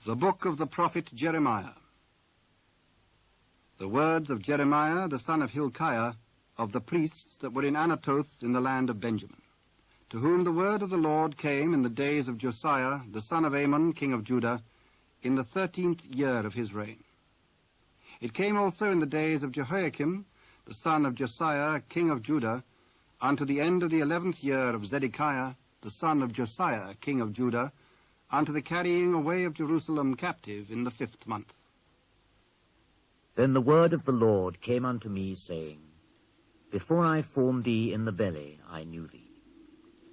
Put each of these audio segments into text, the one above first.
The book of the prophet Jeremiah. The words of Jeremiah, the son of Hilkiah, of the priests that were in Anatoth in the land of Benjamin, to whom the word of the Lord came in the days of Josiah, the son of Amon, king of Judah, in the 13th year of his reign. It came also in the days of Jehoiakim, the son of Josiah, king of Judah, unto the end of the 11th year of Zedekiah, the son of Josiah, king of Judah, unto the carrying away of Jerusalem captive in the 5th month. Then the word of the Lord came unto me, saying, Before I formed thee in the belly, I knew thee.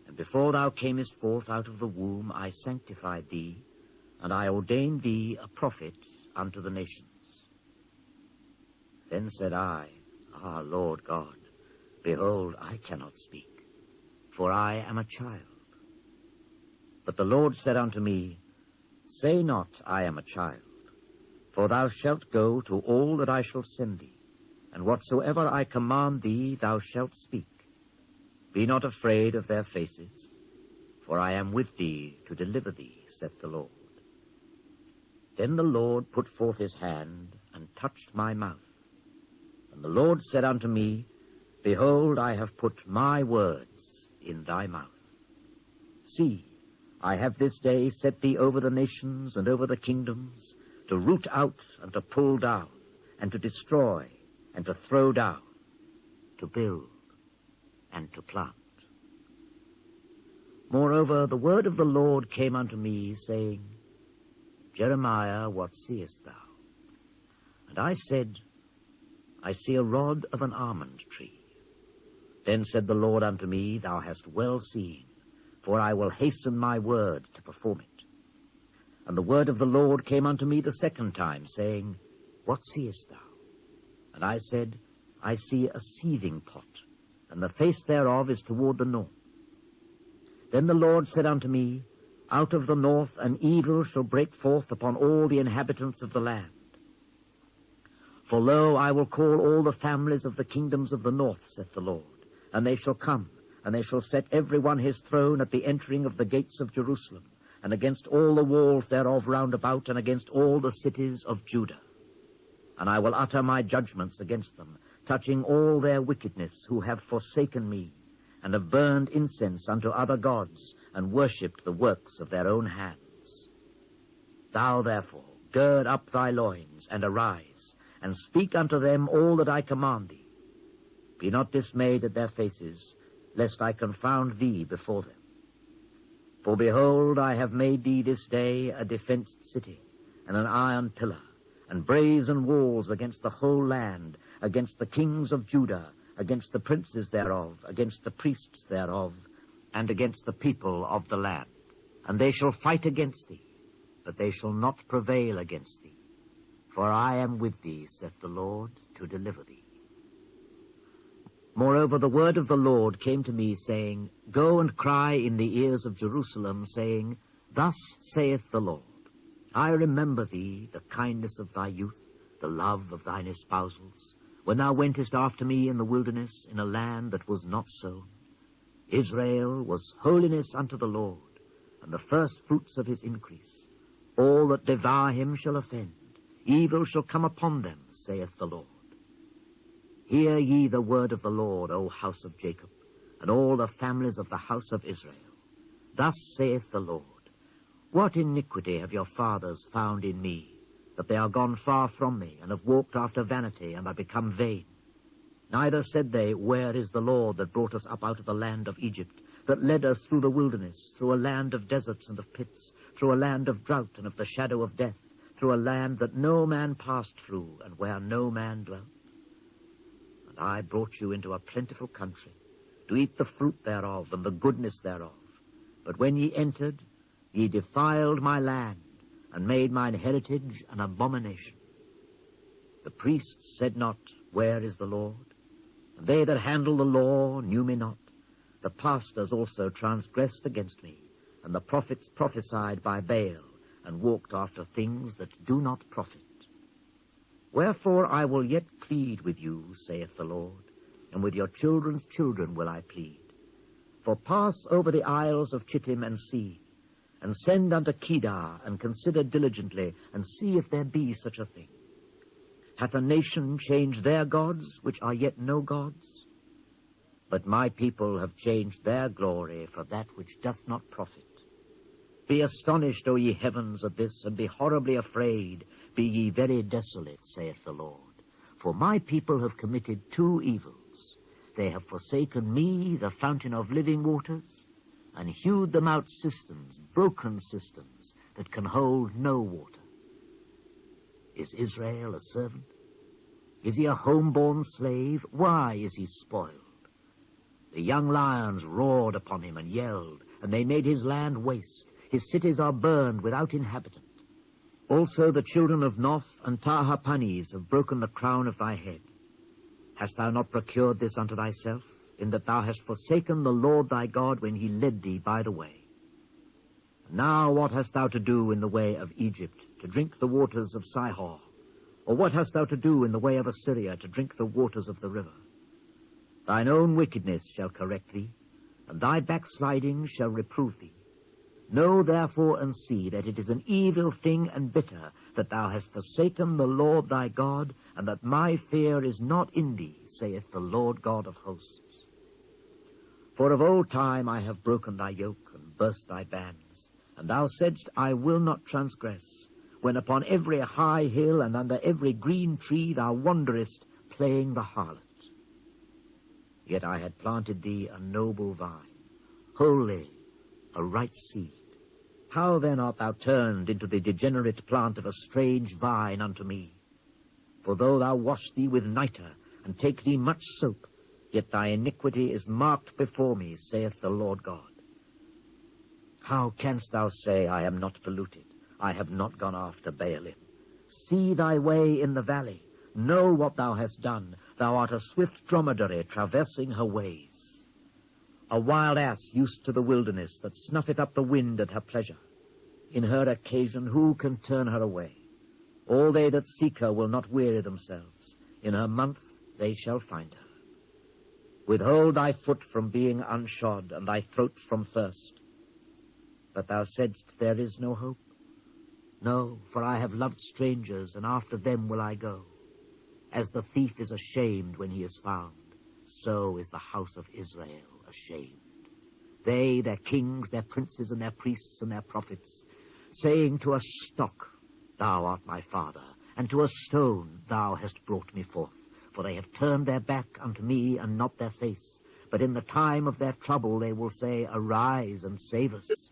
And before thou camest forth out of the womb, I sanctified thee, and I ordained thee a prophet unto the nations. Then said I, Ah, Lord God, behold, I cannot speak, for I am a child. But the Lord said unto me, Say not, I am a child, for thou shalt go to all that I shall send thee, and whatsoever I command thee thou shalt speak. Be not afraid of their faces, for I am with thee to deliver thee, saith the Lord. Then the Lord put forth his hand, and touched my mouth. And the Lord said unto me, Behold, I have put my words in thy mouth. See, I have this day set thee over the nations and over the kingdoms, to root out and to pull down, and to destroy and to throw down, to build and to plant. Moreover, the word of the Lord came unto me, saying, Jeremiah, what seest thou? And I said, I see a rod of an almond tree. Then said the Lord unto me, Thou hast well seen, for I will hasten my word to perform it. And the word of the Lord came unto me the second time, saying, What seest thou? And I said, I see a seething pot, and the face thereof is toward the north. Then the Lord said unto me, Out of the north an evil shall break forth upon all the inhabitants of the land. For lo, I will call all the families of the kingdoms of the north, saith the Lord, and they shall come, and they shall set every one his throne at the entering of the gates of Jerusalem, and against all the walls thereof round about, and against all the cities of Judah. And I will utter my judgments against them, touching all their wickedness, who have forsaken me, and have burned incense unto other gods, and worshipped the works of their own hands. Thou therefore gird up thy loins, and arise, and speak unto them all that I command thee. Be not dismayed at their faces, lest I confound thee before them. For behold, I have made thee this day a defenced city, and an iron pillar, and brazen walls against the whole land, against the kings of Judah, against the princes thereof, against the priests thereof, and against the people of the land. And they shall fight against thee, but they shall not prevail against thee. For I am with thee, saith the Lord, to deliver thee. Moreover, the word of the Lord came to me, saying, Go and cry in the ears of Jerusalem, saying, Thus saith the Lord, I remember thee, the kindness of thy youth, the love of thine espousals, when thou wentest after me in the wilderness, in a land that was not sown. Israel was holiness unto the Lord, and the first fruits of his increase. All that devour him shall offend, evil shall come upon them, saith the Lord. Hear ye the word of the Lord, O house of Jacob, and all the families of the house of Israel. Thus saith the Lord, What iniquity have your fathers found in me, that they are gone far from me, and have walked after vanity, and are become vain? Neither said they, Where is the Lord that brought us up out of the land of Egypt, that led us through the wilderness, through a land of deserts and of pits, through a land of drought and of the shadow of death, through a land that no man passed through, and where no man dwelt? And I brought you into a plentiful country, to eat the fruit thereof and the goodness thereof. But when ye entered, ye defiled my land, and made mine heritage an abomination. The priests said not, Where is the Lord? And they that handle the law knew me not. The pastors also transgressed against me, and the prophets prophesied by Baal, and walked after things that do not profit. Wherefore I will yet plead with you, saith the Lord, and with your children's children will I plead. For pass over the isles of Chittim and see, and send unto Kedar, and consider diligently, and see if there be such a thing. Hath a nation changed their gods, which are yet no gods? But my people have changed their glory for that which doth not profit. Be astonished, O ye heavens, at this, and be horribly afraid. Be ye very desolate, saith the Lord. For my people have committed two evils. They have forsaken me, the fountain of living waters, and hewed them out cisterns, broken cisterns, that can hold no water. Is Israel a servant? Is he a home-born slave? Why is he spoiled? The young lions roared upon him and yelled, and they made his land waste. His cities are burned without inhabitant. Also the children of Noth and Tahapanes have broken the crown of thy head. Hast thou not procured this unto thyself, in that thou hast forsaken the Lord thy God when he led thee by the way? Now what hast thou to do in the way of Egypt, to drink the waters of Sihor? Or what hast thou to do in the way of Assyria, to drink the waters of the river? Thine own wickedness shall correct thee, and thy backsliding shall reprove thee. Know therefore and see that it is an evil thing and bitter, that thou hast forsaken the Lord thy God, and that my fear is not in thee, saith the Lord God of hosts. For of old time I have broken thy yoke, and burst thy bands, and thou saidst, I will not transgress, when upon every high hill and under every green tree thou wanderest, playing the harlot. Yet I had planted thee a noble vine, holy, a right seed. How then art thou turned into the degenerate plant of a strange vine unto me? For though thou wash thee with nitre, and take thee much soap, yet thy iniquity is marked before me, saith the Lord God. How canst thou say, I am not polluted, I have not gone after Baalim? See thy way in the valley, know what thou hast done. Thou art a swift dromedary traversing her ways. A wild ass used to the wilderness, that snuffeth up the wind at her pleasure. In her occasion who can turn her away? All they that seek her will not weary themselves. In her month they shall find her. Withhold thy foot from being unshod, and thy throat from thirst. But thou saidst, there is no hope. No, for I have loved strangers, and after them will I go. As the thief is ashamed when he is found, so is the house of Israel ashamed. They, their kings, their princes, and their priests, and their prophets, saying to a stock, Thou art my father, and to a stone, Thou hast brought me forth. For they have turned their back unto me, and not their face. But in the time of their trouble they will say, Arise and save us.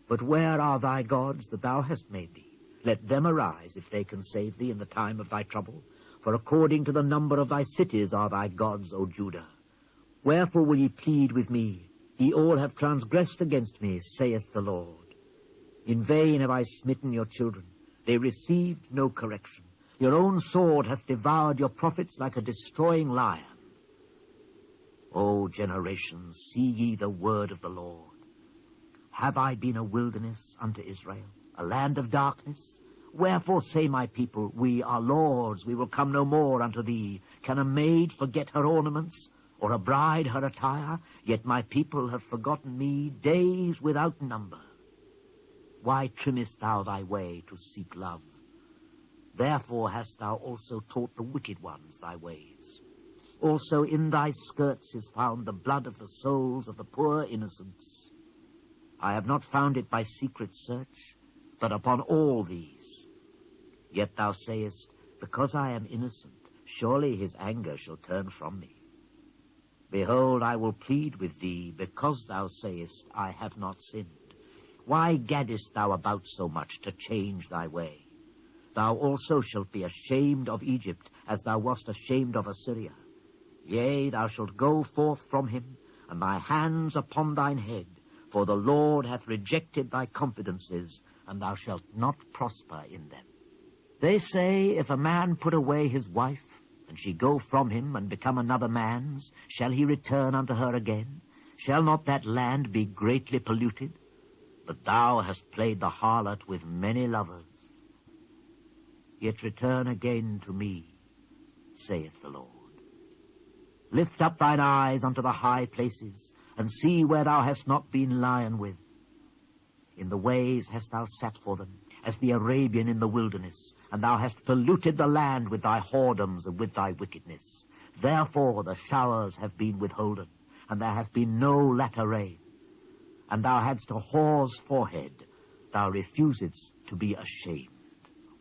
But where are thy gods that thou hast made thee? Let them arise, if they can save thee in the time of thy trouble. For according to the number of thy cities are thy gods, O Judah. Wherefore will ye plead with me? Ye all have transgressed against me, saith the Lord. In vain have I smitten your children. They received no correction. Your own sword hath devoured your prophets like a destroying lion. O generations, see ye the word of the Lord. Have I been a wilderness unto Israel, a land of darkness? Wherefore say my people, We are lords, we will come no more unto thee. Can a maid forget her ornaments, or a bride her attire? Yet my people have forgotten me days without number. Why trimmest thou thy way to seek love? Therefore hast thou also taught the wicked ones thy ways. Also in thy skirts is found the blood of the souls of the poor innocents. I have not found it by secret search, but upon all these. Yet thou sayest, Because I am innocent, surely his anger shall turn from me. Behold, I will plead with thee, because thou sayest, I have not sinned. Why gaddest thou about so much to change thy way? Thou also shalt be ashamed of Egypt, as thou wast ashamed of Assyria. Yea, thou shalt go forth from him, and thy hands upon thine head, for the Lord hath rejected thy confidences, and thou shalt not prosper in them. They say, if a man put away his wife, and she go from him and become another man's, shall he return unto her again? Shall not that land be greatly polluted? But thou hast played the harlot with many lovers. Yet return again to me, saith the Lord. Lift up thine eyes unto the high places, and see where thou hast not been lion with. In the ways hast thou sat for them, as the Arabian in the wilderness, and thou hast polluted the land with thy whoredoms and with thy wickedness. Therefore the showers have been withholden, and there hath been no latter rain. And thou hadst a whore's forehead, thou refusedst to be ashamed.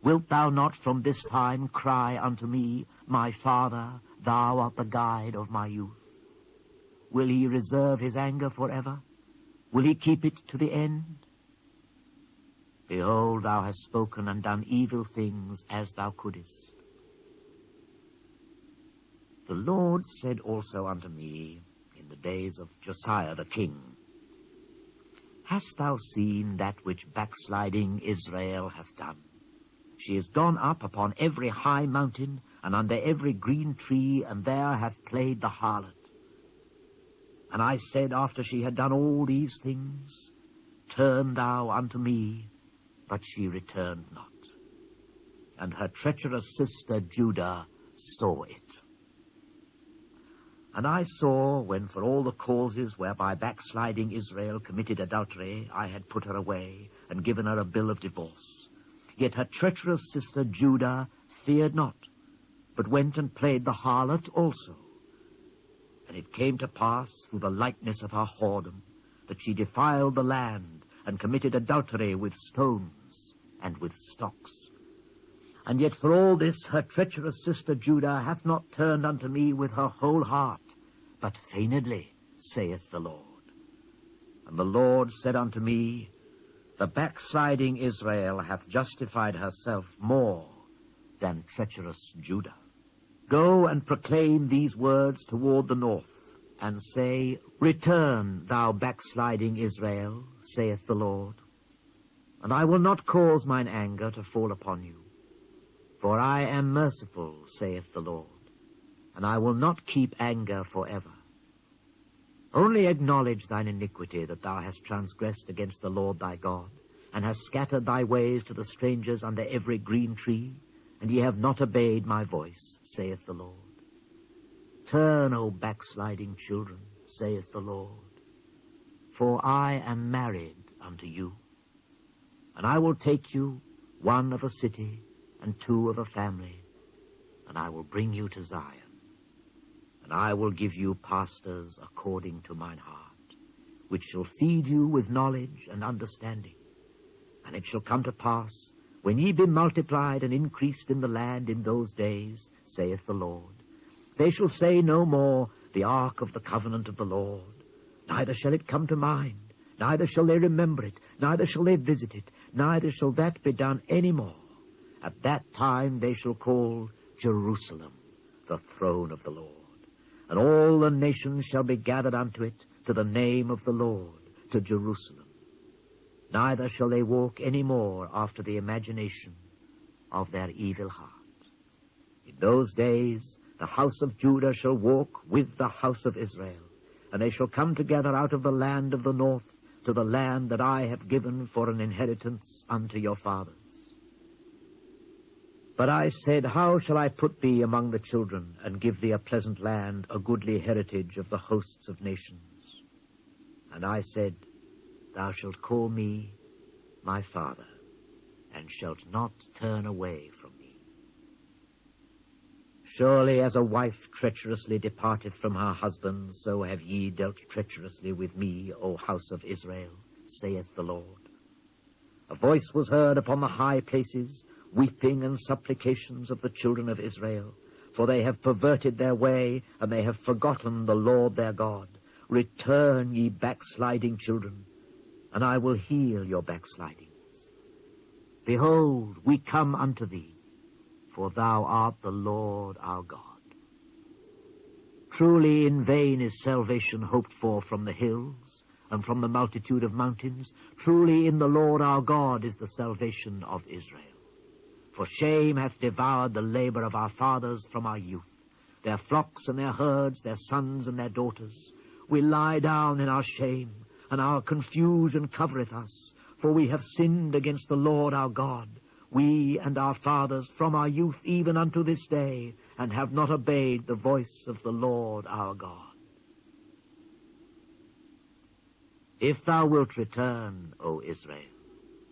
Wilt thou not from this time cry unto me, My Father, thou art the guide of my youth? Will he reserve his anger forever? Will he keep it to the end? Behold, thou hast spoken and done evil things as thou couldest. The Lord said also unto me in the days of Josiah the king, Hast thou seen that which backsliding Israel hath done? She is gone up upon every high mountain, and under every green tree, and there hath played the harlot. And I said, after she had done all these things, Turn thou unto me, but she returned not. And her treacherous sister Judah saw it. And I saw, when for all the causes whereby backsliding Israel committed adultery, I had put her away, and given her a bill of divorce. Yet her treacherous sister Judah feared not, but went and played the harlot also. And it came to pass, through the likeness of her whoredom, that she defiled the land, and committed adultery with stones and with stocks. And yet for all this her treacherous sister Judah hath not turned unto me with her whole heart, but feignedly, saith the Lord. And the Lord said unto me, The backsliding Israel hath justified herself more than treacherous Judah. Go and proclaim these words toward the north, and say, Return, thou backsliding Israel, saith the Lord. And I will not cause mine anger to fall upon you. For I am merciful, saith the Lord, and I will not keep anger forever. Only acknowledge thine iniquity, that thou hast transgressed against the Lord thy God, and hast scattered thy ways to the strangers under every green tree, and ye have not obeyed my voice, saith the Lord. Turn, O backsliding children, saith the Lord, for I am married unto you. And I will take you, one of a city, and two of a family, and I will bring you to Zion. And I will give you pastors according to mine heart, which shall feed you with knowledge and understanding. And it shall come to pass, when ye be multiplied and increased in the land in those days, saith the Lord, they shall say no more, The ark of the covenant of the Lord. Neither shall it come to mind, neither shall they remember it, neither shall they visit it, neither shall that be done any more. At that time they shall call Jerusalem the throne of the Lord. And all the nations shall be gathered unto it, to the name of the Lord, to Jerusalem. Neither shall they walk any more after the imagination of their evil heart. In those days the house of Judah shall walk with the house of Israel, and they shall come together out of the land of the north to the land that I have given for an inheritance unto your fathers. But I said, How shall I put thee among the children, and give thee a pleasant land, a goodly heritage of the hosts of nations? And I said, Thou shalt call me my father, and shalt not turn away from me. Surely as a wife treacherously departeth from her husband, so have ye dealt treacherously with me, O house of Israel, saith the Lord. A voice was heard upon the high places, weeping and supplications of the children of Israel, for they have perverted their way, and they have forgotten the Lord their God. Return, ye backsliding children, and I will heal your backslidings. Behold, we come unto thee, for thou art the Lord our God. Truly in vain is salvation hoped for from the hills, and from the multitude of mountains. Truly in the Lord our God is the salvation of Israel. For shame hath devoured the labor of our fathers from our youth, their flocks and their herds, their sons and their daughters. We lie down in our shame, and our confusion covereth us, for we have sinned against the Lord our God, we and our fathers from our youth even unto this day, and have not obeyed the voice of the Lord our God. If thou wilt return, O Israel,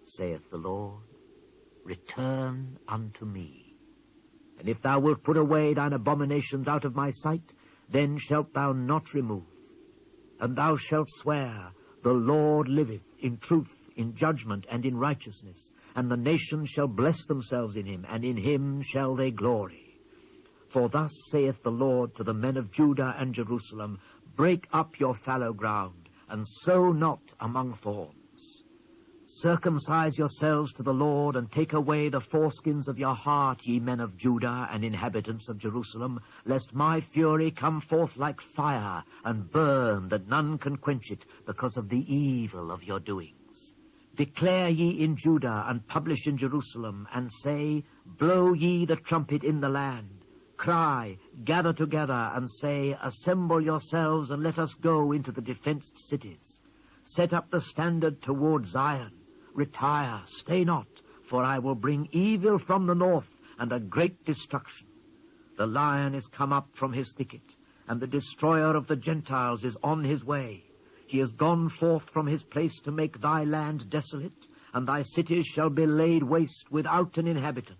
saith the Lord, return unto me. And if thou wilt put away thine abominations out of my sight, then shalt thou not remove. And thou shalt swear, the Lord liveth, in truth, in judgment, and in righteousness, and the nations shall bless themselves in him, and in him shall they glory. For thus saith the Lord to the men of Judah and Jerusalem, break up your fallow ground, and sow not among thorns. Circumcise yourselves to the Lord, and take away the foreskins of your heart, ye men of Judah and inhabitants of Jerusalem, lest my fury come forth like fire, and burn, that none can quench it, because of the evil of your doings. Declare ye in Judah, and publish in Jerusalem, and say, blow ye the trumpet in the land. Cry, gather together, and say, assemble yourselves, and let us go into the defenced cities. Set up the standard toward Zion. Retire, stay not, for I will bring evil from the north, and a great destruction. The lion is come up from his thicket, and the destroyer of the Gentiles is on his way. He is gone forth from his place to make thy land desolate, and thy cities shall be laid waste without an inhabitant.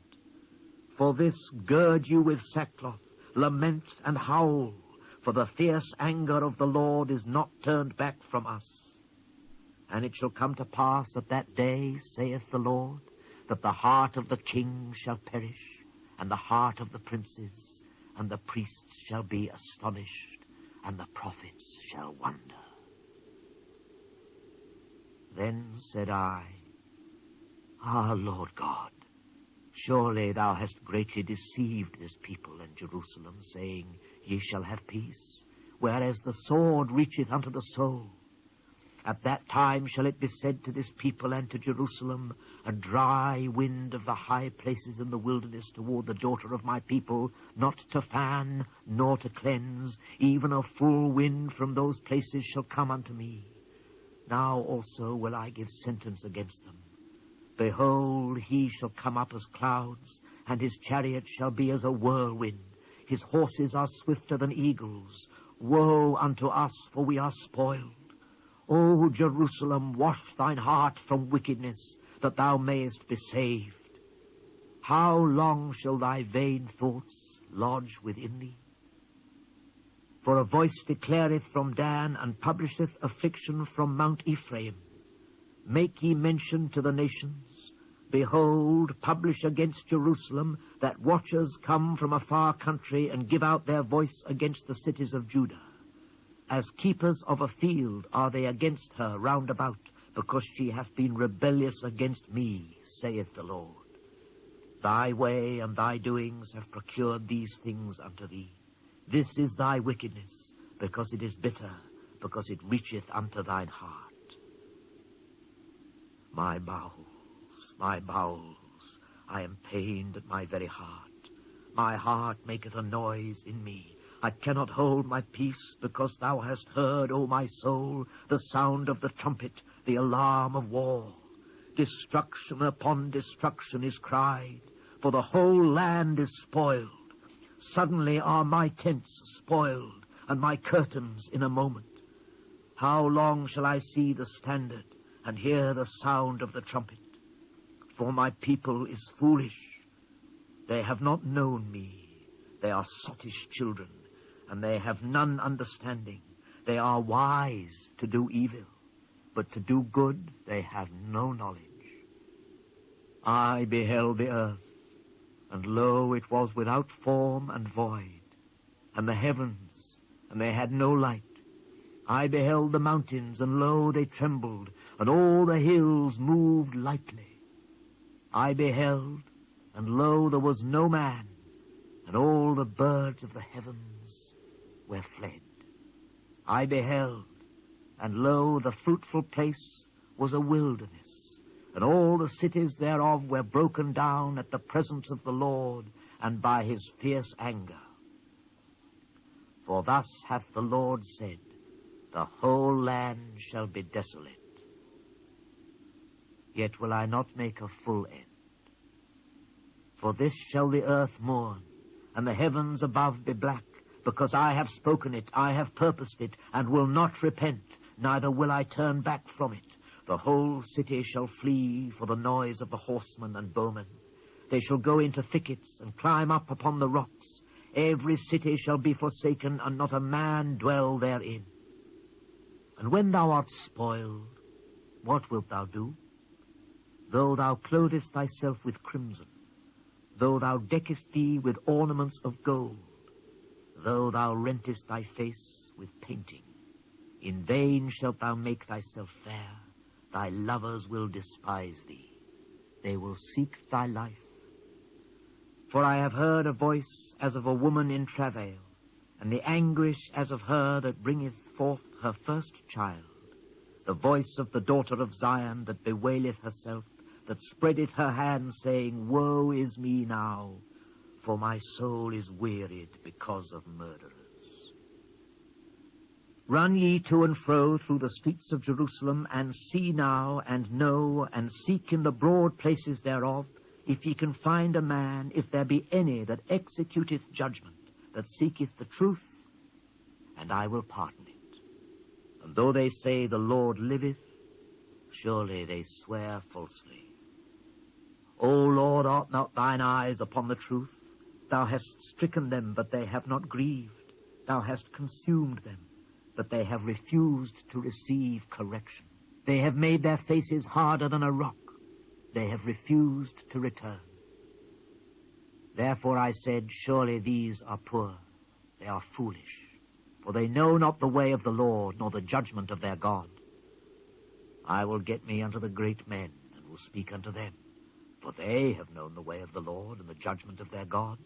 For this gird you with sackcloth, lament and howl, for the fierce anger of the Lord is not turned back from us. And it shall come to pass at that day, saith the Lord, that the heart of the king shall perish, and the heart of the princes, and the priests shall be astonished, and the prophets shall wonder. Then said I, Ah, Lord God, surely thou hast greatly deceived this people and Jerusalem, saying, Ye shall have peace, whereas the sword reacheth unto the soul. At that time shall it be said to this people and to Jerusalem, a dry wind of the high places in the wilderness toward the daughter of my people, not to fan, nor to cleanse, even a full wind from those places shall come unto me. Now also will I give sentence against them. Behold, he shall come up as clouds, and his chariot shall be as a whirlwind. His horses are swifter than eagles. Woe unto us, for we are spoiled. O Jerusalem, wash thine heart from wickedness, that thou mayest be saved. How long shall thy vain thoughts lodge within thee? For a voice declareth from Dan, and publisheth affliction from Mount Ephraim. Make ye mention to the nations. Behold, publish against Jerusalem, that watchers come from a far country, and give out their voice against the cities of Judah. As keepers of a field are they against her round about, because she hath been rebellious against me, saith the Lord. Thy way and thy doings have procured these things unto thee. This is thy wickedness, because it is bitter, because it reacheth unto thine heart. My bowels, I am pained at my very heart. My heart maketh a noise in me. I cannot hold my peace, because thou hast heard, O my soul, the sound of the trumpet, the alarm of war. Destruction upon destruction is cried, for the whole land is spoiled. Suddenly are my tents spoiled, and my curtains in a moment. How long shall I see the standard, and hear the sound of the trumpet? For my people is foolish. They have not known me. They are sottish children, and they have none understanding. They are wise to do evil, but to do good they have no knowledge. I beheld the earth, and lo, it was without form and void, and the heavens, and they had no light. I beheld the mountains, and lo, they trembled, and all the hills moved lightly. I beheld, and lo, there was no man, and all the birds of the heavens were fled. I beheld, and lo, the fruitful place was a wilderness, and all the cities thereof were broken down at the presence of the Lord, and by his fierce anger. For thus hath the Lord said, the whole land shall be desolate. Yet will I not make a full end. For this shall the earth mourn, and the heavens above be black, because I have spoken it, I have purposed it, and will not repent, neither will I turn back from it. The whole city shall flee for the noise of the horsemen and bowmen. They shall go into thickets and climb up upon the rocks. Every city shall be forsaken, and not a man dwell therein. And when thou art spoiled, what wilt thou do? Though thou clothest thyself with crimson, though thou deckest thee with ornaments of gold, though thou rentest thy face with painting, in vain shalt thou make thyself fair. Thy lovers will despise thee. They will seek thy life. For I have heard a voice as of a woman in travail, and the anguish as of her that bringeth forth her first child, the voice of the daughter of Zion that bewaileth herself, that spreadeth her hands, saying, Woe is me now, for my soul is wearied because of murderers. Run ye to and fro through the streets of Jerusalem, and see now, and know, and seek in the broad places thereof, if ye can find a man, if there be any that executeth judgment, that seeketh the truth, and I will pardon it. And though they say, The Lord liveth, surely they swear falsely. O Lord, art not thine eyes upon the truth? Thou hast stricken them, but they have not grieved. Thou hast consumed them, but they have refused to receive correction. They have made their faces harder than a rock. They have refused to return. Therefore I said, Surely these are poor, they are foolish, for they know not the way of the Lord, nor the judgment of their God. I will get me unto the great men, and will speak unto them, for they have known the way of the Lord, and the judgment of their God.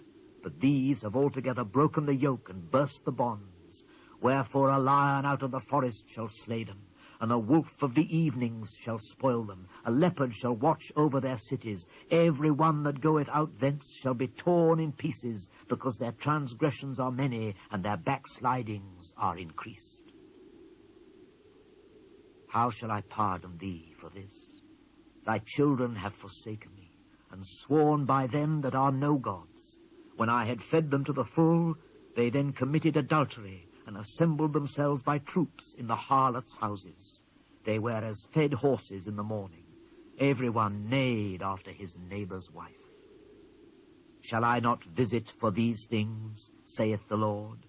But these have altogether broken the yoke, and burst the bonds. Wherefore a lion out of the forest shall slay them, and a wolf of the evenings shall spoil them. A leopard shall watch over their cities. Every one that goeth out thence shall be torn in pieces, because their transgressions are many, and their backslidings are increased. How shall I pardon thee for this? Thy children have forsaken me, and sworn by them that are no gods. When I had fed them to the full, they then committed adultery, and assembled themselves by troops in the harlots' houses. They were as fed horses in the morning. Every one neighed after his neighbor's wife. Shall I not visit for these things, saith the Lord?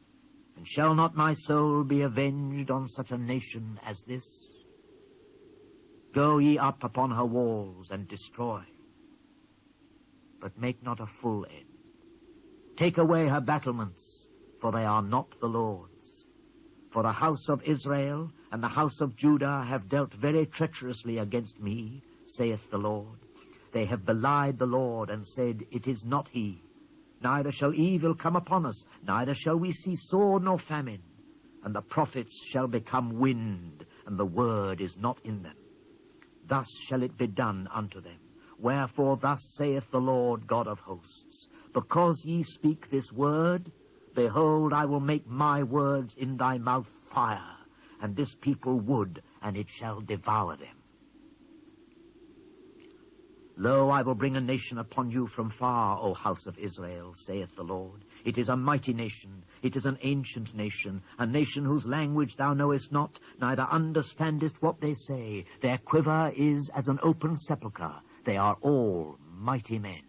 And shall not my soul be avenged on such a nation as this? Go ye up upon her walls, and destroy, but make not a full end. Take away her battlements, for they are not the Lord's. For the house of Israel and the house of Judah have dealt very treacherously against me, saith the Lord. They have belied the Lord, and said, It is not he. Neither shall evil come upon us, neither shall we see sword nor famine. And the prophets shall become wind, and the word is not in them. Thus shall it be done unto them. Wherefore thus saith the Lord God of hosts, Because ye speak this word, behold, I will make my words in thy mouth fire, and this people wood, and it shall devour them. Lo, I will bring a nation upon you from far, O house of Israel, saith the Lord. It is a mighty nation, it is an ancient nation, a nation whose language thou knowest not, neither understandest what they say. Their quiver is as an open sepulchre. They are all mighty men.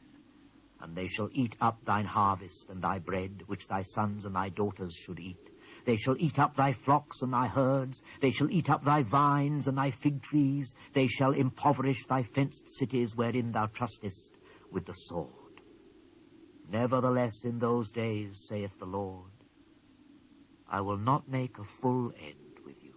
And they shall eat up thine harvest and thy bread, which thy sons and thy daughters should eat. They shall eat up thy flocks and thy herds. They shall eat up thy vines and thy fig trees. They shall impoverish thy fenced cities wherein thou trustest with the sword. Nevertheless, in those days, saith the Lord, I will not make a full end with you.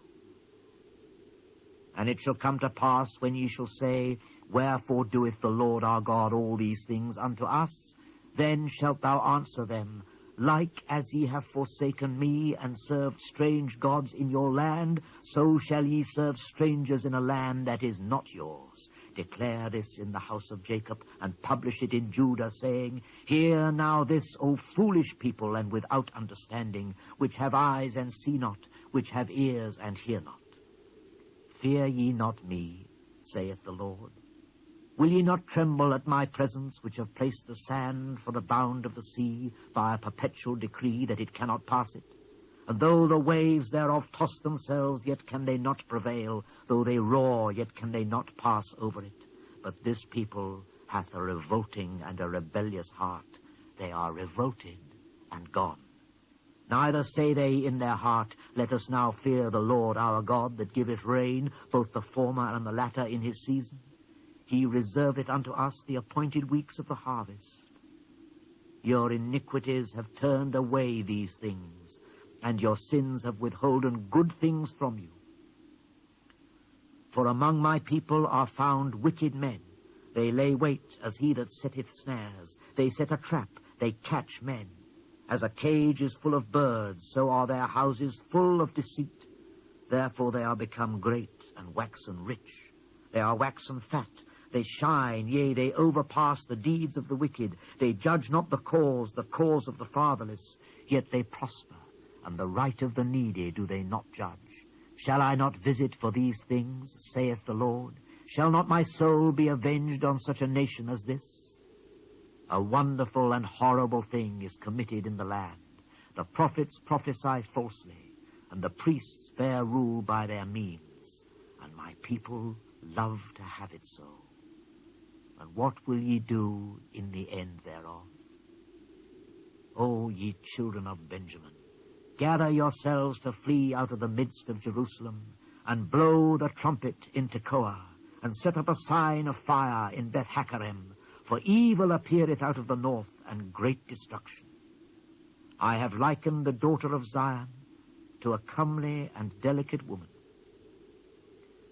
And it shall come to pass, when ye shall say, Wherefore doeth the Lord our God all these things unto us? Then shalt thou answer them, Like as ye have forsaken me, and served strange gods in your land, so shall ye serve strangers in a land that is not yours. Declare this in the house of Jacob, and publish it in Judah, saying, Hear now this, O foolish people, and without understanding, which have eyes and see not, which have ears and hear not. Fear ye not me, saith the Lord. Will ye not tremble at my presence, which have placed the sand for the bound of the sea, by a perpetual decree that it cannot pass it? And though the waves thereof toss themselves, yet can they not prevail. Though they roar, yet can they not pass over it. But this people hath a revolting and a rebellious heart. They are revolted and gone. Neither say they in their heart, Let us now fear the Lord our God, that giveth rain, both the former and the latter in his season. He reserveth unto us the appointed weeks of the harvest. Your iniquities have turned away these things, and your sins have withholden good things from you. For among my people are found wicked men. They lay wait as he that setteth snares. They set a trap, they catch men. As a cage is full of birds, so are their houses full of deceit. Therefore they are become great and waxen rich. They are waxen fat, they shine, yea, they overpass the deeds of the wicked. They judge not the cause of the fatherless, yet they prosper, and the right of the needy do they not judge. Shall I not visit for these things, saith the Lord? Shall not my soul be avenged on such a nation as this? A wonderful and horrible thing is committed in the land. The prophets prophesy falsely, and the priests bear rule by their means, and my people love to have it so. And what will ye do in the end thereof? O ye children of Benjamin, gather yourselves to flee out of the midst of Jerusalem, and blow the trumpet in Tekoa, and set up a sign of fire in Beth-Hakerem, for evil appeareth out of the north, and great destruction. I have likened the daughter of Zion to a comely and delicate woman.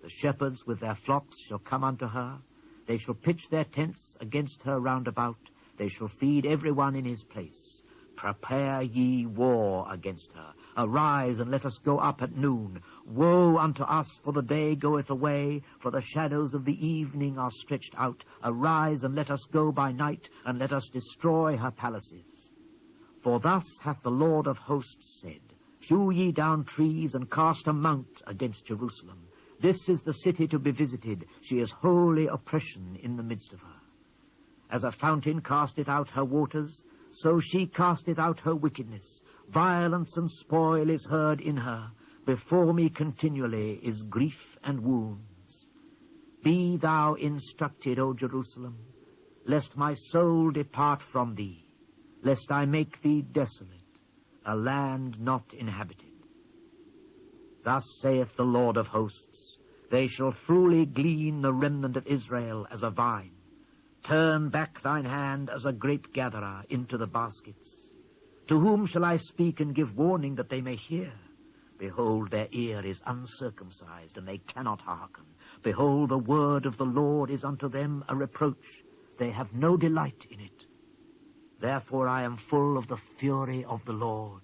The shepherds with their flocks shall come unto her. They shall pitch their tents against her round about. They shall feed every one in his place. Prepare ye war against her. Arise, and let us go up at noon. Woe unto us, for the day goeth away, for the shadows of the evening are stretched out. Arise, and let us go by night, and let us destroy her palaces. For thus hath the Lord of hosts said, Hew ye down trees, and cast a mount against Jerusalem. This is the city to be visited. She is holy oppression in the midst of her. As a fountain casteth out her waters, so she casteth out her wickedness. Violence and spoil is heard in her. Before me continually is grief and wounds. Be thou instructed, O Jerusalem, lest my soul depart from thee, lest I make thee desolate, a land not inhabited. Thus saith the Lord of hosts, They shall truly glean the remnant of Israel as a vine. Turn back thine hand as a grape-gatherer into the baskets. To whom shall I speak and give warning that they may hear? Behold, their ear is uncircumcised, and they cannot hearken. Behold, the word of the Lord is unto them a reproach. They have no delight in it. Therefore I am full of the fury of the Lord.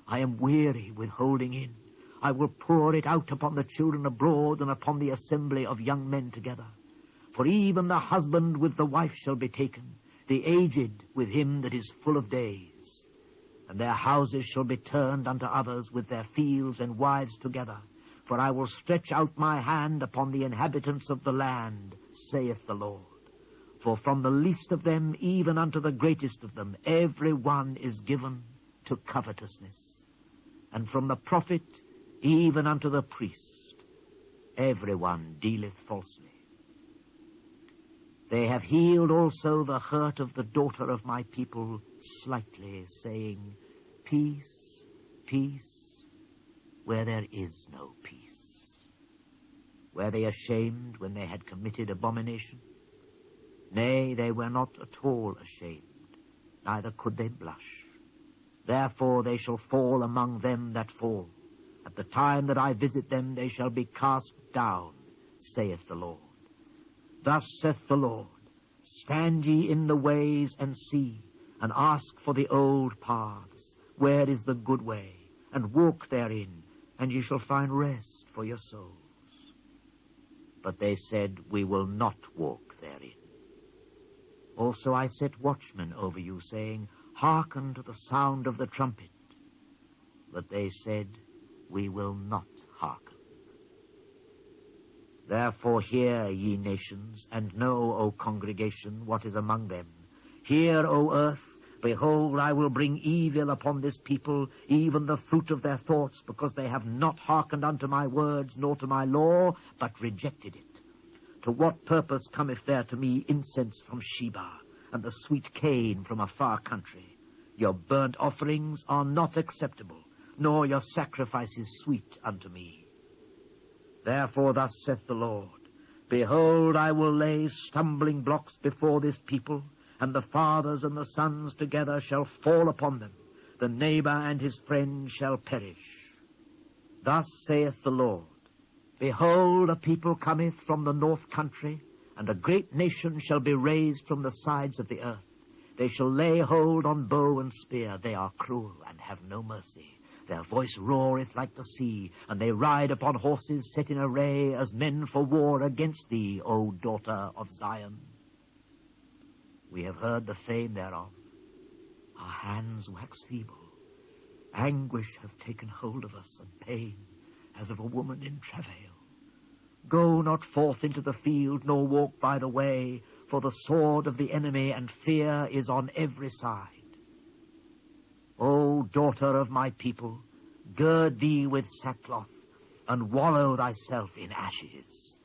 I am weary with holding in. I will pour it out upon the children abroad, and upon the assembly of young men together. For even the husband with the wife shall be taken, the aged with him that is full of days. And their houses shall be turned unto others, with their fields and wives together. For I will stretch out my hand upon the inhabitants of the land, saith the Lord. For from the least of them even unto the greatest of them, every one is given to covetousness. And from the prophet even unto the priest, every one dealeth falsely. They have healed also the hurt of the daughter of my people slightly, saying, Peace, peace, where there is no peace. Were they ashamed when they had committed abomination? Nay, they were not at all ashamed, neither could they blush. Therefore they shall fall among them that fall. At the time that I visit them, they shall be cast down, saith the Lord. Thus saith the Lord, Stand ye in the ways and see, and ask for the old paths, where is the good way, and walk therein, and ye shall find rest for your souls. But they said, We will not walk therein. Also I set watchmen over you, saying, Hearken to the sound of the trumpet. But they said, We will not hearken. Therefore hear, ye nations, and know, O congregation, what is among them. Hear, O earth, Behold, I will bring evil upon this people, even the fruit of their thoughts, because they have not hearkened unto my words, nor to my law, but rejected it. To what purpose cometh there to me incense from Sheba, and the sweet cane from a far country? Your burnt offerings are not acceptable, nor your sacrifices sweet unto me. Therefore thus saith the Lord, Behold, I will lay stumbling blocks before this people, and the fathers and the sons together shall fall upon them. The neighbor and his friend shall perish. Thus saith the Lord, Behold, a people cometh from the north country, and a great nation shall be raised from the sides of the earth. They shall lay hold on bow and spear. They are cruel and have no mercy. Their voice roareth like the sea, and they ride upon horses set in array as men for war against thee, O daughter of Zion. We have heard the fame thereof. Our hands wax feeble. Anguish hath taken hold of us, and pain, as of a woman in travail. Go not forth into the field, nor walk by the way, for the sword of the enemy and fear is on every side. O daughter of my people, gird thee with sackcloth, and wallow thyself in ashes.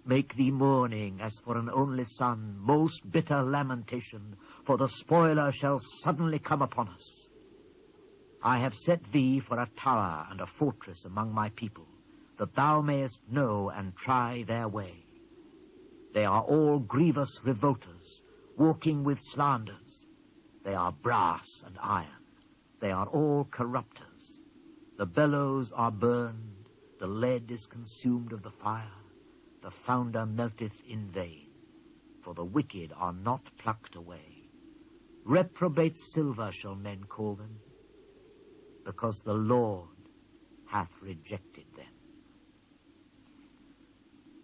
Make thee mourning as for an only son, most bitter lamentation, for the spoiler shall suddenly come upon us. I have set thee for a tower and a fortress among my people, that thou mayest know and try their way. They are all grievous revolters, walking with slanders. They are brass and iron. They are all corrupters. The bellows are burned, the lead is consumed of the fire. The founder melteth in vain, for the wicked are not plucked away. Reprobate silver shall men call them, because the Lord hath rejected them.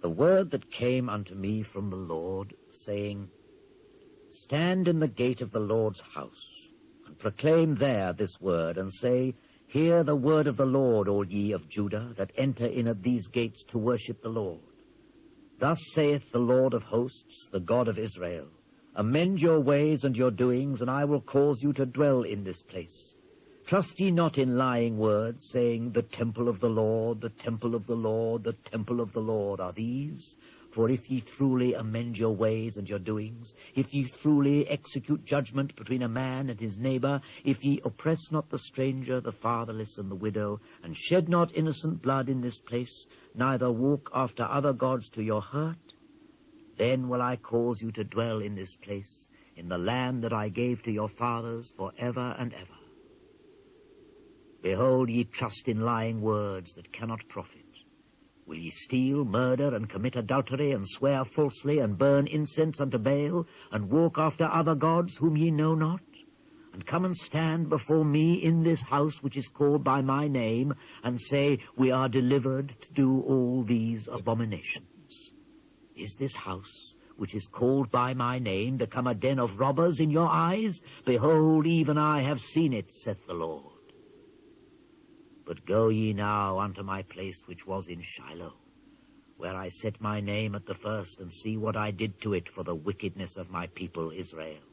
The word that came unto me from the Lord, saying, Stand in the gate of the Lord's house, and proclaim there this word, and say, Hear the word of the Lord, all ye of Judah, that enter in at these gates to worship the Lord. Thus saith the Lord of hosts, the God of Israel, Amend your ways and your doings, and I will cause you to dwell in this place. Trust ye not in lying words, saying, The temple of the Lord, the temple of the Lord, the temple of the Lord are these. For if ye truly amend your ways and your doings, if ye truly execute judgment between a man and his neighbor, if ye oppress not the stranger, the fatherless, and the widow, and shed not innocent blood in this place, neither walk after other gods to your hurt, then will I cause you to dwell in this place, in the land that I gave to your fathers for ever and ever. Behold, ye trust in lying words that cannot profit. Will ye steal, murder, and commit adultery, and swear falsely, and burn incense unto Baal, and walk after other gods whom ye know not? And come and stand before me in this house which is called by my name, and say, We are delivered to do all these abominations. Is this house, which is called by my name, become a den of robbers in your eyes? Behold, even I have seen it, saith the Lord. But go ye now unto my place which was in Shiloh, where I set my name at the first, and see what I did to it for the wickedness of my people Israel.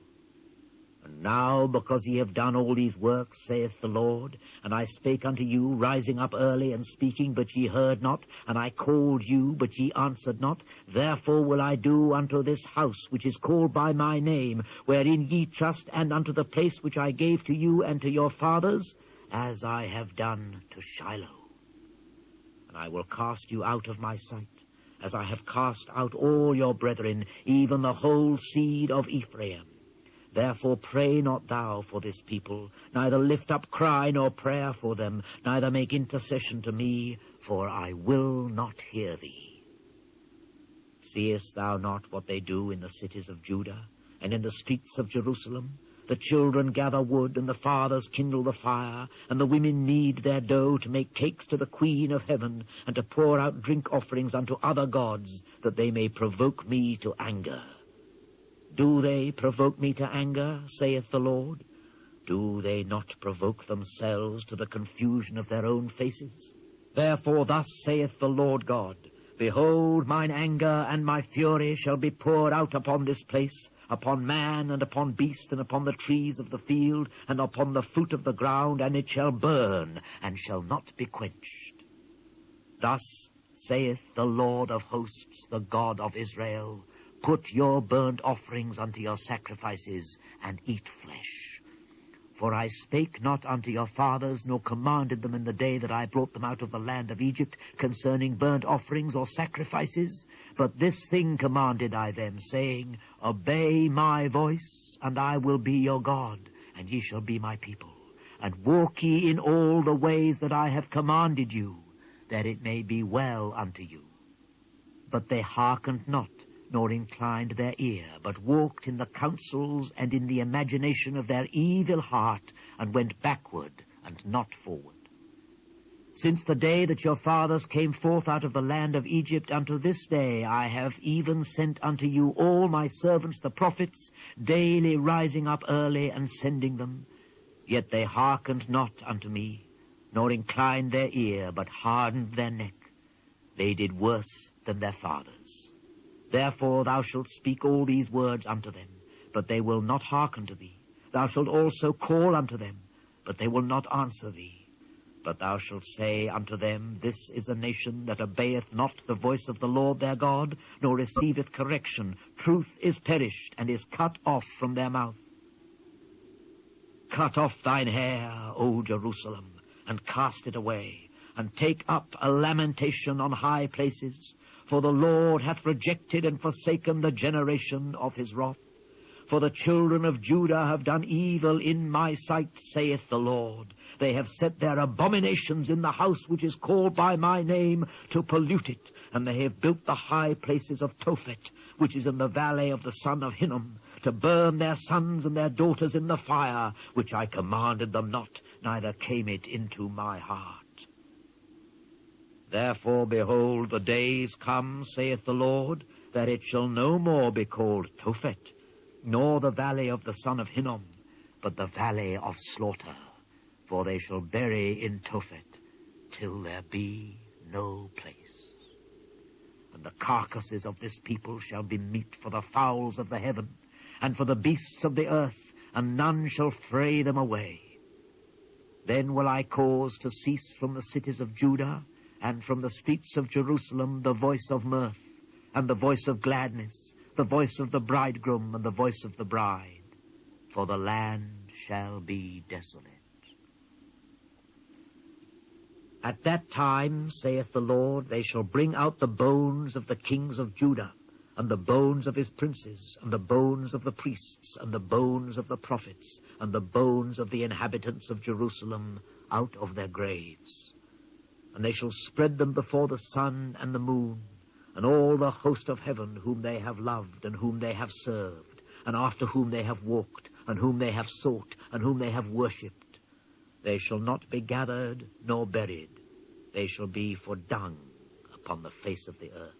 And now, because ye have done all these works, saith the Lord, and I spake unto you, rising up early and speaking, but ye heard not, and I called you, but ye answered not, therefore will I do unto this house which is called by my name, wherein ye trust, and unto the place which I gave to you and to your fathers, as I have done to Shiloh. And I will cast you out of my sight, as I have cast out all your brethren, even the whole seed of Ephraim. Therefore pray not thou for this people, neither lift up cry nor prayer for them, neither make intercession to me, for I will not hear thee. Seest thou not what they do in the cities of Judah, and in the streets of Jerusalem? The children gather wood, and the fathers kindle the fire, and the women knead their dough to make cakes to the Queen of heaven, and to pour out drink offerings unto other gods, that they may provoke me to anger. Do they provoke me to anger, saith the Lord? Do they not provoke themselves to the confusion of their own faces? Therefore thus saith the Lord God, Behold, mine anger and my fury shall be poured out upon this place, upon man, and upon beast, and upon the trees of the field, and upon the fruit of the ground, and it shall burn, and shall not be quenched. Thus saith the Lord of hosts, the God of Israel, put your burnt offerings unto your sacrifices, and eat flesh. For I spake not unto your fathers, nor commanded them in the day that I brought them out of the land of Egypt, concerning burnt offerings or sacrifices. But this thing commanded I them, saying, obey my voice, and I will be your God, and ye shall be my people. And walk ye in all the ways that I have commanded you, that it may be well unto you. But they hearkened not, nor inclined their ear, but walked in the counsels and in the imagination of their evil heart, and went backward and not forward. Since the day that your fathers came forth out of the land of Egypt unto this day, I have even sent unto you all my servants the prophets, daily rising up early and sending them. Yet they hearkened not unto me, nor inclined their ear, but hardened their neck. They did worse than their fathers. Therefore thou shalt speak all these words unto them, but they will not hearken to thee. Thou shalt also call unto them, but they will not answer thee. But thou shalt say unto them, this is a nation that obeyeth not the voice of the Lord their God, nor receiveth correction. Truth is perished, and is cut off from their mouth. Cut off thine hair, O Jerusalem, and cast it away, and take up a lamentation on high places. For the Lord hath rejected and forsaken the generation of his wrath. For the children of Judah have done evil in my sight, saith the Lord. They have set their abominations in the house which is called by my name, to pollute it. And they have built the high places of Tophet, which is in the valley of the son of Hinnom, to burn their sons and their daughters in the fire, which I commanded them not, neither came it into my heart. Therefore, behold, the days come, saith the Lord, that it shall no more be called Tophet, nor the valley of the son of Hinnom, but the valley of slaughter. For they shall bury in Tophet, till there be no place. And the carcasses of this people shall be meat for the fowls of the heaven, and for the beasts of the earth, and none shall fray them away. Then will I cause to cease from the cities of Judah, and from the streets of Jerusalem, the voice of mirth, and the voice of gladness, the voice of the bridegroom, and the voice of the bride. For the land shall be desolate. At that time, saith the Lord, they shall bring out the bones of the kings of Judah, and the bones of his princes, and the bones of the priests, and the bones of the prophets, and the bones of the inhabitants of Jerusalem out of their graves. And they shall spread them before the sun and the moon, and all the host of heaven, whom they have loved, and whom they have served, and after whom they have walked, and whom they have sought, and whom they have worshipped. They shall not be gathered nor buried. They shall be for dung upon the face of the earth.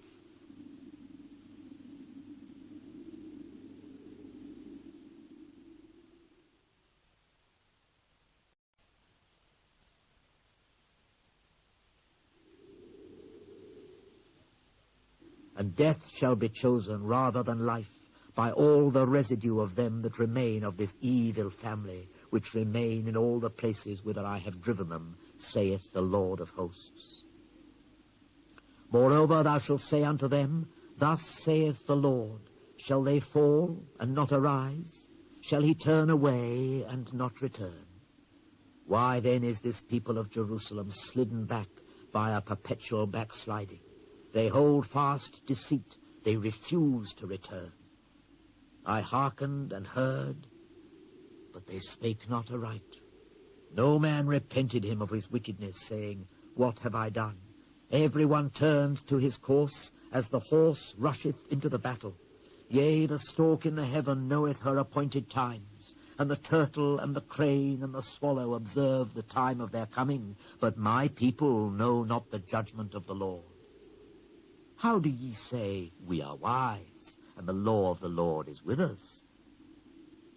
And death shall be chosen rather than life by all the residue of them that remain of this evil family, which remain in all the places whither I have driven them, saith the Lord of hosts. Moreover, thou shalt say unto them, thus saith the Lord, shall they fall and not arise? Shall he turn away and not return? Why then is this people of Jerusalem slidden back by a perpetual backsliding? They hold fast deceit. They refuse to return. I hearkened and heard, but they spake not aright. No man repented him of his wickedness, saying, what have I done? Every one turned to his course, as the horse rusheth into the battle. Yea, the stork in the heaven knoweth her appointed times, and the turtle and the crane and the swallow observe the time of their coming. But my people know not the judgment of the Lord. How do ye say, we are wise, and the law of the Lord is with us?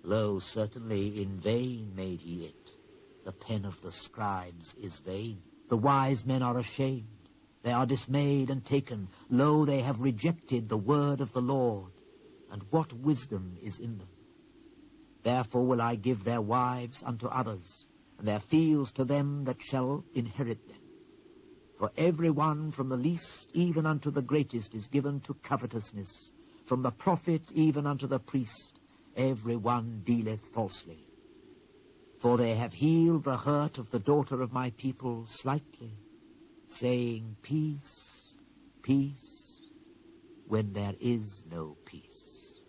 Lo, certainly in vain made he it. The pen of the scribes is vain. The wise men are ashamed. They are dismayed and taken. Lo, they have rejected the word of the Lord. and what wisdom is in them? Therefore will I give their wives unto others, and their fields to them that shall inherit them. For every one from the least even unto the greatest is given to covetousness, from the prophet even unto the priest, every one dealeth falsely. For they have healed the hurt of the daughter of my people slightly, saying, Peace, peace, when there is no peace.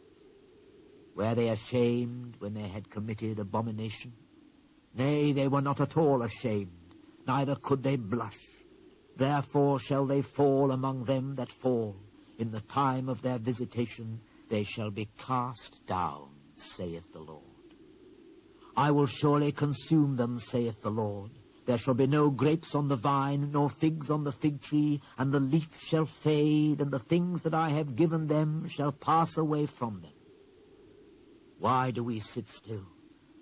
Were they ashamed when they had committed abomination? Nay, they were not at all ashamed, neither could they blush. Therefore shall they fall among them that fall. In the time of their visitation they shall be cast down, saith the Lord. I will surely consume them, saith the Lord. There shall be no grapes on the vine, nor figs on the fig tree, and the leaf shall fade, and the things that I have given them shall pass away from them. Why do we sit still?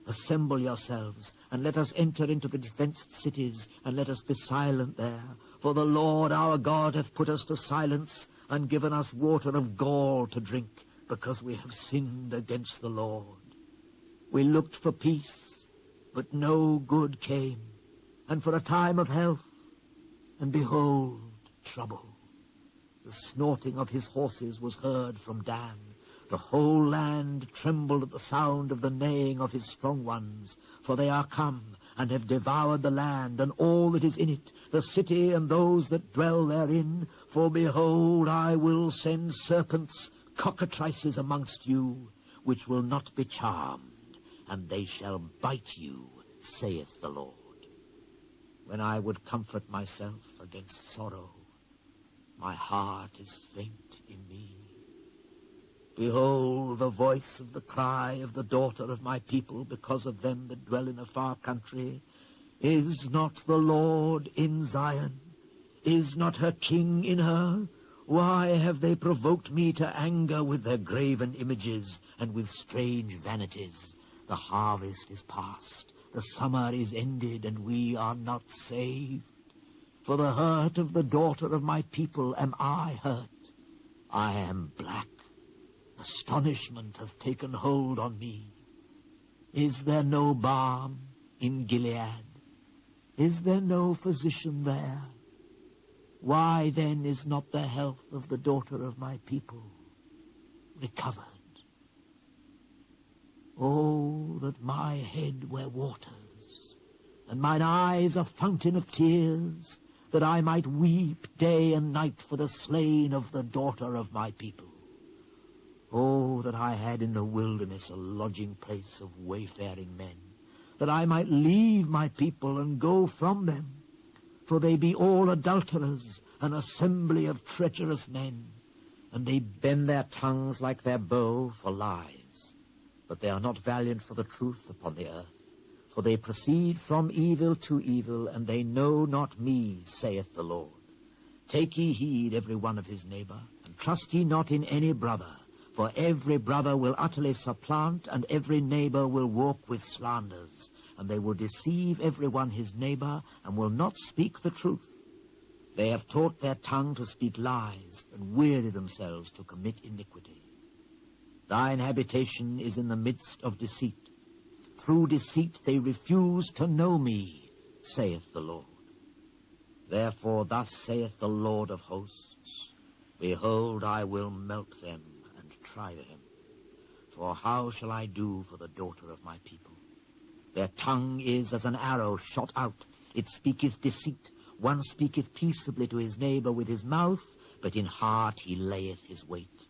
Assemble yourselves, and let us enter into the defenced cities, and let us be silent there. For the Lord our God hath put us to silence, and given us water of gall to drink, because we have sinned against the Lord. We looked for peace, but no good came, and for a time of health, and behold, trouble. The snorting of his horses was heard from Dan. The whole land trembled at the sound of the neighing of his strong ones, for they are come, and have devoured the land, and all that is in it, the city and those that dwell therein. For behold, I will send serpents, cockatrices amongst you, which will not be charmed, and they shall bite you, saith the Lord. When I would comfort myself against sorrow, my heart is faint in me. Behold, the voice of the cry of the daughter of my people, because of them that dwell in a far country. Is not the Lord in Zion? Is not her king in her? Why have they provoked me to anger with their graven images and with strange vanities? The harvest is past, the summer is ended, and we are not saved. For the hurt of the daughter of my people am I hurt. I am black. Astonishment hath taken hold on me. Is there no balm in Gilead? Is there no physician there? Why then is not the health of the daughter of my people recovered? Oh, that my head were waters, and mine eyes a fountain of tears, that I might weep day and night for the slain of the daughter of my people. Oh, that I had in the wilderness a lodging place of wayfaring men, that I might leave my people and go from them. For they be all adulterers, an assembly of treacherous men, and they bend their tongues like their bow for lies. But they are not valiant for the truth upon the earth, for they proceed from evil to evil, and they know not me, saith the Lord. Take ye heed every one of his neighbor, and trust ye not in any brother. For every brother will utterly supplant, and every neighbor will walk with slanders. And they will deceive every one his neighbor, and will not speak the truth. They have taught their tongue to speak lies, and weary themselves to commit iniquity. Thine habitation is in the midst of deceit. Through deceit they refuse to know me, saith the Lord. Therefore thus saith the Lord of hosts, Behold, I will melt them, try them. For how shall I do for the daughter of my people? Their tongue is as an arrow shot out. It speaketh deceit. One speaketh peaceably to his neighbor with his mouth, but in heart he layeth his wait.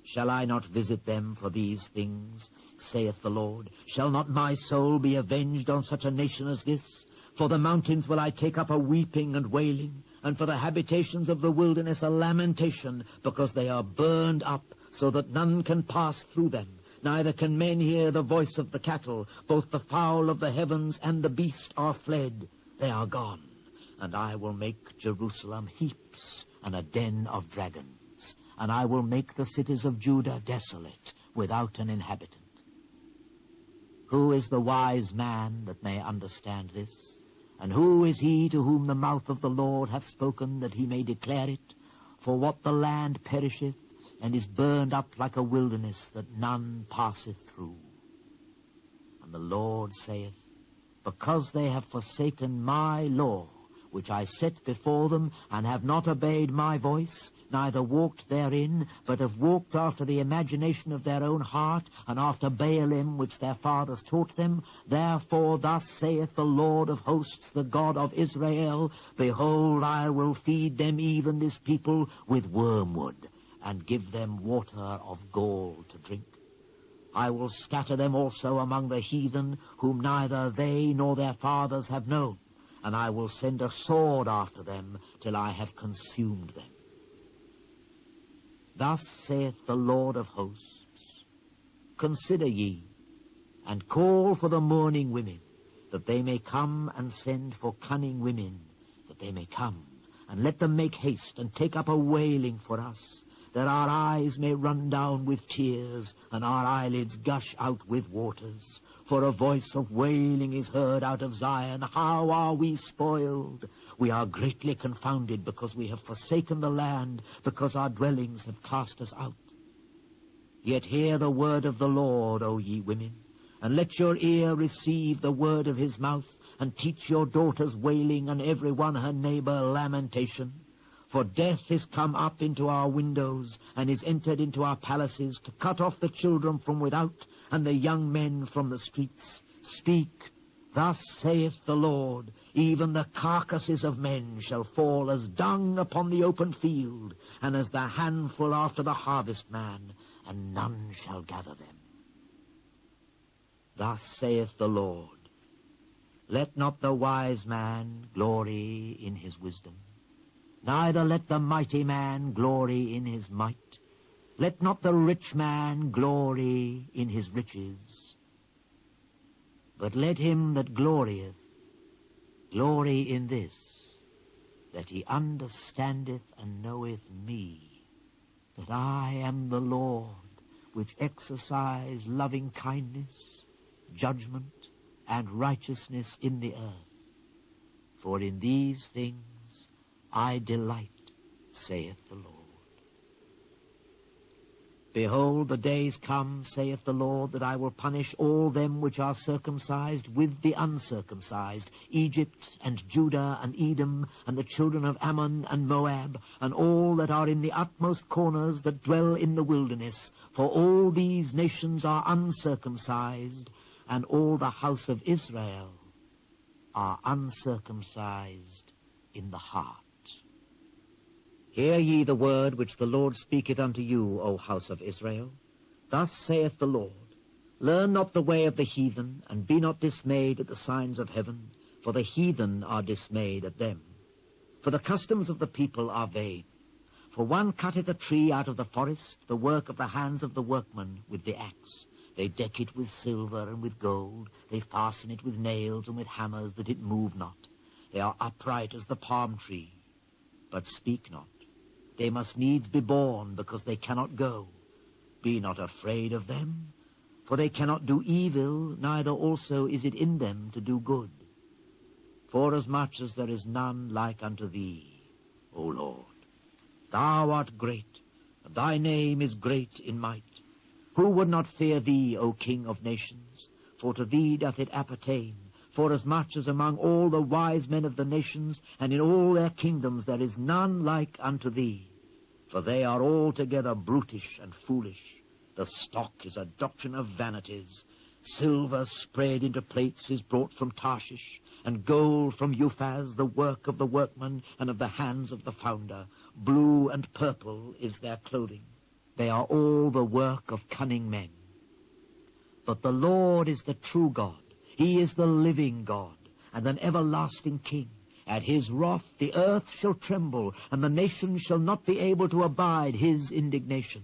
Shall I not visit them for these things, saith the Lord? Shall not my soul be avenged on such a nation as this? For the mountains will I take up a weeping and wailing, and for the habitations of the wilderness a lamentation, because they are burned up, so that none can pass through them, neither can men hear the voice of the cattle. Both the fowl of the heavens and the beast are fled, they are gone. And I will make Jerusalem heaps and a den of dragons, and I will make the cities of Judah desolate, without an inhabitant. Who is the wise man that may understand this? And who is he to whom the mouth of the Lord hath spoken, that he may declare it? For what the land perisheth, and is burned up like a wilderness that none passeth through. And the Lord saith, because they have forsaken my law, which I set before them, and have not obeyed my voice, neither walked therein, but have walked after the imagination of their own heart, and after Baalim, which their fathers taught them, therefore thus saith the Lord of hosts, the God of Israel, behold, I will feed them, even this people, with wormwood, and give them water of gall to drink. I will scatter them also among the heathen, whom neither they nor their fathers have known, and I will send a sword after them, till I have consumed them. Thus saith the Lord of hosts, consider ye, and call for the mourning women, that they may come, and send for cunning women, that they may come, and let them make haste, and take up a wailing for us, that our eyes may run down with tears, and our eyelids gush out with waters. For a voice of wailing is heard out of Zion. How are we spoiled? We are greatly confounded, because we have forsaken the land, because our dwellings have cast us out. Yet hear the word of the Lord, O ye women, and let your ear receive the word of his mouth, and teach your daughters wailing, and every one her neighbor lamentation. For death is come up into our windows, and is entered into our palaces, to cut off the children from without, and the young men from the streets. Speak, thus saith the Lord, even the carcasses of men shall fall as dung upon the open field, and as the handful after the harvestman, and none shall gather them. Thus saith the Lord, let not the wise man glory in his wisdom, neither let the mighty man glory in his might. Let not the rich man glory in his riches. But let him that glorieth glory in this, that he understandeth and knoweth me, that I am the Lord, which exercise loving kindness, judgment, and righteousness in the earth. For in these things I delight, saith the Lord. Behold, the days come, saith the Lord, that I will punish all them which are circumcised with the uncircumcised, Egypt and Judah and Edom, and the children of Ammon and Moab, and all that are in the utmost corners that dwell in the wilderness. For all these nations are uncircumcised, and all the house of Israel are uncircumcised in the heart. Hear ye the word which the Lord speaketh unto you, O house of Israel. Thus saith the Lord, learn not the way of the heathen, and be not dismayed at the signs of heaven, for the heathen are dismayed at them. For the customs of the people are vain. For one cutteth a tree out of the forest, the work of the hands of the workman with the axe. They deck it with silver and with gold. They fasten it with nails and with hammers, that it move not. They are upright as the palm tree, but speak not. They must needs be borne, because they cannot go. Be not afraid of them, for they cannot do evil, neither also is it in them to do good. Forasmuch as there is none like unto thee, O Lord. Thou art great, and thy name is great in might. Who would not fear thee, O King of nations? For to thee doth it appertain. Forasmuch as among all the wise men of the nations, and in all their kingdoms, there is none like unto thee. For they are altogether brutish and foolish. The stock is a doctrine of vanities. Silver spread into plates is brought from Tarshish, and gold from Uphaz, the work of the workman and of the hands of the founder. Blue and purple is their clothing. They are all the work of cunning men. But the Lord is the true God. He is the living God, and an everlasting King. At his wrath the earth shall tremble, and the nations shall not be able to abide his indignation.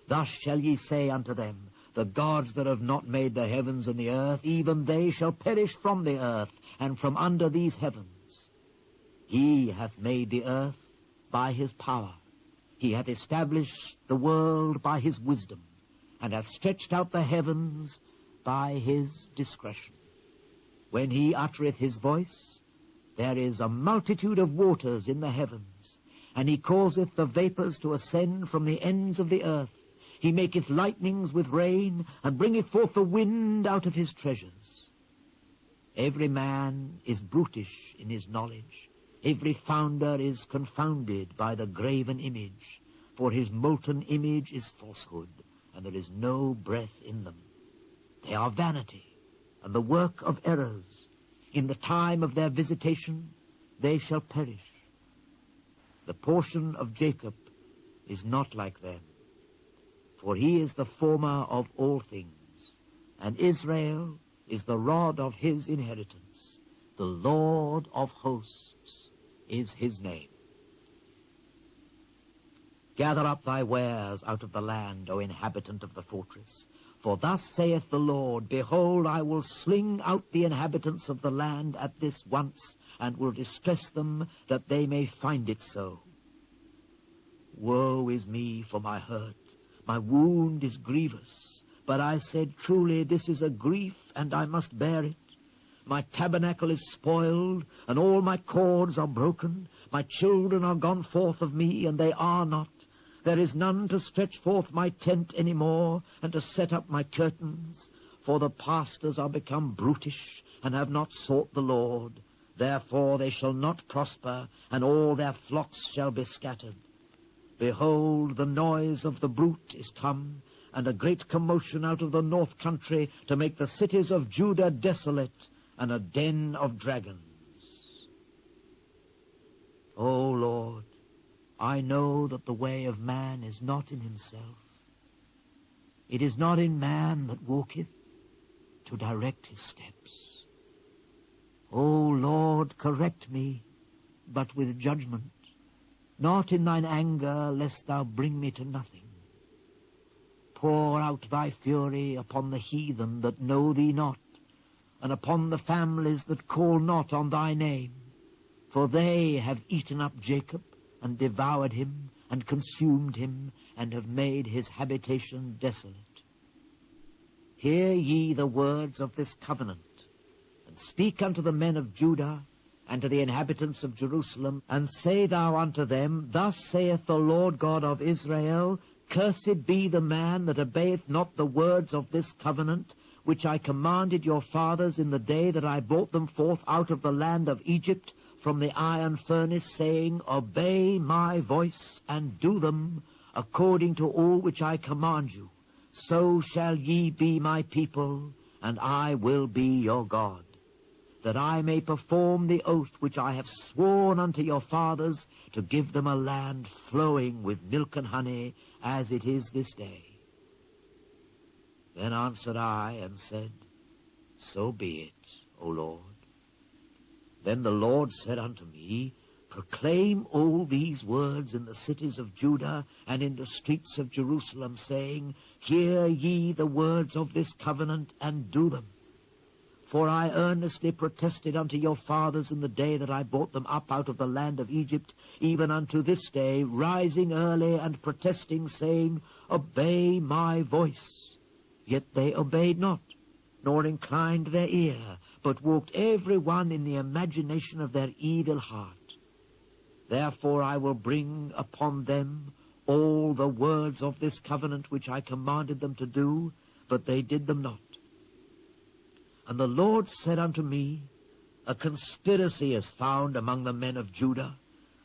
Thus shall ye say unto them, the gods that have not made the heavens and the earth, even they shall perish from the earth, and from under these heavens. He hath made the earth by his power. He hath established the world by his wisdom, and hath stretched out the heavens by his discretion. When he uttereth his voice, there is a multitude of waters in the heavens, and he causeth the vapours to ascend from the ends of the earth. He maketh lightnings with rain, and bringeth forth the wind out of his treasures. Every man is brutish in his knowledge. Every founder is confounded by the graven image, for his molten image is falsehood, and there is no breath in them. They are vanity, and the work of errors. In the time of their visitation they shall perish. The portion of Jacob is not like them, for he is the former of all things, and Israel is the rod of his inheritance. The Lord of hosts is his name. Gather up thy wares out of the land, O inhabitant of the fortress. For thus saith the Lord, Behold, I will sling out the inhabitants of the land at this once, and will distress them, that they may find it so. Woe is me for my hurt, my wound is grievous. But I said, Truly this is a grief, and I must bear it. My tabernacle is spoiled, and all my cords are broken. My children are gone forth of me, and they are not. There is none to stretch forth my tent any more, and to set up my curtains. For the pastors are become brutish, and have not sought the Lord. Therefore they shall not prosper, and all their flocks shall be scattered. Behold, the noise of the brute is come, and a great commotion out of the north country, to make the cities of Judah desolate, and a den of dragons. O Lord, I know that the way of man is not in himself. It is not in man that walketh to direct his steps. O Lord, correct me, but with judgment, not in thine anger, lest thou bring me to nothing. Pour out thy fury upon the heathen that know thee not, and upon the families that call not on thy name. For they have eaten up Jacob, and devoured him, and consumed him, and have made his habitation desolate. Hear ye the words of this covenant, and speak unto the men of Judah, and to the inhabitants of Jerusalem, and say thou unto them, Thus saith the Lord God of Israel, Cursed be the man that obeyeth not the words of this covenant, which I commanded your fathers in the day that I brought them forth out of the land of Egypt, from the iron furnace, saying, Obey my voice, and do them, according to all which I command you. So shall ye be my people, and I will be your God, that I may perform the oath which I have sworn unto your fathers, to give them a land flowing with milk and honey, as it is this day. Then answered I, and said, So be it, O Lord. Then the Lord said unto me, Proclaim all these words in the cities of Judah and in the streets of Jerusalem, saying, Hear ye the words of this covenant, and do them. For I earnestly protested unto your fathers in the day that I brought them up out of the land of Egypt, even unto this day, rising early and protesting, saying, Obey my voice. Yet they obeyed not, nor inclined their ear, but walked every one in the imagination of their evil heart. Therefore I will bring upon them all the words of this covenant which I commanded them to do, but they did them not. And the Lord said unto me, A conspiracy is found among the men of Judah,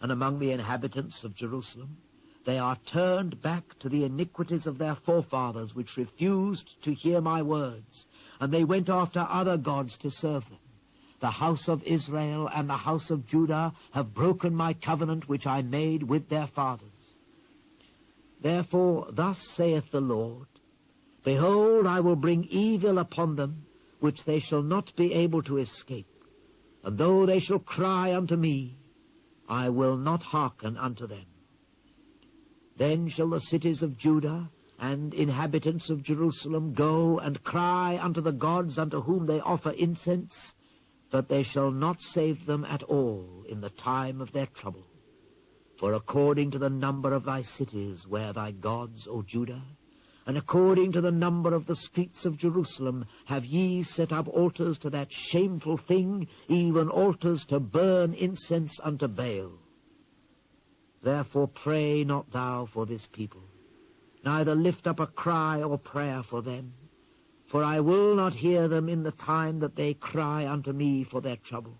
and among the inhabitants of Jerusalem. They are turned back to the iniquities of their forefathers, which refused to hear my words, and they went after other gods to serve them. The house of Israel and the house of Judah have broken my covenant which I made with their fathers. Therefore thus saith the Lord, Behold, I will bring evil upon them, which they shall not be able to escape. And though they shall cry unto me, I will not hearken unto them. Then shall the cities of Judah and inhabitants of Jerusalem go and cry unto the gods unto whom they offer incense, but they shall not save them at all in the time of their trouble. For according to the number of thy cities were thy gods, O Judah, and according to the number of the streets of Jerusalem have ye set up altars to that shameful thing, even altars to burn incense unto Baal. Therefore pray not thou for this people, neither lift up a cry or prayer for them, for I will not hear them in the time that they cry unto me for their trouble.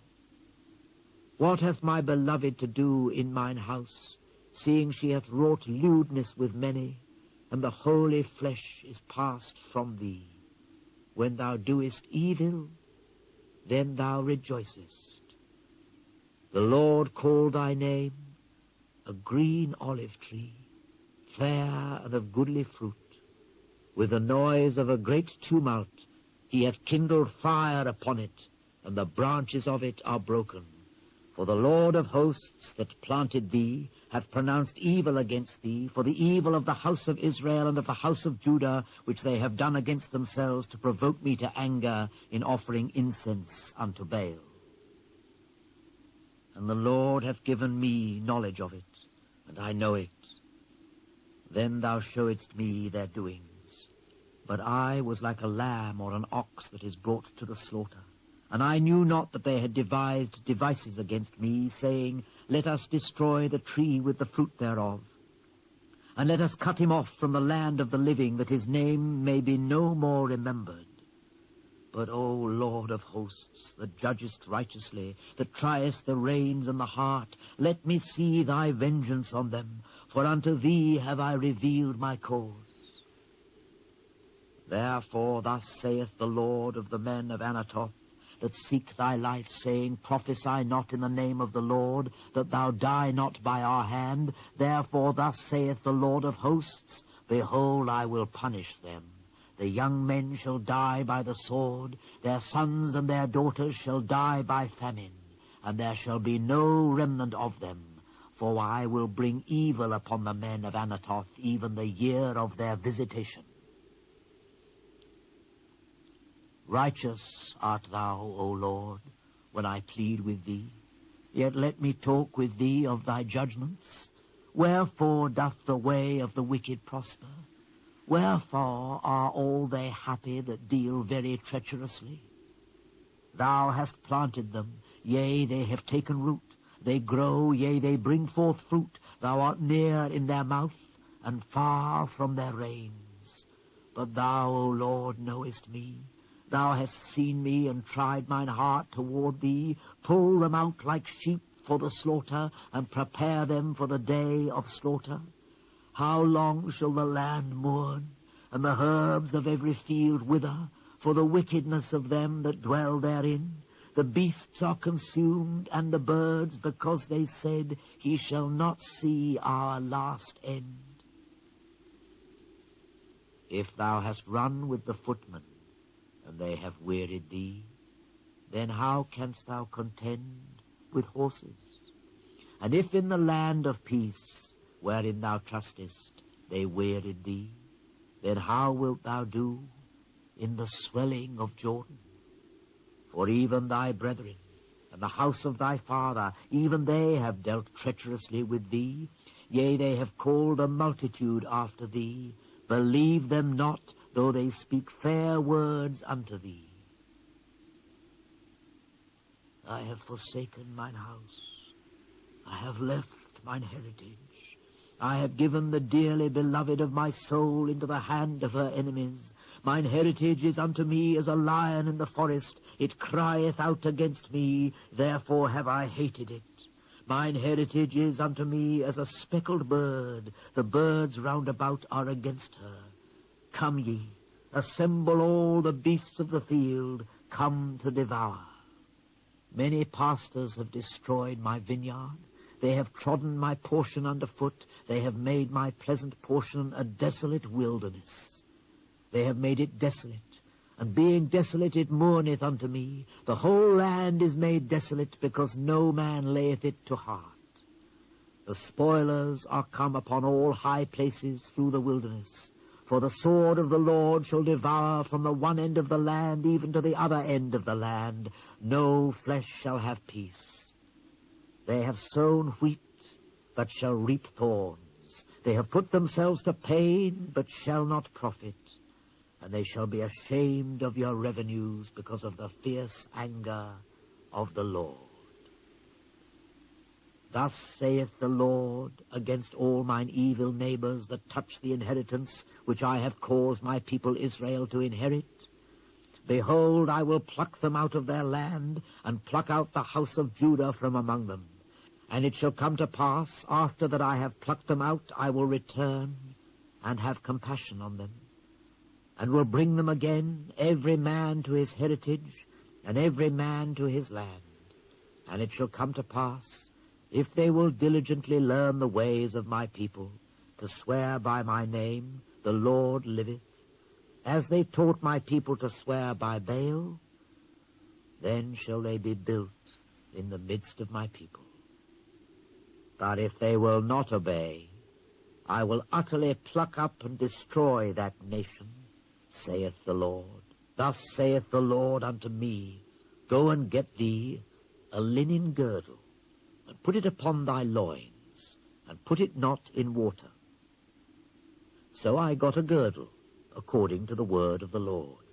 What hath my beloved to do in mine house, seeing she hath wrought lewdness with many, and the holy flesh is passed from thee? When thou doest evil, then thou rejoicest. The Lord called thy name a green olive tree, fair and of goodly fruit. With the noise of a great tumult he hath kindled fire upon it, and the branches of it are broken. For the Lord of hosts that planted thee hath pronounced evil against thee, for the evil of the house of Israel and of the house of Judah, which they have done against themselves, to provoke me to anger in offering incense unto Baal. And the Lord hath given me knowledge of it, and I know it. Then thou showedst me their doings. But I was like a lamb or an ox that is brought to the slaughter. And I knew not that they had devised devices against me, saying, Let us destroy the tree with the fruit thereof, and let us cut him off from the land of the living, that his name may be no more remembered. But, O Lord of hosts, that judgest righteously, that triest the reins and the heart, let me see thy vengeance on them, for unto thee have I revealed my cause. Therefore thus saith the Lord of the men of Anatoth, that seek thy life, saying, Prophesy not in the name of the Lord, that thou die not by our hand. Therefore thus saith the Lord of hosts, Behold, I will punish them. The young men shall die by the sword, their sons and their daughters shall die by famine, and there shall be no remnant of them. For I will bring evil upon the men of Anatoth, even the year of their visitation. Righteous art thou, O Lord, when I plead with thee. Yet let me talk with thee of thy judgments. Wherefore doth the way of the wicked prosper? Wherefore are all they happy that deal very treacherously? Thou hast planted them, yea, they have taken root. They grow, yea, they bring forth fruit. Thou art near in their mouth, and far from their reins. But thou, O Lord, knowest me. Thou hast seen me and tried mine heart toward thee. Pull them out like sheep for the slaughter, and prepare them for the day of slaughter. How long shall the land mourn, and the herbs of every field wither, for the wickedness of them that dwell therein? The beasts are consumed, and the birds, because they said, He shall not see our last end. If thou hast run with the footmen, and they have wearied thee, then how canst thou contend with horses? And if in the land of peace, wherein thou trustest, they wearied thee, then how wilt thou do in the swelling of Jordan? For even thy brethren, and the house of thy father, even they have dealt treacherously with thee. Yea, they have called a multitude after thee. Believe them not, though they speak fair words unto thee. I have forsaken mine house. I have left mine heritage. I have given the dearly beloved of my soul into the hand of her enemies. Mine heritage is unto me as a lion in the forest. It crieth out against me, therefore have I hated it. Mine heritage is unto me as a speckled bird. The birds round about are against her. Come ye, assemble all the beasts of the field, come to devour. Many pastors have destroyed my vineyard. They have trodden my portion under foot. They have made my pleasant portion a desolate wilderness. They have made it desolate, and being desolate it mourneth unto me. The whole land is made desolate, because no man layeth it to heart. The spoilers are come upon all high places through the wilderness. For the sword of the Lord shall devour from the one end of the land even to the other end of the land. No flesh shall have peace. They have sown wheat, but shall reap thorns. They have put themselves to pain, but shall not profit. And they shall be ashamed of your revenues because of the fierce anger of the Lord. Thus saith the Lord against all mine evil neighbors that touch the inheritance which I have caused my people Israel to inherit. Behold, I will pluck them out of their land, and pluck out the house of Judah from among them. And it shall come to pass, after that I have plucked them out, I will return and have compassion on them, and will bring them again, every man to his heritage, and every man to his land. And it shall come to pass, if they will diligently learn the ways of my people, to swear by my name, the Lord liveth, as they taught my people to swear by Baal, then shall they be built in the midst of my people. But if they will not obey, I will utterly pluck up and destroy that nation, saith the Lord. Thus saith the Lord unto me, Go and get thee a linen girdle, and put it upon thy loins, and put it not in water. So I got a girdle, according to the word of the Lord,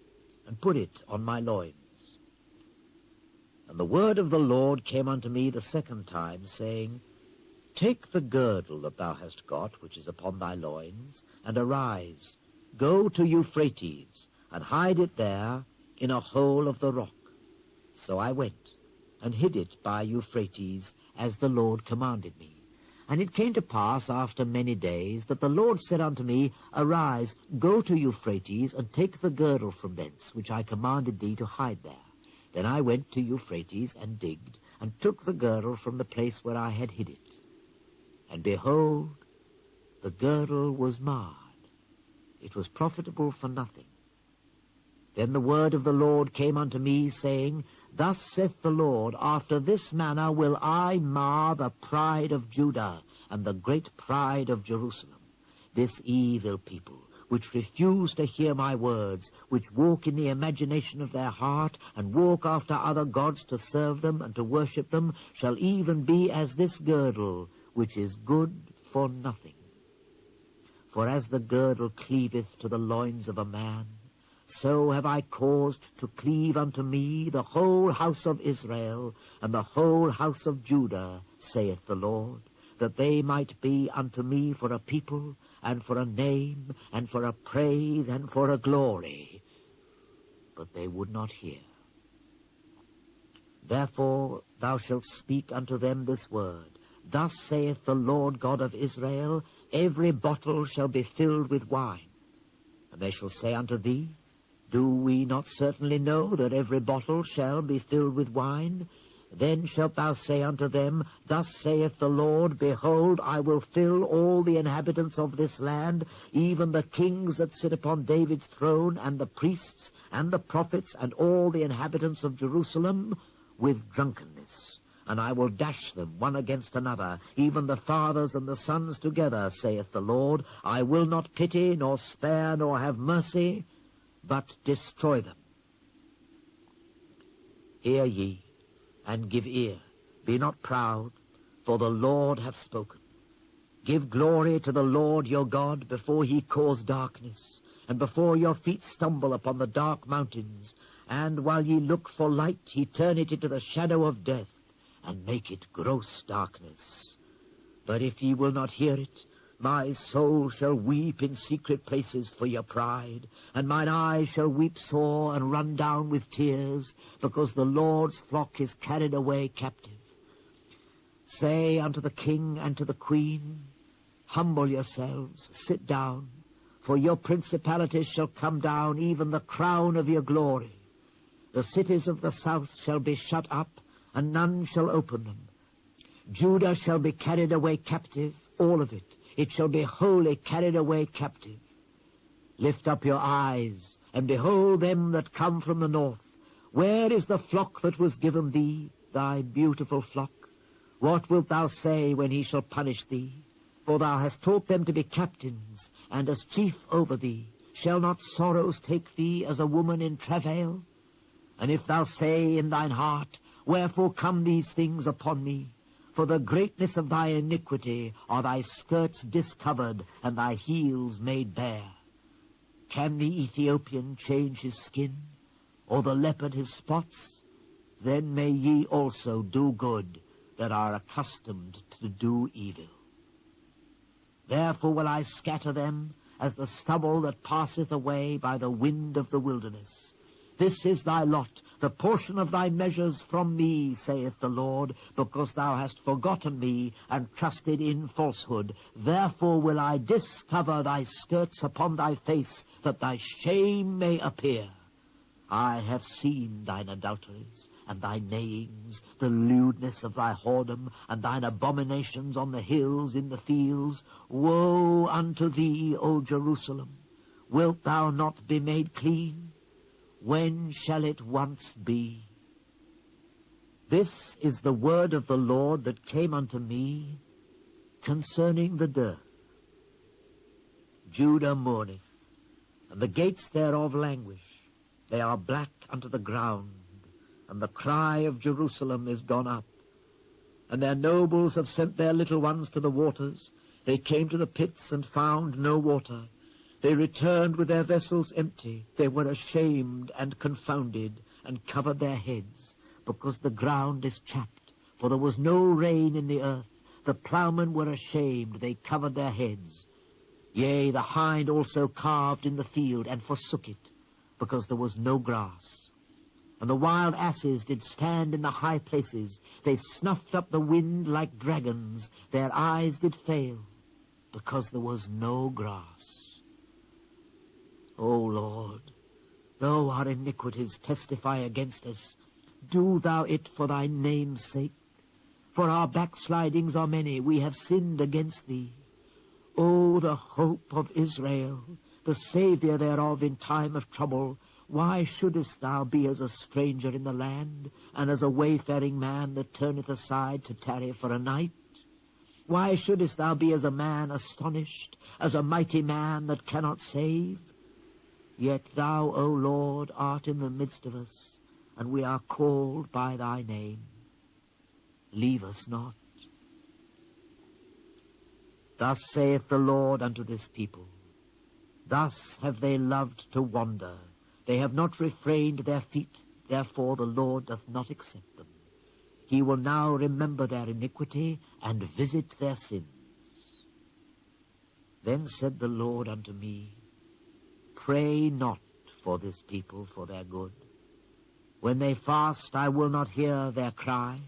and put it on my loins. And the word of the Lord came unto me the second time, saying, Take the girdle that thou hast got, which is upon thy loins, and arise, go to Euphrates, and hide it there in a hole of the rock. So I went, and hid it by Euphrates, as the Lord commanded me. And it came to pass after many days, that the Lord said unto me, Arise, go to Euphrates, and take the girdle from thence, which I commanded thee to hide there. Then I went to Euphrates, and digged, and took the girdle from the place where I had hid it. And behold, the girdle was marred. It was profitable for nothing. Then the word of the Lord came unto me, saying, Thus saith the Lord, After this manner will I mar the pride of Judah, and the great pride of Jerusalem. This evil people, which refuse to hear my words, which walk in the imagination of their heart, and walk after other gods to serve them and to worship them, shall even be as this girdle, which is good for nothing. For as the girdle cleaveth to the loins of a man, so have I caused to cleave unto me the whole house of Israel, and the whole house of Judah, saith the Lord, that they might be unto me for a people, and for a name, and for a praise, and for a glory. But they would not hear. Therefore thou shalt speak unto them this word, Thus saith the Lord God of Israel, Every bottle shall be filled with wine. And they shall say unto thee, Do we not certainly know that every bottle shall be filled with wine? Then shalt thou say unto them, Thus saith the Lord, Behold, I will fill all the inhabitants of this land, even the kings that sit upon David's throne, and the priests, and the prophets, and all the inhabitants of Jerusalem, with drunkenness. And I will dash them one against another, even the fathers and the sons together, saith the Lord. I will not pity, nor spare, nor have mercy, but destroy them. Hear ye, and give ear. Be not proud, for the Lord hath spoken. Give glory to the Lord your God, before he cause darkness, and before your feet stumble upon the dark mountains. And while ye look for light, he turn it into the shadow of death, and make it gross darkness. But if ye will not hear it, my soul shall weep in secret places for your pride, and mine eyes shall weep sore and run down with tears, because the Lord's flock is carried away captive. Say unto the king and to the queen, Humble yourselves, sit down, for your principalities shall come down, even the crown of your glory. The cities of the south shall be shut up, and none shall open them. Judah shall be carried away captive, all of it. It shall be wholly carried away captive. Lift up your eyes, and behold them that come from the north. Where is the flock that was given thee, thy beautiful flock? What wilt thou say when he shall punish thee? For thou hast taught them to be captains, and as chief over thee. Shall not sorrows take thee as a woman in travail? And if thou say in thine heart, Wherefore come these things upon me? For the greatness of thy iniquity are thy skirts discovered, and thy heels made bare. Can the Ethiopian change his skin, or the leopard his spots? Then may ye also do good, that are accustomed to do evil. Therefore will I scatter them as the stubble that passeth away by the wind of the wilderness. This is thy lot, the portion of thy measures from me, saith the Lord, because thou hast forgotten me and trusted in falsehood. Therefore will I discover thy skirts upon thy face, that thy shame may appear. I have seen thine adulteries, and thy nayings, the lewdness of thy whoredom, and thine abominations on the hills in the fields. Woe unto thee, O Jerusalem! Wilt thou not be made clean? When shall it once be? This is the word of the Lord that came unto me concerning the dearth. Judah mourneth, and the gates thereof languish. They are black unto the ground, and the cry of Jerusalem is gone up. And their nobles have sent their little ones to the waters. They came to the pits and found no water. They returned with their vessels empty. They were ashamed and confounded, and covered their heads, because the ground is chapped, for there was no rain in the earth. The ploughmen were ashamed, they covered their heads. Yea, the hind also calved in the field, and forsook it, because there was no grass. And the wild asses did stand in the high places. They snuffed up the wind like dragons. Their eyes did fail, because there was no grass. O Lord, though our iniquities testify against us, do thou it for thy name's sake. For our backslidings are many, we have sinned against thee. O the hope of Israel, the Saviour thereof in time of trouble, why shouldest thou be as a stranger in the land, and as a wayfaring man that turneth aside to tarry for a night? Why shouldest thou be as a man astonished, as a mighty man that cannot save? Yet thou, O Lord, art in the midst of us, and we are called by thy name. Leave us not. Thus saith the Lord unto this people, thus have they loved to wander. They have not refrained their feet, therefore the Lord doth not accept them. He will now remember their iniquity and visit their sins. Then said the Lord unto me, pray not for this people for their good. When they fast, I will not hear their cry,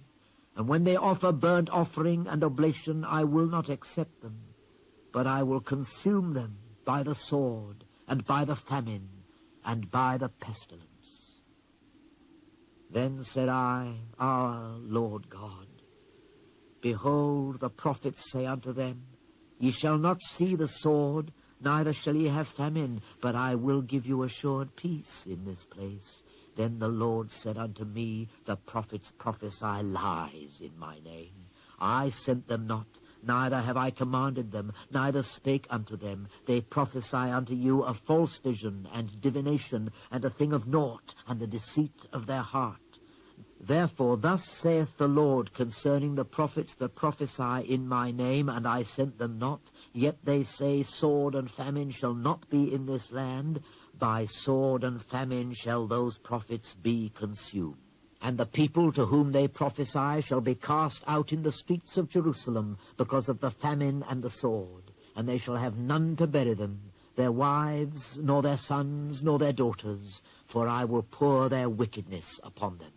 and when they offer burnt offering and oblation, I will not accept them, but I will consume them by the sword, and by the famine, and by the pestilence. Then said I, our Lord God, behold, the prophets say unto them, ye shall not see the sword, neither shall ye have famine, but I will give you assured peace in this place. Then the Lord said unto me, the prophets prophesy lies in my name. I sent them not, neither have I commanded them, neither spake unto them. They prophesy unto you a false vision and divination, and a thing of naught, and the deceit of their heart. Therefore thus saith the Lord concerning the prophets that prophesy in my name, and I sent them not, yet they say, sword and famine shall not be in this land. By sword and famine shall those prophets be consumed. And the people to whom they prophesy shall be cast out in the streets of Jerusalem because of the famine and the sword, and they shall have none to bury them, their wives, nor their sons, nor their daughters, for I will pour their wickedness upon them.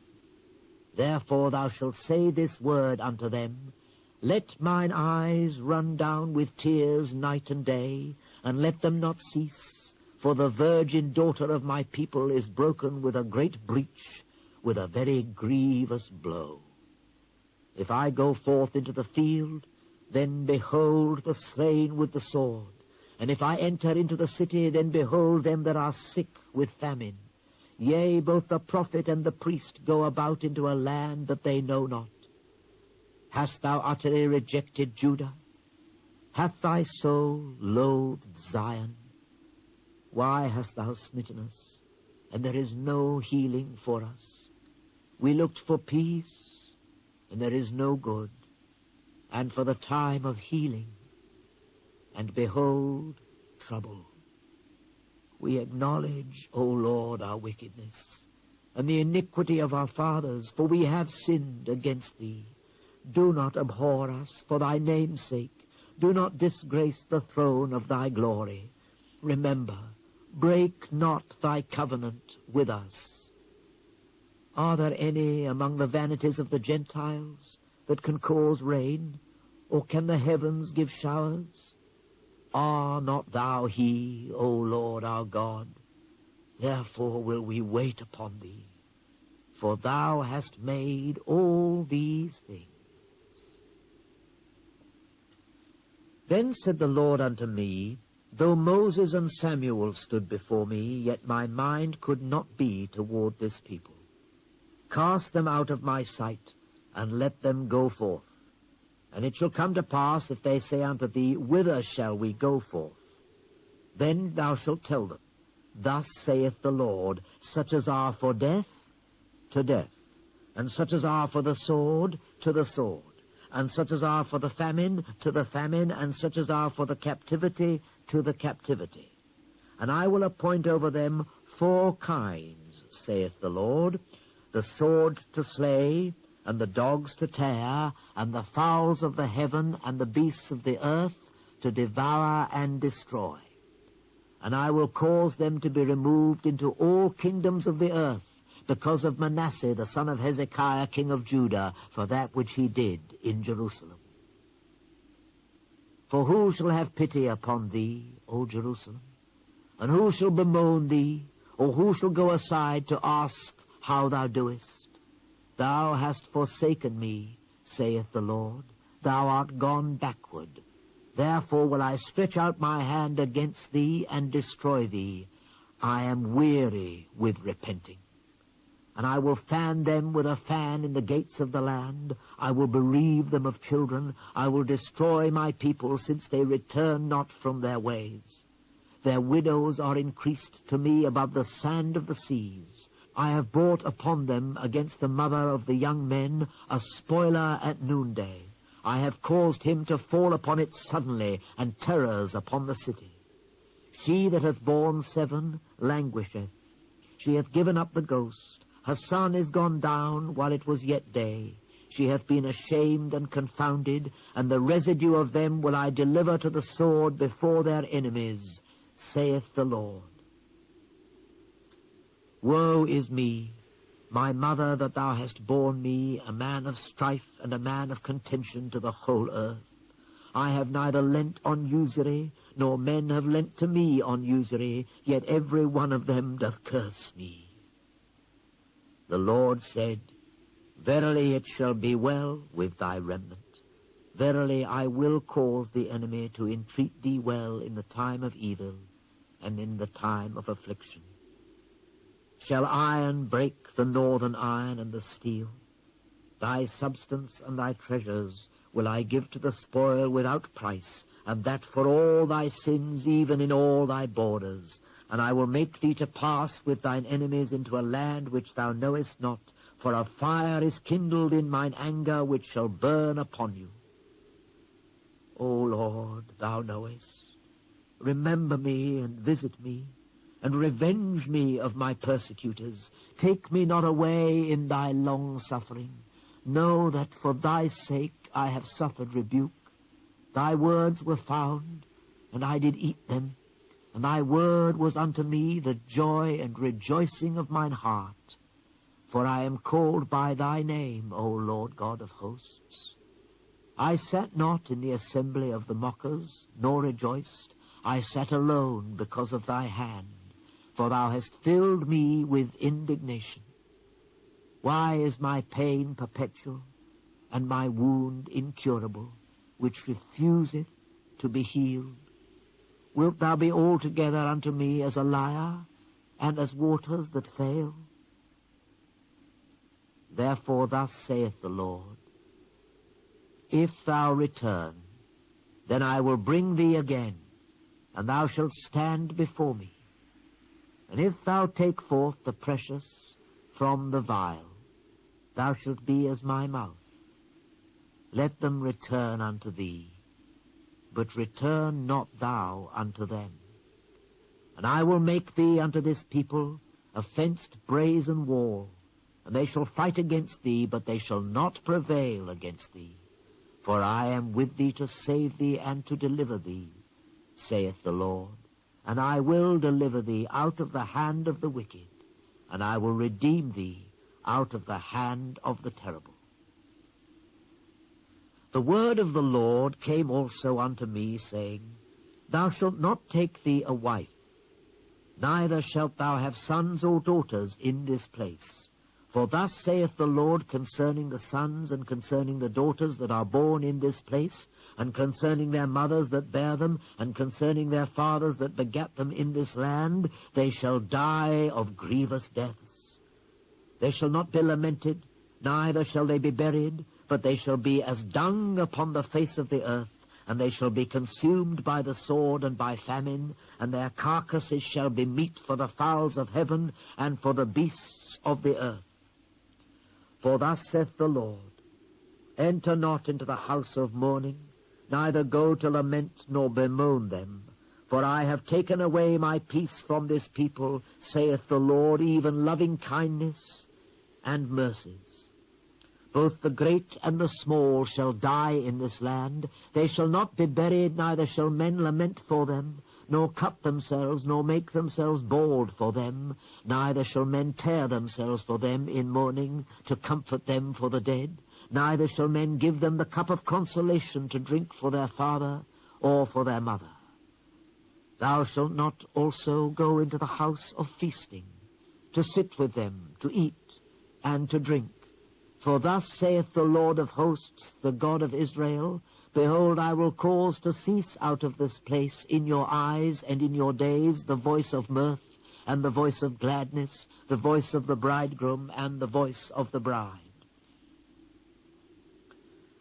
Therefore thou shalt say this word unto them, let mine eyes run down with tears night and day, and let them not cease, for the virgin daughter of my people is broken with a great breach, with a very grievous blow. If I go forth into the field, then behold the slain with the sword. And if I enter into the city, then behold them that are sick with famine. Yea, both the prophet and the priest go about into a land that they know not. Hast thou utterly rejected Judah? Hath thy soul loathed Zion? Why hast thou smitten us, and there is no healing for us? We looked for peace, and there is no good, and for the time of healing, and behold, trouble. We acknowledge, O Lord, our wickedness, and the iniquity of our fathers, for we have sinned against thee. Do not abhor us for thy name's sake. Do not disgrace the throne of thy glory. Remember, break not thy covenant with us. Are there any among the vanities of the Gentiles that can cause rain, or can the heavens give showers? Are not thou he, O Lord our God? Therefore will we wait upon thee, for thou hast made all these things. Then said the Lord unto me, Though Moses and Samuel stood before me, yet my mind could not be toward this people. Cast them out of my sight, and let them go forth. And it shall come to pass, if they say unto thee, Whither shall we go forth? Then thou shalt tell them, Thus saith the Lord, Such as are for death, to death, and such as are for the sword, to the sword, and such as are for the famine, to the famine, and such as are for the captivity, to the captivity. And I will appoint over them 4 kinds, saith the Lord, the sword to slay, and the dogs to tear, and the fowls of the heaven, and the beasts of the earth, to devour and destroy. And I will cause them to be removed into all kingdoms of the earth, because of Manasseh the son of Hezekiah king of Judah, for that which he did in Jerusalem. For who shall have pity upon thee, O Jerusalem? And who shall bemoan thee, or who shall go aside to ask how thou doest? Thou hast forsaken me, saith the Lord. Thou art gone backward. Therefore will I stretch out my hand against thee and destroy thee. I am weary with repenting. And I will fan them with a fan in the gates of the land. I will bereave them of children. I will destroy my people, since they return not from their ways. Their widows are increased to me above the sand of the seas. I have brought upon them against the mother of the young men a spoiler at noonday. I have caused him to fall upon it suddenly, and terrors upon the city. She that hath borne 7 languisheth. She hath given up the ghost. Her son is gone down while it was yet day. She hath been ashamed and confounded, and the residue of them will I deliver to the sword before their enemies, saith the Lord. Woe is me, my mother, that thou hast borne me, a man of strife and a man of contention to the whole earth. I have neither lent on usury, nor men have lent to me on usury, yet every one of them doth curse me. The Lord said, Verily it shall be well with thy remnant. Verily I will cause the enemy to entreat thee well in the time of evil, and in the time of affliction. Shall iron break the northern iron and the steel? Thy substance and thy treasures will I give to the spoil without price, and that for all thy sins, even in all thy borders. And I will make thee to pass with thine enemies into a land which thou knowest not, for a fire is kindled in mine anger, which shall burn upon you. O Lord, thou knowest. Remember me and visit me, and revenge me of my persecutors. Take me not away in thy long-suffering. Know that for thy sake I have suffered rebuke. Thy words were found, and I did eat them, and thy word was unto me the joy and rejoicing of mine heart. For I am called by thy name, O Lord God of hosts. I sat not in the assembly of the mockers, nor rejoiced. I sat alone because of thy hand, for thou hast filled me with indignation. Why is my pain perpetual, and my wound incurable, which refuseth to be healed? Wilt thou be altogether unto me as a liar, and as waters that fail? Therefore thus saith the Lord, If thou return, then I will bring thee again, and thou shalt stand before me. And if thou take forth the precious from the vile, thou shalt be as my mouth. Let them return unto thee, but return not thou unto them. And I will make thee unto this people a fenced brazen wall, and they shall fight against thee, but they shall not prevail against thee. For I am with thee to save thee and to deliver thee, saith the Lord. And I will deliver thee out of the hand of the wicked, and I will redeem thee out of the hand of the terrible. The word of the Lord came also unto me, saying, Thou shalt not take thee a wife, neither shalt thou have sons or daughters in this place. For thus saith the Lord concerning the sons and concerning the daughters that are born in this place, and concerning their mothers that bear them, and concerning their fathers that begat them in this land, they shall die of grievous deaths. They shall not be lamented, neither shall they be buried, but they shall be as dung upon the face of the earth, and they shall be consumed by the sword and by famine, and their carcasses shall be meat for the fowls of heaven and for the beasts of the earth. For thus saith the Lord, Enter not into the house of mourning, neither go to lament nor bemoan them. For I have taken away my peace from this people, saith the Lord, even loving kindness and mercies. Both the great and the small shall die in this land. They shall not be buried, neither shall men lament for them, nor cut themselves, nor make themselves bald for them, neither shall men tear themselves for them in mourning, to comfort them for the dead, neither shall men give them the cup of consolation to drink for their father or for their mother. Thou shalt not also go into the house of feasting, to sit with them, to eat and to drink. For thus saith the Lord of hosts, the God of Israel, Behold, I will cause to cease out of this place in your eyes and in your days the voice of mirth, and the voice of gladness, the voice of the bridegroom, and the voice of the bride.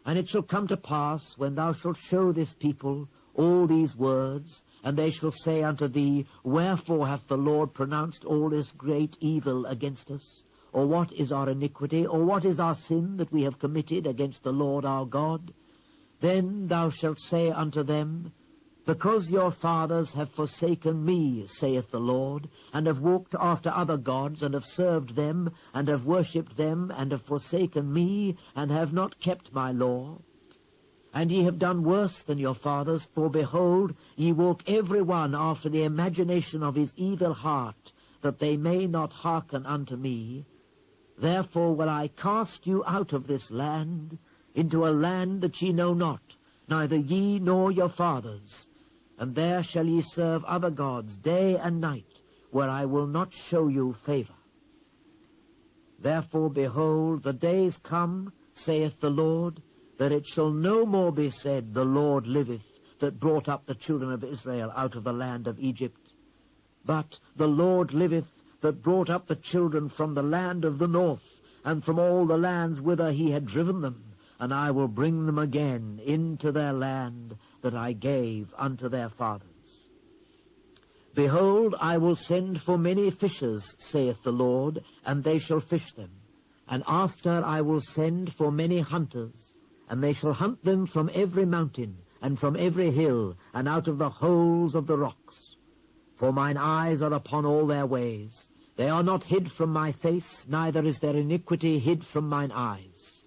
And it shall come to pass, when thou shalt show this people all these words, and they shall say unto thee, Wherefore hath the Lord pronounced all this great evil against us? Or what is our iniquity, or what is our sin that we have committed against the Lord our God? Then thou shalt say unto them, Because your fathers have forsaken me, saith the Lord, and have walked after other gods, and have served them, and have worshipped them, and have forsaken me, and have not kept my law. And ye have done worse than your fathers, for behold, ye walk every one after the imagination of his evil heart, that they may not hearken unto me. Therefore will I cast you out of this land, into a land that ye know not, neither ye nor your fathers. And there shall ye serve other gods day and night, where I will not show you favor. Therefore, behold, the days come, saith the Lord, that it shall no more be said, The Lord liveth, that brought up the children of Israel out of the land of Egypt. But the Lord liveth, that brought up the children from the land of the north, and from all the lands whither he had driven them, and I will bring them again into their land that I gave unto their fathers. Behold, I will send for many fishers, saith the Lord, and they shall fish them. And after I will send for many hunters, and they shall hunt them from every mountain, and from every hill, and out of the holes of the rocks. For mine eyes are upon all their ways. They are not hid from my face, neither is their iniquity hid from mine eyes.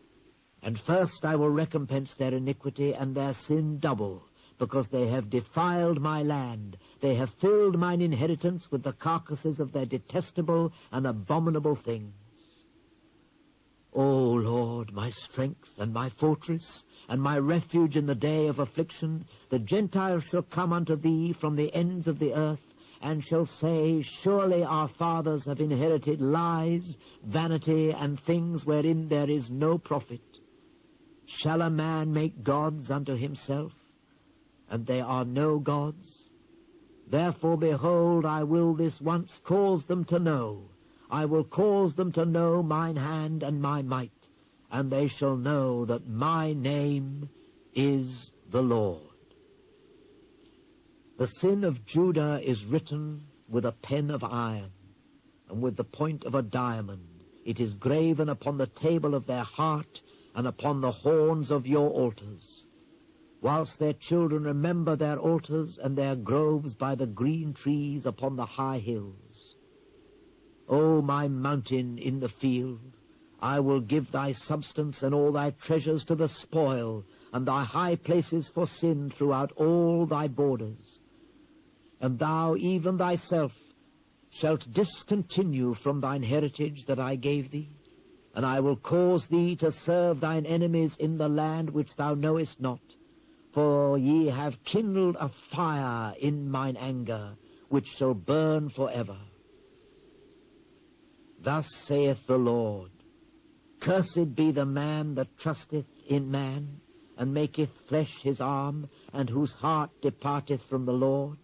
And first I will recompense their iniquity and their sin double, because they have defiled my land. They have filled mine inheritance with the carcasses of their detestable and abominable things. O Lord, my strength and my fortress, and my refuge in the day of affliction, the Gentiles shall come unto thee from the ends of the earth, and shall say, Surely our fathers have inherited lies, vanity, and things wherein there is no profit. Shall a man make gods unto himself, and they are no gods? Therefore, behold, I will this once cause them to know. I will cause them to know mine hand and my might, and they shall know that my name is the Lord. The sin of Judah is written with a pen of iron, and with the point of a diamond. It is graven upon the table of their heart, and upon the horns of your altars. Whilst their children remember their altars and their groves by the green trees upon the high hills. O my mountain in the field, I will give thy substance and all thy treasures to the spoil, and thy high places for sin throughout all thy borders. And thou, even thyself, shalt discontinue from thine heritage that I gave thee, and I will cause thee to serve thine enemies in the land which thou knowest not. For ye have kindled a fire in mine anger, which shall burn forever. Thus saith the Lord, Cursed be the man that trusteth in man, and maketh flesh his arm, and whose heart departeth from the Lord.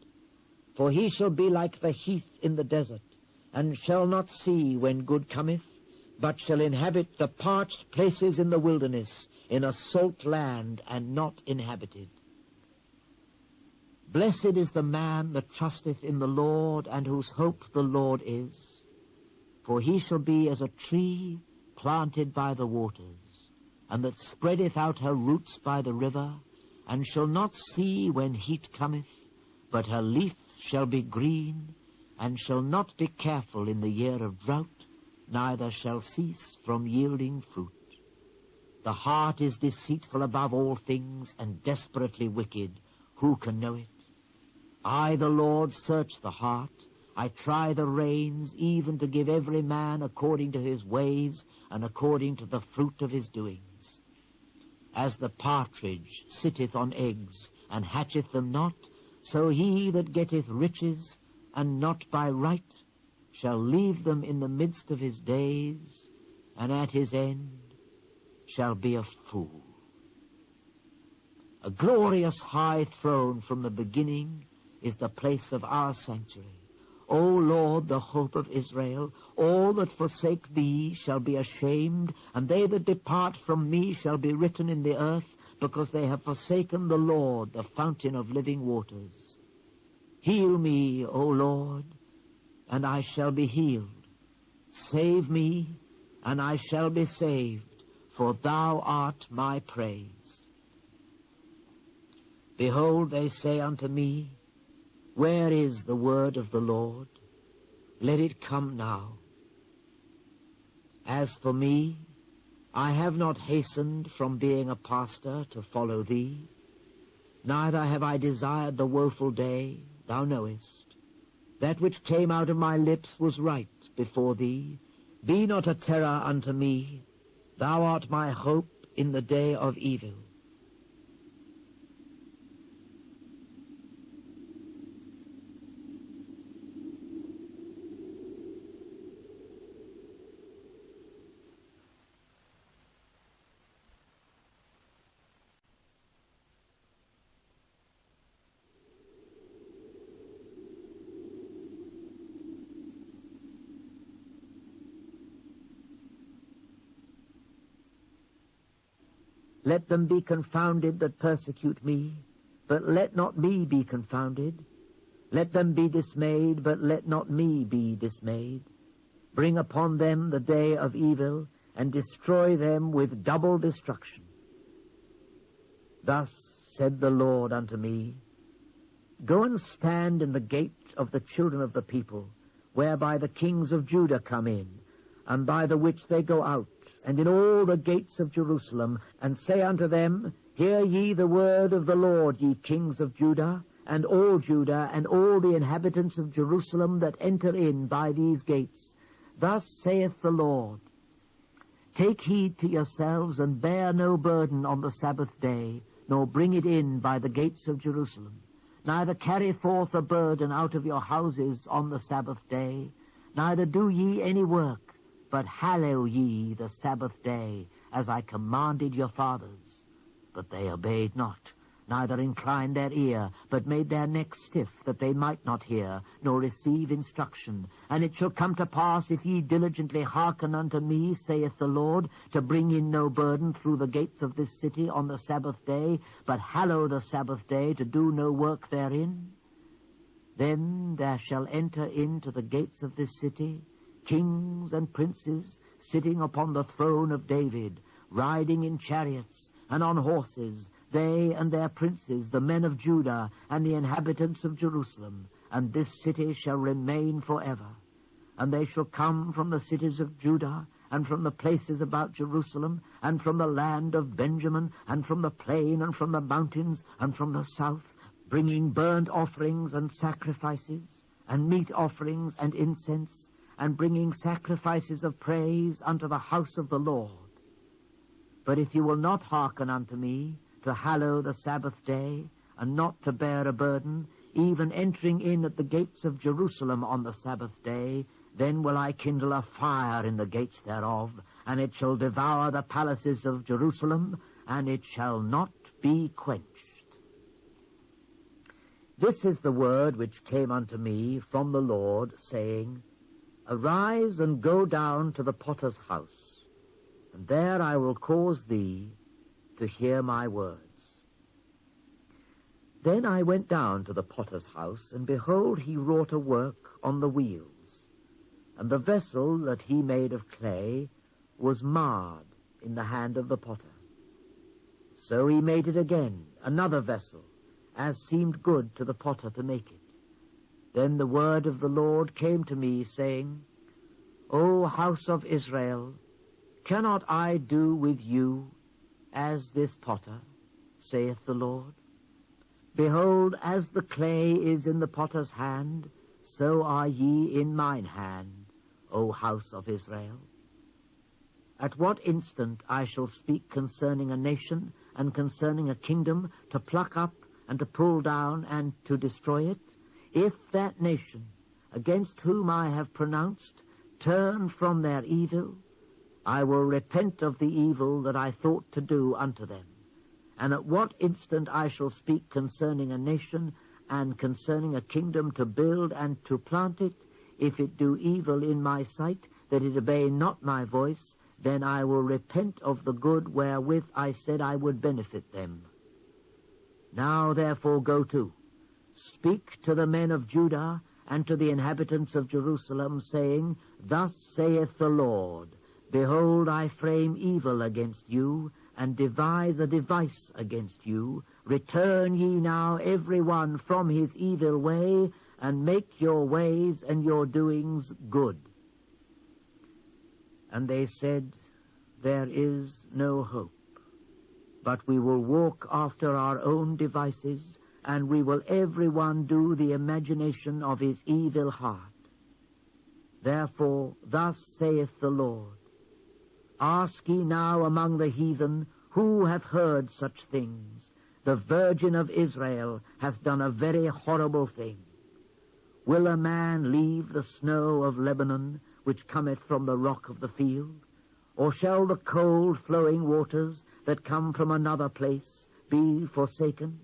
For he shall be like the heath in the desert, and shall not see when good cometh, but shall inhabit the parched places in the wilderness, in a salt land and not inhabited. Blessed is the man that trusteth in the Lord, and whose hope the Lord is. For he shall be as a tree planted by the waters, and that spreadeth out her roots by the river, and shall not see when heat cometh, but her leaf shall be green, and shall not be careful in the year of drought, neither shall cease from yielding fruit. The heart is deceitful above all things, and desperately wicked. Who can know it? I, the Lord, search the heart. I try the reins, even to give every man according to his ways, and according to the fruit of his doings. As the partridge sitteth on eggs, and hatcheth them not, so he that getteth riches, and not by right, shall leave them in the midst of his days, and at his end shall be a fool. A glorious high throne from the beginning is the place of our sanctuary. O Lord, the hope of Israel, all that forsake thee shall be ashamed, and they that depart from me shall be written in the earth, because they have forsaken the Lord, the fountain of living waters. Heal me, O Lord, and I shall be healed. Save me, and I shall be saved, for thou art my praise. Behold, they say unto me, Where is the word of the Lord? Let it come now. As for me, I have not hastened from being a pastor to follow thee, neither have I desired the woeful day, thou knowest. That which came out of my lips was right before thee. Be not a terror unto me. Thou art my hope in the day of evil. Let them be confounded that persecute me, but let not me be confounded. Let them be dismayed, but let not me be dismayed. Bring upon them the day of evil, and destroy them with double destruction. Thus said the Lord unto me, Go and stand in the gate of the children of the people, whereby the kings of Judah come in, and by the which they go out, and in all the gates of Jerusalem, and say unto them, Hear ye the word of the Lord, ye kings of Judah, and all the inhabitants of Jerusalem that enter in by these gates. Thus saith the Lord, Take heed to yourselves, and bear no burden on the Sabbath day, nor bring it in by the gates of Jerusalem. Neither carry forth a burden out of your houses on the Sabbath day, neither do ye any work, but hallow ye the Sabbath day, as I commanded your fathers. But they obeyed not, neither inclined their ear, but made their neck stiff, that they might not hear, nor receive instruction. And it shall come to pass, if ye diligently hearken unto me, saith the Lord, to bring in no burden through the gates of this city on the Sabbath day, but hallow the Sabbath day, to do no work therein, then there shall enter into the gates of this city kings and princes sitting upon the throne of David, riding in chariots and on horses, they and their princes, the men of Judah and the inhabitants of Jerusalem, and this city shall remain forever. And they shall come from the cities of Judah and from the places about Jerusalem, and from the land of Benjamin, and from the plain, and from the mountains, and from the south, bringing burnt offerings and sacrifices, and meat offerings and incense, and bringing sacrifices of praise unto the house of the Lord. But if you will not hearken unto me, to hallow the Sabbath day, and not to bear a burden, even entering in at the gates of Jerusalem on the Sabbath day, then will I kindle a fire in the gates thereof, and it shall devour the palaces of Jerusalem, and it shall not be quenched. This is the word which came unto me from the Lord, saying, Arise and go down to the potter's house, and there I will cause thee to hear my words. Then I went down to the potter's house, and behold, he wrought a work on the wheels. And the vessel that he made of clay was marred in the hand of the potter. So he made it again, another vessel, as seemed good to the potter to make it. Then the word of the Lord came to me, saying, O house of Israel, cannot I do with you as this potter, saith the Lord? Behold, as the clay is in the potter's hand, so are ye in mine hand, O house of Israel. At what instant I shall speak concerning a nation and concerning a kingdom, to pluck up and to pull down and to destroy it, if that nation, against whom I have pronounced, turn from their evil, I will repent of the evil that I thought to do unto them. And at what instant I shall speak concerning a nation and concerning a kingdom, to build and to plant it, if it do evil in my sight, that it obey not my voice, then I will repent of the good wherewith I said I would benefit them. Now therefore go to, speak to the men of Judah and to the inhabitants of Jerusalem, saying, Thus saith the Lord, Behold, I frame evil against you, and devise a device against you. Return ye now every one from his evil way, and make your ways and your doings good. And they said, There is no hope, but we will walk after our own devices, and we will every one do the imagination of his evil heart. Therefore, thus saith the Lord, Ask ye now among the heathen, who have heard such things? The Virgin of Israel hath done a very horrible thing. Will a man leave the snow of Lebanon, which cometh from the rock of the field? Or shall the cold flowing waters that come from another place be forsaken?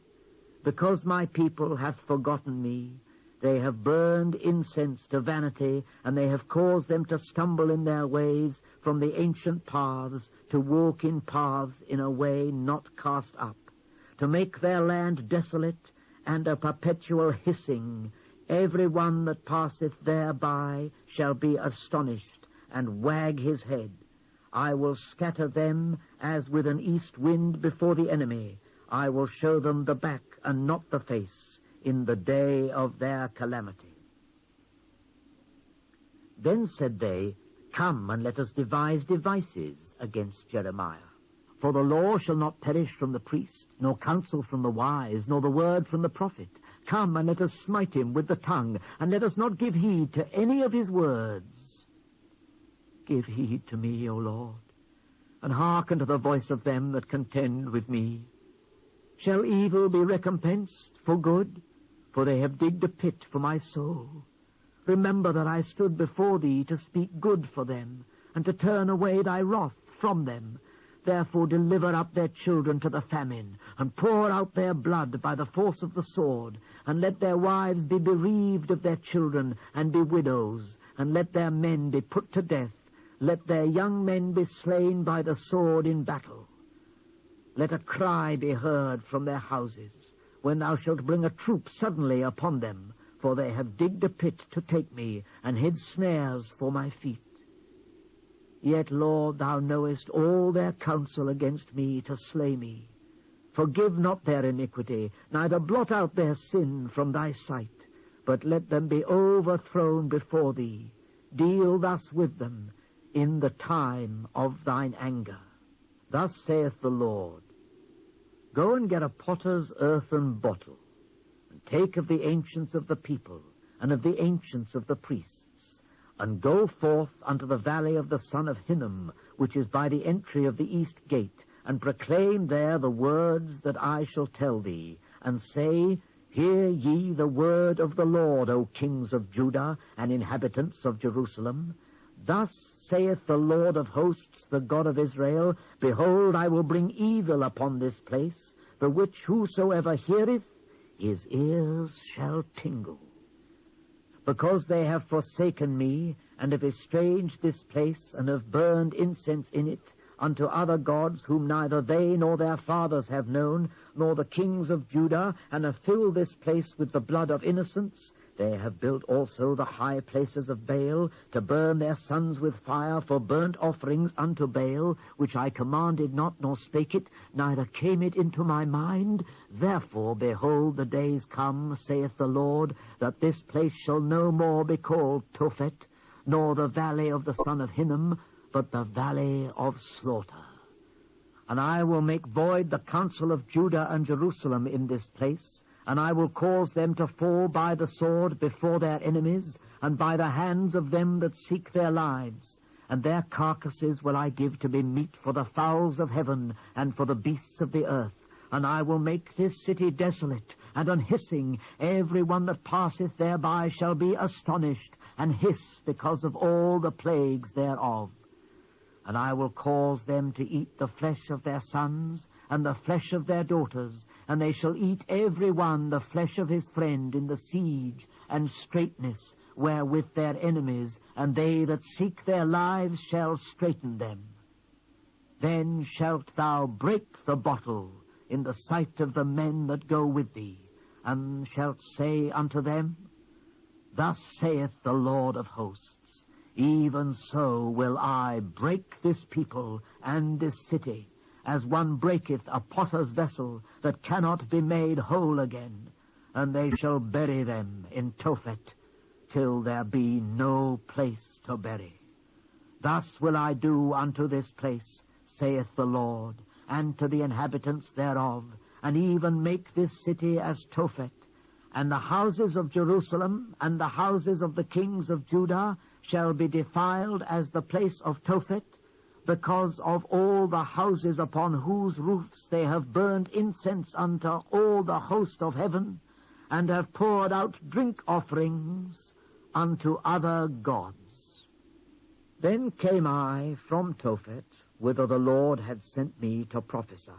Because my people hath forgotten me, they have burned incense to vanity, and they have caused them to stumble in their ways from the ancient paths, to walk in paths in a way not cast up, to make their land desolate and a perpetual hissing. Every one that passeth thereby shall be astonished and wag his head. I will scatter them as with an east wind before the enemy. I will show them the back and not the face in the day of their calamity. Then said they, Come, and let us devise devices against Jeremiah. For the law shall not perish from the priest, nor counsel from the wise, nor the word from the prophet. Come, and let us smite him with the tongue, and let us not give heed to any of his words. Give heed to me, O Lord, and hearken to the voice of them that contend with me. Shall evil be recompensed for good? For they have digged a pit for my soul. Remember that I stood before thee to speak good for them, and to turn away thy wrath from them. Therefore deliver up their children to the famine, and pour out their blood by the force of the sword, and let their wives be bereaved of their children, and be widows, and let their men be put to death. Let their young men be slain by the sword in battle. Let a cry be heard from their houses, when thou shalt bring a troop suddenly upon them, for they have digged a pit to take me, and hid snares for my feet. Yet, Lord, thou knowest all their counsel against me to slay me. Forgive not their iniquity, neither blot out their sin from thy sight, but let them be overthrown before thee. Deal thus with them. in the time of thine anger. Thus saith the Lord, Go and get a potter's earthen bottle, and take of the ancients of the people, and of the ancients of the priests, and go forth unto the valley of the son of Hinnom, which is by the entry of the east gate, and proclaim there the words that I shall tell thee, and say, Hear ye the word of the Lord, O kings of Judah, and inhabitants of Jerusalem. Thus saith the Lord of hosts, the God of Israel, Behold, I will bring evil upon this place, the which whosoever heareth, his ears shall tingle. Because they have forsaken me, and have estranged this place, and have burned incense in it, unto other gods whom neither they nor their fathers have known, nor the kings of Judah, and have filled this place with the blood of innocents, they have built also the high places of Baal, to burn their sons with fire for burnt offerings unto Baal, which I commanded not, nor spake it, neither came it into my mind. Therefore, behold, the days come, saith the Lord, that this place shall no more be called Tophet, nor the valley of the son of Hinnom, but the valley of slaughter. And I will make void the counsel of Judah and Jerusalem in this place, and I will cause them to fall by the sword before their enemies, and by the hands of them that seek their lives. And their carcasses will I give to be meat for the fowls of heaven, and for the beasts of the earth. And I will make this city desolate, and unhissing. Every one that passeth thereby shall be astonished, and hiss because of all the plagues thereof. And I will cause them to eat the flesh of their sons, and the flesh of their daughters, and they shall eat every one the flesh of his friend in the siege and straitness wherewith their enemies, and they that seek their lives shall straiten them. Then shalt thou break the bottle in the sight of the men that go with thee, and shalt say unto them, Thus saith the Lord of hosts, Even so will I break this people and this city, as one breaketh a potter's vessel that cannot be made whole again, and they shall bury them in Tophet, till there be no place to bury. Thus will I do unto this place, saith the Lord, and to the inhabitants thereof, and even make this city as Tophet. And the houses of Jerusalem and the houses of the kings of Judah shall be defiled as the place of Tophet, because of all the houses upon whose roofs they have burned incense unto all the host of heaven, and have poured out drink offerings unto other gods. Then came I from Tophet, whither the Lord had sent me to prophesy.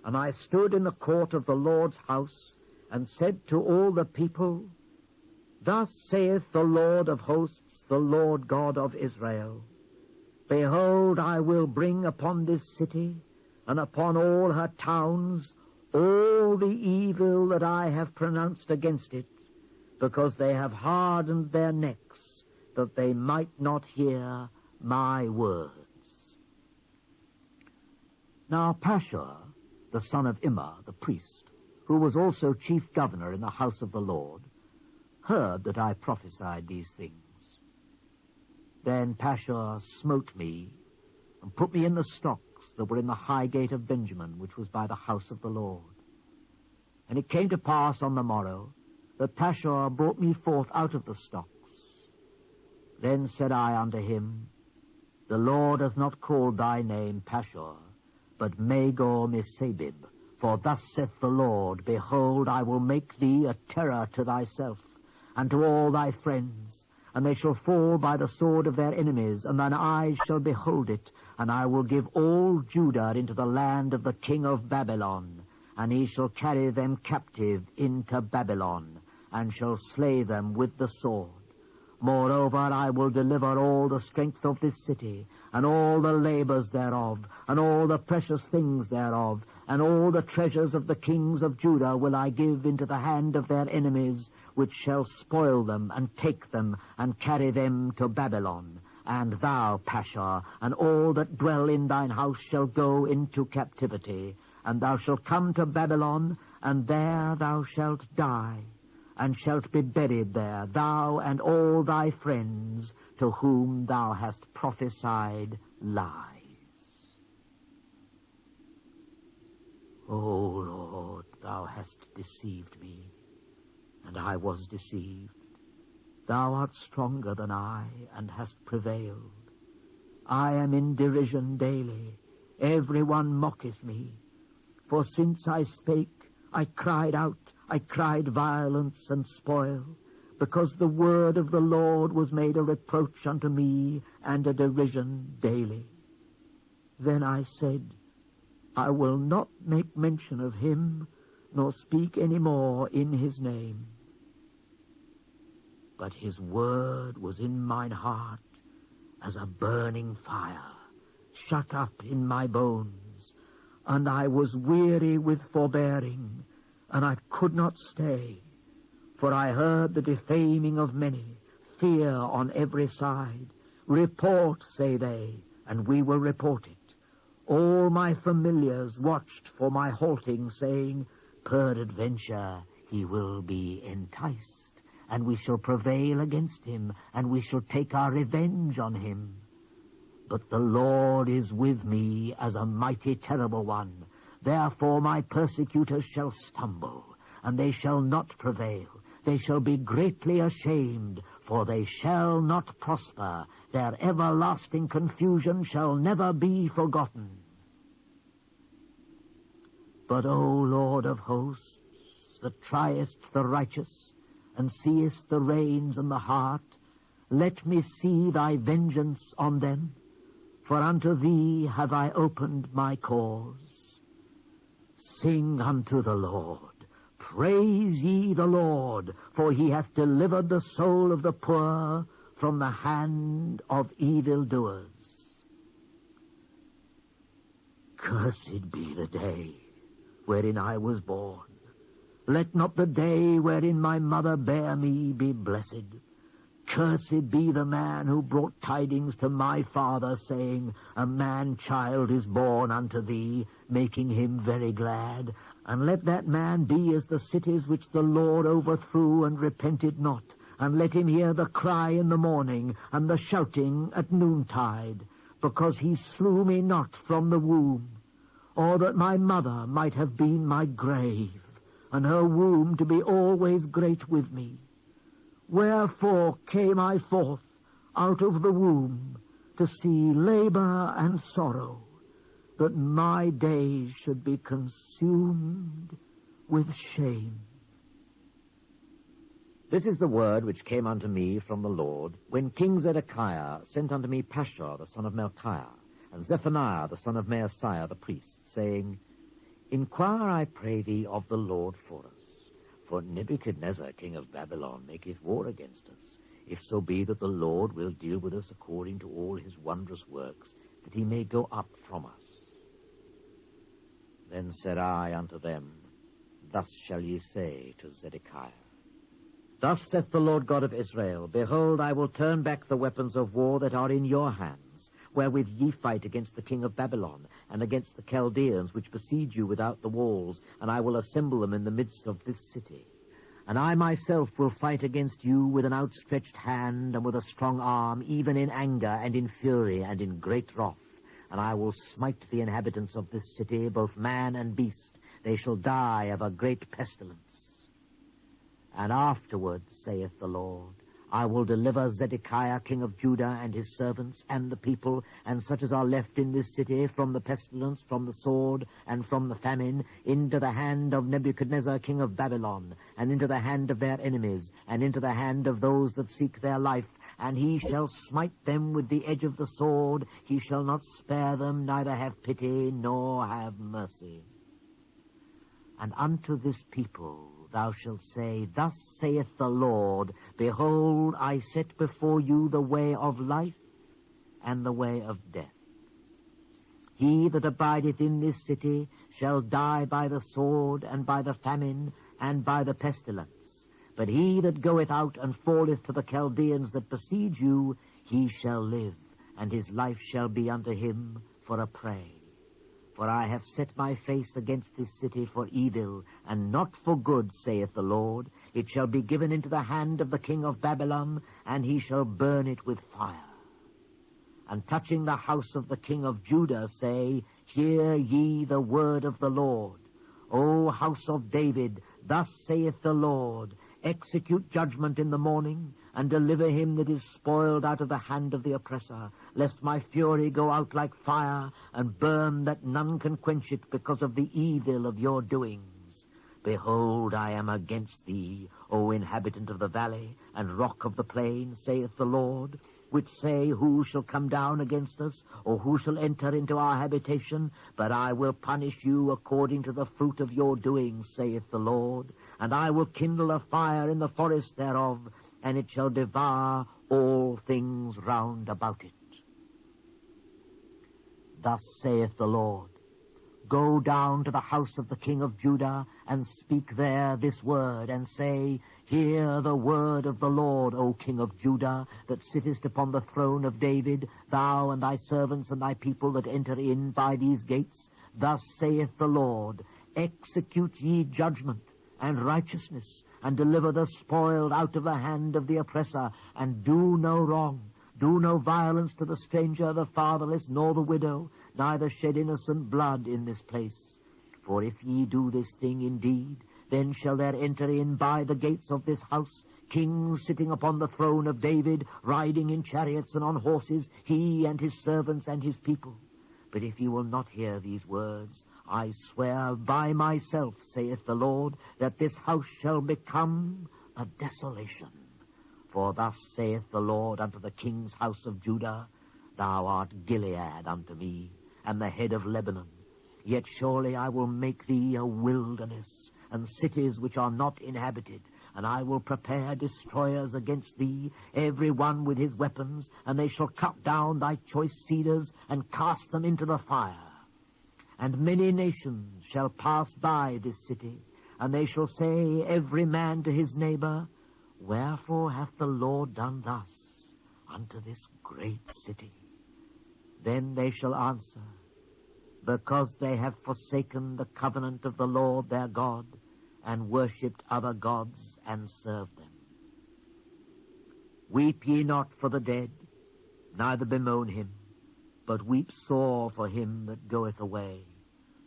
And I stood in the court of the Lord's house, and said to all the people, Thus saith the Lord of hosts, the Lord God of Israel, Behold, I will bring upon this city, and upon all her towns, all the evil that I have pronounced against it, because they have hardened their necks, that they might not hear my words. Now Pashur, the son of Immer, the priest, who was also chief governor in the house of the Lord, heard that I prophesied these things. Then Pashur smote me, and put me in the stocks that were in the high gate of Benjamin, which was by the house of the Lord. And it came to pass on the morrow, that Pashur brought me forth out of the stocks. Then said I unto him, The Lord hath not called thy name Pashur, but Magor-Missabib. For thus saith the Lord, Behold, I will make thee a terror to thyself, and to all thy friends, and they shall fall by the sword of their enemies, and thine eyes shall behold it, and I will give all Judah into the land of the king of Babylon, and he shall carry them captive into Babylon, and shall slay them with the sword. Moreover, I will deliver all the strength of this city, and all the labors thereof, and all the precious things thereof, and all the treasures of the kings of Judah will I give into the hand of their enemies, which shall spoil them, and take them, and carry them to Babylon. And thou, Pashur, and all that dwell in thine house shall go into captivity, and thou shalt come to Babylon, and there thou shalt die. and shalt be buried there, thou and all thy friends, to whom thou hast prophesied lies. O Lord, thou hast deceived me, and I was deceived. Thou art stronger than I, and hast prevailed. I am in derision daily. Every one mocketh me. For since I spake, I cried out, I cried violence and spoil, because the word of the Lord was made a reproach unto me, and a derision daily. Then I said, I will not make mention of him, nor speak any more in his name. But his word was in mine heart as a burning fire, shut up in my bones, and I was weary with forbearing, and I could not stay, for I heard the defaming of many, fear on every side. Report, say they, and we will report it. All my familiars watched for my halting, saying, peradventure he will be enticed, and we shall prevail against him, and we shall take our revenge on him. But the Lord is with me as a mighty terrible one. Therefore my persecutors shall stumble, and they shall not prevail. They shall be greatly ashamed, for they shall not prosper. Their everlasting confusion shall never be forgotten. But, O Lord of hosts, that triest the righteous, and seest the reins and the heart, let me see thy vengeance on them, for unto thee have I opened my cause. Sing unto the Lord, praise ye the Lord, for he hath delivered the soul of the poor from the hand of evildoers. Cursed be the day wherein I was born. Let not the day wherein my mother bare me be blessed. Cursed be the man who brought tidings to my father, saying, a man-child is born unto thee, making him very glad. And let that man be as the cities which the Lord overthrew and repented not. And let him hear the cry in the morning, and the shouting at noontide, because he slew me not from the womb, or that my mother might have been my grave, and her womb to be always great with me. Wherefore came I forth out of the womb to see labor and sorrow, that my days should be consumed with shame. This is the word which came unto me from the Lord, when King Zedekiah sent unto me Pashur the son of Melchiah, and Zephaniah the son of Maaseiah the priest, saying, Inquire, I pray thee, of the Lord for us. For Nebuchadnezzar king of Babylon maketh war against us, if so be that the Lord will deal with us according to all his wondrous works, that he may go up from us. Then said I unto them, Thus shall ye say to Zedekiah, Thus saith the Lord God of Israel, Behold, I will turn back the weapons of war that are in your hands, wherewith ye fight against the king of Babylon, and against the Chaldeans which besiege you without the walls, and I will assemble them in the midst of this city. And I myself will fight against you with an outstretched hand, and with a strong arm, even in anger, and in fury, and in great wrath. And I will smite the inhabitants of this city, both man and beast. They shall die of a great pestilence. And afterward, saith the Lord, I will deliver Zedekiah king of Judah and his servants and the people and such as are left in this city from the pestilence, from the sword, and from the famine, into the hand of Nebuchadnezzar king of Babylon, and into the hand of their enemies, and into the hand of those that seek their life. And he shall smite them with the edge of the sword. He shall not spare them, neither have pity, nor have mercy. And unto this people thou shalt say, Thus saith the Lord, Behold, I set before you the way of life and the way of death. He that abideth in this city shall die by the sword, and by the famine, and by the pestilence. But he that goeth out and falleth to the Chaldeans that besiege you, he shall live, and his life shall be unto him for a prey. For I have set my face against this city for evil, and not for good, saith the Lord. It shall be given into the hand of the king of Babylon, and he shall burn it with fire. And touching the house of the king of Judah, say, Hear ye the word of the Lord. O house of David, thus saith the Lord, Execute judgment in the morning, and deliver him that is spoiled out of the hand of the oppressor, lest my fury go out like fire, and burn that none can quench it, because of the evil of your doings. Behold, I am against thee, O inhabitant of the valley, and rock of the plain, saith the Lord, which say, Who shall come down against us, or who shall enter into our habitation? But I will punish you according to the fruit of your doings, saith the Lord. And I will kindle a fire in the forest thereof, and it shall devour all things round about it. Thus saith the Lord, Go down to the house of the king of Judah, and speak there this word, and say, Hear the word of the Lord, O king of Judah, that sittest upon the throne of David, thou and thy servants and thy people that enter in by these gates. Thus saith the Lord, Execute ye judgment and righteousness, and deliver the spoiled out of the hand of the oppressor, and do no wrong. Do no violence to the stranger, the fatherless, nor the widow, neither shed innocent blood in this place. For if ye do this thing indeed, then shall there enter in by the gates of this house kings sitting upon the throne of David, riding in chariots and on horses, he and his servants and his people. But if ye will not hear these words, I swear by myself, saith the Lord, that this house shall become a desolation. For thus saith the Lord unto the king's house of Judah, Thou art Gilead unto me, and the head of Lebanon. Yet surely I will make thee a wilderness, and cities which are not inhabited, and I will prepare destroyers against thee, every one with his weapons, and they shall cut down thy choice cedars, and cast them into the fire. And many nations shall pass by this city, and they shall say, every man to his neighbor, Wherefore hath the Lord done thus unto this great city? Then they shall answer, Because they have forsaken the covenant of the Lord their God, and worshipped other gods, and served them. Weep ye not for the dead, neither bemoan him, but weep sore for him that goeth away,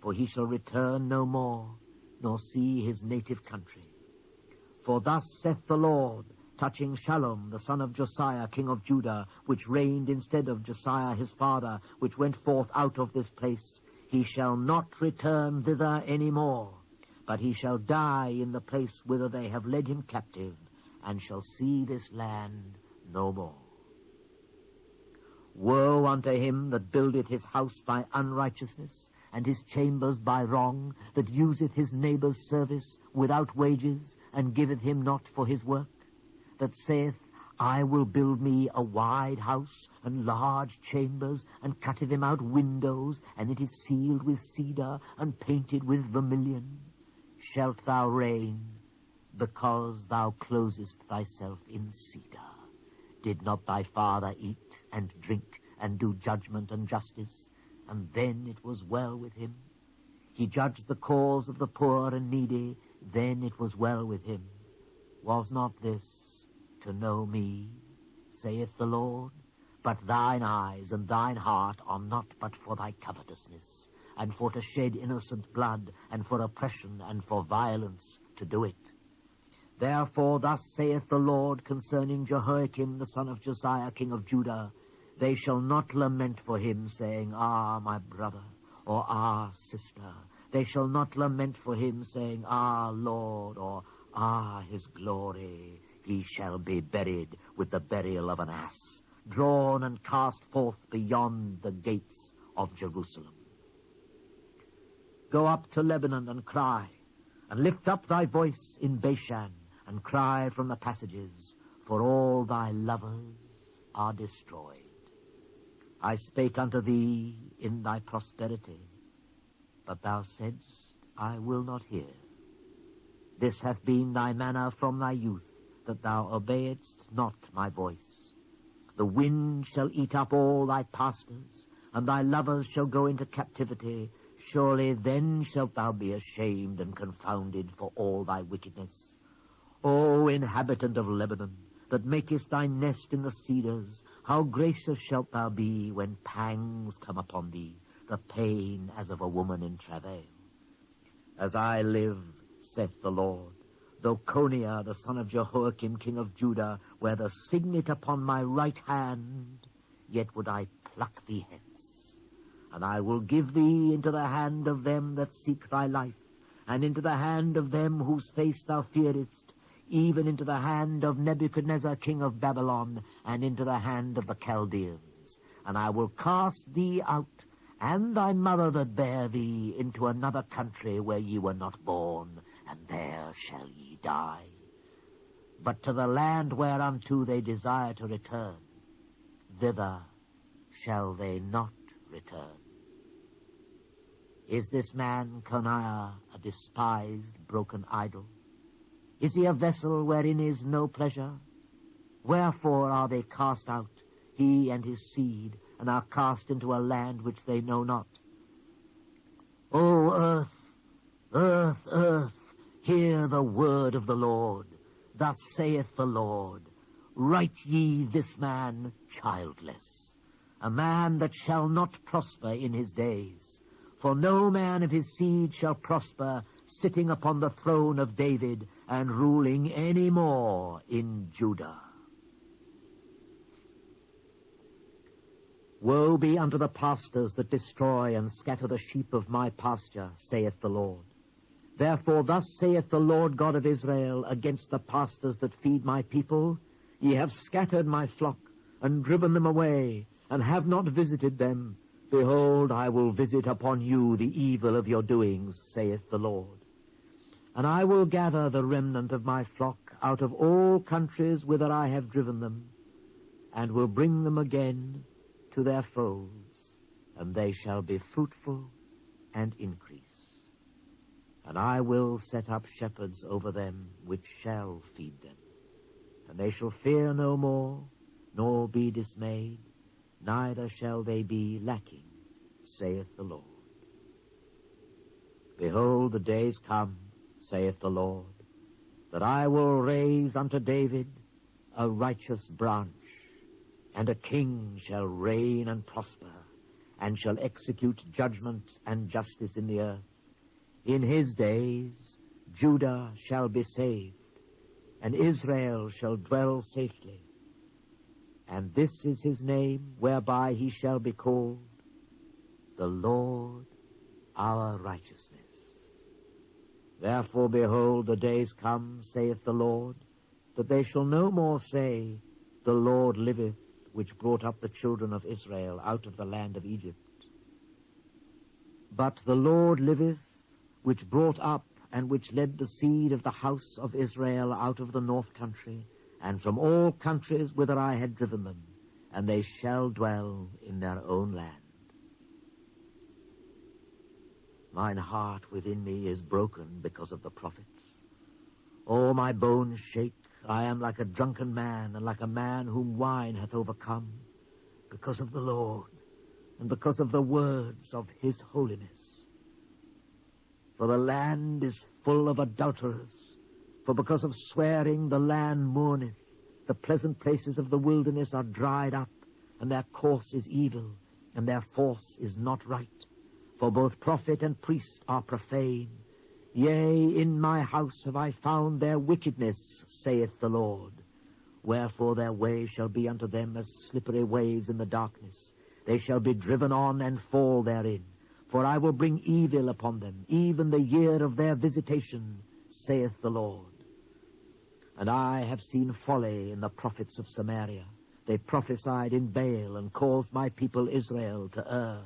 for he shall return no more, nor see his native country. For thus saith the Lord, touching Shallum, the son of Josiah, king of Judah, which reigned instead of Josiah his father, which went forth out of this place, He shall not return thither any more, but he shall die in the place whither they have led him captive, and shall see this land no more. Woe unto him that buildeth his house by unrighteousness, and his chambers by wrong, that useth his neighbour's service without wages, and giveth him not for his work, that saith, I will build me a wide house, and large chambers, and cutteth him out windows, and it is sealed with cedar, and painted with vermilion. Shalt thou reign, because thou closest thyself in cedar? Did not thy father eat and drink, and do judgment and justice? And then it was well with him. He judged the cause of the poor and needy, then it was well with him. Was not this to know me, saith the Lord? But thine eyes and thine heart are not but for thy covetousness, and for to shed innocent blood, and for oppression, and for violence to do it. Therefore thus saith the Lord concerning Jehoiakim the son of Josiah king of Judah, they shall not lament for him, saying, Ah, my brother, or Ah, sister. They shall not lament for him, saying, Ah, Lord, or Ah, his glory. He shall be buried with the burial of an ass, drawn and cast forth beyond the gates of Jerusalem. Go up to Lebanon and cry, and lift up thy voice in Bashan, and cry from the passages, for all thy lovers are destroyed. I spake unto thee in thy prosperity, but thou saidst, I will not hear. This hath been thy manner from thy youth, that thou obeyedst not my voice. The wind shall eat up all thy pastors, and thy lovers shall go into captivity. Surely then shalt thou be ashamed and confounded for all thy wickedness. O inhabitant of Lebanon, that makest thy nest in the cedars, how gracious shalt thou be when pangs come upon thee, the pain as of a woman in travail. As I live, saith the Lord, though Coniah, the son of Jehoiakim, king of Judah, were the signet upon my right hand, yet would I pluck thee hence. And I will give thee into the hand of them that seek thy life, and into the hand of them whose face thou fearest, even into the hand of Nebuchadnezzar, king of Babylon, and into the hand of the Chaldeans. And I will cast thee out, and thy mother that bare thee, into another country where ye were not born, and there shall ye die. But to the land whereunto they desire to return, thither shall they not return. Is this man Coniah a despised, broken idol? Is he a vessel wherein is no pleasure? Wherefore are they cast out, he and his seed, and are cast into a land which they know not? O earth, earth, earth, hear the word of the Lord. Thus saith the Lord, write ye this man childless, a man that shall not prosper in his days. For no man of his seed shall prosper, sitting upon the throne of David, and ruling any more in Judah. Woe be unto the pastors that destroy and scatter the sheep of my pasture, saith the Lord. Therefore thus saith the Lord God of Israel against the pastors that feed my people, ye have scattered my flock, and driven them away, and have not visited them. Behold, I will visit upon you the evil of your doings, saith the Lord. And I will gather the remnant of my flock out of all countries whither I have driven them, and will bring them again to their folds, and they shall be fruitful and increase. And I will set up shepherds over them which shall feed them, and they shall fear no more, nor be dismayed, neither shall they be lacking, saith the Lord. Behold, the days come, saith the Lord, that I will raise unto David a righteous branch, and a king shall reign and prosper, and shall execute judgment and justice in the earth. In his days Judah shall be saved, and Israel shall dwell safely. And this is his name whereby he shall be called, the Lord our righteousness. Therefore, behold, the days come, saith the Lord, that they shall no more say, the Lord liveth, which brought up the children of Israel out of the land of Egypt. But the Lord liveth, which brought up and which led the seed of the house of Israel out of the north country, and from all countries whither I had driven them, and they shall dwell in their own land. Mine heart within me is broken because of the prophets. All my bones shake. I am like a drunken man, and like a man whom wine hath overcome, because of the Lord, and because of the words of his holiness. For the land is full of adulterers, for because of swearing the land mourneth. The pleasant places of the wilderness are dried up, and their course is evil, and their force is not right. For both prophet and priest are profane. Yea, in my house have I found their wickedness, saith the Lord. Wherefore their way shall be unto them as slippery waves in the darkness. They shall be driven on and fall therein. For I will bring evil upon them, even the year of their visitation, saith the Lord. And I have seen folly in the prophets of Samaria. They prophesied in Baal, and caused my people Israel to err.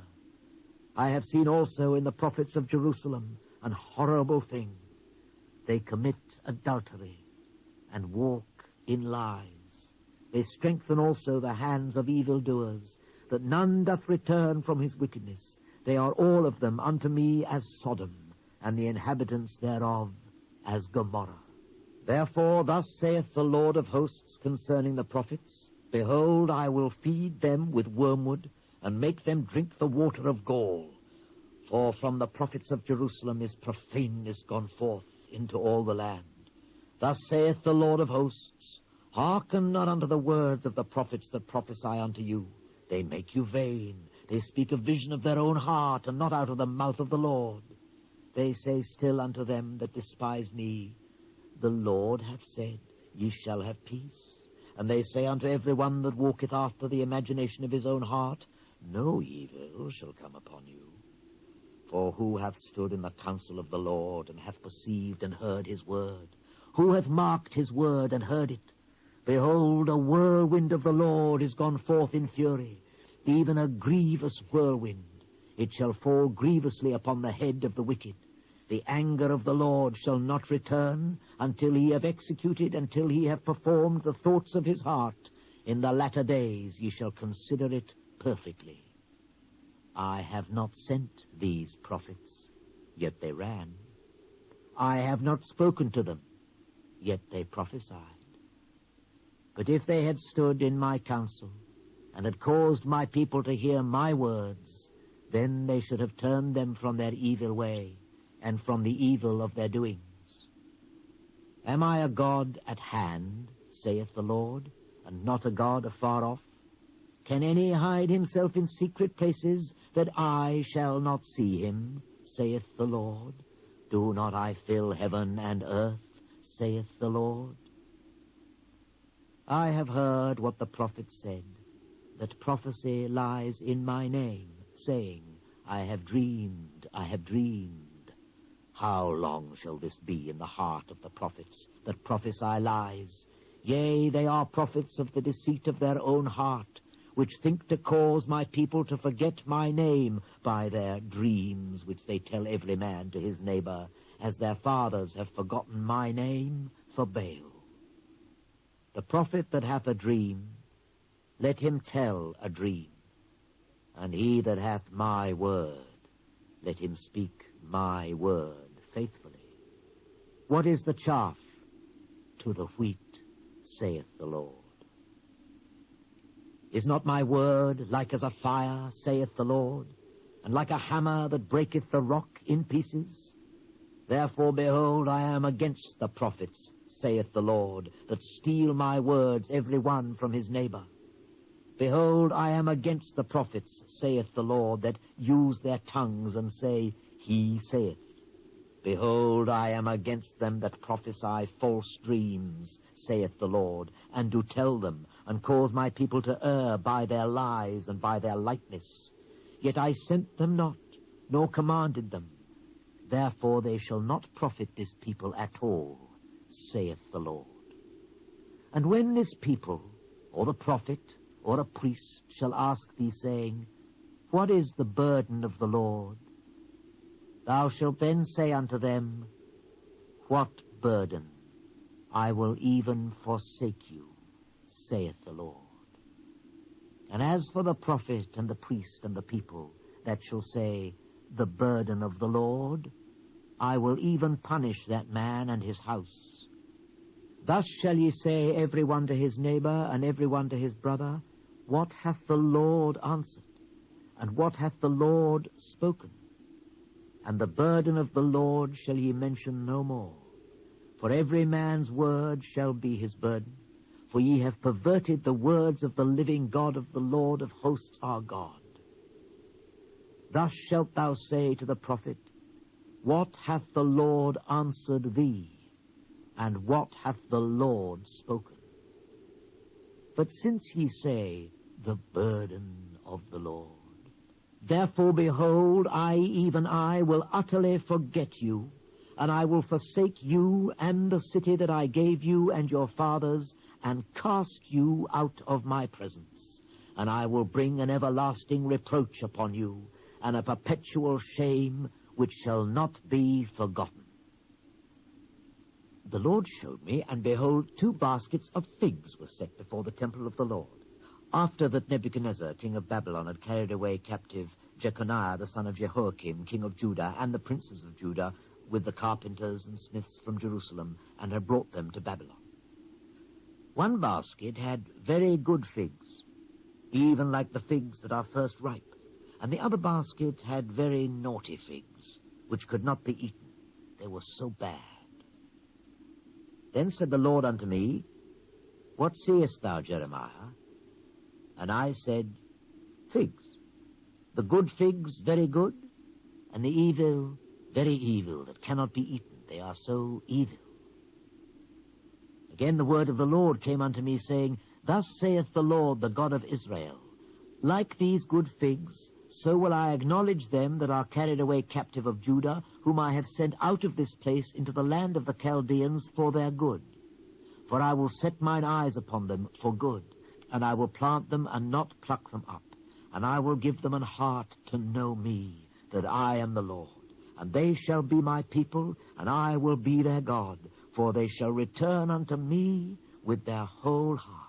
I have seen also in the prophets of Jerusalem an horrible thing. They commit adultery, and walk in lies. They strengthen also the hands of evildoers, that none doth return from his wickedness. They are all of them unto me as Sodom, and the inhabitants thereof as Gomorrah. Therefore thus saith the Lord of hosts concerning the prophets, Behold, I will feed them with wormwood, and make them drink the water of gall. For from the prophets of Jerusalem is profaneness gone forth into all the land. Thus saith the Lord of hosts, hearken not unto the words of the prophets that prophesy unto you. They make you vain. They speak a vision of their own heart, and not out of the mouth of the Lord. They say still unto them that despise me, the Lord hath said, ye shall have peace. And they say unto every one that walketh after the imagination of his own heart, no evil shall come upon you. For who hath stood in the counsel of the Lord, and hath perceived and heard his word? Who hath marked his word and heard it? Behold, a whirlwind of the Lord is gone forth in fury, even a grievous whirlwind. It shall fall grievously upon the head of the wicked. The anger of the Lord shall not return until he have executed, until he have performed the thoughts of his heart. In the latter days ye shall consider it perfectly. I have not sent these prophets, yet they ran. I have not spoken to them, yet they prophesied. But if they had stood in my counsel, and had caused my people to hear my words, then they should have turned them from their evil way, and from the evil of their doings. Am I a God at hand, saith the Lord, and not a God afar off? Can any hide himself in secret places, that I shall not see him, saith the Lord? Do not I fill heaven and earth, saith the Lord? I have heard what the prophet said, that prophecy lies in my name, saying, I have dreamed, I have dreamed. How long shall this be in the heart of the prophets, that prophesy lies? Yea, they are prophets of the deceit of their own heart, which think to cause my people to forget my name by their dreams, which they tell every man to his neighbor, as their fathers have forgotten my name for Baal. The prophet that hath a dream, let him tell a dream. And he that hath my word, let him speak my word faithfully. What is the chaff to the wheat, saith the Lord? Is not my word like as a fire, saith the Lord, and like a hammer that breaketh the rock in pieces? Therefore, behold, I am against the prophets, saith the Lord, that steal my words every one from his neighbor. Behold, I am against the prophets, saith the Lord, that use their tongues and say, He saith. Behold, I am against them that prophesy false dreams, saith the Lord, and do tell them, and cause my people to err by their lies and by their lightness. Yet I sent them not, nor commanded them. Therefore they shall not profit this people at all, saith the Lord. And when this people, or the prophet, or a priest, shall ask thee, saying, What is the burden of the Lord? Thou shalt then say unto them, What burden? I will even forsake you, saith the Lord. And as for the prophet and the priest and the people that shall say, The burden of the Lord, I will even punish that man and his house. Thus shall ye say every one to his neighbor and every one to his brother, What hath the Lord answered? And what hath the Lord spoken? And the burden of the Lord shall ye mention no more. For every man's word shall be his burden. For ye have perverted the words of the living God, of the Lord of hosts our God. Thus shalt thou say to the prophet, What hath the Lord answered thee? And what hath the Lord spoken? But since ye say, The burden of the Lord, therefore, behold, I, even I, will utterly forget you, and I will forsake you and the city that I gave you and your fathers, and cast you out of my presence. And I will bring an everlasting reproach upon you, and a perpetual shame which shall not be forgotten. The Lord showed me, and behold, 2 baskets of figs were set before the temple of the Lord, after that Nebuchadnezzar, king of Babylon, had carried away captive Jeconiah, the son of Jehoiakim, king of Judah, and the princes of Judah, with the carpenters and smiths from Jerusalem, and had brought them to Babylon. One basket had very good figs, even like the figs that are first ripe, and the other basket had very naughty figs, which could not be eaten. They were so bad. Then said the Lord unto me, What seest thou, Jeremiah? And I said, Figs. The good figs very good, and the evil very evil, that cannot be eaten. They are so evil. Again the word of the Lord came unto me, saying, Thus saith the Lord, the God of Israel, Like these good figs, so will I acknowledge them that are carried away captive of Judah, whom I have sent out of this place into the land of the Chaldeans for their good. For I will set mine eyes upon them for good, and I will plant them and not pluck them up. And I will give them an heart to know me, that I am the Lord. And they shall be my people, and I will be their God, for they shall return unto me with their whole heart.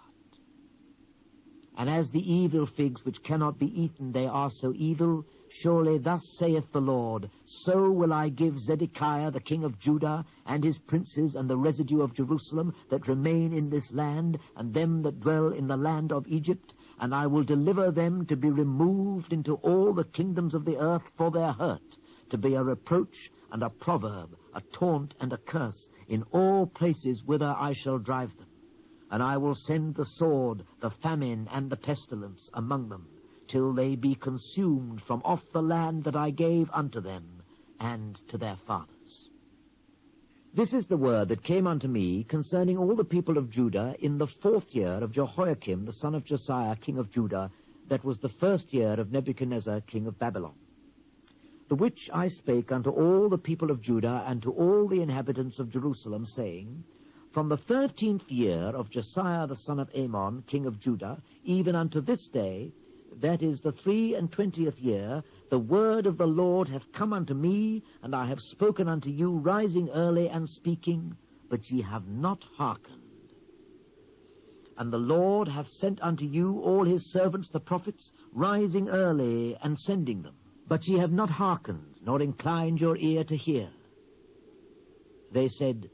And as the evil figs which cannot be eaten, they are so evil, surely thus saith the Lord, so will I give Zedekiah the king of Judah, and his princes, and the residue of Jerusalem that remain in this land, and them that dwell in the land of Egypt, and I will deliver them to be removed into all the kingdoms of the earth for their hurt, to be a reproach and a proverb, a taunt and a curse, in all places whither I shall drive them. And I will send the sword, the famine, and the pestilence among them, till they be consumed from off the land that I gave unto them, and to their fathers. This is the word that came unto me concerning all the people of Judah in the 4th year of Jehoiakim the son of Josiah king of Judah, that was the 1st year of Nebuchadnezzar king of Babylon. The which I spake unto all the people of Judah and to all the inhabitants of Jerusalem, saying, From the 13th year of Josiah the son of Ammon king of Judah, even unto this day, that is the 23 year, the word of the Lord hath come unto me, and I have spoken unto you, rising early and speaking, but ye have not hearkened. And the Lord hath sent unto you all his servants the prophets, rising early and sending them. But ye have not hearkened, nor inclined your ear to hear. They said,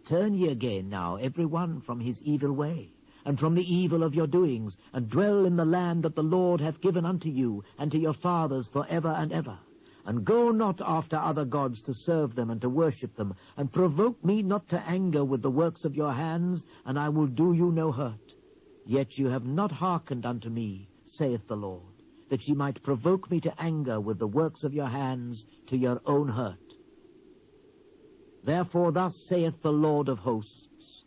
Turn ye again now, every one from his evil way, and from the evil of your doings, and dwell in the land that the Lord hath given unto you, and to your fathers for ever and ever. And go not after other gods to serve them and to worship them, and provoke me not to anger with the works of your hands, and I will do you no hurt. Yet you have not hearkened unto me, saith the Lord, that ye might provoke me to anger with the works of your hands to your own hurt. Therefore thus saith the Lord of hosts,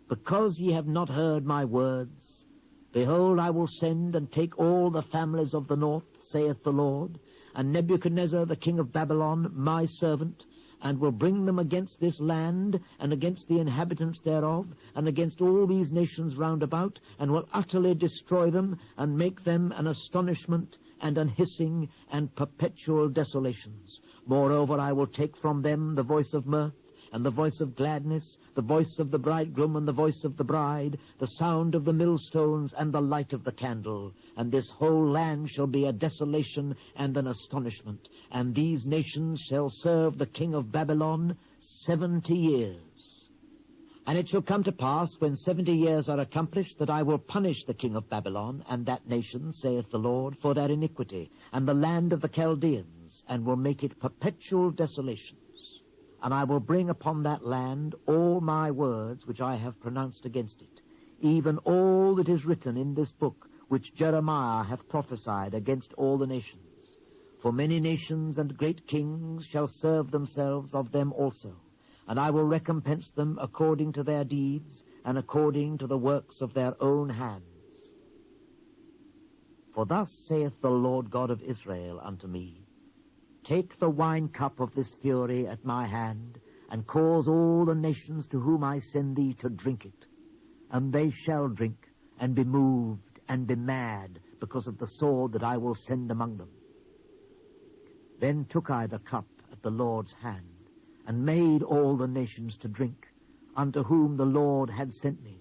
Because ye have not heard my words, behold, I will send and take all the families of the north, saith the Lord, and Nebuchadnezzar the king of Babylon, my servant, and will bring them against this land, and against the inhabitants thereof, and against all these nations round about, and will utterly destroy them, and make them an astonishment, and an hissing, and perpetual desolations. Moreover, I will take from them the voice of mirth, and the voice of gladness, the voice of the bridegroom and the voice of the bride, the sound of the millstones and the light of the candle. And this whole land shall be a desolation and an astonishment. And these nations shall serve the king of Babylon 70 years. And it shall come to pass, when 70 years are accomplished, that I will punish the king of Babylon and that nation, saith the Lord, for their iniquity, and the land of the Chaldeans, and will make it perpetual desolation. And I will bring upon that land all my words which I have pronounced against it, even all that is written in this book, which Jeremiah hath prophesied against all the nations. For many nations and great kings shall serve themselves of them also, and I will recompense them according to their deeds, and according to the works of their own hands. For thus saith the Lord God of Israel unto me, Take the wine cup of this fury at my hand, and cause all the nations to whom I send thee to drink it. And they shall drink, and be moved, and be mad, because of the sword that I will send among them. Then took I the cup at the Lord's hand, and made all the nations to drink, unto whom the Lord had sent me,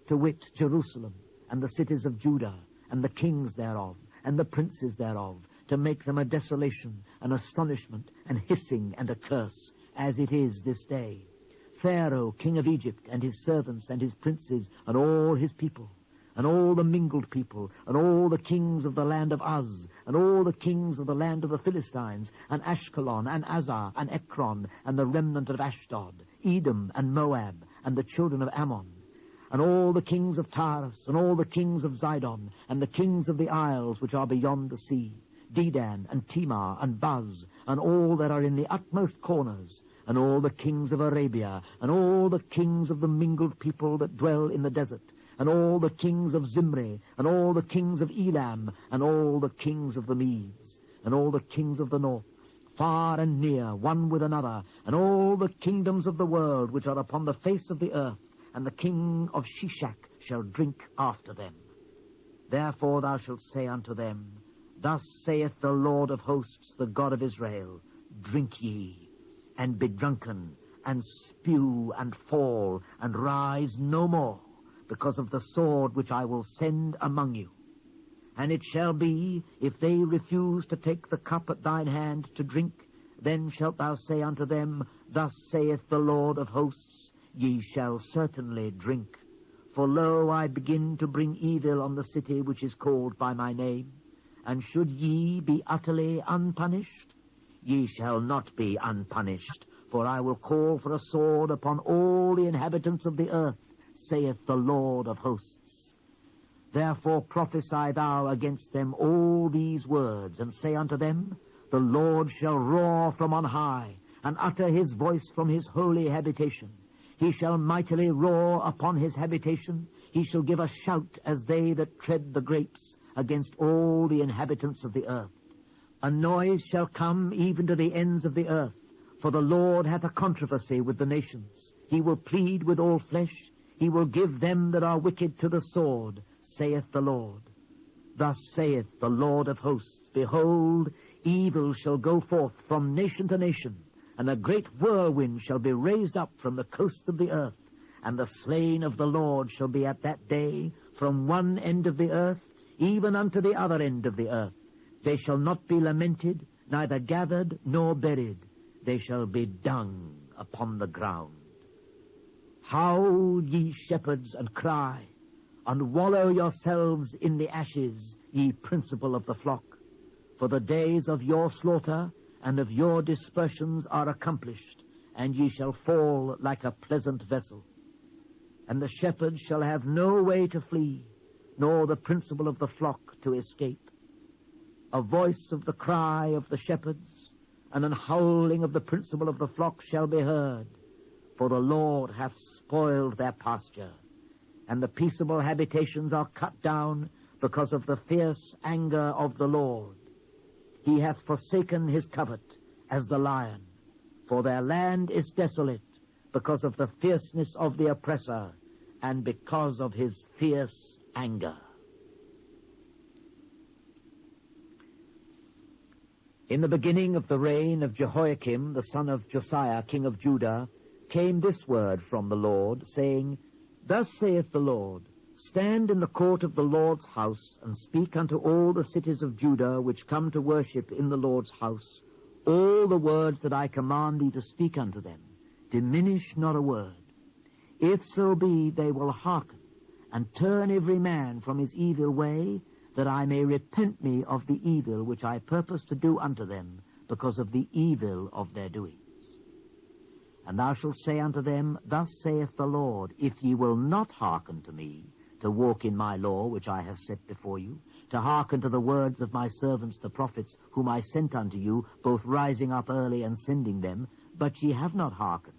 to wit, Jerusalem, and the cities of Judah, and the kings thereof, and the princes thereof, to make them a desolation, an astonishment, an hissing, and a curse, as it is this day. Pharaoh, king of Egypt, and his servants, and his princes, and all his people, and all the mingled people, and all the kings of the land of Uz, and all the kings of the land of the Philistines, and Ashkelon, and Azar, and Ekron, and the remnant of Ashdod, Edom, and Moab, and the children of Ammon, and all the kings of Tyrus, and all the kings of Zidon, and the kings of the isles which are beyond the sea, Dedan, and Timar, and Buz, and all that are in the utmost corners, and all the kings of Arabia, and all the kings of the mingled people that dwell in the desert, and all the kings of Zimri, and all the kings of Elam, and all the kings of the Medes, and all the kings of the north, far and near, one with another, and all the kingdoms of the world which are upon the face of the earth, and the king of Shishak shall drink after them. Therefore thou shalt say unto them, Thus saith the Lord of hosts, the God of Israel, Drink ye, and be drunken, and spew, and fall, and rise no more, because of the sword which I will send among you. And it shall be, if they refuse to take the cup at thine hand to drink, then shalt thou say unto them, Thus saith the Lord of hosts, Ye shall certainly drink. For lo, I begin to bring evil on the city which is called by my name. And should ye be utterly unpunished? Ye shall not be unpunished, for I will call for a sword upon all the inhabitants of the earth, saith the Lord of hosts. Therefore prophesy thou against them all these words, and say unto them, The Lord shall roar from on high, and utter his voice from his holy habitation. He shall mightily roar upon his habitation. He shall give a shout as they that tread the grapes, against all the inhabitants of the earth. A noise shall come even to the ends of the earth, for the Lord hath a controversy with the nations. He will plead with all flesh. He will give them that are wicked to the sword, saith the Lord. Thus saith the Lord of hosts, Behold, evil shall go forth from nation to nation, and a great whirlwind shall be raised up from the coasts of the earth, and the slain of the Lord shall be at that day from one end of the earth even unto the other end of the earth. They shall not be lamented, neither gathered nor buried. They shall be dung upon the ground. Howl, ye shepherds, and cry, and wallow yourselves in the ashes, ye principal of the flock. For the days of your slaughter and of your dispersions are accomplished, and ye shall fall like a pleasant vessel. And the shepherds shall have no way to flee, nor the principal of the flock to escape. A voice of the cry of the shepherds, and an howling of the principal of the flock shall be heard, for the Lord hath spoiled their pasture, and the peaceable habitations are cut down because of the fierce anger of the Lord. He hath forsaken his covert as the lion, for their land is desolate because of the fierceness of the oppressor, and because of his fierce anger. In the beginning of the reign of Jehoiakim, the son of Josiah, king of Judah, came this word from the Lord, saying, Thus saith the Lord, Stand in the court of the Lord's house, and speak unto all the cities of Judah which come to worship in the Lord's house, all the words that I command thee to speak unto them. Diminish not a word. If so be they will hearken, and turn every man from his evil way, that I may repent me of the evil which I purpose to do unto them, because of the evil of their doings. And thou shalt say unto them, Thus saith the Lord, If ye will not hearken to me, to walk in my law which I have set before you, to hearken to the words of my servants the prophets, whom I sent unto you, both rising up early and sending them, but ye have not hearkened,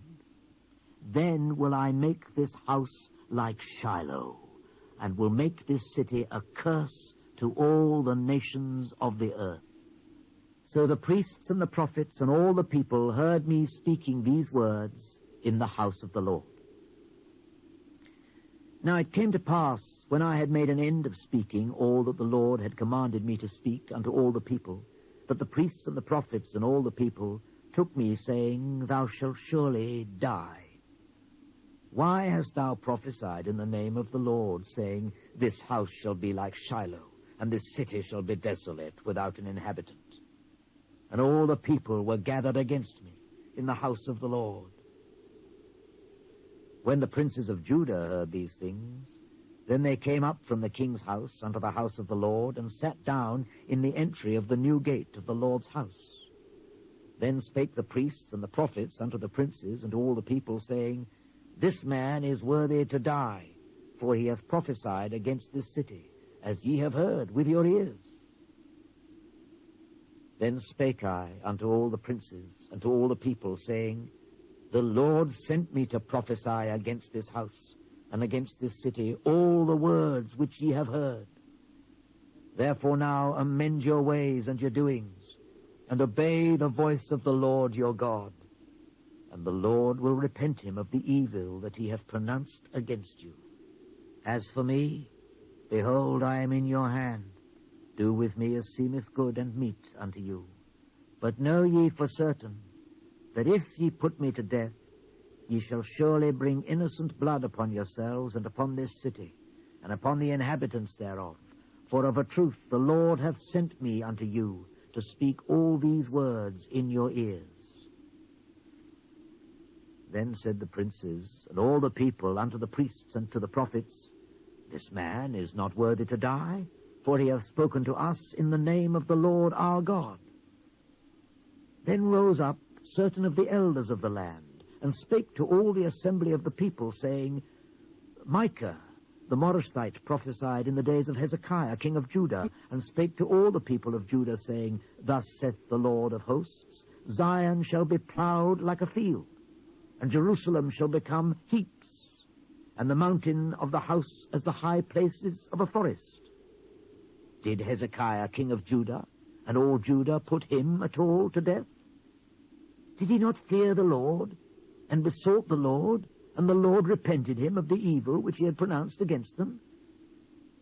then will I make this house like Shiloh, and will make this city a curse to all the nations of the earth. So the priests and the prophets and all the people heard me speaking these words in the house of the Lord. Now it came to pass, when I had made an end of speaking all that the Lord had commanded me to speak unto all the people, that the priests and the prophets and all the people took me, saying, Thou shalt surely die. Why hast thou prophesied in the name of the Lord, saying, This house shall be like Shiloh, and this city shall be desolate, without an inhabitant? And all the people were gathered against me in the house of the Lord. When the princes of Judah heard these things, then they came up from the king's house unto the house of the Lord, and sat down in the entry of the new gate of the Lord's house. Then spake the priests and the prophets unto the princes and to all the people, saying, This man is worthy to die, for he hath prophesied against this city, as ye have heard with your ears. Then spake I unto all the princes and to all the people, saying, The Lord sent me to prophesy against this house and against this city all the words which ye have heard. Therefore now amend your ways and your doings, and obey the voice of the Lord your God. And the Lord will repent him of the evil that he hath pronounced against you. As for me, behold, I am in your hand. Do with me as seemeth good and meet unto you. But know ye for certain, that if ye put me to death, ye shall surely bring innocent blood upon yourselves and upon this city, and upon the inhabitants thereof. For of a truth the Lord hath sent me unto you, to speak all these words in your ears. Then said the princes and all the people unto the priests and to the prophets, This man is not worthy to die, for he hath spoken to us in the name of the Lord our God. Then rose up certain of the elders of the land, and spake to all the assembly of the people, saying, Micah the Morashthite prophesied in the days of Hezekiah king of Judah, and spake to all the people of Judah, saying, Thus saith the Lord of hosts, Zion shall be plowed like a field, and Jerusalem shall become heaps, and the mountain of the house as the high places of a forest. Did Hezekiah king of Judah and all Judah put him at all to death? Did he not fear the Lord, and besought the Lord, and the Lord repented him of the evil which he had pronounced against them?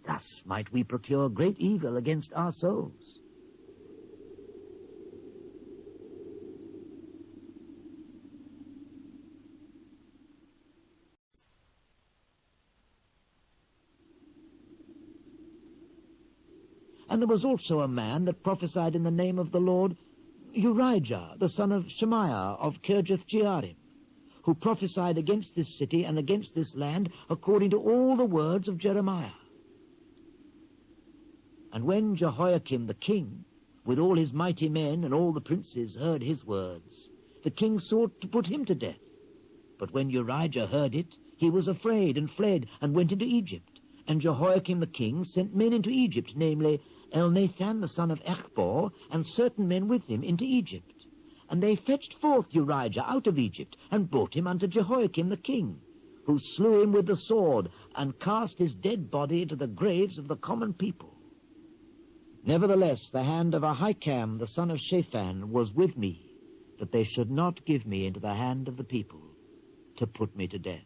Thus might we procure great evil against our souls. And there was also a man that prophesied in the name of the Lord, Urijah, the son of Shemaiah of Kirjath-jearim, who prophesied against this city and against this land according to all the words of Jeremiah. And when Jehoiakim the king, with all his mighty men and all the princes, heard his words, the king sought to put him to death. But when Urijah heard it, he was afraid and fled and went into Egypt. And Jehoiakim the king sent men into Egypt, namely Elnathan the son of Echbor, and certain men with him into Egypt. And they fetched forth Urijah out of Egypt, and brought him unto Jehoiakim the king, who slew him with the sword, and cast his dead body into the graves of the common people. Nevertheless the hand of Ahikam the son of Shaphan was with me, that they should not give me into the hand of the people, to put me to death.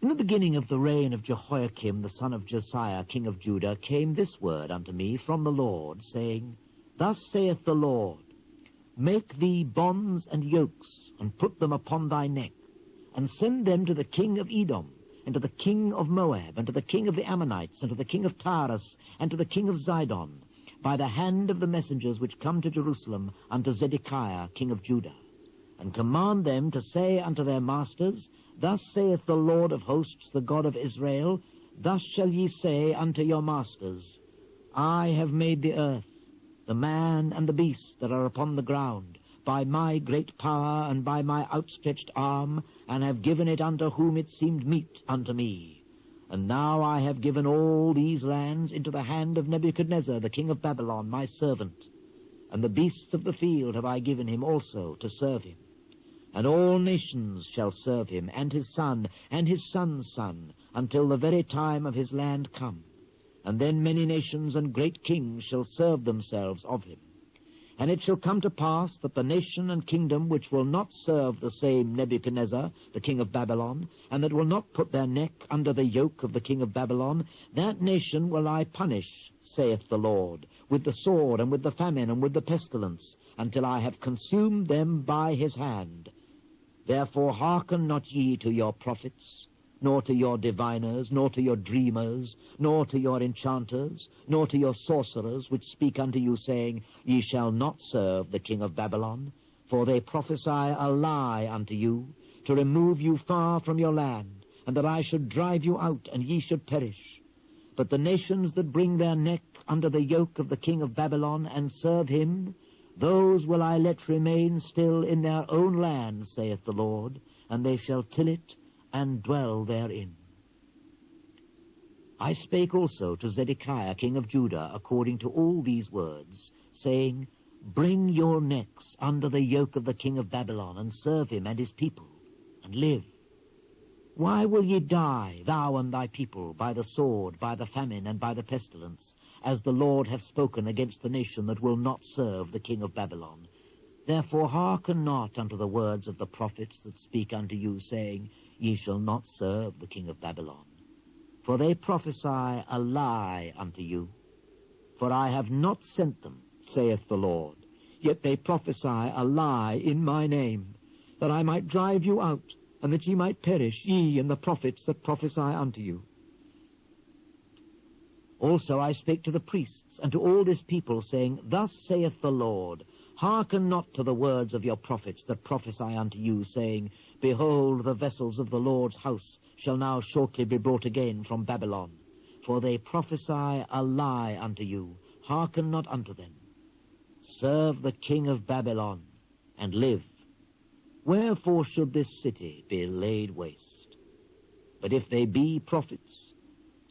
In the beginning of the reign of Jehoiakim the son of Josiah king of Judah came this word unto me from the Lord, saying, Thus saith the Lord, Make thee bonds and yokes, and put them upon thy neck, and send them to the king of Edom, and to the king of Moab, and to the king of the Ammonites, and to the king of Taras, and to the king of Zidon, by the hand of the messengers which come to Jerusalem unto Zedekiah king of Judah. And command them to say unto their masters, Thus saith the Lord of hosts, the God of Israel, Thus shall ye say unto your masters, I have made the earth, the man and the beast that are upon the ground, by my great power and by my outstretched arm, and have given it unto whom it seemed meet unto me. And now I have given all these lands into the hand of Nebuchadnezzar, the king of Babylon, my servant. And the beasts of the field have I given him also to serve him. And all nations shall serve him, and his son, and his son's son, until the very time of his land come. And then many nations and great kings shall serve themselves of him. And it shall come to pass that the nation and kingdom which will not serve the same Nebuchadnezzar, the king of Babylon, and that will not put their neck under the yoke of the king of Babylon, that nation will I punish, saith the Lord, with the sword, and with the famine, and with the pestilence, until I have consumed them by his hand. Therefore hearken not ye to your prophets, nor to your diviners, nor to your dreamers, nor to your enchanters, nor to your sorcerers, which speak unto you, saying, Ye shall not serve the king of Babylon, for they prophesy a lie unto you, to remove you far from your land, and that I should drive you out, and ye should perish. But the nations that bring their neck under the yoke of the king of Babylon, and serve him, Those will I let remain still in their own land, saith the Lord, and they shall till it and dwell therein. I spake also to Zedekiah king of Judah according to all these words, saying, Bring your necks under the yoke of the king of Babylon, and serve him and his people, and live. Why will ye die, thou and thy people, by the sword, by the famine, and by the pestilence, as the Lord hath spoken against the nation that will not serve the king of Babylon? Therefore hearken not unto the words of the prophets that speak unto you, saying, Ye shall not serve the king of Babylon. For they prophesy a lie unto you. For I have not sent them, saith the Lord, yet they prophesy a lie in my name, that I might drive you out, and that ye might perish, ye and the prophets that prophesy unto you. Also I spake to the priests and to all this people, saying, Thus saith the Lord, Hearken not to the words of your prophets that prophesy unto you, saying, Behold, the vessels of the Lord's house shall now shortly be brought again from Babylon. For they prophesy a lie unto you. Hearken not unto them. Serve the king of Babylon, and live. Wherefore should this city be laid waste? But if they be prophets,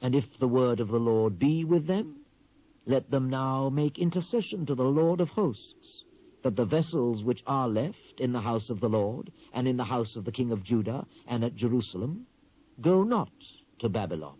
and if the word of the Lord be with them, let them now make intercession to the Lord of hosts, that the vessels which are left in the house of the Lord, and in the house of the king of Judah, and at Jerusalem, go not to Babylon.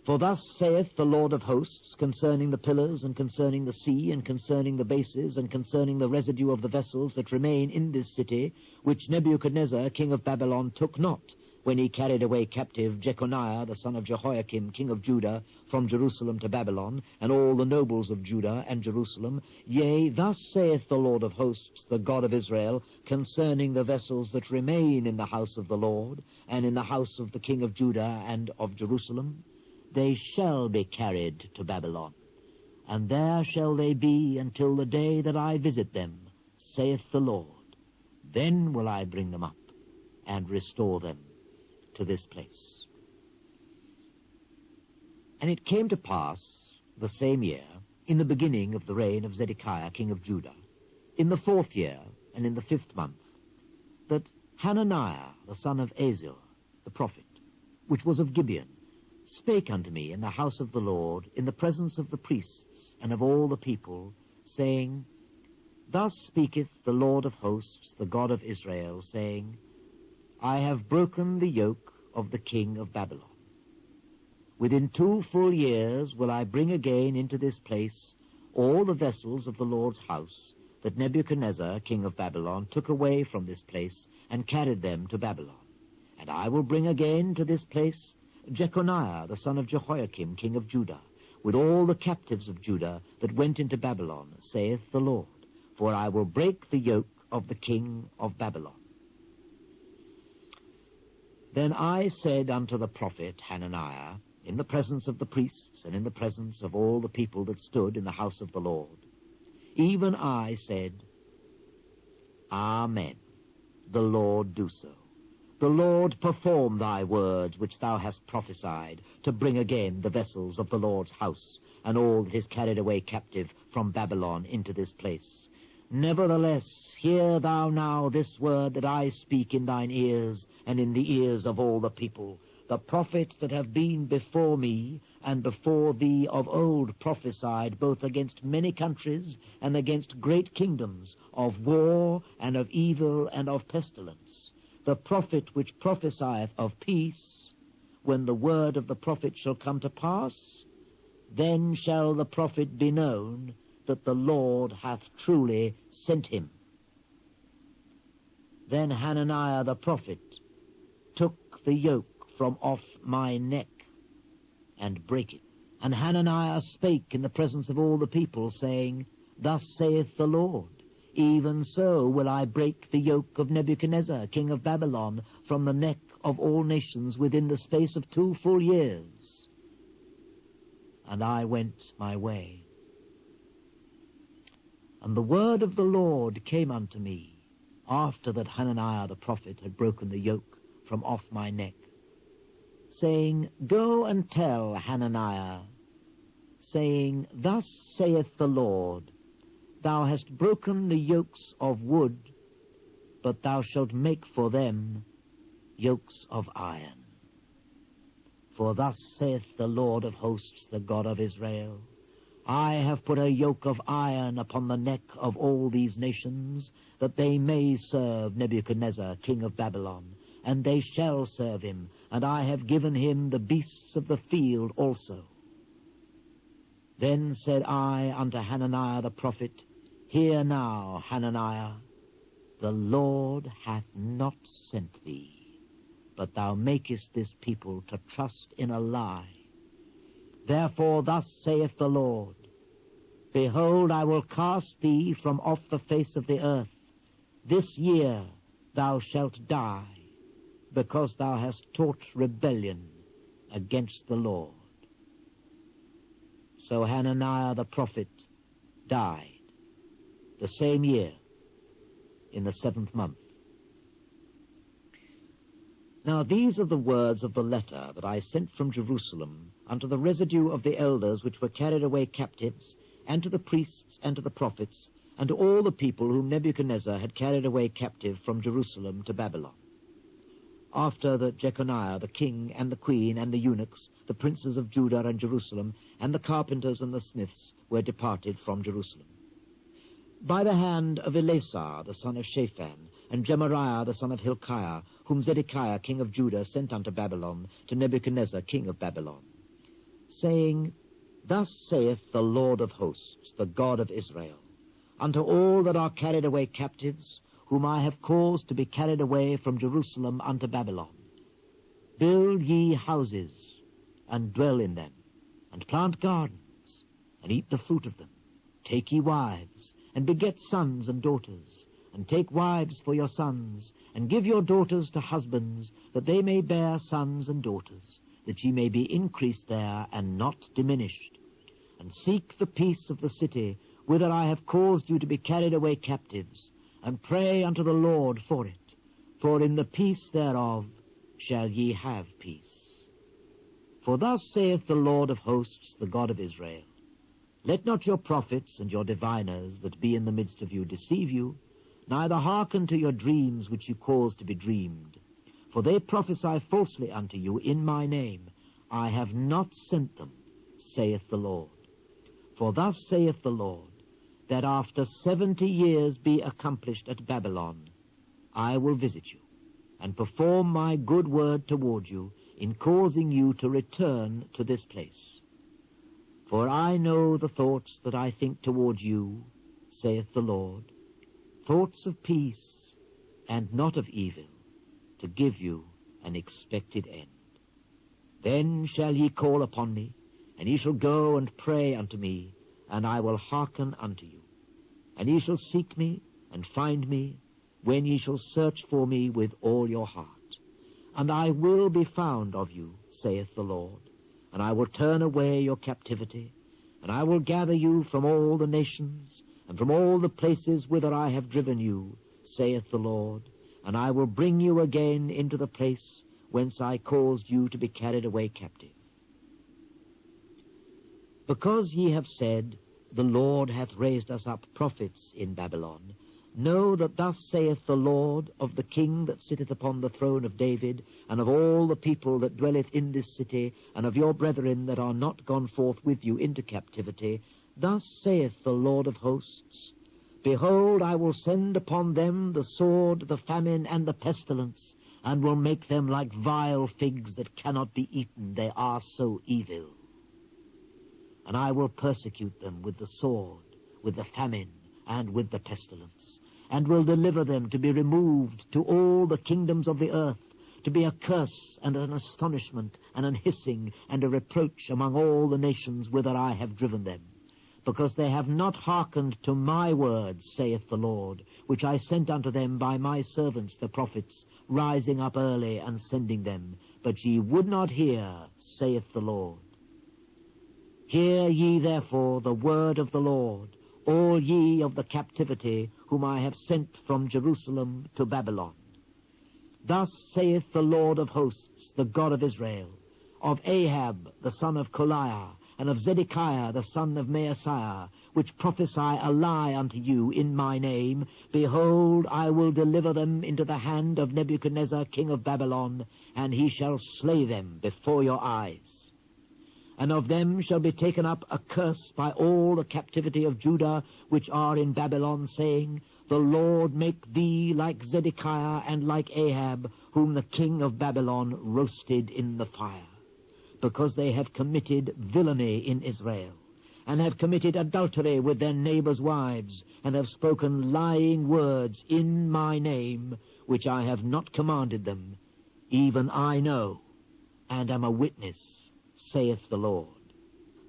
For thus saith the Lord of hosts concerning the pillars, and concerning the sea, and concerning the bases, and concerning the residue of the vessels that remain in this city, which Nebuchadnezzar king of Babylon took not, when he carried away captive Jeconiah the son of Jehoiakim king of Judah from Jerusalem to Babylon, and all the nobles of Judah and Jerusalem. Yea, thus saith the Lord of hosts, the God of Israel, concerning the vessels that remain in the house of the Lord, and in the house of the king of Judah and of Jerusalem, they shall be carried to Babylon, and there shall they be until the day that I visit them, saith the Lord. Then will I bring them up, and restore them to this place. And it came to pass the same year, in the beginning of the reign of Zedekiah king of Judah, in the 4th year, and in the 5th month, that Hananiah the son of Azur, the prophet, which was of Gibeon, spake unto me in the house of the Lord, in the presence of the priests and of all the people, saying, Thus speaketh the Lord of hosts, the God of Israel, saying, I have broken the yoke of the king of Babylon. Within 2 full years will I bring again into this place all the vessels of the Lord's house that Nebuchadnezzar king of Babylon took away from this place and carried them to Babylon. And I will bring again to this place Jeconiah the son of Jehoiakim king of Judah, with all the captives of Judah that went into Babylon, saith the Lord, for I will break the yoke of the king of Babylon. Then I said unto the prophet Hananiah, in the presence of the priests, and in the presence of all the people that stood in the house of the Lord, even I said, Amen, the Lord do so. The Lord perform thy words which thou hast prophesied, to bring again the vessels of the Lord's house, and all that is carried away captive from Babylon into this place. Nevertheless, hear thou now this word that I speak in thine ears, and in the ears of all the people. The prophets that have been before me and before thee of old prophesied both against many countries and against great kingdoms, of war and of evil and of pestilence. The prophet which prophesieth of peace, when the word of the prophet shall come to pass, then shall the prophet be known that the Lord hath truly sent him. Then Hananiah the prophet took the yoke from off my neck and brake it. And Hananiah spake in the presence of all the people, saying, Thus saith the Lord, even so will I break the yoke of Nebuchadnezzar king of Babylon from the neck of all nations within the space of 2 full years. And I went my way. And the word of the Lord came unto me, after that Hananiah the prophet had broken the yoke from off my neck, saying, Go and tell Hananiah, saying, Thus saith the Lord, thou hast broken the yokes of wood, but thou shalt make for them yokes of iron. For thus saith the Lord of hosts, the God of Israel, I have put a yoke of iron upon the neck of all these nations, that they may serve Nebuchadnezzar, king of Babylon, and they shall serve him, and I have given him the beasts of the field also. Then said I unto Hananiah the prophet, Hear now, Hananiah, the Lord hath not sent thee, but thou makest this people to trust in a lie. Therefore thus saith the Lord, Behold, I will cast thee from off the face of the earth. This year thou shalt die, because thou hast taught rebellion against the Lord. So Hananiah the prophet died the same year, in the 7th month. Now these are the words of the letter that I sent from Jerusalem unto the residue of the elders which were carried away captives, and to the priests, and to the prophets, and to all the people whom Nebuchadnezzar had carried away captive from Jerusalem to Babylon. After that Jeconiah the king, and the queen, and the eunuchs, the princes of Judah and Jerusalem, and the carpenters and the smiths were departed from Jerusalem, by the hand of Elasar the son of Shaphan, and Gemariah the son of Hilkiah, whom Zedekiah king of Judah sent unto Babylon, to Nebuchadnezzar king of Babylon, saying, Thus saith the Lord of hosts, the God of Israel, unto all that are carried away captives, whom I have caused to be carried away from Jerusalem unto Babylon, Build ye houses, and dwell in them, and plant gardens, and eat the fruit of them. Take ye wives, and beget sons and daughters, and take wives for your sons, and give your daughters to husbands, that they may bear sons and daughters, that ye may be increased there, and not diminished. And seek the peace of the city, whither I have caused you to be carried away captives, and pray unto the Lord for it, for in the peace thereof shall ye have peace. For thus saith the Lord of hosts, the God of Israel, Let not your prophets and your diviners that be in the midst of you deceive you, neither hearken to your dreams which you cause to be dreamed. For they prophesy falsely unto you in my name. I have not sent them, saith the Lord. For thus saith the Lord, that after 70 years be accomplished at Babylon, I will visit you, and perform my good word toward you, in causing you to return to this place. For I know the thoughts that I think toward you, saith the Lord, thoughts of peace, and not of evil, to give you an expected end. Then shall ye call upon me, and ye shall go and pray unto me, and I will hearken unto you. And ye shall seek me, and find me, when ye shall search for me with all your heart. And I will be found of you, saith the Lord, and I will turn away your captivity, and I will gather you from all the nations, and from all the places whither I have driven you, saith the Lord, and I will bring you again into the place whence I caused you to be carried away captive. Because ye have said, The Lord hath raised us up prophets in Babylon, know that thus saith the Lord of the king that sitteth upon the throne of David, and of all the people that dwelleth in this city, and of your brethren that are not gone forth with you into captivity, Thus saith the Lord of hosts, Behold, I will send upon them the sword, the famine, and the pestilence, and will make them like vile figs that cannot be eaten, they are so evil. And I will persecute them with the sword, with the famine, and with the pestilence, and will deliver them to be removed to all the kingdoms of the earth, to be a curse and an astonishment and an hissing and a reproach among all the nations whither I have driven them, because they have not hearkened to my words, saith the Lord, which I sent unto them by my servants the prophets, rising up early and sending them. But ye would not hear, saith the Lord. Hear ye therefore the word of the Lord, all ye of the captivity, whom I have sent from Jerusalem to Babylon. Thus saith the Lord of hosts, the God of Israel, of Ahab the son of Koliah, and of Zedekiah the son of Maaseiah, which prophesy a lie unto you in my name, behold, I will deliver them into the hand of Nebuchadnezzar king of Babylon, and he shall slay them before your eyes. And of them shall be taken up a curse by all the captivity of Judah, which are in Babylon, saying, The Lord make thee like Zedekiah and like Ahab, whom the king of Babylon roasted in the fire, because they have committed villainy in Israel, and have committed adultery with their neighbors' wives, and have spoken lying words in my name, which I have not commanded them. Even I know, and am a witness, saith the Lord.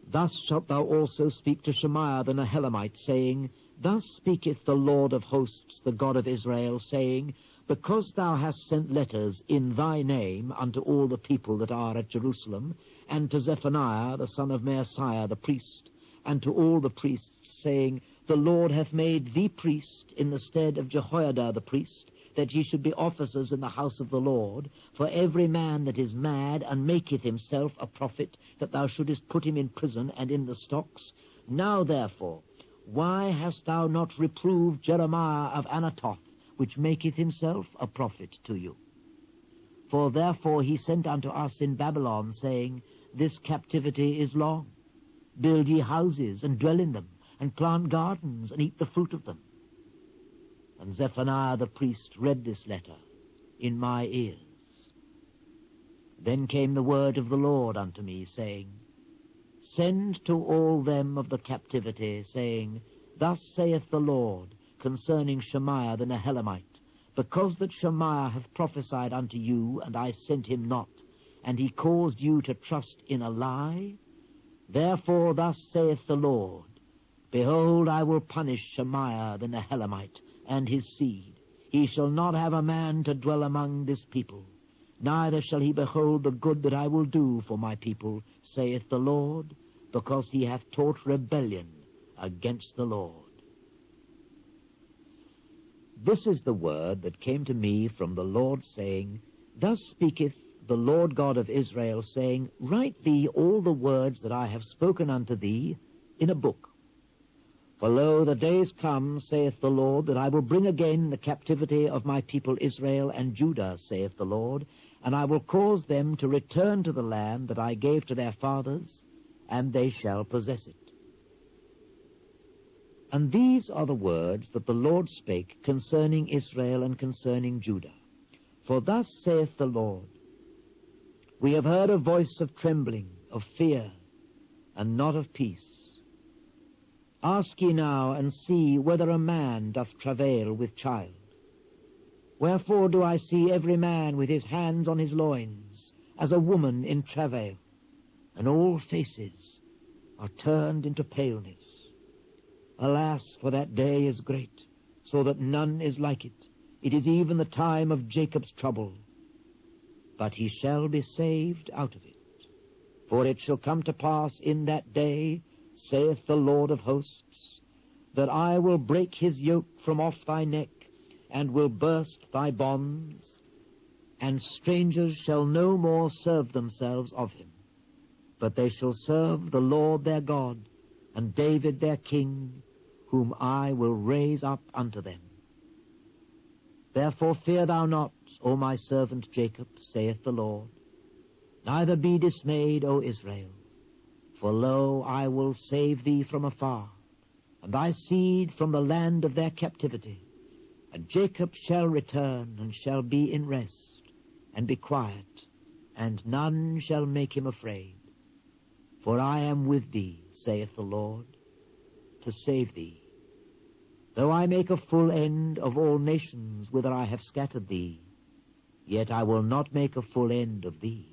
Thus shalt thou also speak to Shemaiah the Nehelamite, saying, Thus speaketh the Lord of hosts, the God of Israel, saying, Because thou hast sent letters in thy name unto all the people that are at Jerusalem, and to Zephaniah the son of Maaseiah the priest, and to all the priests, saying, The Lord hath made thee priest in the stead of Jehoiada the priest, that ye should be officers in the house of the Lord, for every man that is mad and maketh himself a prophet, that thou shouldest put him in prison and in the stocks. Now therefore, why hast thou not reproved Jeremiah of Anathoth, which maketh himself a prophet to you? For therefore he sent unto us in Babylon, saying, This captivity is long. Build ye houses, and dwell in them, and plant gardens, and eat the fruit of them. And Zephaniah the priest read this letter in my ears. Then came the word of the Lord unto me, saying, Send to all them of the captivity, saying, Thus saith the Lord concerning Shemaiah the Nehelamite, because that Shemaiah hath prophesied unto you, and I sent him not, and he caused you to trust in a lie, therefore thus saith the Lord, Behold, I will punish Shemaiah the Nehelamite, and his seed. He shall not have a man to dwell among this people, neither shall he behold the good that I will do for my people, saith the Lord, because he hath taught rebellion against the Lord. This is the word that came to me from the Lord, saying, Thus speaketh the Lord God of Israel, saying, Write thee all the words that I have spoken unto thee in a book. For lo, the days come, saith the Lord, that I will bring again the captivity of my people Israel and Judah, saith the Lord, and I will cause them to return to the land that I gave to their fathers, and they shall possess it. And these are the words that the Lord spake concerning Israel and concerning Judah. For thus saith the Lord, We have heard a voice of trembling, of fear, and not of peace. Ask ye now, and see whether a man doth travail with child. Wherefore do I see every man with his hands on his loins, as a woman in travail, and all faces are turned into paleness. Alas, for that day is great, so that none is like it. It is even the time of Jacob's trouble. But he shall be saved out of it. For it shall come to pass in that day, saith the Lord of hosts, that I will break his yoke from off thy neck, and will burst thy bonds, and strangers shall no more serve themselves of him, but they shall serve the Lord their God, and David their king, whom I will raise up unto them. Therefore fear thou not, O my servant Jacob, saith the Lord, neither be dismayed, O Israel. For lo, I will save thee from afar, and thy seed from the land of their captivity. And Jacob shall return, and shall be in rest, and be quiet, and none shall make him afraid. For I am with thee, saith the Lord, to save thee. Though I make a full end of all nations whither I have scattered thee, yet I will not make a full end of thee.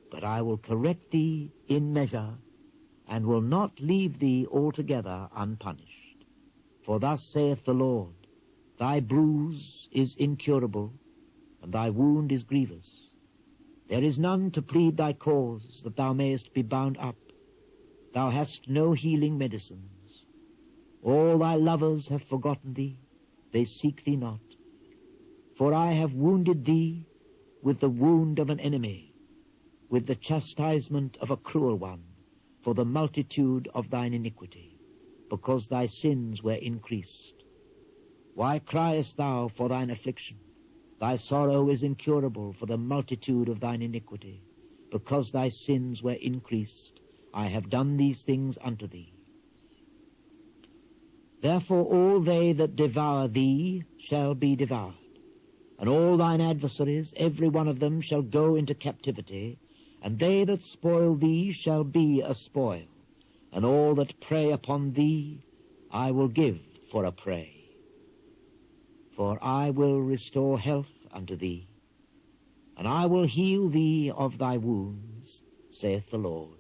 But I will correct thee in measure, and will not leave thee altogether unpunished. For thus saith the Lord, Thy bruise is incurable, and thy wound is grievous. There is none to plead thy cause, that thou mayest be bound up. Thou hast no healing medicines. All thy lovers have forgotten thee, they seek thee not. For I have wounded thee with the wound of an enemy, with the chastisement of a cruel one. for the multitude of thine iniquity, because thy sins were increased. Why criest thou for thine affliction? Thy sorrow is incurable for the multitude of thine iniquity, because thy sins were increased. I have done these things unto thee. Therefore all they that devour thee shall be devoured, and all thine adversaries, every one of them, shall go into captivity, and they that spoil thee shall be a spoil, and all that prey upon thee I will give for a prey. For I will restore health unto thee, and I will heal thee of thy wounds, saith the Lord.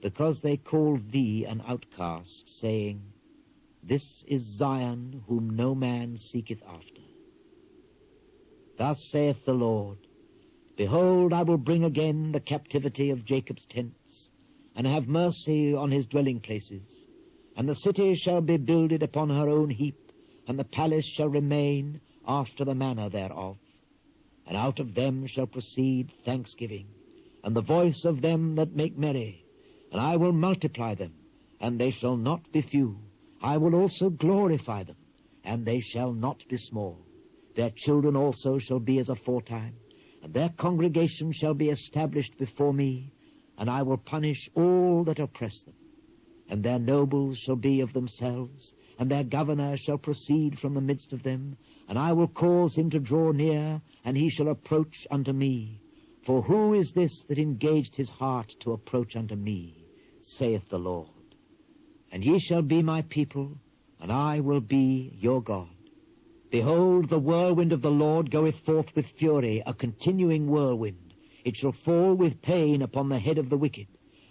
Because they called thee an outcast, saying, This is Zion, whom no man seeketh after. Thus saith the Lord, Behold, I will bring again the captivity of Jacob's tents, and have mercy on his dwelling places. And the city shall be builded upon her own heap, and the palace shall remain after the manner thereof. And out of them shall proceed thanksgiving, and the voice of them that make merry. And I will multiply them, and they shall not be few. I will also glorify them, and they shall not be small. Their children also shall be as aforetime, and their congregation shall be established before me, and I will punish all that oppress them. And their nobles shall be of themselves, and their governor shall proceed from the midst of them, and I will cause him to draw near, and he shall approach unto me. For who is this that engaged his heart to approach unto me, saith the Lord? And ye shall be my people, and I will be your God. Behold, the whirlwind of the Lord goeth forth with fury, a continuing whirlwind. It shall fall with pain upon the head of the wicked.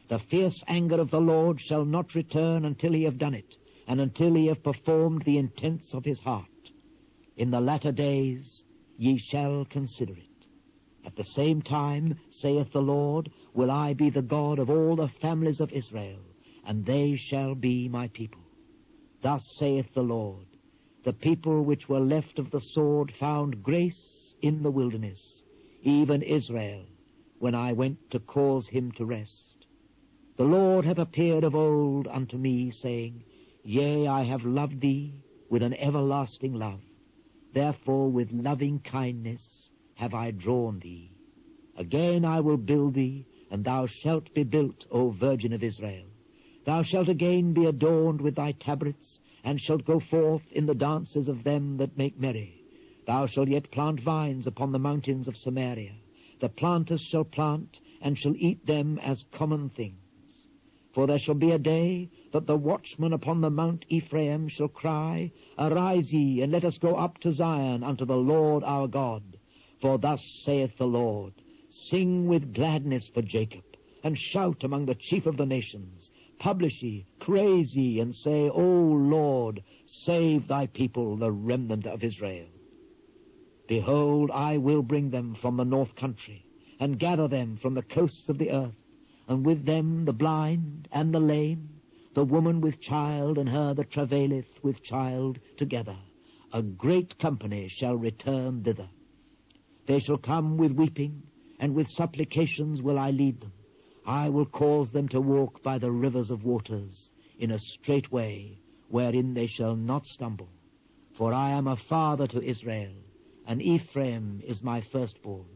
The fierce anger of the Lord shall not return until he have done it, and until he have performed the intents of his heart. In the latter days ye shall consider it. At the same time, saith the Lord, will I be the God of all the families of Israel, and they shall be my people. Thus saith the Lord, the people which were left of the sword found grace in the wilderness, even Israel, when I went to cause him to rest. The Lord hath appeared of old unto me, saying, Yea, I have loved thee with an everlasting love. Therefore with loving kindness have I drawn thee. Again I will build thee, and thou shalt be built, O Virgin of Israel. Thou shalt again be adorned with thy tabrets, and shalt go forth in the dances of them that make merry. Thou shalt yet plant vines upon the mountains of Samaria. The planters shall plant, and shall eat them as common things. For there shall be a day that the watchman upon the mount Ephraim shall cry, Arise ye, and let us go up to Zion unto the Lord our God. For thus saith the Lord, Sing with gladness for Jacob, and shout among the chief of the nations. Publish ye, praise ye, and say, O Lord, save thy people, the remnant of Israel. Behold, I will bring them from the north country, and gather them from the coasts of the earth, and with them the blind and the lame, the woman with child, and her that travaileth with child together. A great company shall return thither. They shall come with weeping, and with supplications will I lead them. I will cause them to walk by the rivers of waters, in a straight way, wherein they shall not stumble. For I am a father to Israel, and Ephraim is my firstborn.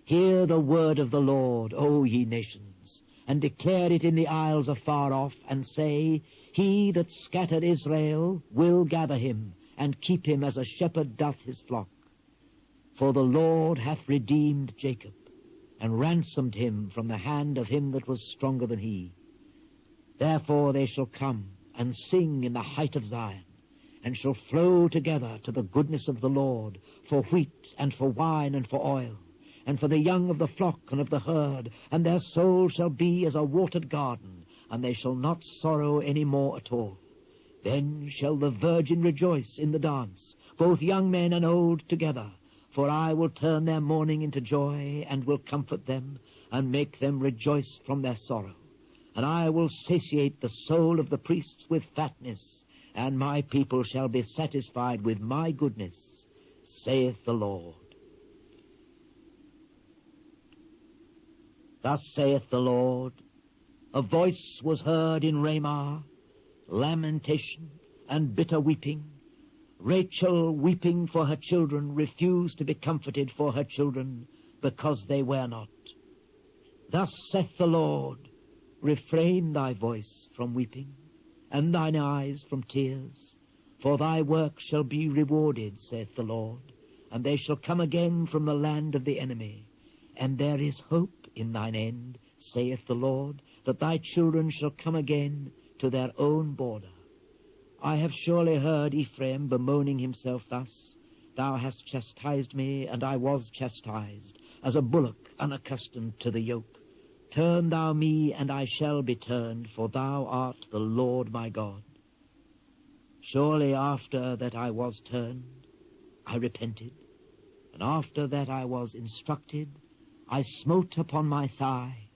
Hear the word of the Lord, O ye nations, and declare it in the isles afar off, and say, He that scattered Israel will gather him, and keep him as a shepherd doth his flock. For the Lord hath redeemed Jacob, and ransomed him from the hand of him that was stronger than he. Therefore they shall come and sing in the height of Zion, and shall flow together to the goodness of the Lord, for wheat, and for wine, and for oil, and for the young of the flock and of the herd, and their soul shall be as a watered garden, and they shall not sorrow any more at all. Then shall the virgin rejoice in the dance, both young men and old together. For I will turn their mourning into joy, and will comfort them, and make them rejoice from their sorrow. And I will satiate the soul of the priests with fatness, and my people shall be satisfied with my goodness, saith the Lord. Thus saith the Lord, a voice was heard in Ramah, lamentation and bitter weeping. Rachel, weeping for her children, refused to be comforted for her children, because they were not. Thus saith the Lord, refrain thy voice from weeping, and thine eyes from tears, for thy work shall be rewarded, saith the Lord, and they shall come again from the land of the enemy. And there is hope in thine end, saith the Lord, that thy children shall come again to their own border. I have surely heard Ephraim bemoaning himself thus, Thou hast chastised me, and I was chastised, as a bullock unaccustomed to the yoke. Turn thou me, and I shall be turned, for thou art the Lord my God. Surely after that I was turned, I repented, and after that I was instructed, I smote upon my thigh.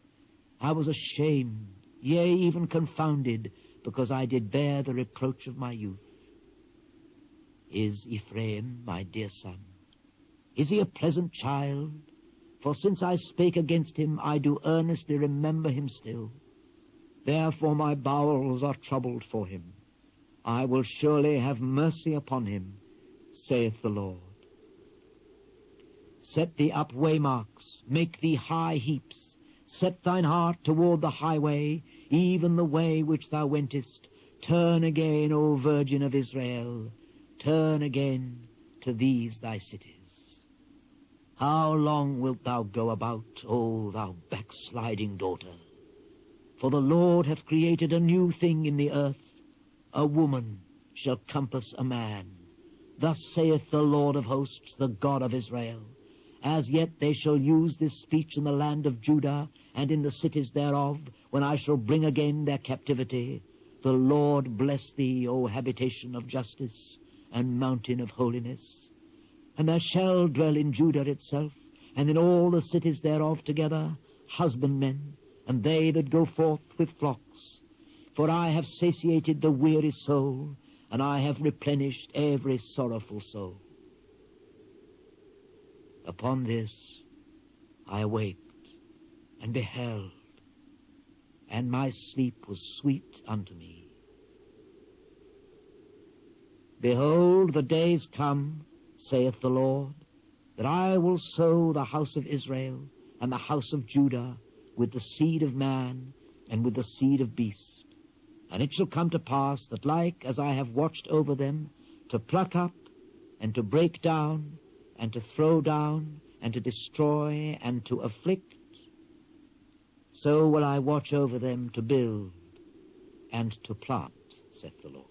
I was ashamed, yea, even confounded, because I did bear the reproach of my youth. Is Ephraim my dear son? Is he a pleasant child? For since I spake against him, I do earnestly remember him still. Therefore my bowels are troubled for him. I will surely have mercy upon him, saith the Lord. Set thee up waymarks, make thee high heaps. Set thine heart toward the highway, even the way which thou wentest. Turn again, O Virgin of Israel, turn again to these thy cities. How long wilt thou go about, O thou backsliding daughter? For the Lord hath created a new thing in the earth. A woman shall compass a man. Thus saith the Lord of hosts, the God of Israel. As yet they shall use this speech in the land of Judah, and in the cities thereof, when I shall bring again their captivity. The Lord bless thee, O habitation of justice, and mountain of holiness. And there shall dwell in Judah itself, and in all the cities thereof together, husbandmen, and they that go forth with flocks. For I have satiated the weary soul, and I have replenished every sorrowful soul. Upon this I awaked, and beheld, and my sleep was sweet unto me. Behold, the days come, saith the Lord, that I will sow the house of Israel and the house of Judah with the seed of man and with the seed of beast. And it shall come to pass that like as I have watched over them, to pluck up and to break down and to throw down and to destroy and to afflict, so will I watch over them to build and to plant, saith the Lord.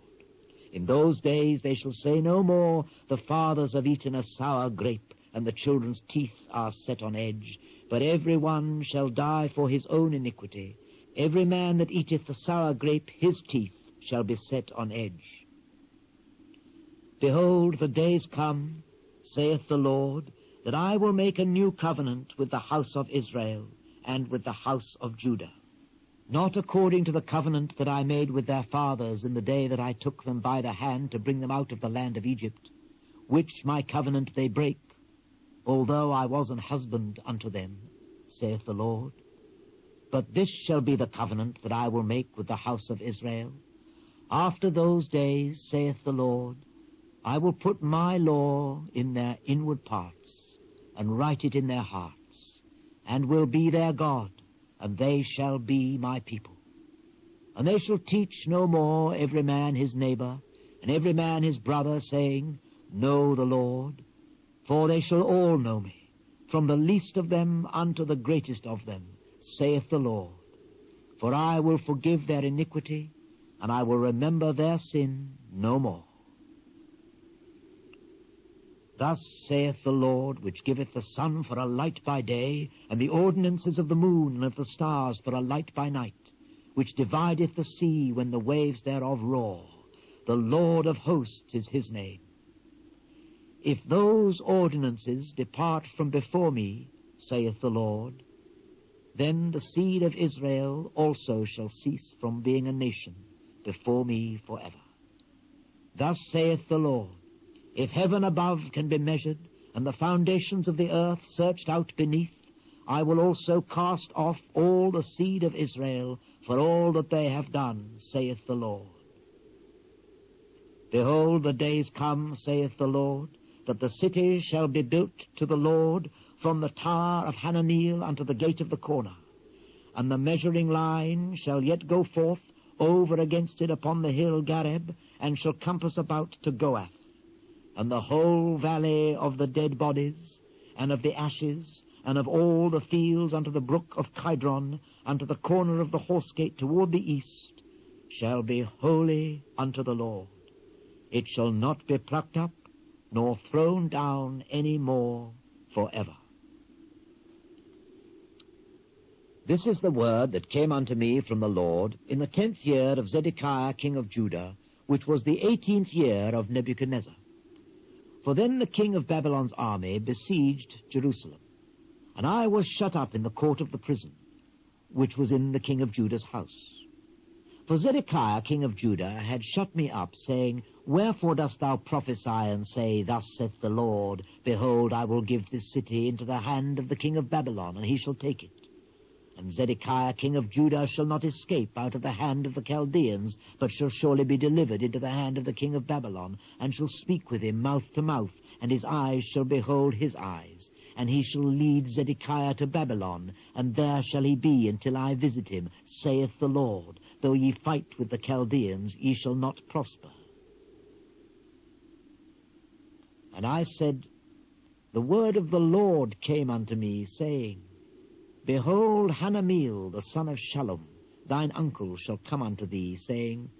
In those days they shall say no more, the fathers have eaten a sour grape, and the children's teeth are set on edge. But every one shall die for his own iniquity. Every man that eateth the sour grape, his teeth shall be set on edge. Behold, the days come, saith the Lord, that I will make a new covenant with the house of Israel and with the house of Judah, not according to the covenant that I made with their fathers in the day that I took them by the hand to bring them out of the land of Egypt, which my covenant they break, although I was an husband unto them, saith the Lord. But this shall be the covenant that I will make with the house of Israel. After those days, saith the Lord, I will put my law in their inward parts, and write it in their hearts, and will be their God, and they shall be my people. And they shall teach no more every man his neighbor, and every man his brother, saying, Know the Lord. For they shall all know me, from the least of them unto the greatest of them, saith the Lord. For I will forgive their iniquity, and I will remember their sin no more. Thus saith the Lord, which giveth the sun for a light by day, and the ordinances of the moon and of the stars for a light by night, which divideth the sea when the waves thereof roar. The Lord of hosts is his name. If those ordinances depart from before me, saith the Lord, then the seed of Israel also shall cease from being a nation before me forever. Thus saith the Lord, if heaven above can be measured, and the foundations of the earth searched out beneath, I will also cast off all the seed of Israel for all that they have done, saith the Lord. Behold, the days come, saith the Lord, that the cities shall be built to the Lord from the tower of Hananeel unto the gate of the corner. And the measuring line shall yet go forth over against it upon the hill Gareb, and shall compass about to Goath. And the whole valley of the dead bodies, and of the ashes, and of all the fields unto the brook of Kidron, unto the corner of the horse gate toward the east, shall be holy unto the Lord. It shall not be plucked up, nor thrown down any more forever. This is the word that came unto me from the Lord in the 10th year of Zedekiah king of Judah, which was the 18th year of Nebuchadnezzar. For then the king of Babylon's army besieged Jerusalem, and I was shut up in the court of the prison, which was in the king of Judah's house. For Zedekiah king of Judah had shut me up, saying, Wherefore dost thou prophesy and say, Thus saith the Lord, Behold, I will give this city into the hand of the king of Babylon, and he shall take it. And Zedekiah king of Judah shall not escape out of the hand of the Chaldeans, but shall surely be delivered into the hand of the king of Babylon, and shall speak with him mouth to mouth, and his eyes shall behold his eyes. And he shall lead Zedekiah to Babylon, and there shall he be until I visit him, saith the Lord. Though ye fight with the Chaldeans, ye shall not prosper. And I said, The word of the Lord came unto me, saying, Behold, Hanameel, the son of Shallum, thine uncle, shall come unto thee, saying,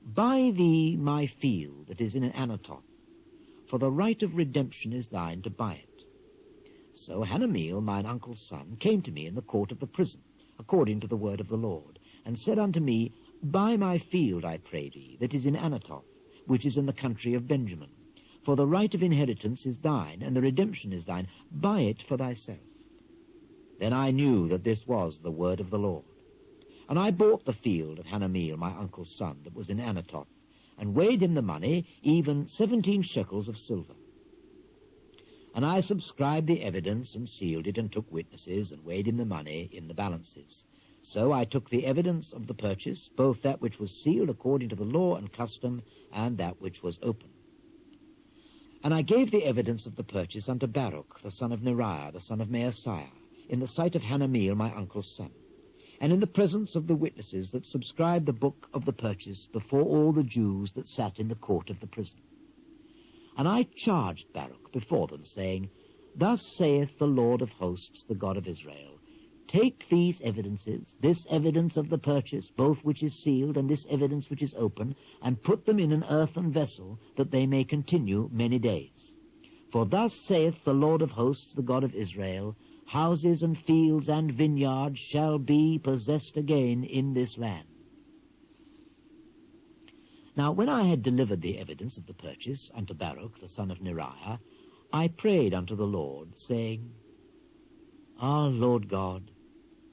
Buy thee my field that is in Anatoth, for the right of redemption is thine to buy it. So Hanameel, mine uncle's son, came to me in the court of the prison, according to the word of the Lord, and said unto me, Buy my field, I pray thee, that is in Anatoth, which is in the country of Benjamin. For the right of inheritance is thine, and the redemption is thine. Buy it for thyself. Then I knew that this was the word of the Lord. And I bought the field of Hanameel, my uncle's son, that was in Anatoth, and weighed him the money, even 17 shekels of silver. And I subscribed the evidence, and sealed it, and took witnesses, and weighed him the money in the balances. So I took the evidence of the purchase, both that which was sealed according to the law and custom, and that which was open. And I gave the evidence of the purchase unto Baruch, the son of Neriah, the son of Maaseiah, in the sight of Hanameel, my uncle's son, and in the presence of the witnesses that subscribed the book of the purchase before all the Jews that sat in the court of the prison. And I charged Baruch before them, saying, Thus saith the Lord of hosts, the God of Israel, Take these evidences, this evidence of the purchase, both which is sealed, and this evidence which is open, and put them in an earthen vessel, that they may continue many days. For thus saith the Lord of hosts, the God of Israel, Houses and fields and vineyards shall be possessed again in this land. Now when I had delivered the evidence of the purchase unto Baruch, the son of Neriah, I prayed unto the Lord, saying, Ah, Lord God,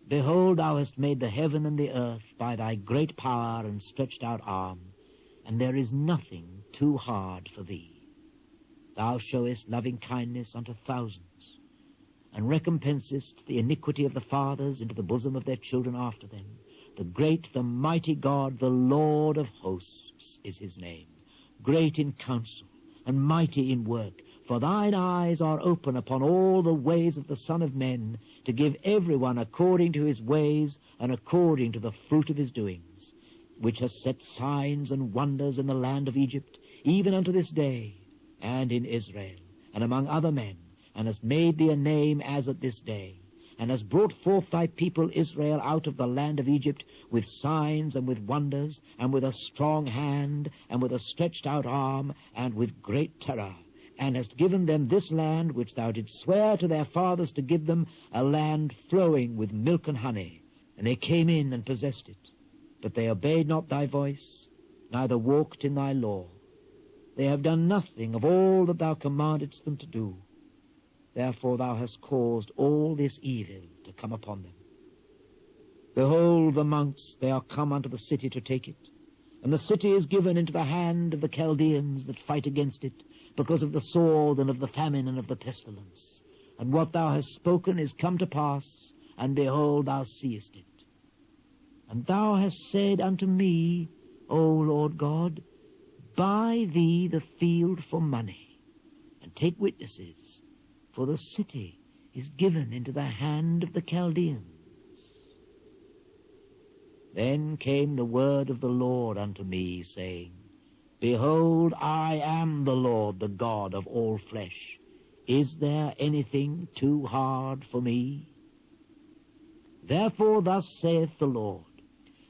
behold, thou hast made the heaven and the earth by thy great power and stretched out arm, and there is nothing too hard for thee. Thou showest loving kindness unto thousands, and recompensest the iniquity of the fathers into the bosom of their children after them. The great, the mighty God, the Lord of hosts is his name, great in counsel and mighty in work. For thine eyes are open upon all the ways of the Son of Men, to give every one according to his ways and according to the fruit of his doings, which has set signs and wonders in the land of Egypt, even unto this day, and in Israel, and among other men, and hast made thee a name as at this day, and hast brought forth thy people Israel out of the land of Egypt with signs and with wonders, and with a strong hand, and with a stretched out arm, and with great terror, and hast given them this land which thou didst swear to their fathers to give them, a land flowing with milk and honey. And they came in and possessed it. But they obeyed not thy voice, neither walked in thy law. They have done nothing of all that thou commandedst them to do. Therefore thou hast caused all this evil to come upon them. Behold, the monks, they are come unto the city to take it, and the city is given into the hand of the Chaldeans that fight against it, because of the sword and of the famine and of the pestilence. and what thou hast spoken is come to pass, and behold, thou seest it. And thou hast said unto me, O Lord God, buy thee the field for money, and take witnesses, for the city is given into the hand of the Chaldeans. Then came the word of the Lord unto me, saying, Behold, I am the Lord, the God of all flesh. Is there anything too hard for me? Therefore thus saith the Lord,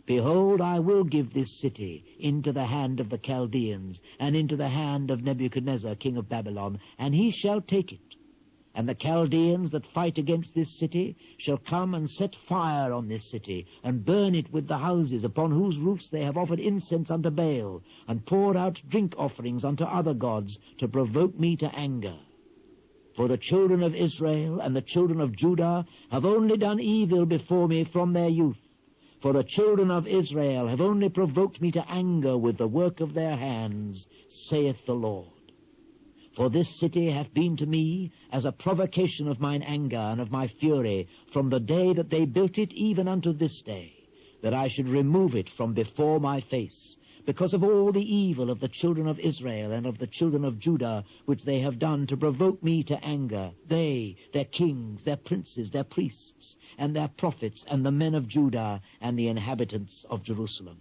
Behold, I will give this city into the hand of the Chaldeans, and into the hand of Nebuchadnezzar, king of Babylon, and he shall take it. And the Chaldeans that fight against this city shall come and set fire on this city, and burn it with the houses, upon whose roofs they have offered incense unto Baal, and poured out drink offerings unto other gods, to provoke me to anger. For the children of Israel and the children of Judah have only done evil before me from their youth. For the children of Israel have only provoked me to anger with the work of their hands, saith the Lord. For this city hath been to me as a provocation of mine anger and of my fury, from the day that they built it even unto this day, that I should remove it from before my face, because of all the evil of the children of Israel and of the children of Judah, which they have done to provoke me to anger, they, their kings, their princes, their priests, and their prophets, and the men of Judah, and the inhabitants of Jerusalem.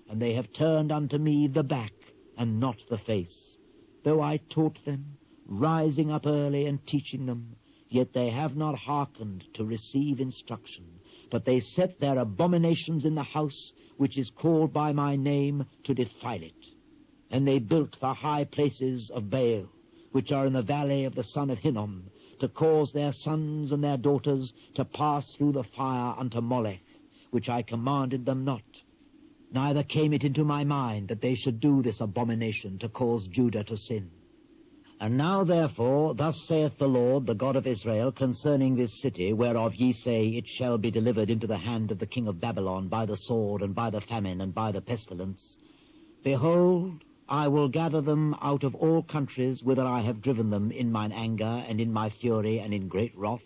And they have turned unto me the back, and not the face. Though I taught them, rising up early and teaching them, yet they have not hearkened to receive instruction, but they set their abominations in the house which is called by my name, to defile it. And they built the high places of Baal, which are in the valley of the son of Hinnom, to cause their sons and their daughters to pass through the fire unto Molech, which I commanded them not. Neither came it into my mind that they should do this abomination, to cause Judah to sin. And now therefore, thus saith the Lord, the God of Israel, concerning this city, whereof ye say, It shall be delivered into the hand of the king of Babylon, by the sword, and by the famine, and by the pestilence. Behold, I will gather them out of all countries whither I have driven them in mine anger, and in my fury, and in great wrath,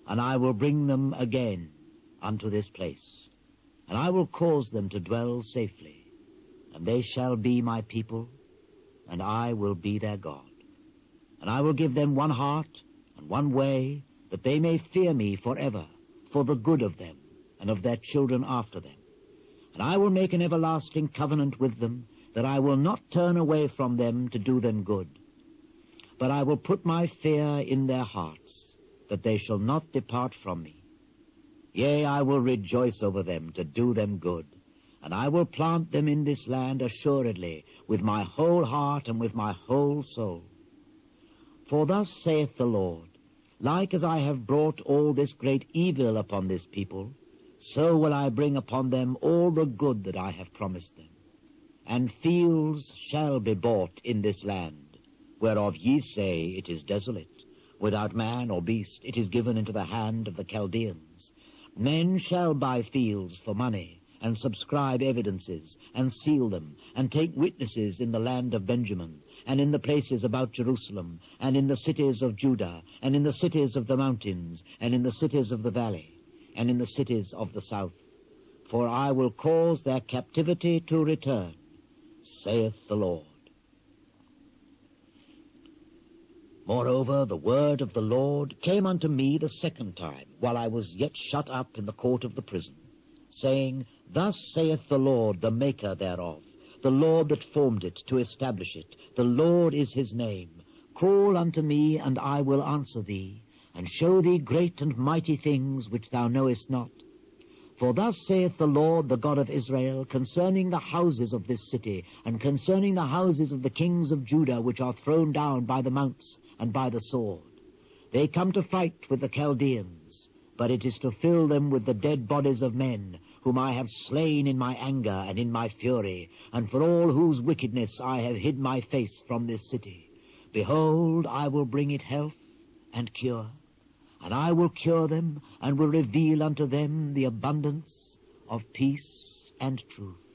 and I will bring them again unto this place, and I will cause them to dwell safely, and they shall be my people, and I will be their God. And I will give them one heart and one way, that they may fear me forever, for the good of them and of their children after them. And I will make an everlasting covenant with them, that I will not turn away from them to do them good. But I will put my fear in their hearts, that they shall not depart from me. Yea, I will rejoice over them to do them good, and I will plant them in this land assuredly, with my whole heart and with my whole soul. For thus saith the Lord, like as I have brought all this great evil upon this people, so will I bring upon them all the good that I have promised them. And fields shall be bought in this land, whereof ye say, It is desolate, without man or beast, it is given into the hand of the Chaldeans. Men shall buy fields for money, and subscribe evidences, and seal them, and take witnesses in the land of Benjamin, and in the places about Jerusalem, and in the cities of Judah, and in the cities of the mountains, and in the cities of the valley, and in the cities of the south. For I will cause their captivity to return, saith the Lord. Moreover, the word of the Lord came unto me the second time, while I was yet shut up in the court of the prison, saying, Thus saith the Lord, the maker thereof, the Lord that formed it, to establish it. The Lord is his name. Call unto me, and I will answer thee, and show thee great and mighty things which thou knowest not. For thus saith the Lord, the God of Israel, concerning the houses of this city, and concerning the houses of the kings of Judah, which are thrown down by the mounts and by the sword. They come to fight with the Chaldeans, but it is to fill them with the dead bodies of men, whom I have slain in my anger and in my fury, and for all whose wickedness I have hid my face from this city. Behold, I will bring it health and cure, and I will cure them, and will reveal unto them the abundance of peace and truth.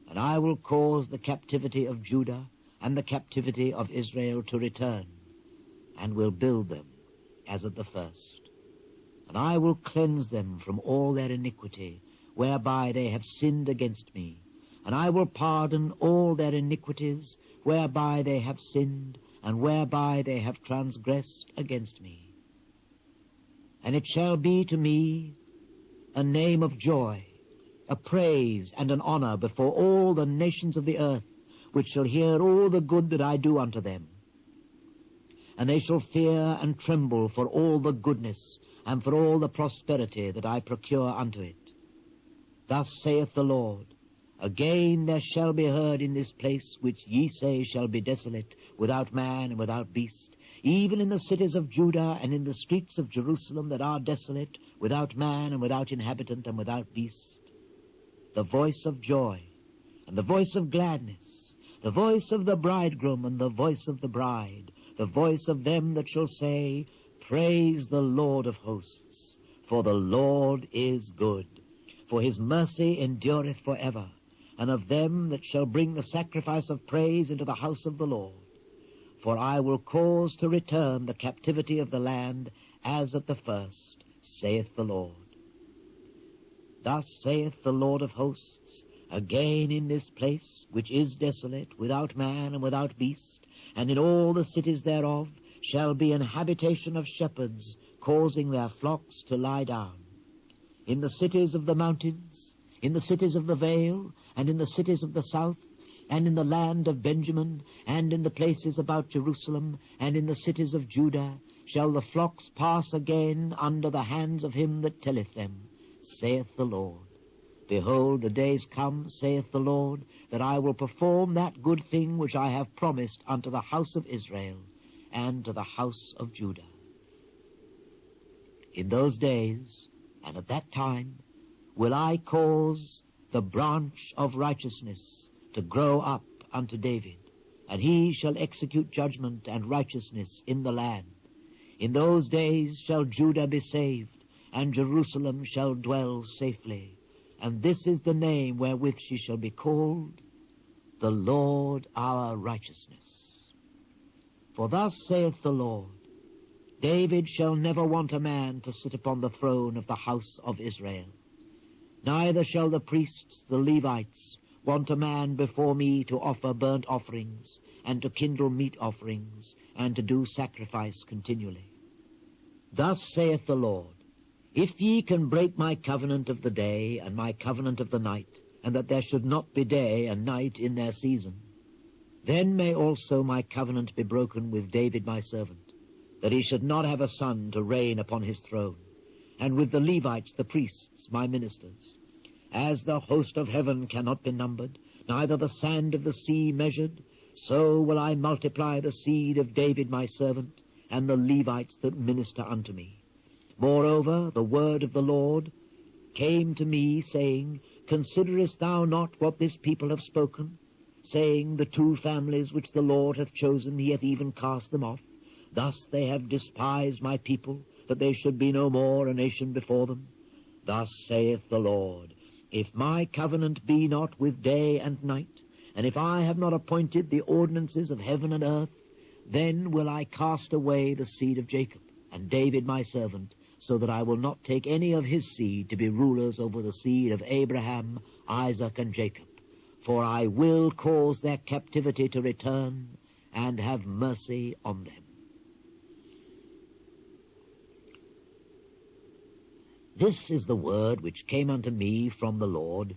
And I will cause the captivity of Judah and the captivity of Israel to return, and will build them as at the first. And I will cleanse them from all their iniquity, whereby they have sinned against me. And I will pardon all their iniquities, whereby they have sinned, and whereby they have transgressed against me. And it shall be to me a name of joy, a praise and an honor before all the nations of the earth, which shall hear all the good that I do unto them. And they shall fear and tremble for all the goodness and for all the prosperity that I procure unto it. Thus saith the Lord, again there shall be heard in this place which ye say shall be desolate, without man and without beast, even in the cities of Judah and in the streets of Jerusalem that are desolate, without man and without inhabitant and without beast, the voice of joy and the voice of gladness, the voice of the bridegroom and the voice of the bride, the voice of them that shall say, Praise the Lord of hosts, for the Lord is good, for his mercy endureth forever, and of them that shall bring the sacrifice of praise into the house of the Lord. For I will cause to return the captivity of the land as at the first, saith the Lord. Thus saith the Lord of hosts, again in this place, which is desolate, without man and without beast, and in all the cities thereof, shall be an habitation of shepherds, causing their flocks to lie down. In the cities of the mountains, in the cities of the vale, and in the cities of the south, and in the land of Benjamin, and in the places about Jerusalem, and in the cities of Judah, shall the flocks pass again under the hands of him that telleth them, saith the Lord. Behold, the days come, saith the Lord, that I will perform that good thing which I have promised unto the house of Israel, and to the house of Judah. In those days, and at that time, will I cause the branch of righteousness to grow up unto David, and he shall execute judgment and righteousness in the land. In those days shall Judah be saved, and Jerusalem shall dwell safely. And this is the name wherewith she shall be called, the Lord our righteousness. For thus saith the Lord, David shall never want a man to sit upon the throne of the house of Israel. Neither shall the priests, the Levites, want a man before me to offer burnt offerings, and to kindle meat offerings, and to do sacrifice continually. Thus saith the Lord, if ye can break my covenant of the day and my covenant of the night, and that there should not be day and night in their season, then may also my covenant be broken with David my servant, that he should not have a son to reign upon his throne, and with the Levites the priests my ministers. As the host of heaven cannot be numbered, neither the sand of the sea measured, so will I multiply the seed of David my servant, and the Levites that minister unto me. Moreover, the word of the Lord came to me, saying, Considerest thou not what this people have spoken, saying, The two families which the Lord hath chosen, he hath even cast them off. Thus they have despised my people, that they should be no more a nation before them. Thus saith the Lord, If my covenant be not with day and night, and if I have not appointed the ordinances of heaven and earth, then will I cast away the seed of Jacob, and David my servant, so that I will not take any of his seed to be rulers over the seed of Abraham, Isaac, and Jacob. For I will cause their captivity to return, and have mercy on them. This is the word which came unto me from the Lord,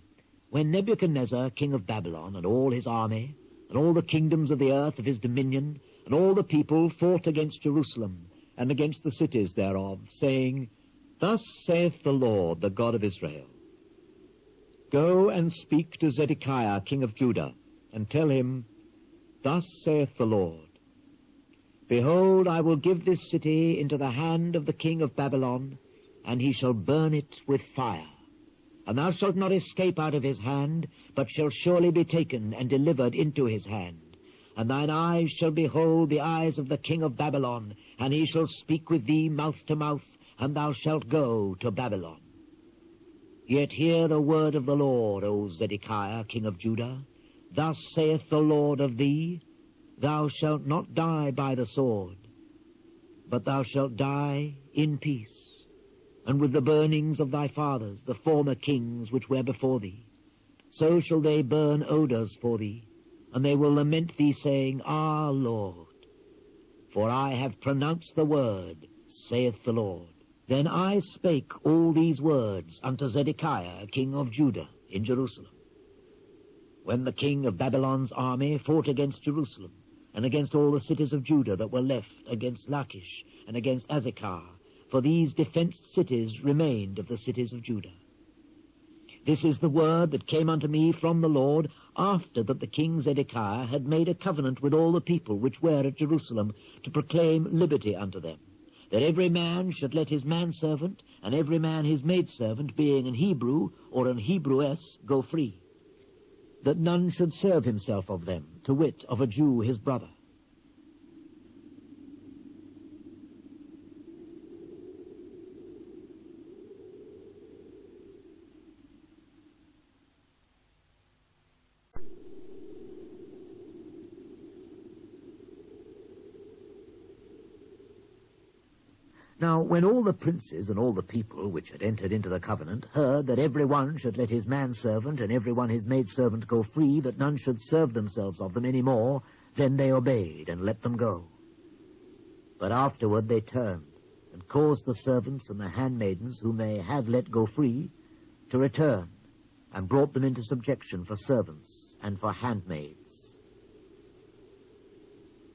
when Nebuchadnezzar, king of Babylon, and all his army, and all the kingdoms of the earth of his dominion, and all the people fought against Jerusalem, and against the cities thereof, saying, Thus saith the Lord, the God of Israel, Go and speak to Zedekiah, king of Judah, and tell him, Thus saith the Lord, Behold, I will give this city into the hand of the king of Babylon, and he shall burn it with fire. And thou shalt not escape out of his hand, but shalt surely be taken and delivered into his hand. And thine eyes shall behold the eyes of the king of Babylon, and he shall speak with thee mouth to mouth, and thou shalt go to Babylon. Yet hear the word of the Lord, O Zedekiah, king of Judah. Thus saith the Lord of thee, Thou shalt not die by the sword, but thou shalt die in peace, and with the burnings of thy fathers, the former kings which were before thee. So shall they burn odours for thee, and they will lament thee, saying, Ah, Lord, for I have pronounced the word, saith the Lord. Then I spake all these words unto Zedekiah, king of Judah, in Jerusalem, when the king of Babylon's army fought against Jerusalem, and against all the cities of Judah that were left, against Lachish, and against Azekah, for these defenced cities remained of the cities of Judah. This is the word that came unto me from the Lord, after that the king Zedekiah had made a covenant with all the people which were at Jerusalem, to proclaim liberty unto them, that every man should let his manservant, and every man his maidservant, being an Hebrew or an Hebrewess, go free, that none should serve himself of them, to wit, of a Jew his brother. Now, when all the princes and all the people which had entered into the covenant heard that every one should let his manservant and every one his maidservant go free, that none should serve themselves of them any more, then they obeyed and let them go. But afterward they turned and caused the servants and the handmaidens whom they had let go free to return, and brought them into subjection for servants and for handmaids.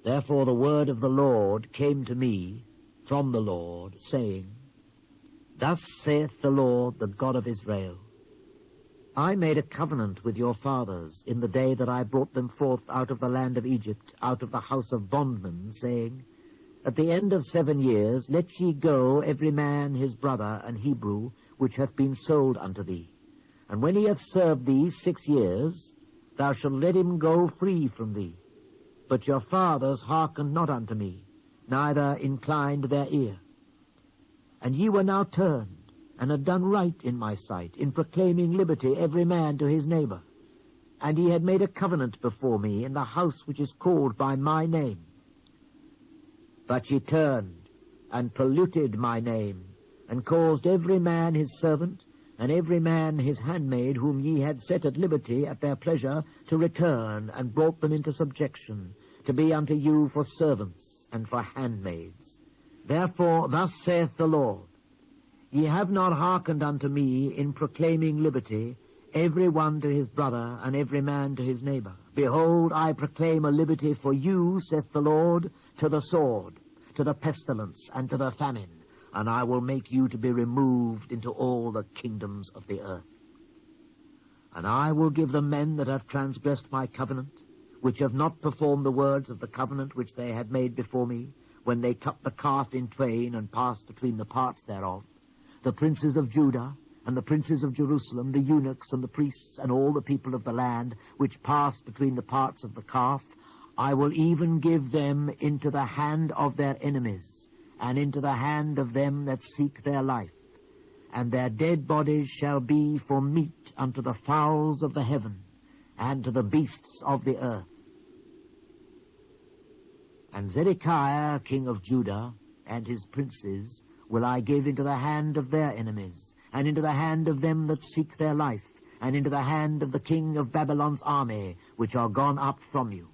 Therefore the word of the Lord came to me from the Lord, saying, Thus saith the Lord, the God of Israel, I made a covenant with your fathers in the day that I brought them forth out of the land of Egypt, out of the house of bondmen, saying, At the end of 7 years let ye go every man his brother and Hebrew, which hath been sold unto thee. And when he hath served thee 6 years, thou shalt let him go free from thee. But your fathers hearkened not unto me, neither inclined their ear. And ye were now turned, and had done right in my sight, in proclaiming liberty every man to his neighbor. And ye had made a covenant before me in the house which is called by my name. But ye turned, and polluted my name, and caused every man his servant, and every man his handmaid, whom ye had set at liberty at their pleasure, to return, and brought them into subjection, to be unto you for servants and for handmaids. Therefore thus saith the Lord, Ye have not hearkened unto me in proclaiming liberty, every one to his brother, and every man to his neighbor. Behold, I proclaim a liberty for you, saith the Lord, to the sword, to the pestilence, and to the famine, and I will make you to be removed into all the kingdoms of the earth. And I will give the men that have transgressed my covenant, which have not performed the words of the covenant which they had made before me, when they cut the calf in twain and passed between the parts thereof, the princes of Judah and the princes of Jerusalem, the eunuchs and the priests, and all the people of the land, which passed between the parts of the calf, I will even give them into the hand of their enemies, and into the hand of them that seek their life. And their dead bodies shall be for meat unto the fowls of the heaven, and to the beasts of the earth. And Zedekiah, king of Judah, and his princes will I give into the hand of their enemies, and into the hand of them that seek their life, and into the hand of the king of Babylon's army, which are gone up from you.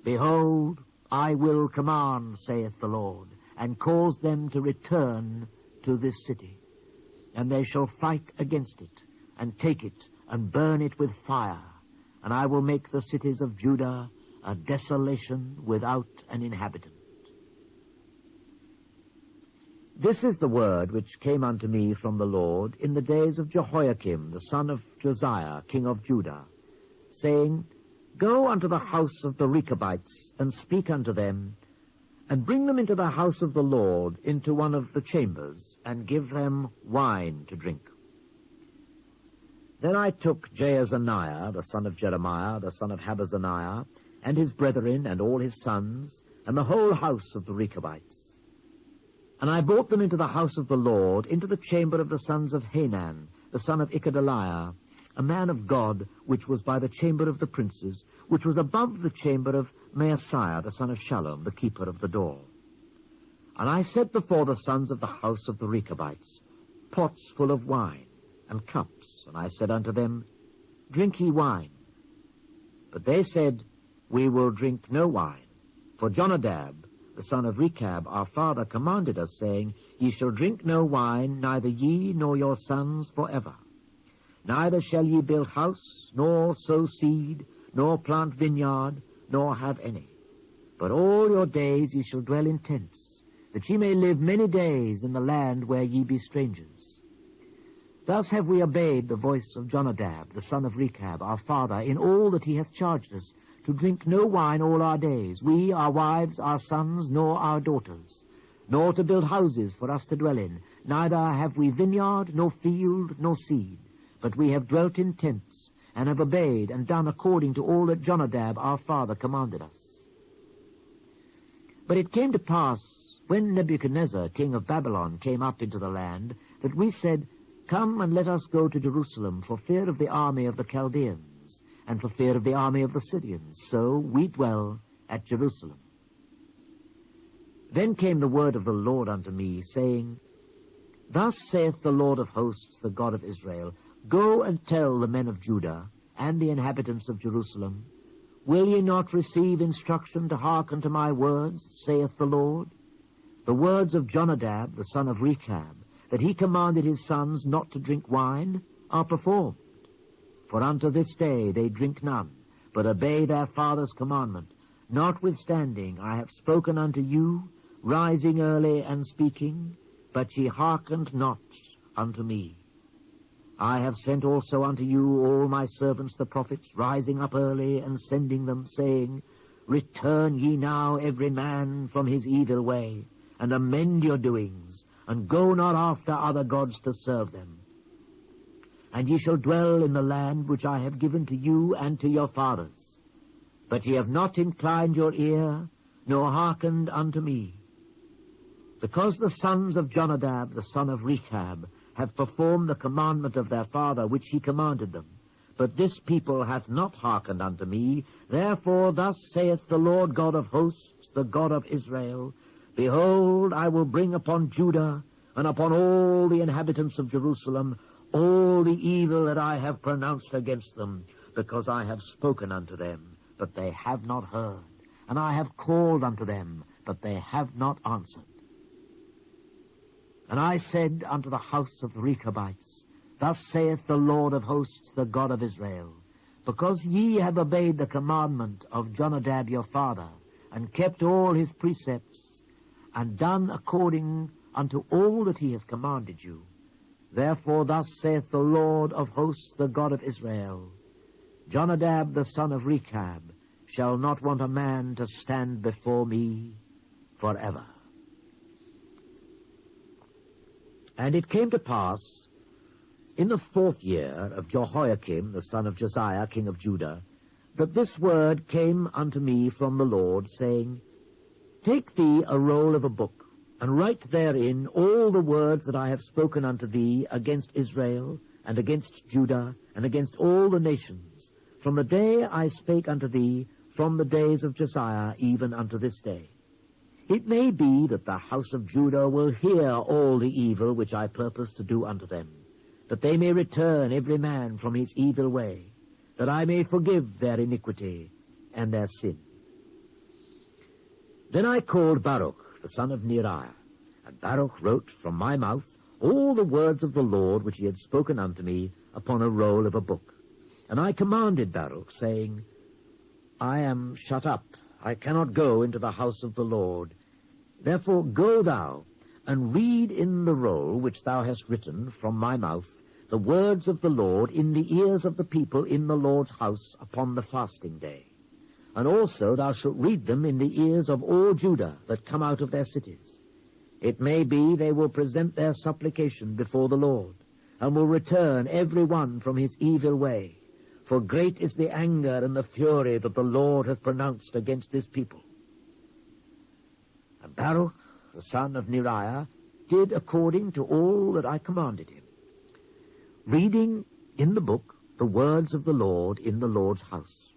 Behold, I will command, saith the Lord, and cause them to return to this city. And they shall fight against it, and take it, and burn it with fire. And I will make the cities of Judah a desolation without an inhabitant. This is the word which came unto me from the Lord in the days of Jehoiakim, the son of Josiah, king of Judah, saying, Go unto the house of the Rechabites, and speak unto them, and bring them into the house of the Lord, into one of the chambers, and give them wine to drink. Then I took Jaazaniah, the son of Jeremiah, the son of Habazaniah, and his brethren, and all his sons, and the whole house of the Rechabites. And I brought them into the house of the Lord, into the chamber of the sons of Hanan, the son of Icadaliah, a man of God, which was by the chamber of the princes, which was above the chamber of Maaseiah, the son of Shallum, the keeper of the door. And I set before the sons of the house of the Rechabites pots full of wine, and cups, and I said unto them, Drink ye wine. But they said, We will drink no wine, for Jonadab, the son of Rechab, our father, commanded us, saying, Ye shall drink no wine, neither ye nor your sons forever. Neither shall ye build house, nor sow seed, nor plant vineyard, nor have any. But all your days ye shall dwell in tents, that ye may live many days in the land where ye be strangers. Thus have we obeyed the voice of Jonadab, the son of Rechab, our father, in all that he hath charged us, to drink no wine all our days, we, our wives, our sons, nor our daughters, nor to build houses for us to dwell in. Neither have we vineyard, nor field, nor seed, but we have dwelt in tents, and have obeyed and done according to all that Jonadab, our father, commanded us. But it came to pass, when Nebuchadnezzar, king of Babylon, came up into the land, that we said, Come and let us go to Jerusalem, for fear of the army of the Chaldeans, and for fear of the army of the Syrians. So we dwell at Jerusalem. Then came the word of the Lord unto me, saying, Thus saith the Lord of hosts, the God of Israel, Go and tell the men of Judah, and the inhabitants of Jerusalem, Will ye not receive instruction to hearken to my words, saith the Lord? The words of Jonadab, the son of Rechab, that he commanded his sons not to drink wine, are performed. For unto this day they drink none, but obey their father's commandment. Notwithstanding I have spoken unto you, rising early and speaking, but ye hearkened not unto me. I have sent also unto you all my servants the prophets, rising up early and sending them, saying, Return ye now every man from his evil way, and amend your doings, and go not after other gods to serve them. And ye shall dwell in the land which I have given to you and to your fathers. But ye have not inclined your ear, nor hearkened unto me. Because the sons of Jonadab, the son of Rechab, have performed the commandment of their father which he commanded them, but this people hath not hearkened unto me, therefore thus saith the Lord God of hosts, the God of Israel, Behold, I will bring upon Judah and upon all the inhabitants of Jerusalem all the evil that I have pronounced against them, because I have spoken unto them, but they have not heard, and I have called unto them, but they have not answered. And I said unto the house of the Rechabites, Thus saith the Lord of hosts, the God of Israel, Because ye have obeyed the commandment of Jonadab your father, and kept all his precepts, and done according unto all that he hath commanded you. Therefore thus saith the Lord of hosts, the God of Israel, Jonadab the son of Rechab shall not want a man to stand before me forever. And it came to pass, in the 4th year of Jehoiakim the son of Josiah, king of Judah, that this word came unto me from the Lord, saying, Take thee a roll of a book, and write therein all the words that I have spoken unto thee against Israel, and against Judah, and against all the nations, from the day I spake unto thee, from the days of Josiah, even unto this day. It may be that the house of Judah will hear all the evil which I purpose to do unto them, that they may return every man from his evil way, that I may forgive their iniquity and their sin. Then I called Baruch, the son of Neriah, and Baruch wrote from my mouth all the words of the Lord which he had spoken unto me upon a roll of a book. And I commanded Baruch, saying, I am shut up, I cannot go into the house of the Lord. Therefore go thou, and read in the roll which thou hast written from my mouth the words of the Lord in the ears of the people in the Lord's house upon the fasting day. And also thou shalt read them in the ears of all Judah that come out of their cities. It may be they will present their supplication before the Lord, and will return every one from his evil way. For great is the anger and the fury that the Lord hath pronounced against this people. And Baruch, the son of Neriah, did according to all that I commanded him, reading in the book the words of the Lord in the Lord's house.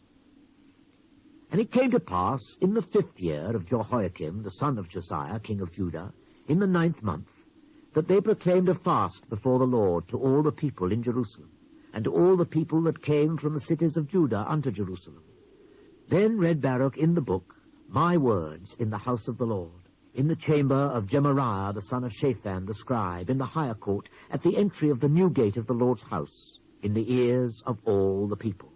And it came to pass, in the 5th year of Jehoiakim, the son of Josiah, king of Judah, in the 9th month, that they proclaimed a fast before the Lord to all the people in Jerusalem, and to all the people that came from the cities of Judah unto Jerusalem. Then read Baruch in the book my words in the house of the Lord, in the chamber of Gemariah the son of Shaphan the scribe, in the higher court, at the entry of the new gate of the Lord's house, in the ears of all the people.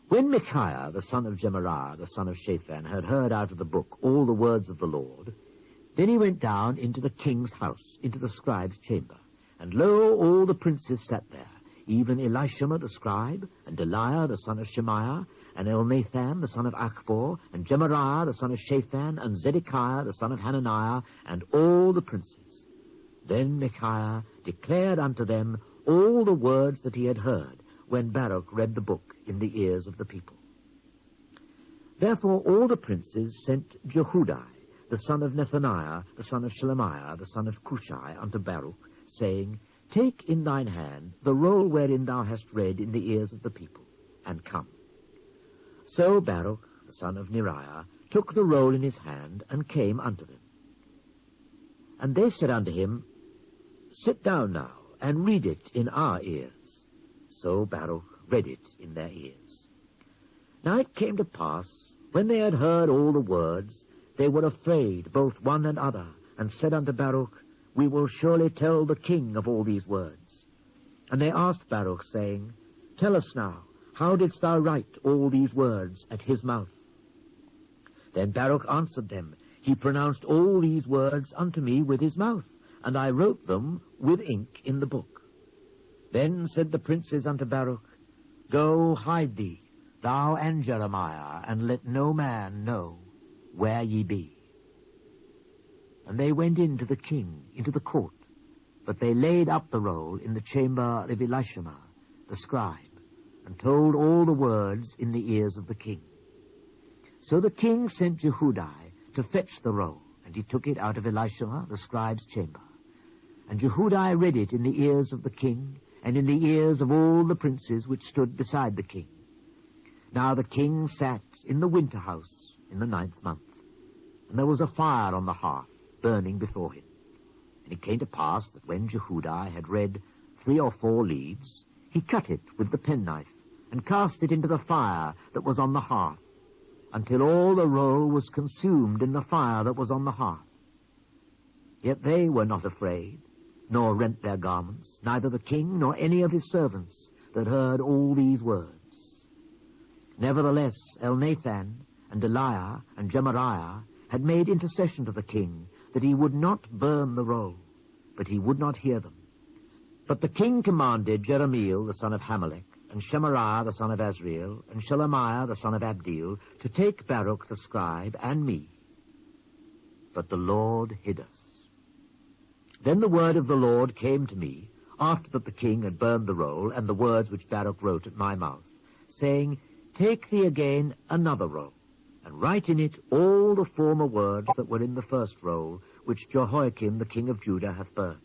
When Micaiah the son of Gemariah the son of Shaphan had heard out of the book all the words of the Lord, then he went down into the king's house, into the scribe's chamber. And lo, all the princes sat there, even Elishama the scribe, and Delaiah the son of Shemaiah, and Elnathan the son of Achbor, and Gemariah the son of Shaphan, and Zedekiah the son of Hananiah, and all the princes. Then Micaiah declared unto them all the words that he had heard, when Baruch read the book in the ears of the people. Therefore all the princes sent Jehudi, the son of Nethaniah, the son of Shelemiah, the son of Cushai, unto Baruch, saying, Take in thine hand the roll wherein thou hast read in the ears of the people, and come. So Baruch, the son of Neriah, took the roll in his hand, and came unto them. And they said unto him, Sit down now, and read it in our ears. So Baruch read it in their ears. Now it came to pass, when they had heard all the words, they were afraid, both one and other, and said unto Baruch, We will surely tell the king of all these words. And they asked Baruch, saying, Tell us now, how didst thou write all these words at his mouth? Then Baruch answered them, He pronounced all these words unto me with his mouth, and I wrote them with ink in the book. Then said the princes unto Baruch, Go hide thee, thou and Jeremiah, and let no man know where ye be. And they went in to the king, into the court, but they laid up the roll in the chamber of Elishama, the scribe, and told all the words in the ears of the king. So the king sent Jehudi to fetch the roll, and he took it out of Elishama, the scribe's chamber. And Jehudi read it in the ears of the king, and in the ears of all the princes which stood beside the king. Now the king sat in the winter house in the 9th month, and there was a fire on the hearth, burning before him. And it came to pass that when Jehudi had read 3 or 4 leaves, he cut it with the penknife, and cast it into the fire that was on the hearth, until all the roll was consumed in the fire that was on the hearth. Yet they were not afraid, nor rent their garments, neither the king nor any of his servants that heard all these words. Nevertheless Elnathan and Delaiah and Gemariah had made intercession to the king, that he would not burn the roll, but he would not hear them. But the king commanded Jeremiel the son of Hamelech, and Shemariah the son of Azriel, and Shelemiah the son of Abdeel, to take Baruch the scribe and me. But the Lord hid us. Then the word of the Lord came to me, after that the king had burned the roll, and the words which Baruch wrote at my mouth, saying, Take thee again another roll, and write in it all the former words that were in the first roll, which Jehoiakim the king of Judah hath burned.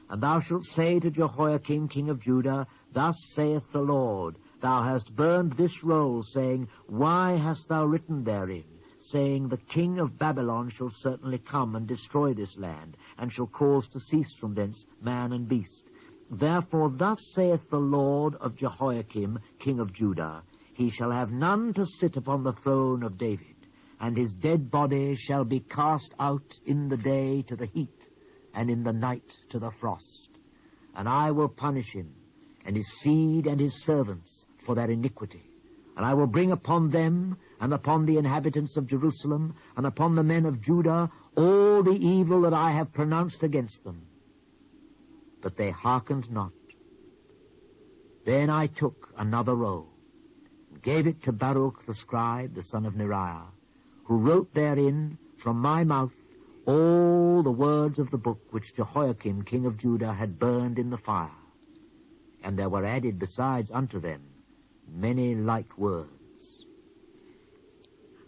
And thou shalt say to Jehoiakim king of Judah, Thus saith the Lord, Thou hast burned this roll, saying, Why hast thou written therein, saying, The king of Babylon shall certainly come and destroy this land, and shall cause to cease from thence man and beast. Therefore thus saith the Lord of Jehoiakim king of Judah, He shall have none to sit upon the throne of David, and his dead body shall be cast out in the day to the heat, and in the night to the frost. And I will punish him, and his seed and his servants for their iniquity. And I will bring upon them, and upon the inhabitants of Jerusalem, and upon the men of Judah, all the evil that I have pronounced against them. But they hearkened not. Then I took another roll, and gave it to Baruch the scribe, the son of Neriah, who wrote therein from my mouth all the words of the book which Jehoiakim king of Judah had burned in the fire. And there were added besides unto them many like words.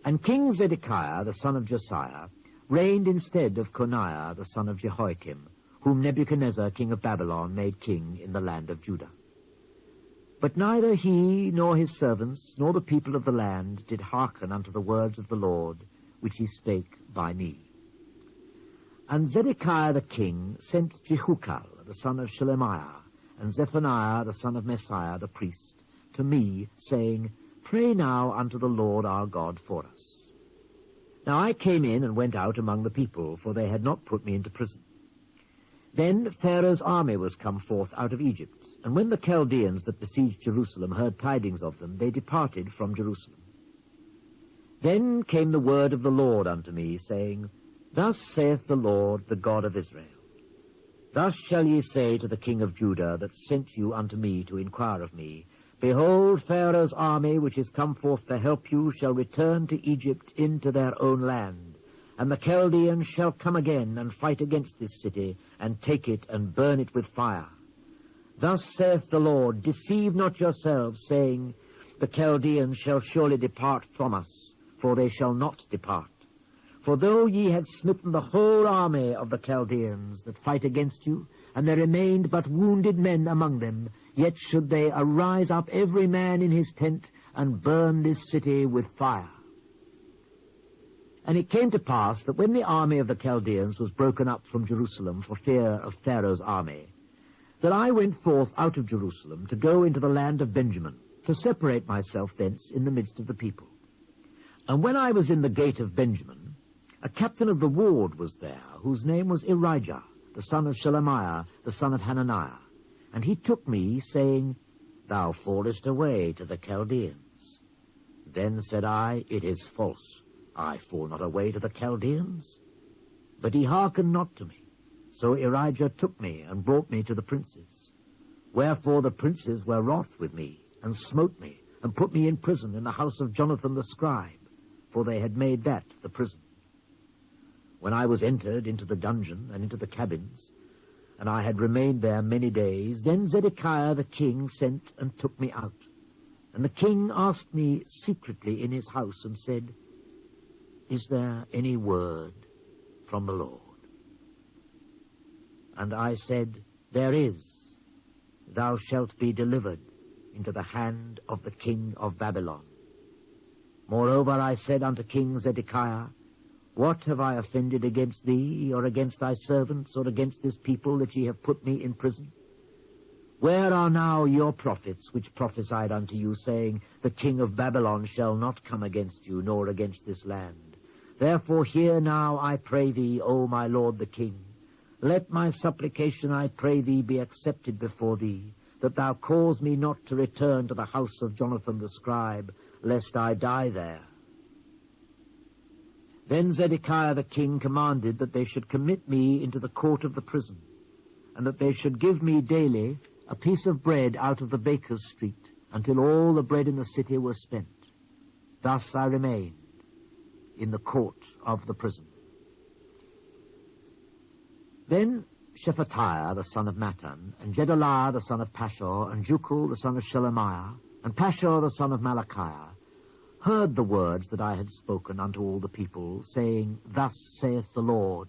And King Zedekiah the son of Josiah reigned instead of Coniah the son of Jehoiakim, whom Nebuchadnezzar king of Babylon made king in the land of Judah. But neither he, nor his servants, nor the people of the land did hearken unto the words of the Lord, which he spake by me. And Zedekiah the king sent Jehukal, the son of Shelemiah, and Zephaniah, the son of Messiah, the priest, to me, saying, Pray now unto the Lord our God for us. Now I came in and went out among the people, for they had not put me into prison. Then Pharaoh's army was come forth out of Egypt, and when the Chaldeans that besieged Jerusalem heard tidings of them, they departed from Jerusalem. Then came the word of the Lord unto me, saying, Thus saith the Lord, the God of Israel, Thus shall ye say to the king of Judah, that sent you unto me to inquire of me, Behold, Pharaoh's army, which is come forth to help you, shall return to Egypt into their own land. And the Chaldeans shall come again and fight against this city, and take it and burn it with fire. Thus saith the Lord, Deceive not yourselves, saying, The Chaldeans shall surely depart from us, for they shall not depart. For though ye had smitten the whole army of the Chaldeans that fight against you, and there remained but wounded men among them, yet should they arise up every man in his tent, and burn this city with fire. And it came to pass that when the army of the Chaldeans was broken up from Jerusalem for fear of Pharaoh's army, that I went forth out of Jerusalem to go into the land of Benjamin, to separate myself thence in the midst of the people. And when I was in the gate of Benjamin, a captain of the ward was there, whose name was Irijah, the son of Shelemiah, the son of Hananiah. And he took me, saying, Thou fallest away to the Chaldeans. Then said I, It is false. I fall not away to the Chaldeans. But he hearkened not to me. So Irijah took me, and brought me to the princes. Wherefore the princes were wroth with me, and smote me, and put me in prison in the house of Jonathan the scribe, for they had made that the prison. When I was entered into the dungeon and into the cabins, and I had remained there many days, then Zedekiah the king sent and took me out. And the king asked me secretly in his house, and said, Is there any word from the Lord? And I said, There is. Thou shalt be delivered into the hand of the king of Babylon. Moreover I said unto King Zedekiah, What have I offended against thee, or against thy servants, or against this people, that ye have put me in prison? Where are now your prophets, which prophesied unto you, saying, The king of Babylon shall not come against you, nor against this land? Therefore hear now, I pray thee, O my lord the king. Let my supplication, I pray thee, be accepted before thee, that thou cause me not to return to the house of Jonathan the scribe, lest I die there. Then Zedekiah the king commanded that they should commit me into the court of the prison, and that they should give me daily a piece of bread out of the baker's street, until all the bread in the city was spent. Thus I remained in the court of the prison. Then Shephatiah the son of Mattan, and Gedaliah the son of Pashur, and Jukal the son of Shelemiah, and Pashur the son of Malachiah, heard the words that I had spoken unto all the people, saying, Thus saith the Lord,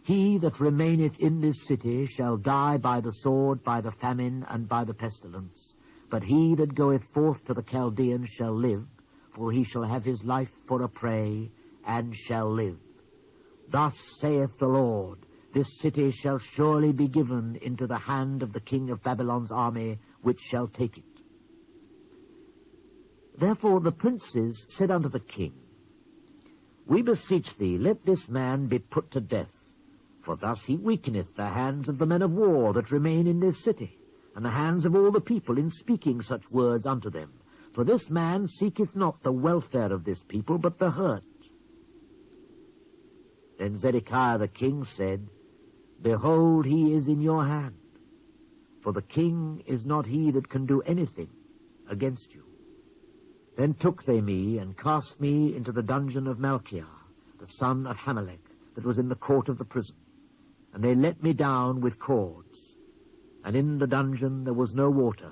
He that remaineth in this city shall die by the sword, by the famine, and by the pestilence. But he that goeth forth to the Chaldeans shall live, for he shall have his life for a prey, and shall live. Thus saith the Lord, This city shall surely be given into the hand of the king of Babylon's army, which shall take it. Therefore the princes said unto the king, We beseech thee, let this man be put to death, for thus he weakeneth the hands of the men of war that remain in this city, and the hands of all the people in speaking such words unto them. For this man seeketh not the welfare of this people, but the hurt. Then Zedekiah the king said, Behold, he is in your hand, for the king is not he that can do anything against you. Then took they me, and cast me into the dungeon of Malchiah, the son of Hamelech, that was in the court of the prison. And they let me down with cords. And in the dungeon there was no water,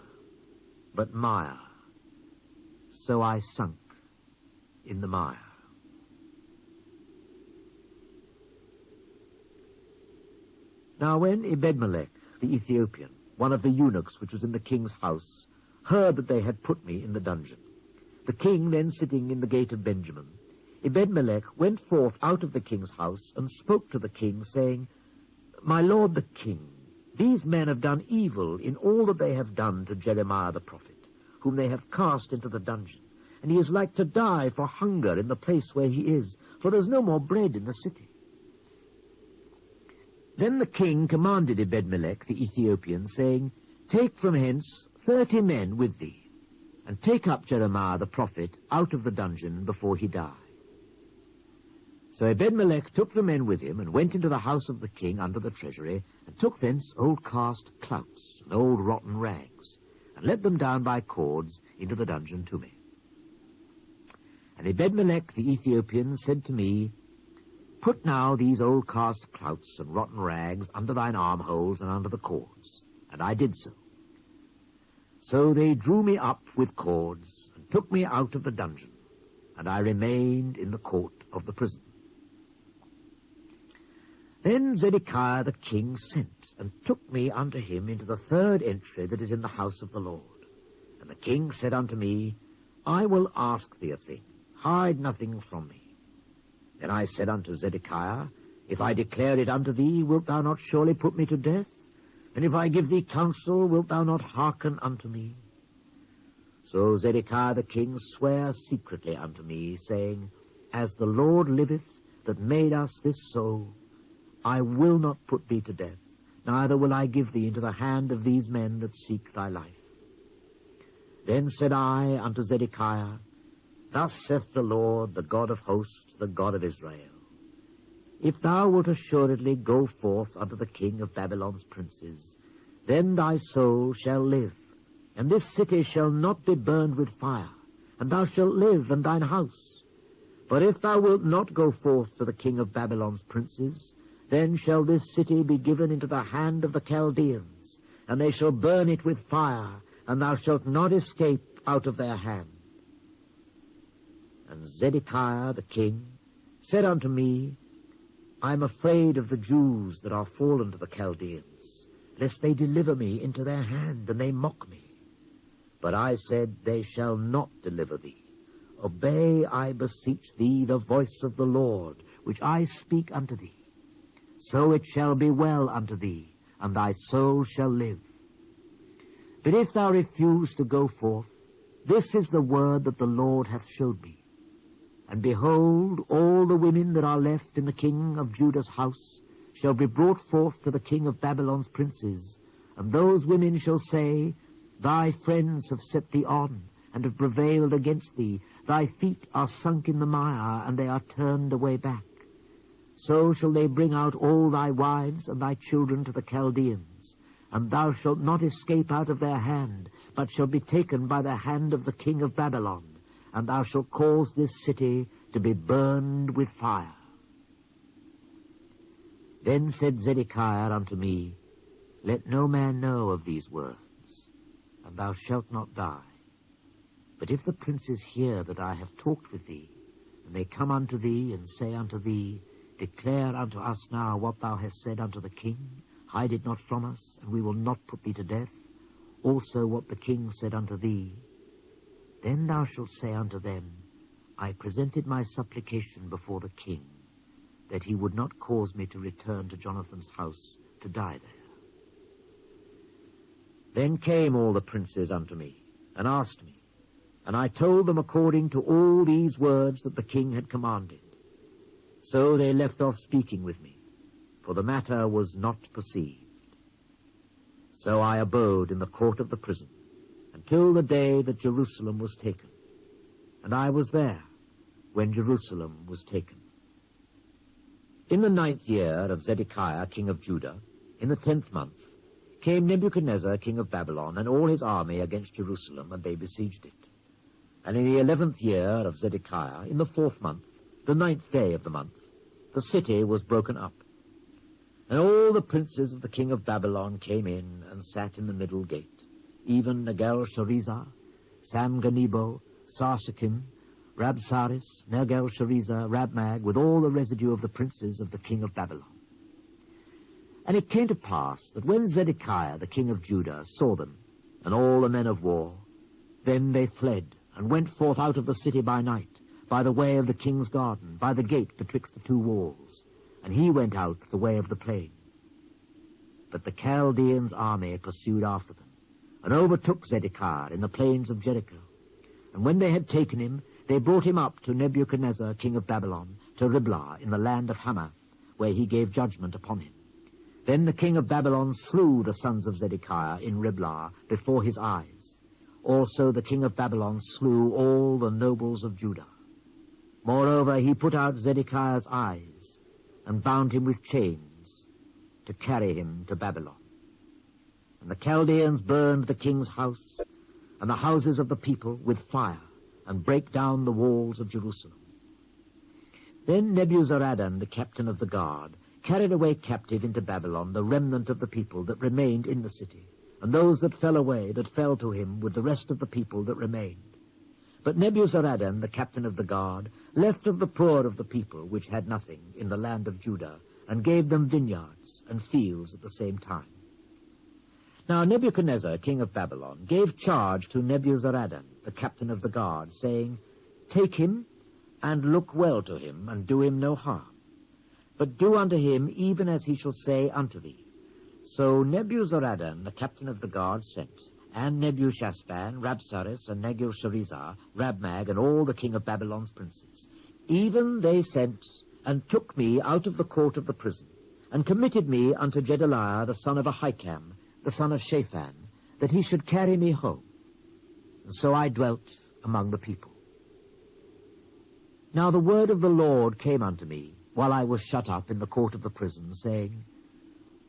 but mire. So I sunk in the mire. Now when Ebedmelech the Ethiopian, one of the eunuchs which was in the king's house, heard that they had put me in the dungeon, the king then sitting in the gate of Benjamin, Ebed-melech went forth out of the king's house and spoke to the king, saying, My lord the king, these men have done evil in all that they have done to Jeremiah the prophet, whom they have cast into the dungeon, and he is like to die for hunger in the place where he is, for there's no more bread in the city. Then the king commanded Ebed-melech the Ethiopian, saying, Take from hence 30 men with thee, and take up Jeremiah the prophet out of the dungeon before he die. So Ebed-melech took the men with him, and went into the house of the king under the treasury, and took thence old cast clouts and old rotten rags, and let them down by cords into the dungeon to me. And Ebed-melech the Ethiopian said to me, Put now these old cast clouts and rotten rags under thine armholes and under the cords. And I did so. So they drew me up with cords, and took me out of the dungeon, and I remained in the court of the prison. Then Zedekiah the king sent, and took me unto him into the third entry that is in the house of the Lord. And the king said unto me, I will ask thee a thing, hide nothing from me. Then I said unto Zedekiah, If I declare it unto thee, wilt thou not surely put me to death? And if I give thee counsel, wilt thou not hearken unto me? So Zedekiah the king sware secretly unto me, saying, As the Lord liveth, that made us this so, I will not put thee to death, neither will I give thee into the hand of these men that seek thy life. Then said I unto Zedekiah, Thus saith the Lord, the God of hosts, the God of Israel, If thou wilt assuredly go forth unto the king of Babylon's princes, then thy soul shall live, and this city shall not be burned with fire, and thou shalt live and thine house. But if thou wilt not go forth to the king of Babylon's princes, then shall this city be given into the hand of the Chaldeans, and they shall burn it with fire, and thou shalt not escape out of their hand. And Zedekiah the king said unto me, I am afraid of the Jews that are fallen to the Chaldeans, lest they deliver me into their hand, and they mock me. But I said, They shall not deliver thee. Obey, I beseech thee, the voice of the Lord, which I speak unto thee. So it shall be well unto thee, and thy soul shall live. But if thou refuse to go forth, this is the word that the Lord hath showed me. And behold, all the women that are left in the king of Judah's house shall be brought forth to the king of Babylon's princes, and those women shall say, Thy friends have set thee on, and have prevailed against thee. Thy feet are sunk in the mire, and they are turned away back. So shall they bring out all thy wives and thy children to the Chaldeans, and thou shalt not escape out of their hand, but shalt be taken by the hand of the king of Babylon, and thou shalt cause this city to be burned with fire. Then said Zedekiah unto me, Let no man know of these words, and thou shalt not die. But if the princes hear that I have talked with thee, and they come unto thee, and say unto thee, Declare unto us now what thou hast said unto the king, hide it not from us, and we will not put thee to death, also what the king said unto thee, then thou shalt say unto them, I presented my supplication before the king, that he would not cause me to return to Jonathan's house to die there. Then came all the princes unto me, and asked me, and I told them according to all these words that the king had commanded. So they left off speaking with me, for the matter was not perceived. So I abode in the court of the prison, until the day that Jerusalem was taken. And I was there when Jerusalem was taken. In the 9th year of Zedekiah king of Judah, in the 10th month, came Nebuchadnezzar king of Babylon and all his army against Jerusalem, and they besieged it. And in the 11th year of Zedekiah, in the 4th month, the 9th day of the month, the city was broken up. And all the princes of the king of Babylon came in and sat in the middle gate, even Negal-Sharezer, Samgar-Nebo, Sarsekim, Rabsaris, Nergal-Sharezer, Rabmag, with all the residue of the princes of the king of Babylon. And it came to pass that when Zedekiah the king of Judah saw them, and all the men of war, Then they fled, and went forth out of the city by night, by the way of the king's garden, by the gate betwixt the two walls. And he went out the way of the plain. But the Chaldeans' army pursued after them, and overtook Zedekiah in the plains of Jericho. And when they had taken him, they brought him up to Nebuchadnezzar, king of Babylon, to Riblah in the land of Hamath, where he gave judgment upon him. Then the king of Babylon slew the sons of Zedekiah in Riblah before his eyes. Also the king of Babylon slew all the nobles of Judah. Moreover, he put out Zedekiah's eyes, and bound him with chains, to carry him to Babylon. And the Chaldeans burned the king's house, and the houses of the people with fire, and brake down the walls of Jerusalem. Then Nebuzaradan, the captain of the guard, carried away captive into Babylon the remnant of the people that remained in the city, and those that fell away, that fell to him with the rest of the people that remained. But Nebuzaradan, the captain of the guard, left of the poor of the people, which had nothing, in the land of Judah, and gave them vineyards and fields at the same time. Now Nebuchadnezzar, king of Babylon, gave charge to Nebuzaradan, the captain of the guard, saying, Take him, and look well to him, and do him no harm. But do unto him even as he shall say unto thee. So Nebuzaradan, the captain of the guard, sent, and Nebuchadnezzar, Rabsaris, and Negusharezer, Rabmag, and all the king of Babylon's princes. Even they sent, and took me out of the court of the prison, and committed me unto Gedaliah, the son of Ahikam, the son of Shaphan, that he should carry me home. And so I dwelt among the people. Now the word of the Lord came unto me, while I was shut up in the court of the prison, saying,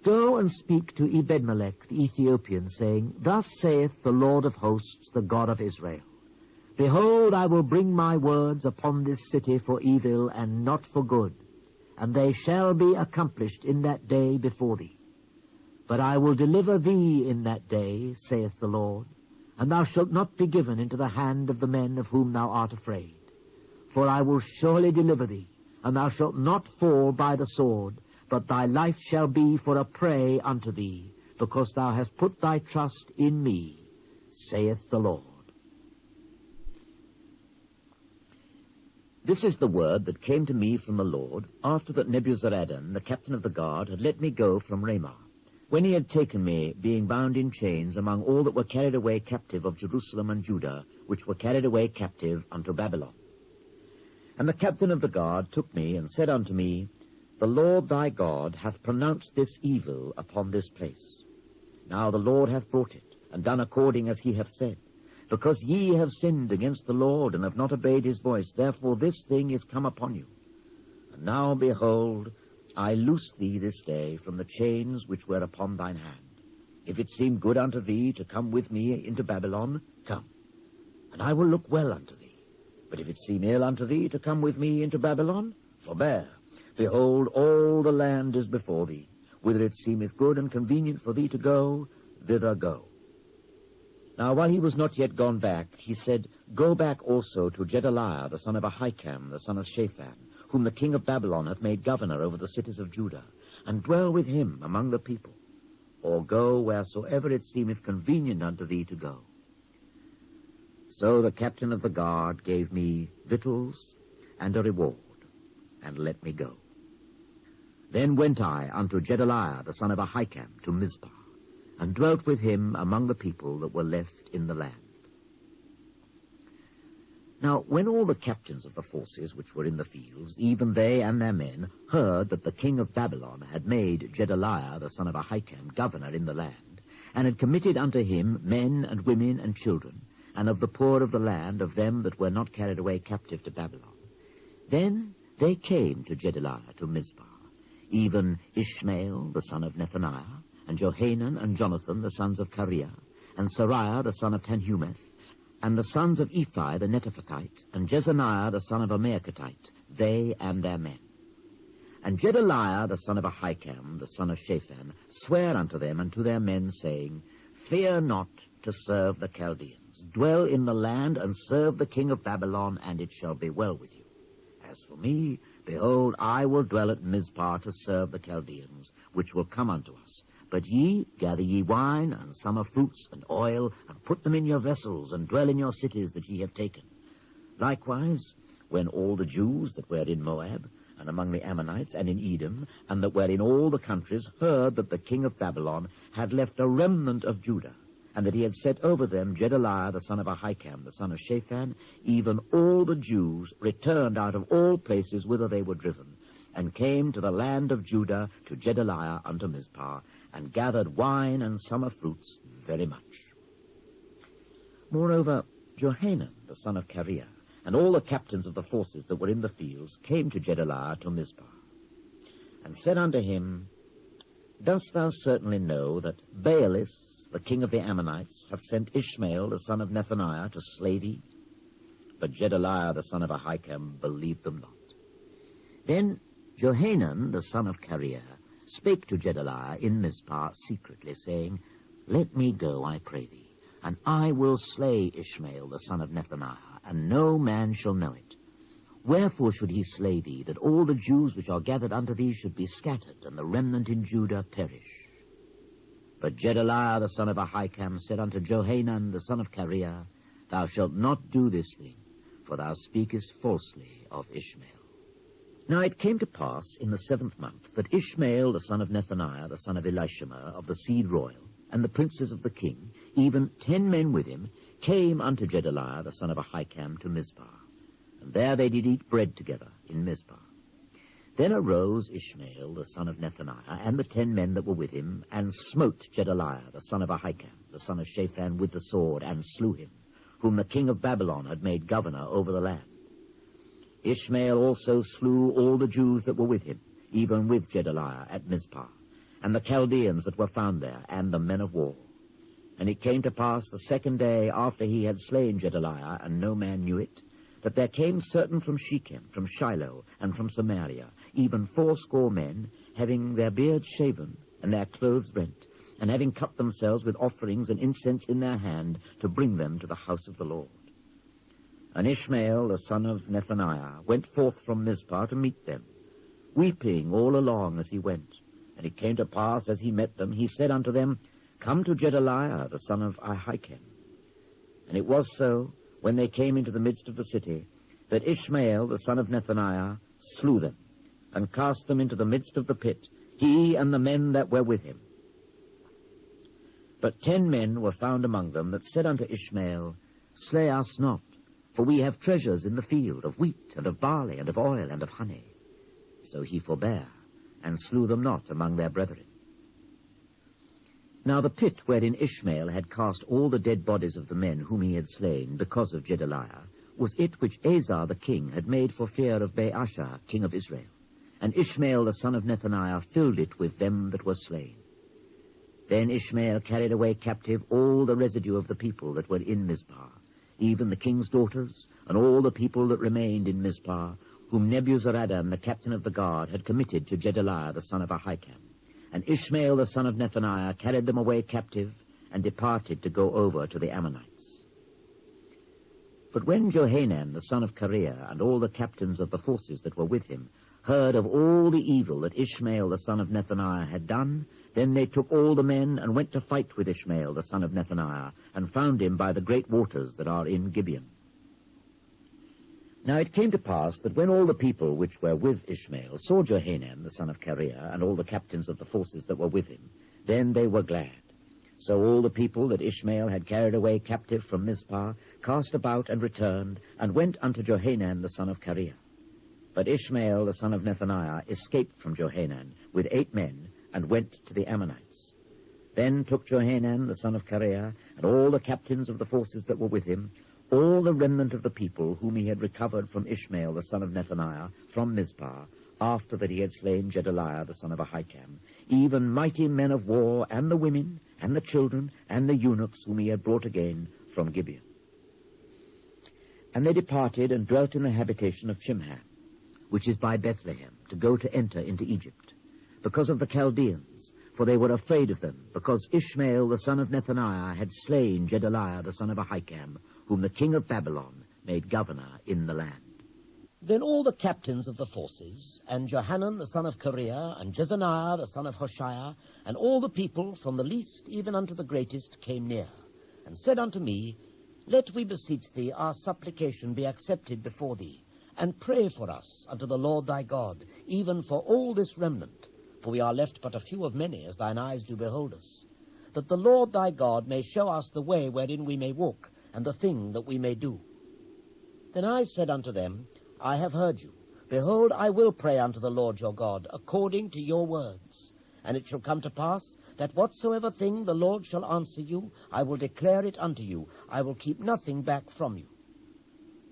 Go and speak to Ebedmelech the Ethiopian, saying, Thus saith the Lord of hosts, the God of Israel, Behold, I will bring my words upon this city for evil and not for good, and they shall be accomplished in that day before thee. But I will deliver thee in that day, saith the Lord, and thou shalt not be given into the hand of the men of whom thou art afraid. For I will surely deliver thee, and thou shalt not fall by the sword, but thy life shall be for a prey unto thee, because thou hast put thy trust in me, saith the Lord. This is the word that came to me from the Lord, after that Nebuzaradan, the captain of the guard, had let me go from Ramah, when he had taken me, being bound in chains, among all that were carried away captive of Jerusalem and Judah, which were carried away captive unto Babylon. And the captain of the guard took me, and said unto me, The Lord thy God hath pronounced this evil upon this place. Now the Lord hath brought it, and done according as he hath said. Because ye have sinned against the Lord, and have not obeyed his voice, therefore this thing is come upon you. And now, behold, I loose thee this day from the chains which were upon thine hand. If it seem good unto thee to come with me into Babylon, come, and I will look well unto thee. But if it seem ill unto thee to come with me into Babylon, forbear. Behold, all the land is before thee. Whither it seemeth good and convenient for thee to go, thither go. Now while he was not yet gone back, he said, Go back also to Gedaliah, the son of Ahikam, the son of Shaphan, whom the king of Babylon hath made governor over the cities of Judah, and dwell with him among the people, or go wheresoever it seemeth convenient unto thee to go. So the captain of the guard gave me victuals and a reward, and let me go. Then went I unto Gedaliah, the son of Ahikam, to Mizpah, and dwelt with him among the people that were left in the land. Now when all the captains of the forces which were in the fields, even they and their men, heard that the king of Babylon had made Gedaliah, the son of Ahikam, governor in the land, and had committed unto him men and women and children, and of the poor of the land, of them that were not carried away captive to Babylon, then they came to Gedaliah to Mizpah, even Ishmael, the son of Nethaniah, and Johanan and Jonathan, the sons of Kareah, and Sariah, the son of Tanhumeth, and the sons of Ephi the Netophathite, and Jezaniah, the son of a Maacatite, they and their men. And Gedaliah, the son of Ahikam, the son of Shaphan, sware unto them and to their men, saying, Fear not to serve the Chaldeans. Dwell in the land, and serve the king of Babylon, and it shall be well with you. As for me, behold, I will dwell at Mizpah to serve the Chaldeans, which will come unto us. But ye, gather ye wine, and summer fruits, and oil, and put them in your vessels, and dwell in your cities that ye have taken. Likewise, when all the Jews that were in Moab, and among the Ammonites, and in Edom, and that were in all the countries, heard that the king of Babylon had left a remnant of Judah, and that he had set over them Gedaliah the son of Ahikam, the son of Shaphan, even all the Jews returned out of all places whither they were driven, and came to the land of Judah to Gedaliah unto Mizpah, and gathered wine and summer fruits very much. Moreover, Johanan the son of Kareah, and all the captains of the forces that were in the fields, came to Gedaliah to Mizpah, and said unto him, Dost thou certainly know that Baalis, the king of the Ammonites, hath sent Ishmael the son of Nethaniah to slay thee? But Gedaliah the son of Ahikam believed them not. Then Johanan the son of Kareah spake to Gedaliah in Mizpah secretly, saying, Let me go, I pray thee, and I will slay Ishmael the son of Nethaniah, and no man shall know it. Wherefore should he slay thee, that all the Jews which are gathered unto thee should be scattered, and the remnant in Judah perish? But Gedaliah the son of Ahikam said unto Johanan the son of Kareah, Thou shalt not do this thing, for thou speakest falsely of Ishmael. Now it came to pass in the 7th month that Ishmael the son of Nethaniah the son of Elishama of the seed royal, and the princes of the king, even 10 men with him, came unto Gedaliah the son of Ahikam to Mizpah, and there they did eat bread together in Mizpah. Then arose Ishmael the son of Nethaniah, and the 10 men that were with him, and smote Gedaliah the son of Ahikam, the son of Shaphan, with the sword, and slew him, whom the king of Babylon had made governor over the land. Ishmael also slew all the Jews that were with him, even with Gedaliah at Mizpah, and the Chaldeans that were found there, and the men of war. And it came to pass the 2nd day after he had slain Gedaliah, and no man knew it, that there came certain from Shechem, from Shiloh, and from Samaria, even 80 men, having their beards shaven, and their clothes rent, and having cut themselves with offerings and incense in their hand, to bring them to the house of the Lord. And Ishmael the son of Nethaniah went forth from Mizpah to meet them, weeping all along as he went. And it came to pass, as he met them, he said unto them, Come to Gedaliah the son of Ahikam. And it was so, when they came into the midst of the city, that Ishmael the son of Nethaniah slew them, and cast them into the midst of the pit, he and the men that were with him. But 10 men were found among them that said unto Ishmael, Slay us not, for we have treasures in the field of wheat, and of barley, and of oil, and of honey. So he forbare, and slew them not among their brethren. Now the pit wherein Ishmael had cast all the dead bodies of the men whom he had slain because of Gedaliah was it which Asa the king had made for fear of Baasha, king of Israel. And Ishmael the son of Nethaniah filled it with them that were slain. Then Ishmael carried away captive all the residue of the people that were in Mizpah, even the king's daughters, and all the people that remained in Mizpah, whom Nebuzaradan, the captain of the guard, had committed to Gedaliah the son of Ahikam. And Ishmael the son of Nethaniah carried them away captive, and departed to go over to the Ammonites. But when Johanan the son of Kareah, and all the captains of the forces that were with him, heard of all the evil that Ishmael the son of Nethaniah had done, then they took all the men, and went to fight with Ishmael the son of Nethaniah, and found him by the great waters that are in Gibeon. Now it came to pass that when all the people which were with Ishmael saw Johanan the son of Kareah, and all the captains of the forces that were with him, then they were glad. So all the people that Ishmael had carried away captive from Mizpah cast about and returned, and went unto Johanan the son of Kareah. But Ishmael the son of Nethaniah escaped from Johanan with 8 men, and went to the Ammonites. Then took Johanan the son of Kareah, and all the captains of the forces that were with him, all the remnant of the people whom he had recovered from Ishmael the son of Nethaniah from Mizpah, after that he had slain Gedaliah the son of Ahikam, even mighty men of war, and the women, and the children, and the eunuchs whom he had brought again from Gibeon. And they departed and dwelt in the habitation of Chimham, which is by Bethlehem, to go to enter into Egypt, because of the Chaldeans, for they were afraid of them, because Ishmael the son of Nethaniah had slain Gedaliah the son of Ahikam, whom the king of Babylon made governor in the land. Then all the captains of the forces, and Johanan the son of Kareah, and Jezaniah the son of Hoshaiah, and all the people, from the least even unto the greatest, came near, and said unto me, Let, we beseech thee, our supplication be accepted before thee, and pray for us unto the Lord thy God, even for all this remnant, for we are left but a few of many, as thine eyes do behold us, that the Lord thy God may show us the way wherein we may walk, and the thing that we may do. Then I said unto them, I have heard you. Behold, I will pray unto the Lord your God, according to your words. And it shall come to pass, that whatsoever thing the Lord shall answer you, I will declare it unto you. I will keep nothing back from you.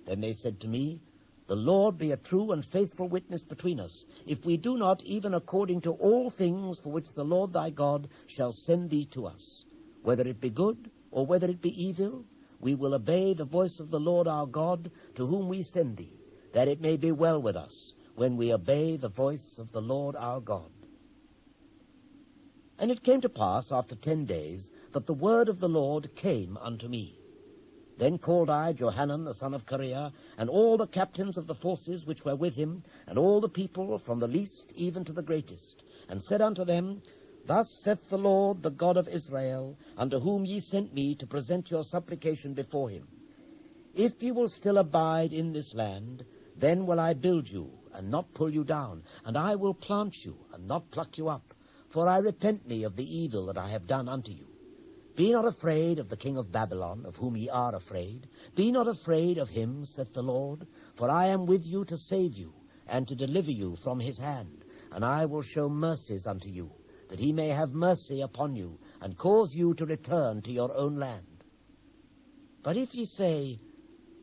Then they said to me, The Lord be a true and faithful witness between us, if we do not even according to all things for which the Lord thy God shall send thee to us. Whether it be good, or whether it be evil, we will obey the voice of the Lord our God, to whom we send thee, that it may be well with us, when we obey the voice of the Lord our God. And it came to pass after 10 days, that the word of the Lord came unto me. Then called I Johanan the son of Kareah, and all the captains of the forces which were with him, and all the people, from the least even to the greatest, and said unto them, Thus saith the Lord, the God of Israel, unto whom ye sent me to present your supplication before him. If ye will still abide in this land, then will I build you, and not pull you down, and I will plant you, and not pluck you up. For I repent me of the evil that I have done unto you. Be not afraid of the king of Babylon, of whom ye are afraid. Be not afraid of him, saith the Lord, for I am with you to save you, and to deliver you from his hand. And I will show mercies unto you, that he may have mercy upon you, and cause you to return to your own land. But if ye say,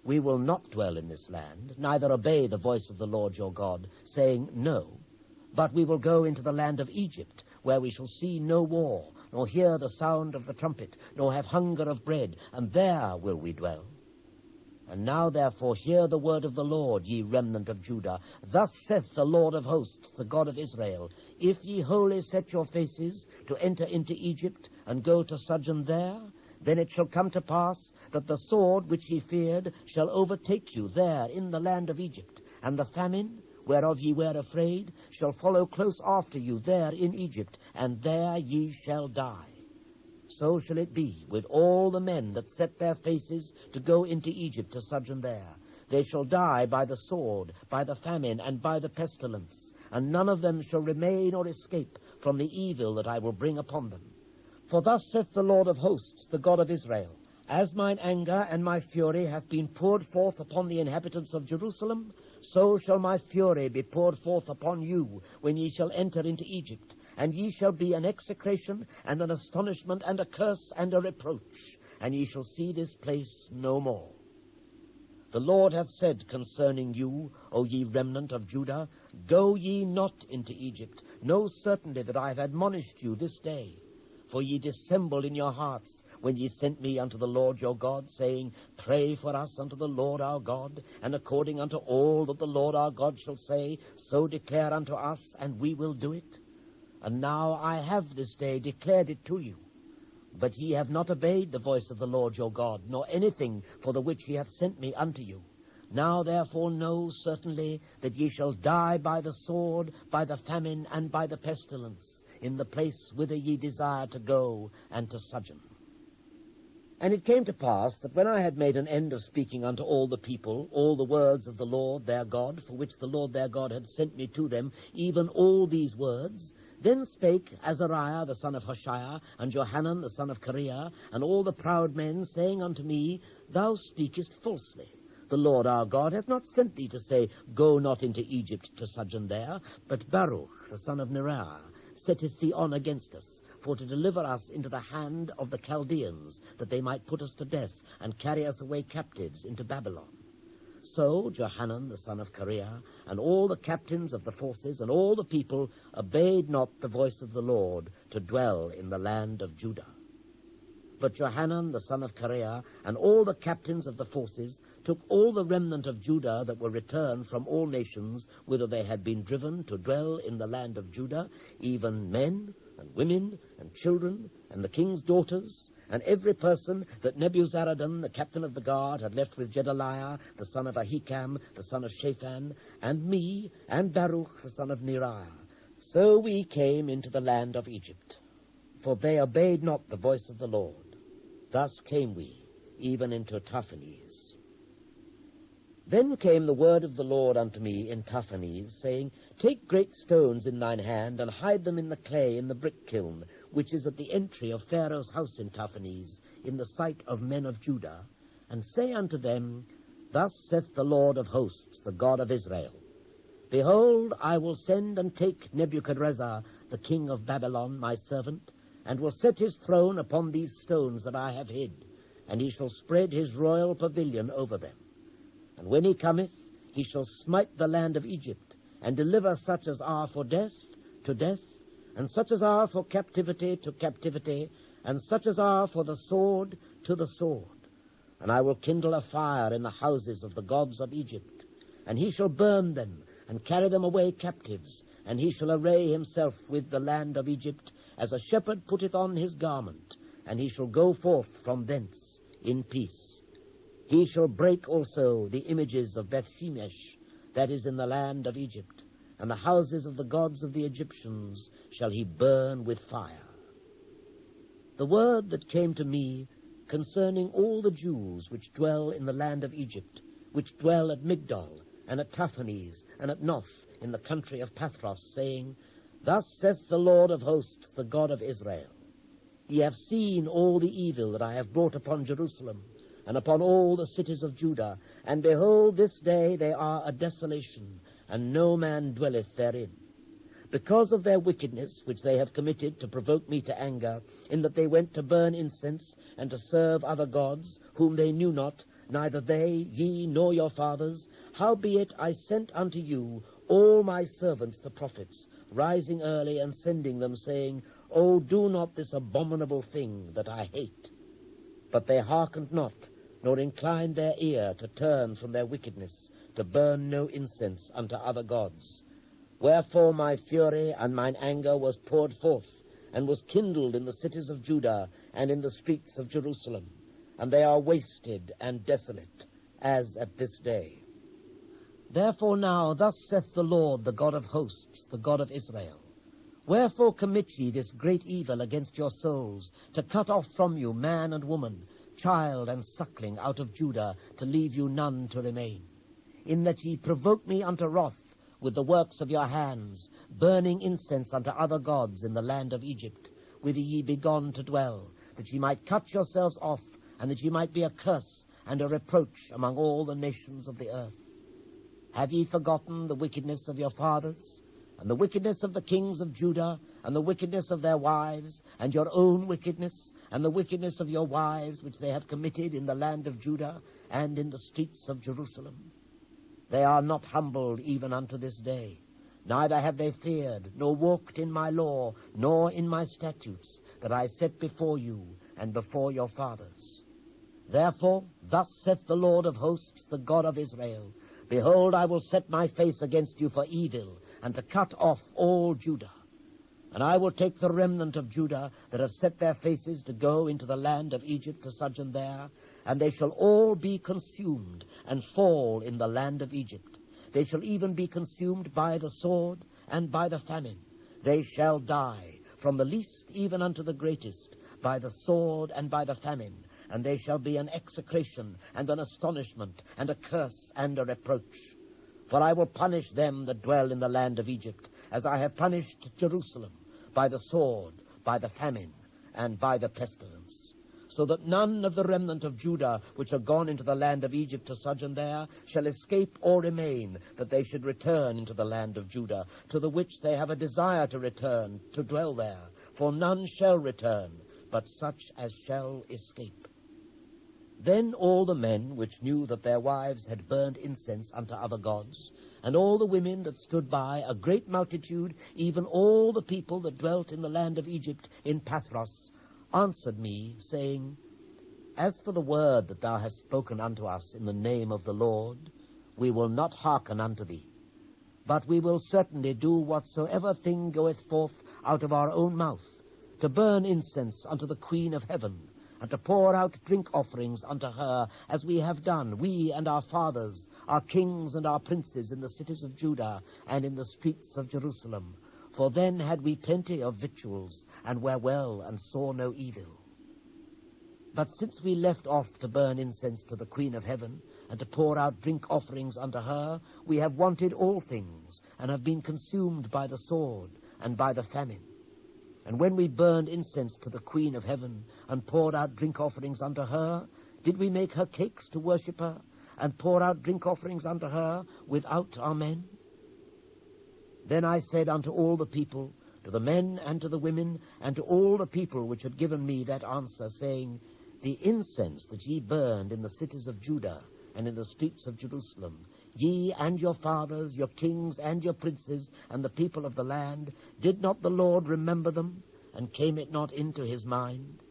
We will not dwell in this land, neither obey the voice of the Lord your God, saying, No, but we will go into the land of Egypt, where we shall see no war, nor hear the sound of the trumpet, nor have hunger of bread, and there will we dwell. And now therefore hear the word of the Lord, ye remnant of Judah. Thus saith the Lord of hosts, the God of Israel, If ye wholly set your faces to enter into Egypt, and go to sojourn there, then it shall come to pass that the sword which ye feared shall overtake you there in the land of Egypt, and the famine, whereof ye were afraid, shall follow close after you there in Egypt, and there ye shall die. So shall it be with all the men that set their faces to go into Egypt to sojourn there. They shall die by the sword, by the famine, and by the pestilence, and none of them shall remain or escape from the evil that I will bring upon them. For thus saith the Lord of hosts, the God of Israel, As mine anger and my fury hath been poured forth upon the inhabitants of Jerusalem, so shall my fury be poured forth upon you when ye shall enter into Egypt, and ye shall be an execration and an astonishment and a curse and a reproach, and ye shall see this place no more. The Lord hath said concerning you, O ye remnant of Judah, Go ye not into Egypt. Know certainly that I have admonished you this day. For ye dissembled in your hearts when ye sent me unto the Lord your God, saying, Pray for us unto the Lord our God, and according unto all that the Lord our God shall say, so declare unto us, and we will do it. And now I have this day declared it to you. But ye have not obeyed the voice of the Lord your God, nor anything for the which he hath sent me unto you. Now therefore know certainly that ye shall die by the sword, by the famine, and by the pestilence, in the place whither ye desire to go and to sojourn. And it came to pass that when I had made an end of speaking unto all the people, all the words of the Lord their God, for which the Lord their God had sent me to them, even all these words, then spake Azariah the son of Hoshaiah, and Johanan the son of Kareah, and all the proud men, saying unto me, Thou speakest falsely. The Lord our God hath not sent thee to say, Go not into Egypt to sojourn there, but Baruch the son of Neriah setteth thee on against us, for to deliver us into the hand of the Chaldeans, that they might put us to death, and carry us away captives into Babylon. So Johanan the son of Kareah, and all the captains of the forces, and all the people, obeyed not the voice of the Lord, to dwell in the land of Judah. But Johanan the son of Kareah, and all the captains of the forces, took all the remnant of Judah that were returned from all nations, whither they had been driven to dwell in the land of Judah, even men, and women, and children, and the king's daughters, and every person that Nebuzaradan, the captain of the guard, had left with Gedaliah, the son of Ahikam, the son of Shaphan, and me, and Baruch, the son of Neriah. So we came into the land of Egypt, for they obeyed not the voice of the Lord. Thus came we, even into Taphanes. Then came the word of the Lord unto me in Taphanes, saying, Take great stones in thine hand, and hide them in the clay in the brick kiln, which is at the entry of Pharaoh's house in Taphanes, in the sight of men of Judah, and say unto them, Thus saith the Lord of hosts, the God of Israel, Behold, I will send and take Nebuchadrezzar, the king of Babylon, my servant, and will set his throne upon these stones that I have hid, and he shall spread his royal pavilion over them. And when he cometh, he shall smite the land of Egypt, and deliver such as are for death to death, and such as are for captivity to captivity, and such as are for the sword to the sword. And I will kindle a fire in the houses of the gods of Egypt, and he shall burn them, and carry them away captives, and he shall array himself with the land of Egypt, as a shepherd putteth on his garment, and he shall go forth from thence in peace. He shall break also the images of Bethshemesh, that is in the land of Egypt, and the houses of the gods of the Egyptians shall he burn with fire. The word that came to me concerning all the Jews which dwell in the land of Egypt, which dwell at Migdol, and at Taphanes, and at Noth, in the country of Pathros, saying, Thus saith the Lord of hosts, the God of Israel, Ye have seen all the evil that I have brought upon Jerusalem, and upon all the cities of Judah, and behold, this day they are a desolation, and no man dwelleth therein. Because of their wickedness, which they have committed to provoke me to anger, in that they went to burn incense, and to serve other gods, whom they knew not, neither they, ye, nor your fathers, howbeit I sent unto you all my servants the prophets, rising early and sending them, saying, O do not this abominable thing that I hate. But they hearkened not, nor inclined their ear to turn from their wickedness, to burn no incense unto other gods. Wherefore my fury and mine anger was poured forth, and was kindled in the cities of Judah, and in the streets of Jerusalem, and they are wasted and desolate, as at this day. Therefore now thus saith the Lord, the God of hosts, the God of Israel, Wherefore commit ye this great evil against your souls, to cut off from you man and woman, child and suckling out of Judah, to leave you none to remain? In that ye provoke me unto wrath with the works of your hands, burning incense unto other gods in the land of Egypt, whither ye be gone to dwell, that ye might cut yourselves off, and that ye might be a curse and a reproach among all the nations of the earth. Have ye forgotten the wickedness of your fathers, and the wickedness of the kings of Judah, and the wickedness of their wives, and your own wickedness, and the wickedness of your wives, which they have committed in the land of Judah, and in the streets of Jerusalem? They are not humbled even unto this day, neither have they feared, nor walked in my law, nor in my statutes, that I set before you, and before your fathers. Therefore, thus saith the Lord of hosts, the God of Israel, Behold, I will set my face against you for evil, and to cut off all Judah. And I will take the remnant of Judah that have set their faces to go into the land of Egypt to sojourn there, and they shall all be consumed, and fall in the land of Egypt. They shall even be consumed by the sword and by the famine. They shall die, from the least even unto the greatest, by the sword and by the famine, and they shall be an execration, and an astonishment, and a curse, and a reproach. For I will punish them that dwell in the land of Egypt, as I have punished Jerusalem, by the sword, by the famine, and by the pestilence. So that none of the remnant of Judah, which are gone into the land of Egypt to sojourn there, shall escape or remain, that they should return into the land of Judah, to the which they have a desire to return, to dwell there. For none shall return, but such as shall escape. Then all the men which knew that their wives had burned incense unto other gods, and all the women that stood by, a great multitude, even all the people that dwelt in the land of Egypt in Pathros, answered me, saying, As for the word that thou hast spoken unto us in the name of the Lord, we will not hearken unto thee, but we will certainly do whatsoever thing goeth forth out of our own mouth, to burn incense unto the Queen of heaven, and to pour out drink offerings unto her, as we have done, we and our fathers, our kings and our princes, in the cities of Judah and in the streets of Jerusalem. For then had we plenty of victuals, and were well, and saw no evil. But since we left off to burn incense to the Queen of Heaven, and to pour out drink offerings unto her, we have wanted all things, and have been consumed by the sword, and by the famine. And when we burned incense to the Queen of Heaven, and poured out drink offerings unto her, did we make her cakes to worship her, and pour out drink offerings unto her without our men? Then I said unto all the people, to the men and to the women, and to all the people which had given me that answer, saying, The incense that ye burned in the cities of Judah, and in the streets of Jerusalem, ye and your fathers, your kings and your princes, and the people of the land, did not the Lord remember them, and came it not into his mind?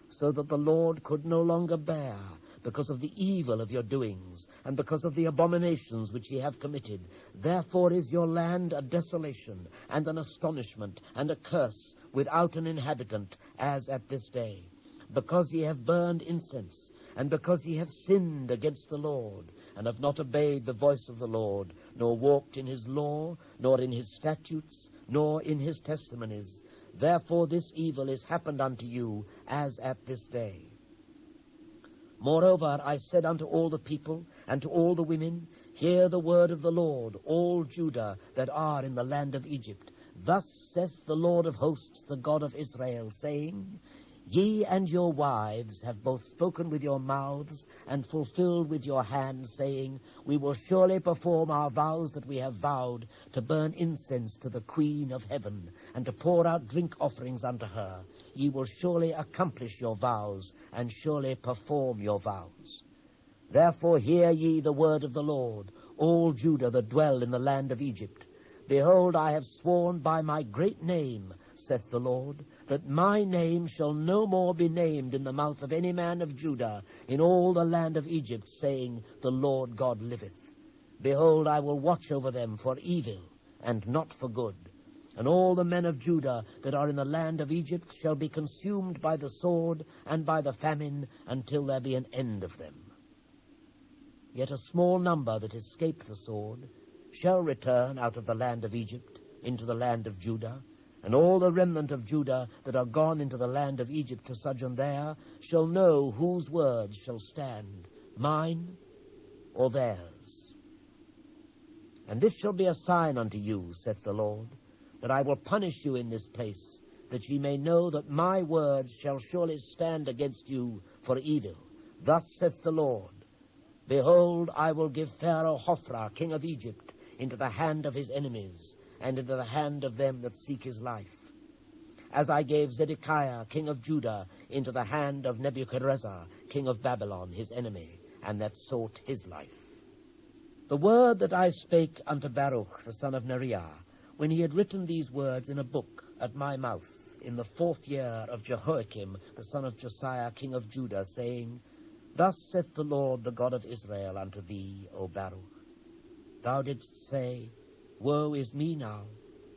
So that the Lord could no longer bear, because of the evil of your doings, and because of the abominations which ye have committed. Therefore is your land a desolation, and an astonishment, and a curse, without an inhabitant, as at this day. Because ye have burned incense, and because ye have sinned against the Lord, and have not obeyed the voice of the Lord, nor walked in his law, nor in his statutes, nor in his testimonies. Therefore this evil is happened unto you, as at this day. Moreover, I said unto all the people, and to all the women, Hear the word of the Lord, all Judah that are in the land of Egypt. Thus saith the Lord of hosts, the God of Israel, saying, Ye and your wives have both spoken with your mouths, and fulfilled with your hands, saying, We will surely perform our vows that we have vowed, to burn incense to the Queen of Heaven, and to pour out drink offerings unto her. Ye will surely accomplish your vows, and surely perform your vows. Therefore hear ye the word of the Lord, all Judah that dwell in the land of Egypt. Behold, I have sworn by my great name, saith the Lord, that my name shall no more be named in the mouth of any man of Judah in all the land of Egypt, saying, The Lord God liveth. Behold, I will watch over them for evil, and not for good. And all the men of Judah that are in the land of Egypt shall be consumed by the sword and by the famine, until there be an end of them. Yet a small number that escape the sword shall return out of the land of Egypt into the land of Judah, and all the remnant of Judah that are gone into the land of Egypt to sojourn there shall know whose words shall stand, mine or theirs. And this shall be a sign unto you, saith the Lord, that I will punish you in this place, that ye may know that my words shall surely stand against you for evil. Thus saith the Lord, Behold, I will give Pharaoh Hophra, king of Egypt, into the hand of his enemies, and into the hand of them that seek his life. As I gave Zedekiah, king of Judah, into the hand of Nebuchadrezzar, king of Babylon, his enemy, and that sought his life. The word that I spake unto Baruch, the son of Neriah, when he had written these words in a book at my mouth, in the 4th year of Jehoiakim, the son of Josiah, king of Judah, saying, Thus saith the Lord, the God of Israel, unto thee, O Baruch. Thou didst say, Woe is me now,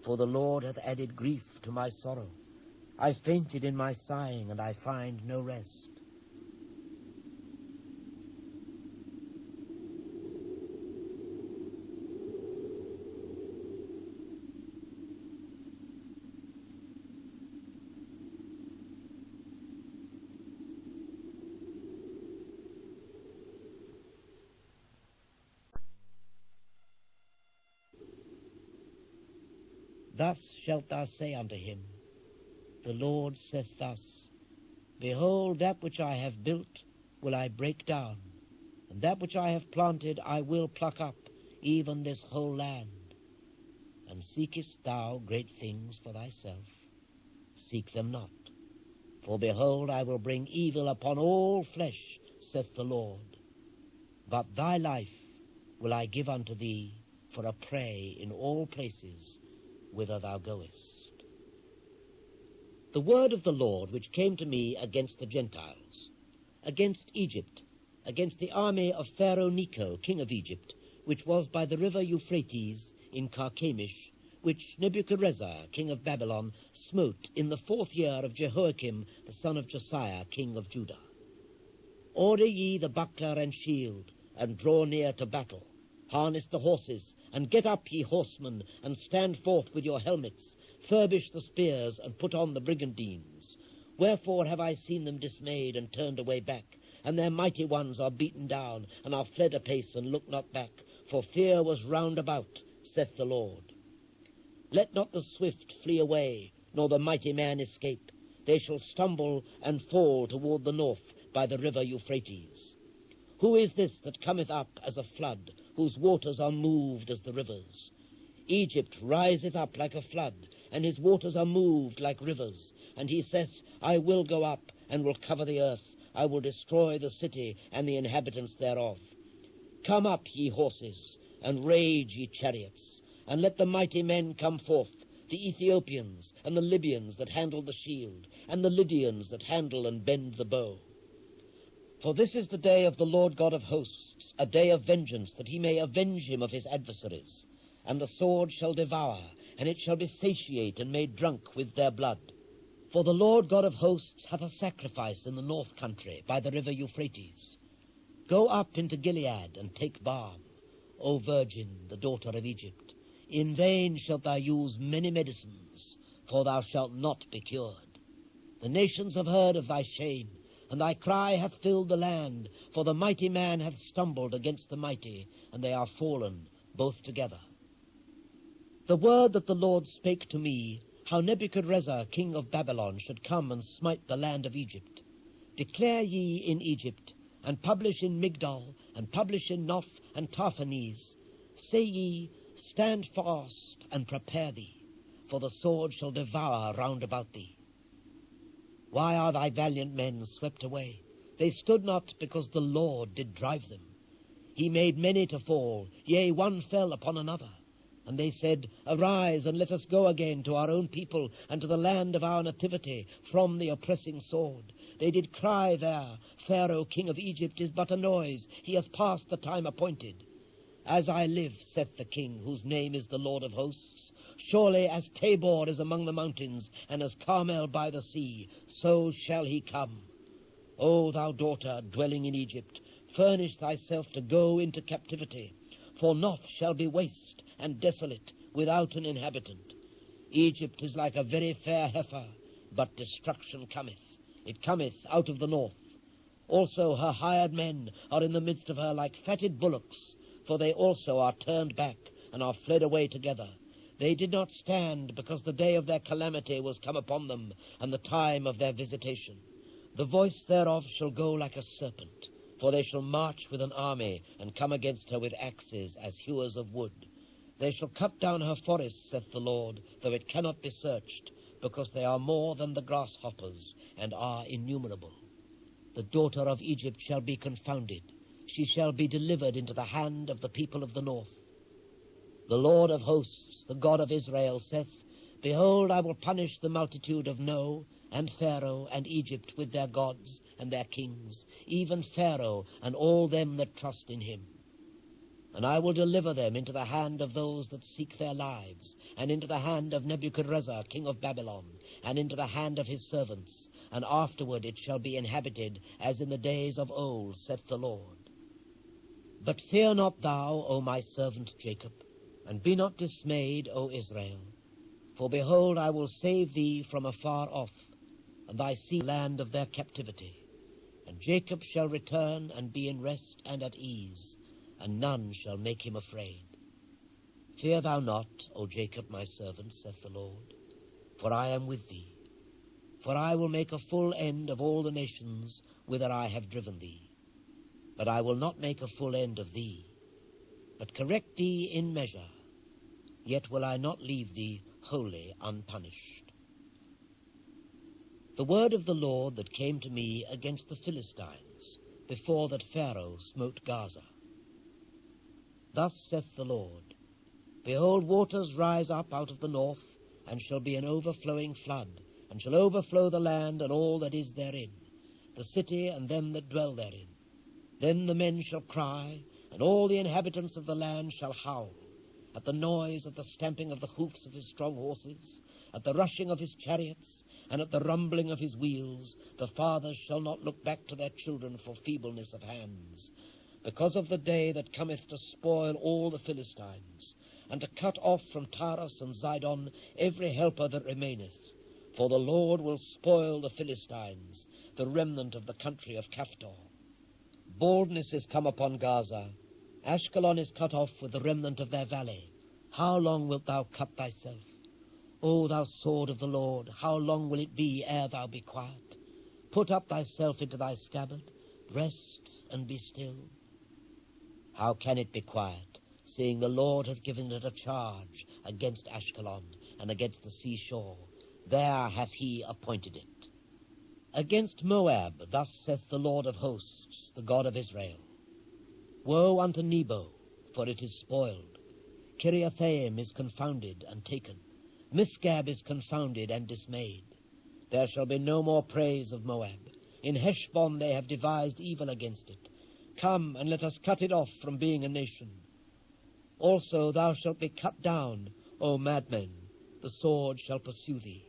for the Lord hath added grief to my sorrow. I fainted in my sighing, and I find no rest. Thus shalt thou say unto him, The Lord saith thus, Behold, that which I have built will I break down, and that which I have planted I will pluck up, even this whole land. And seekest thou great things for thyself? Seek them not. For behold, I will bring evil upon all flesh, saith the Lord. But thy life will I give unto thee for a prey in all places whither thou goest. The word of the Lord which came to me against the Gentiles, against Egypt, against the army of Pharaoh Necho, king of Egypt, which was by the river Euphrates in Carchemish, which Nebuchadrezzar, king of Babylon, smote in the 4th year of Jehoiakim, the son of Josiah, king of Judah. Order ye the buckler and shield, and draw near to battle. Harness the horses, and get up, ye horsemen, and stand forth with your helmets. Furbish the spears, and put on the brigandines. Wherefore have I seen them dismayed, and turned away back? And their mighty ones are beaten down, and are fled apace, and look not back. For fear was round about, saith the Lord. Let not the swift flee away, nor the mighty man escape. They shall stumble and fall toward the north by the river Euphrates. Who is this that cometh up as a flood, whose waters are moved as the rivers? Egypt riseth up like a flood, and his waters are moved like rivers. And he saith, I will go up, and will cover the earth. I will destroy the city and the inhabitants thereof. Come up, ye horses, and rage, ye chariots, and let the mighty men come forth, the Ethiopians and the Libyans that handle the shield, and the Lydians that handle and bend the bow. For this is the day of the Lord God of hosts, a day of vengeance, that he may avenge him of his adversaries. And the sword shall devour, and it shall be satiate and made drunk with their blood. For the Lord God of hosts hath a sacrifice in the north country by the river Euphrates. Go up into Gilead and take balm, O virgin, the daughter of Egypt. In vain shalt thou use many medicines, for thou shalt not be cured. The nations have heard of thy shame, and thy cry hath filled the land, for the mighty man hath stumbled against the mighty, and they are fallen both together. The word that the Lord spake to me, how Nebuchadrezzar, king of Babylon, should come and smite the land of Egypt. Declare ye in Egypt, and publish in Migdol, and publish in Noph and Tarphanes. Say ye, stand fast, and prepare thee, for the sword shall devour round about thee. Why are thy valiant men swept away? They stood not, because the Lord did drive them. He made many to fall, yea, one fell upon another. And they said, Arise, and let us go again to our own people, and to the land of our nativity, from the oppressing sword. They did cry there, Pharaoh, king of Egypt, is but a noise. He hath passed the time appointed. As I live, saith the king, whose name is the Lord of hosts, surely as Tabor is among the mountains, and as Carmel by the sea, so shall he come. O thou daughter, dwelling in Egypt, furnish thyself to go into captivity, for Noph shall be waste and desolate, without an inhabitant. Egypt is like a very fair heifer, but destruction cometh. It cometh out of the north. Also her hired men are in the midst of her like fatted bullocks, for they also are turned back, and are fled away together. They did not stand, because the day of their calamity was come upon them, and the time of their visitation. The voice thereof shall go like a serpent, for they shall march with an army, and come against her with axes as hewers of wood. They shall cut down her forests, saith the Lord, though it cannot be searched, because they are more than the grasshoppers, and are innumerable. The daughter of Egypt shall be confounded. She shall be delivered into the hand of the people of the north. The Lord of hosts, the God of Israel, saith, Behold, I will punish the multitude of No, and Pharaoh, and Egypt, with their gods and their kings, even Pharaoh, and all them that trust in him. And I will deliver them into the hand of those that seek their lives, and into the hand of Nebuchadrezzar, king of Babylon, and into the hand of his servants, and afterward it shall be inhabited, as in the days of old, saith the Lord. But fear not thou, O my servant Jacob, and be not dismayed, O Israel. For behold, I will save thee from afar off, and thy seed land of their captivity. And Jacob shall return, and be in rest and at ease, and none shall make him afraid. Fear thou not, O Jacob my servant, saith the Lord, for I am with thee. For I will make a full end of all the nations whither I have driven thee. But I will not make a full end of thee, but correct thee in measure. Yet will I not leave thee wholly unpunished. The word of the Lord that came to me against the Philistines, before that Pharaoh smote Gaza. Thus saith the Lord, Behold, waters rise up out of the north, and shall be an overflowing flood, and shall overflow the land and all that is therein, the city and them that dwell therein. Then the men shall cry, and all the inhabitants of the land shall howl, at the noise of the stamping of the hoofs of his strong horses, at the rushing of his chariots, and at the rumbling of his wheels, the fathers shall not look back to their children for feebleness of hands, because of the day that cometh to spoil all the Philistines, and to cut off from Taras and Zidon every helper that remaineth. For the Lord will spoil the Philistines, the remnant of the country of Caphtor. Baldness is come upon Gaza. Ashkelon is cut off with the remnant of their valley. How long wilt thou cut thyself? O thou sword of the Lord, how long will it be ere thou be quiet? Put up thyself into thy scabbard, rest and be still. How can it be quiet, seeing the Lord hath given it a charge against Ashkelon and against the seashore? There hath he appointed it. Against Moab, thus saith the Lord of hosts, the God of Israel. Woe unto Nebo, for it is spoiled. Kiriathaim is confounded and taken. Misgab is confounded and dismayed. There shall be no more praise of Moab. In Heshbon they have devised evil against it. Come, and let us cut it off from being a nation. Also thou shalt be cut down, O madmen, the sword shall pursue thee.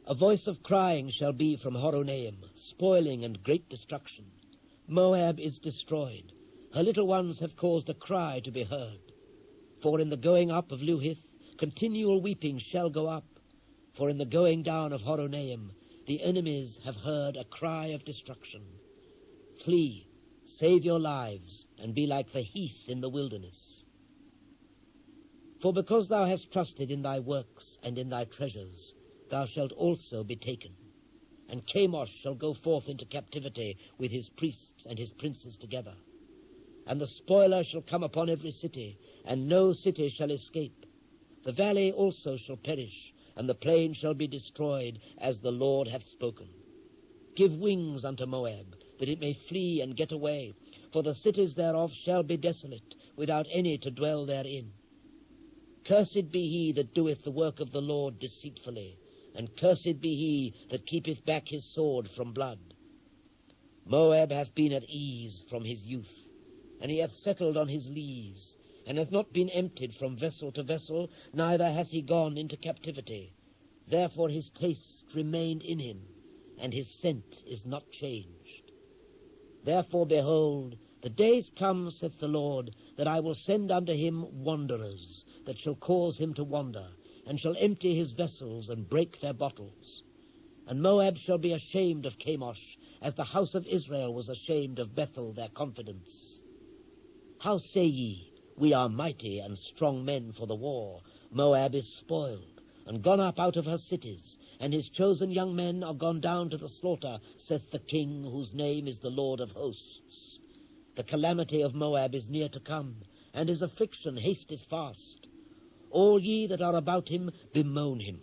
A voice of crying shall be from Horonaim, spoiling and great destruction. Moab is destroyed. Her little ones have caused a cry to be heard. For in the going up of Luhith, continual weeping shall go up. For in the going down of Horonaim, the enemies have heard a cry of destruction. Flee, save your lives, and be like the heath in the wilderness. For because thou hast trusted in thy works and in thy treasures, thou shalt also be taken. And Chemosh shall go forth into captivity with his priests and his princes together. And the spoiler shall come upon every city, and no city shall escape. The valley also shall perish, and the plain shall be destroyed, as the Lord hath spoken. Give wings unto Moab, that it may flee and get away, for the cities thereof shall be desolate, without any to dwell therein. Cursed be he that doeth the work of the Lord deceitfully, and cursed be he that keepeth back his sword from blood. Moab hath been at ease from his youth, and he hath settled on his lees, and hath not been emptied from vessel to vessel, neither hath he gone into captivity. Therefore his taste remained in him, and his scent is not changed. Therefore, behold, the days come, saith the Lord, that I will send unto him wanderers, that shall cause him to wander, and shall empty his vessels and break their bottles. And Moab shall be ashamed of Chemosh, as the house of Israel was ashamed of Bethel, their confidence. How say ye, we are mighty and strong men for the war? Moab is spoiled, and gone up out of her cities, and his chosen young men are gone down to the slaughter, saith the King, whose name is the Lord of hosts. The calamity of Moab is near to come, and his affliction hasteth fast. All ye that are about him bemoan him,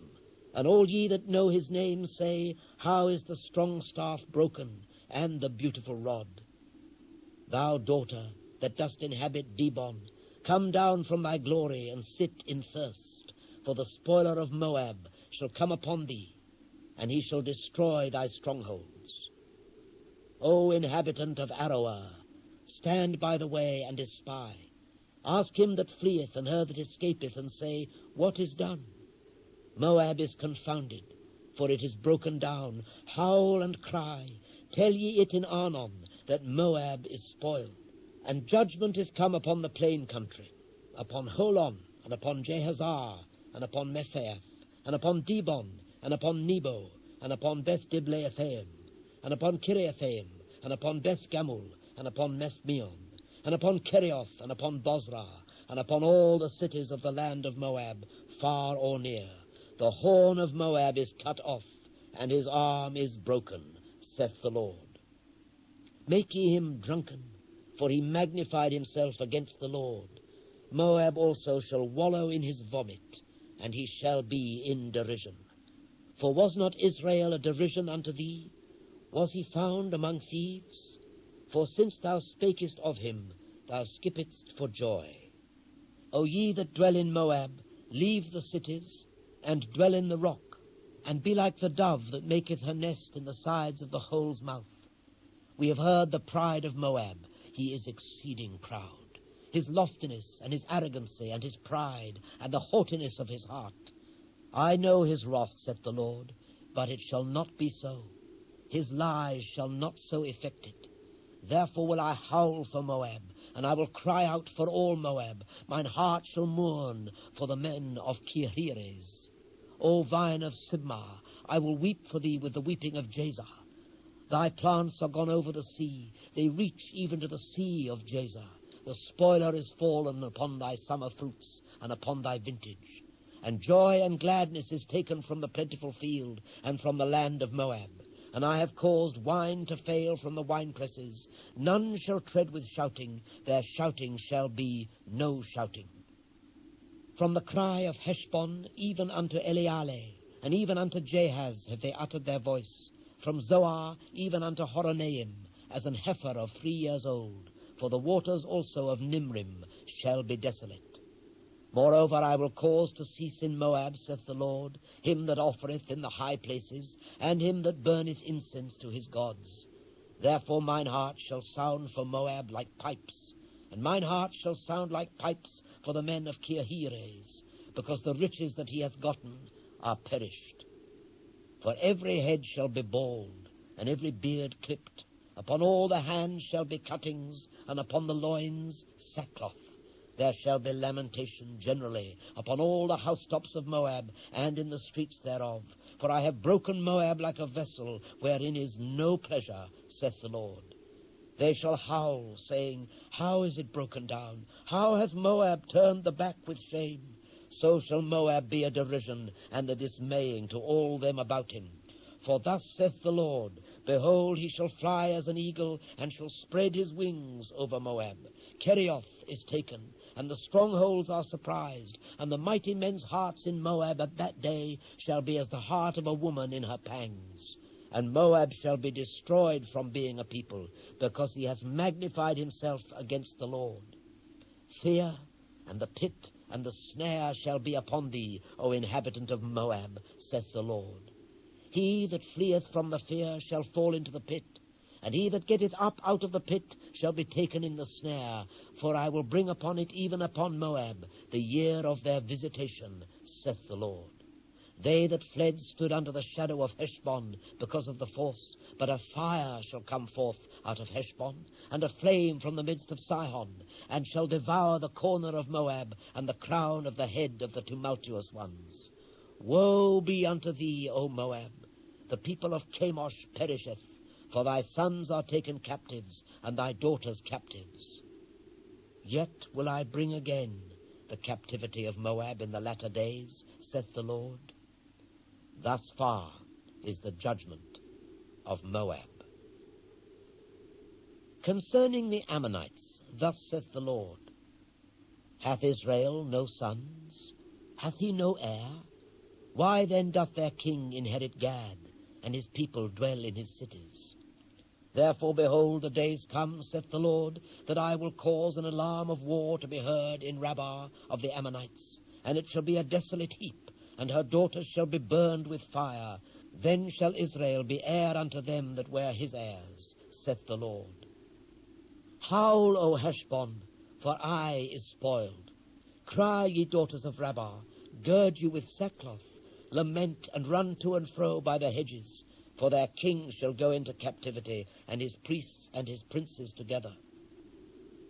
and all ye that know his name say, how is the strong staff broken, and the beautiful rod? Thou daughter, that dost inhabit Dibon, come down from thy glory, and sit in thirst, for the spoiler of Moab shall come upon thee, and he shall destroy thy strongholds. O inhabitant of Aroer, stand by the way and espy. Ask him that fleeth and her that escapeth, and say, what is done? Moab is confounded, for it is broken down. Howl and cry, tell ye it in Arnon, that Moab is spoiled. And judgment is come upon the plain country, upon Holon, and upon Jehazzar, and upon Mephaeth, and upon Dibon, and upon Nebo, and upon Beth Diblaathaim, and upon Kiriathaim, and upon Beth Gamul, and upon Methmeon, and upon Kerioth, and upon Bozrah, and upon all the cities of the land of Moab, far or near. The horn of Moab is cut off, and his arm is broken, saith the Lord. Make ye him drunken, for he magnified himself against the Lord. Moab also shall wallow in his vomit, and he shall be in derision. For was not Israel a derision unto thee? Was he found among thieves? For since thou spakest of him, thou skippedst for joy. O ye that dwell in Moab, leave the cities, and dwell in the rock, and be like the dove that maketh her nest in the sides of the hole's mouth. We have heard the pride of Moab. He is exceeding proud. his loftiness and his arrogancy and his pride and the haughtiness of his heart. I know his wrath, saith the Lord, but it shall not be so. His lies shall not so effect it. Therefore will I howl for Moab, and I will cry out for all Moab. Mine heart shall mourn for the men of Kirheres. O vine of Sibmah, I will weep for thee with the weeping of Jazer. Thy plants are gone over the sea, they reach even to the sea of Jazer. The spoiler is fallen upon thy summer fruits and upon thy vintage. And joy and gladness is taken from the plentiful field and from the land of Moab. And I have caused wine to fail from the winepresses. None shall tread with shouting, their shouting shall be no shouting. From the cry of Heshbon even unto Eleale, and even unto Jahaz have they uttered their voice. From Zoar even unto Horonaim, as an heifer of 3 years old. For the waters also of Nimrim shall be desolate. Moreover, I will cause to cease in Moab, saith the Lord, him that offereth in the high places, and him that burneth incense to his gods. Therefore mine heart shall sound for Moab like pipes, and mine heart shall sound like pipes for the men of Kirheres, because the riches that he hath gotten are perished. For every head shall be bald, and every beard clipped. Upon all the hands shall be cuttings, and upon the loins sackcloth. There shall be lamentation generally upon all the housetops of Moab, and in the streets thereof. For I have broken Moab like a vessel, wherein is no pleasure, saith the Lord. They shall howl, saying, How is it broken down? How hath Moab turned the back with shame? So shall Moab be a derision, and a dismaying to all them about him. For thus saith the Lord, Behold, he shall fly as an eagle, and shall spread his wings over Moab. Kerioth is taken, and the strongholds are surprised, and the mighty men's hearts in Moab at that day shall be as the heart of a woman in her pangs. And Moab shall be destroyed from being a people, because he hath magnified himself against the Lord. Fear and the pit and the snare shall be upon thee, O inhabitant of Moab, saith the Lord. He that fleeth from the fear shall fall into the pit, and he that getteth up out of the pit shall be taken in the snare. For I will bring upon it, even upon Moab, the year of their visitation, saith the Lord. They that fled stood under the shadow of Heshbon because of the force, but a fire shall come forth out of Heshbon, and a flame from the midst of Sihon, and shall devour the corner of Moab, and the crown of the head of the tumultuous ones. Woe be unto thee, O Moab! The people of Chemosh perisheth, for thy sons are taken captives, and thy daughters captives. Yet will I bring again the captivity of Moab in the latter days, saith the Lord. Thus far is the judgment of Moab. Concerning the Ammonites, thus saith the Lord, Hath Israel no sons? Hath he no heir? Why then doth their king inherit Gad, and his people dwell in his cities? Therefore, behold, the days come, saith the Lord, that I will cause an alarm of war to be heard in Rabbah of the Ammonites, and it shall be a desolate heap, and her daughters shall be burned with fire. Then shall Israel be heir unto them that were his heirs, saith the Lord. Howl, O Heshbon, for Ai is spoiled. Cry, ye daughters of Rabbah, gird you with sackcloth, lament and run to and fro by the hedges, for their king shall go into captivity, and his priests and his princes together.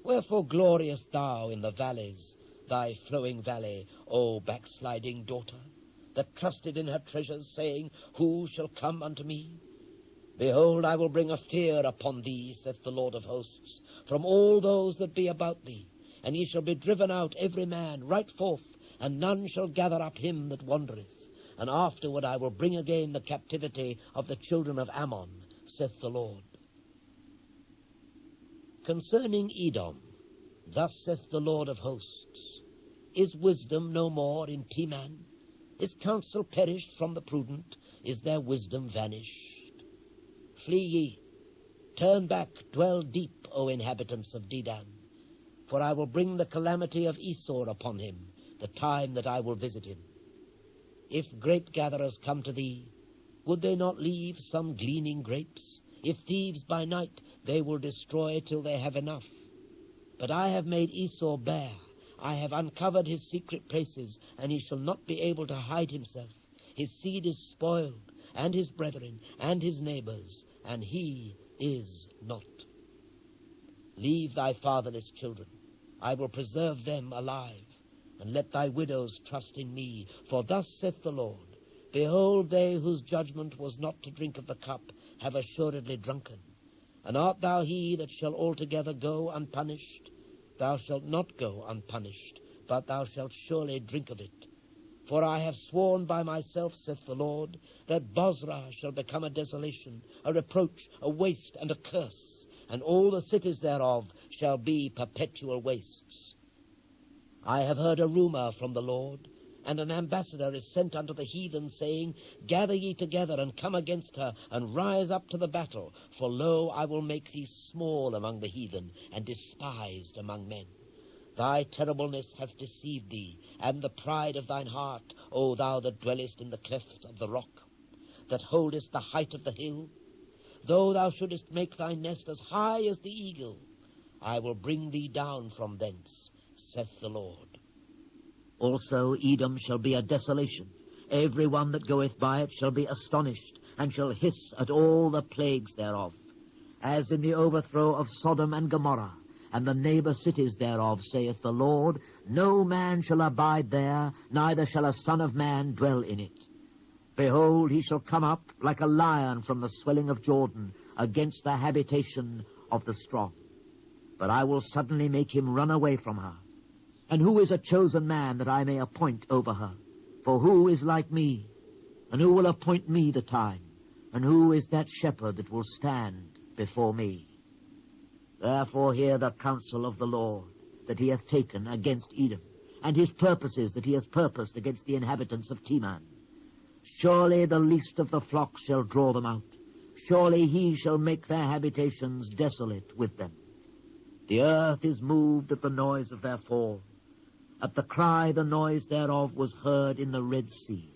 Wherefore gloriest thou in the valleys, thy flowing valley, O backsliding daughter, that trusted in her treasures, saying, Who shall come unto me? Behold, I will bring a fear upon thee, saith the Lord of hosts, from all those that be about thee, and ye shall be driven out every man right forth, and none shall gather up him that wandereth. And afterward I will bring again the captivity of the children of Ammon, saith the Lord. Concerning Edom, thus saith the Lord of hosts, Is wisdom no more in Teman? Is counsel perished from the prudent? Is their wisdom vanished? Flee ye, turn back, dwell deep, O inhabitants of Dedan, for I will bring the calamity of Esau upon him, the time that I will visit him. If grape-gatherers come to thee, would they not leave some gleaning grapes? If thieves by night, they will destroy till they have enough. But I have made Esau bare. I have uncovered his secret places, and he shall not be able to hide himself. His seed is spoiled, and his brethren, and his neighbors, and he is not. Leave thy fatherless children. I will preserve them alive, and let thy widows trust in me. For thus saith the Lord, Behold, they whose judgment was not to drink of the cup have assuredly drunken. And art thou he that shall altogether go unpunished? Thou shalt not go unpunished, but thou shalt surely drink of it. For I have sworn by myself, saith the Lord, that Bozrah shall become a desolation, a reproach, a waste, and a curse, and all the cities thereof shall be perpetual wastes. I have heard a rumor from the Lord, and an ambassador is sent unto the heathen, saying, Gather ye together, and come against her, and rise up to the battle. For lo, I will make thee small among the heathen, and despised among men. Thy terribleness hath deceived thee, and the pride of thine heart, O thou that dwellest in the clefts of the rock, that holdest the height of the hill. Though thou shouldest make thy nest as high as the eagle, I will bring thee down from thence, saith the Lord. Also Edom shall be a desolation. Every one that goeth by it shall be astonished, and shall hiss at all the plagues thereof. As in the overthrow of Sodom and Gomorrah, and the neighbor cities thereof, saith the Lord, no man shall abide there, neither shall a son of man dwell in it. Behold, he shall come up like a lion from the swelling of Jordan, against the habitation of the strong. But I will suddenly make him run away from her. And who is a chosen man that I may appoint over her? For who is like me? And who will appoint me the time? And who is that shepherd that will stand before me? Therefore hear the counsel of the Lord, that he hath taken against Edom, and his purposes that he hath purposed against the inhabitants of Teman. Surely the least of the flock shall draw them out. Surely he shall make their habitations desolate with them. The earth is moved at the noise of their fall. At the cry the noise thereof was heard in the Red Sea.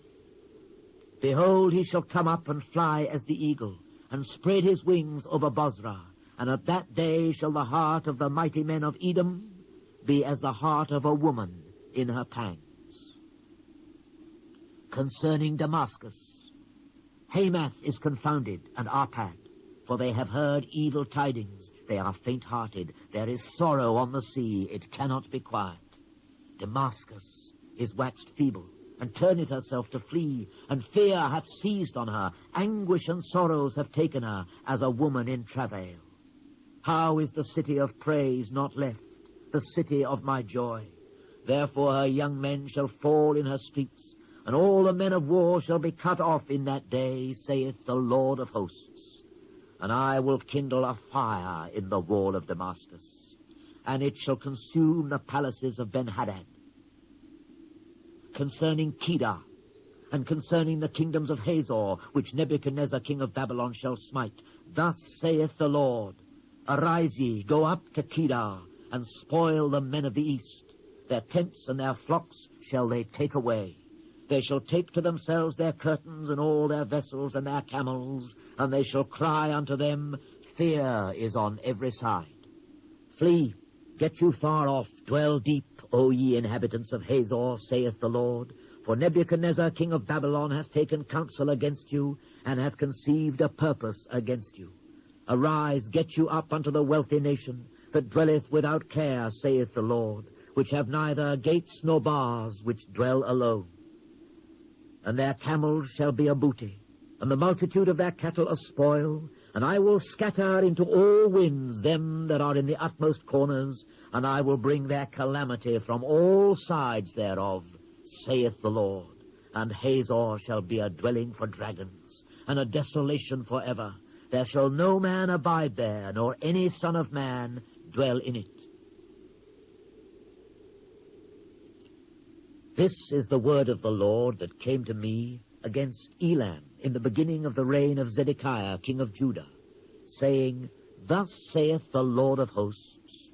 Behold, he shall come up and fly as the eagle, and spread his wings over Bozrah. And at that day shall the heart of the mighty men of Edom be as the heart of a woman in her pangs. Concerning Damascus, Hamath is confounded, and Arpad, for they have heard evil tidings. They are faint-hearted. There is sorrow on the sea. It cannot be quiet. Damascus is waxed feeble, and turneth herself to flee, and fear hath seized on her. Anguish and sorrows have taken her, as a woman in travail. How is the city of praise not left, the city of my joy? Therefore her young men shall fall in her streets, and all the men of war shall be cut off in that day, saith the Lord of hosts. And I will kindle a fire in the wall of Damascus, and it shall consume the palaces of Ben-Hadad. Concerning Kedar, and concerning the kingdoms of Hazor, which Nebuchadnezzar king of Babylon shall smite, thus saith the Lord, Arise ye, go up to Kedar, and spoil the men of the east. Their tents and their flocks shall they take away. They shall take to themselves their curtains and all their vessels and their camels, and they shall cry unto them, Fear is on every side. Flee, get you far off, dwell deep, O ye inhabitants of Hazor, saith the Lord. For Nebuchadnezzar king of Babylon hath taken counsel against you, and hath conceived a purpose against you. Arise, get you up unto the wealthy nation, that dwelleth without care, saith the Lord, which have neither gates nor bars, which dwell alone. And their camels shall be a booty, and the multitude of their cattle a spoil, and I will scatter into all winds them that are in the utmost corners, and I will bring their calamity from all sides thereof, saith the Lord. And Hazor shall be a dwelling for dragons, and a desolation forever. There shall no man abide there, nor any son of man dwell in it. This is the word of the Lord that came to me against Elam in the beginning of the reign of Zedekiah king of Judah, saying, Thus saith the Lord of hosts,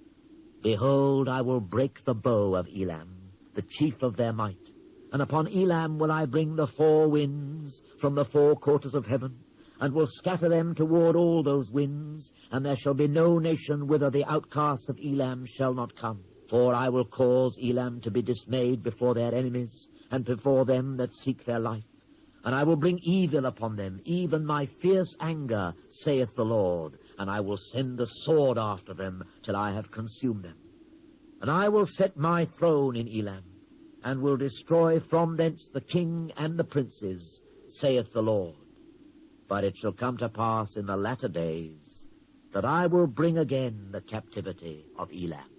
Behold, I will break the bow of Elam, the chief of their might, and upon Elam will I bring the four winds from the four quarters of heaven, and will scatter them toward all those winds, and there shall be no nation whither the outcasts of Elam shall not come. For I will cause Elam to be dismayed before their enemies, and before them that seek their life. And I will bring evil upon them, even my fierce anger, saith the Lord, and I will send the sword after them till I have consumed them. And I will set my throne in Elam, and will destroy from thence the king and the princes, saith the Lord. But it shall come to pass in the latter days that I will bring again the captivity of Elam,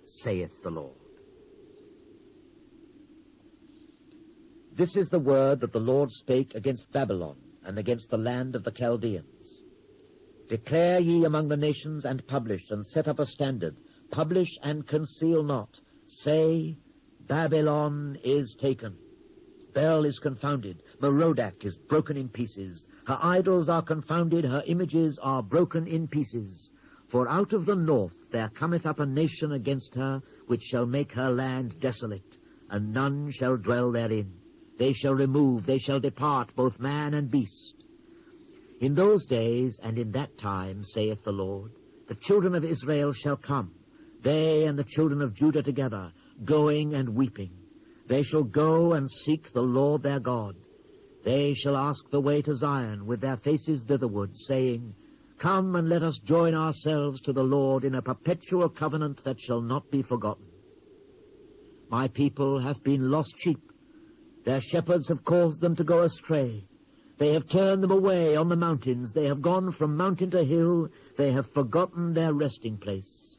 saith the Lord. This is the word that the Lord spake against Babylon and against the land of the Chaldeans. Declare ye among the nations, and publish, and set up a standard. Publish and conceal not. Say, Babylon is taken. Bel is confounded. Merodach is broken in pieces. Her idols are confounded. Her images are broken in pieces. For out of the north there cometh up a nation against her, which shall make her land desolate, and none shall dwell therein. They shall remove, they shall depart, both man and beast. In those days and in that time, saith the Lord, the children of Israel shall come, they and the children of Judah together, going and weeping. They shall go and seek the Lord their God. They shall ask the way to Zion with their faces thitherward, saying, Come and let us join ourselves to the Lord in a perpetual covenant that shall not be forgotten. My people hath been lost sheep. Their shepherds have caused them to go astray. They have turned them away on the mountains. They have gone from mountain to hill. They have forgotten their resting place.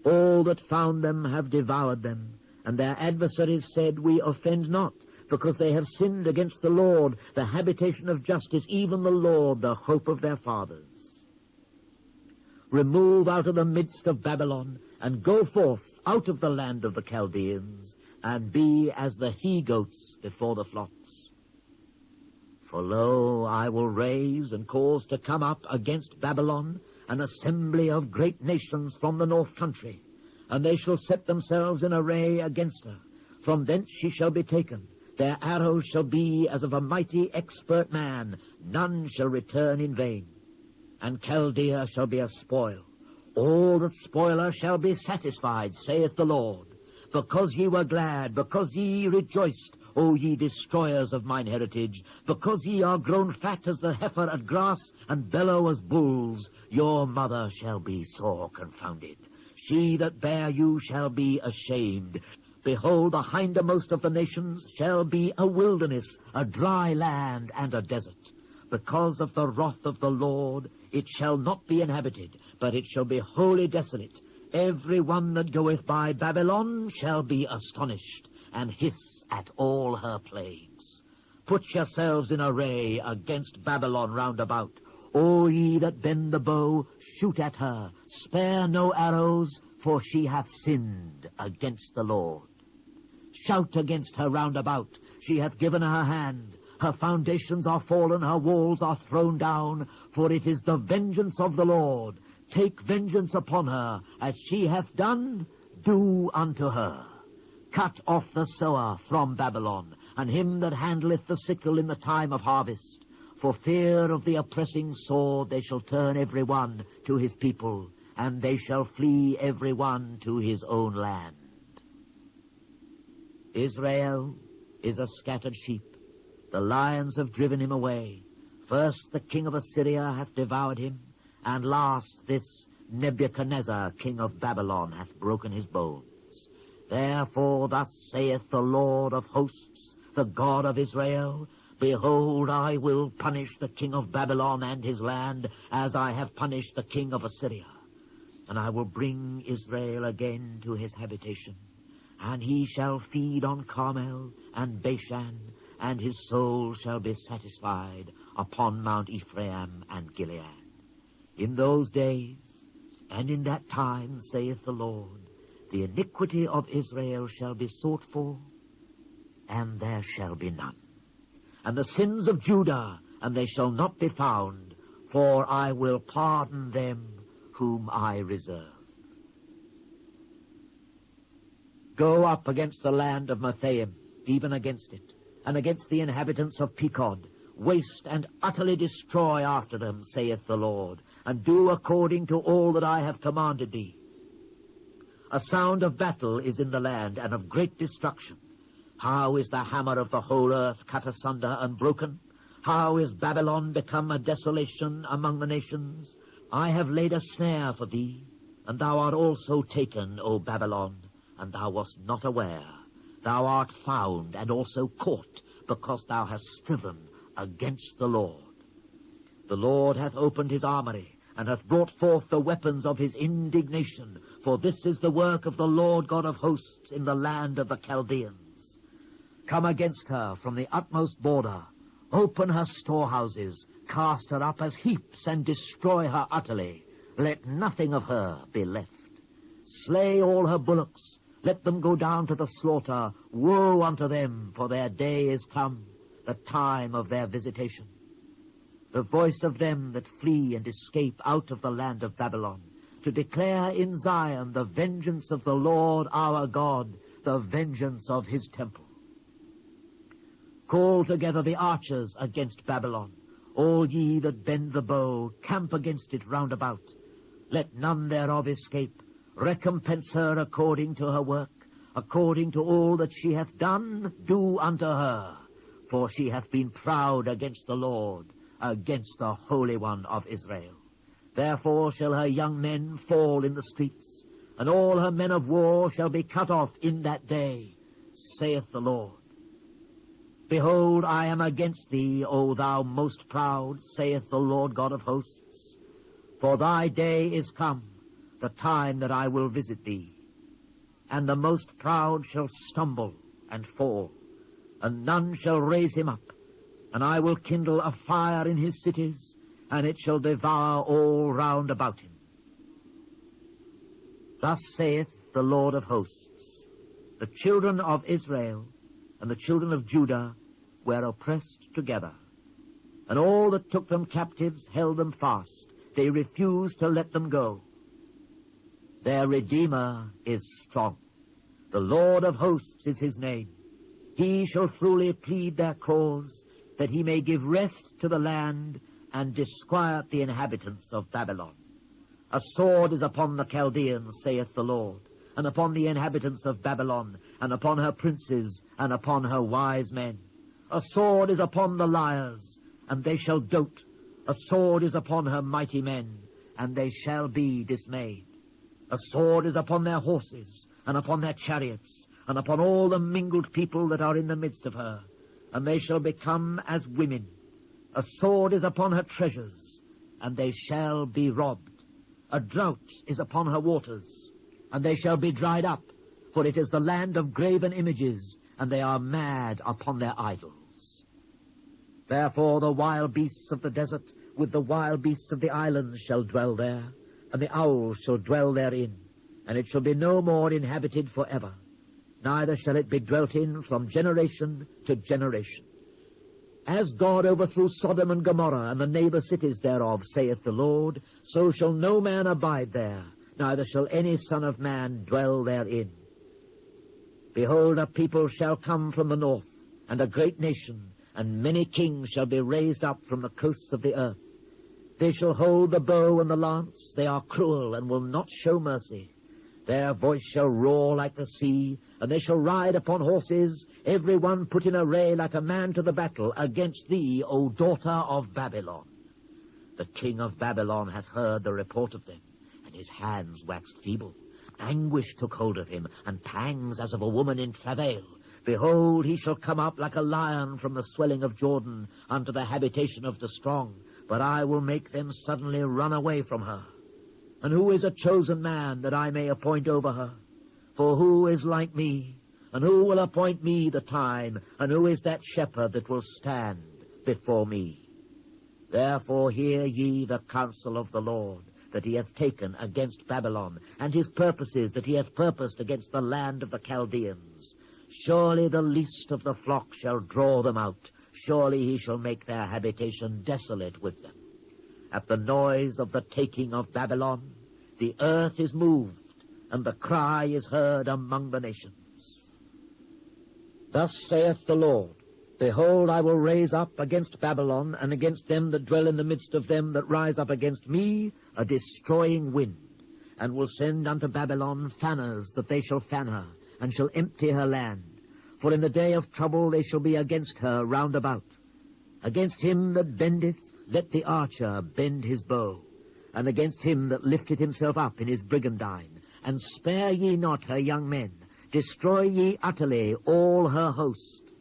All that found them have devoured them, and their adversaries said, We offend not, because they have sinned against the Lord, the habitation of justice, even the Lord, the hope of their fathers. Remove out of the midst of Babylon, and go forth out of the land of the Chaldeans, and be as the he-goats before the flocks. For lo, I will raise and cause to come up against Babylon an assembly of great nations from the north country, and they shall set themselves in array against her. From thence she shall be taken. Their arrows shall be as of a mighty expert man. None shall return in vain. And Chaldea shall be a spoil. All that spoil her shall be satisfied, saith the Lord. Because ye were glad, because ye rejoiced, O ye destroyers of mine heritage, because ye are grown fat as the heifer at grass, and bellow as bulls, your mother shall be sore confounded. She that bare you shall be ashamed. Behold, the hindermost of the nations shall be a wilderness, a dry land, and a desert. Because of the wrath of the Lord, it shall not be inhabited, but it shall be wholly desolate. Every one that goeth by Babylon shall be astonished, and hiss at all her plagues. Put yourselves in array against Babylon round about. O ye that bend the bow, shoot at her. Spare no arrows, for she hath sinned against the Lord. Shout against her round about. She hath given her hand. Her foundations are fallen, her walls are thrown down, for it is the vengeance of the Lord. Take vengeance upon her, as she hath done, do unto her. Cut off the sower from Babylon, and him that handleth the sickle in the time of harvest. For fear of the oppressing sword they shall turn every one to his people, and they shall flee every one to his own land. Israel is a scattered sheep. The lions have driven him away. First the king of Assyria hath devoured him, and last this Nebuchadnezzar, king of Babylon, hath broken his bones. Therefore thus saith the Lord of hosts, the God of Israel, Behold, I will punish the king of Babylon and his land, as I have punished the king of Assyria. And I will bring Israel again to his habitation, and he shall feed on Carmel and Bashan, and his soul shall be satisfied upon Mount Ephraim and Gilead. In those days and in that time, saith the Lord, the iniquity of Israel shall be sought for, and there shall be none. And the sins of Judah, and they shall not be found, for I will pardon them whom I reserve. Go up against the land of Mathaim, even against it, and against the inhabitants of Pekod, waste and utterly destroy after them, saith the Lord, and do according to all that I have commanded thee. A sound of battle is in the land, and of great destruction. How is the hammer of the whole earth cut asunder and broken? How is Babylon become a desolation among the nations? I have laid a snare for thee, and thou art also taken, O Babylon, and thou wast not aware. Thou art found and also caught, because thou hast striven against the Lord. The Lord hath opened his armory, and hath brought forth the weapons of his indignation, for this is the work of the Lord God of hosts in the land of the Chaldeans. Come against her from the utmost border, open her storehouses, cast her up as heaps, and destroy her utterly. Let nothing of her be left. Slay all her bullocks, let them go down to the slaughter. Woe unto them, for their day is come, the time of their visitation. The voice of them that flee and escape out of the land of Babylon, to declare in Zion the vengeance of the Lord our God, the vengeance of his temple. Call together the archers against Babylon, all ye that bend the bow, camp against it round about. Let none thereof escape. Recompense her according to her work, according to all that she hath done, do unto her. For she hath been proud against the Lord, against the Holy One of Israel. Therefore shall her young men fall in the streets, and all her men of war shall be cut off in that day, saith the Lord. Behold, I am against thee, O thou most proud, saith the Lord God of hosts. For thy day is come, the time that I will visit thee. And the most proud shall stumble and fall, and none shall raise him up. And I will kindle a fire in his cities, and it shall devour all round about him. Thus saith the Lord of hosts, the children of Israel and the children of Judah were oppressed together, and all that took them captives held them fast. They refused to let them go. Their Redeemer is strong. The Lord of hosts is his name. He shall truly plead their cause, that he may give rest to the land and disquiet the inhabitants of Babylon. A sword is upon the Chaldeans, saith the Lord, and upon the inhabitants of Babylon, and upon her princes, and upon her wise men. A sword is upon the liars, and they shall dote. A sword is upon her mighty men, and they shall be dismayed. A sword is upon their horses, and upon their chariots, and upon all the mingled people that are in the midst of her, and they shall become as women. A sword is upon her treasures, and they shall be robbed. A drought is upon her waters, and they shall be dried up, for it is the land of graven images, and they are mad upon their idols. Therefore the wild beasts of the desert with the wild beasts of the islands shall dwell there, and the owls shall dwell therein, and it shall be no more inhabited forever, neither shall it be dwelt in from generation to generation. As God overthrew Sodom and Gomorrah and the neighbor cities thereof, saith the Lord, so shall no man abide there, neither shall any son of man dwell therein. Behold, a people shall come from the north, and a great nation, and many kings shall be raised up from the coasts of the earth. They shall hold the bow and the lance. They are cruel and will not show mercy. Their voice shall roar like the sea, and they shall ride upon horses, every one put in array like a man to the battle, against thee, O daughter of Babylon. The king of Babylon hath heard the report of them, and his hands waxed feeble. Anguish took hold of him, and pangs as of a woman in travail. Behold, he shall come up like a lion from the swelling of Jordan unto the habitation of the strong. But I will make them suddenly run away from her. And who is a chosen man that I may appoint over her? For who is like me? And who will appoint me the time? And who is that shepherd that will stand before me? Therefore hear ye the counsel of the Lord, that he hath taken against Babylon, and his purposes that he hath purposed against the land of the Chaldeans. Surely the least of the flock shall draw them out. Surely he shall make their habitation desolate with them. At the noise of the taking of Babylon, the earth is moved, and the cry is heard among the nations. Thus saith the Lord, Behold, I will raise up against Babylon, and against them that dwell in the midst of them that rise up against me, a destroying wind, and will send unto Babylon fanners, that they shall fan her, and shall empty her land. For in the day of trouble they shall be against her round about. Against him that bendeth, let the archer bend his bow, and against him that lifteth himself up in his brigandine. And spare ye not her young men, destroy ye utterly all her host.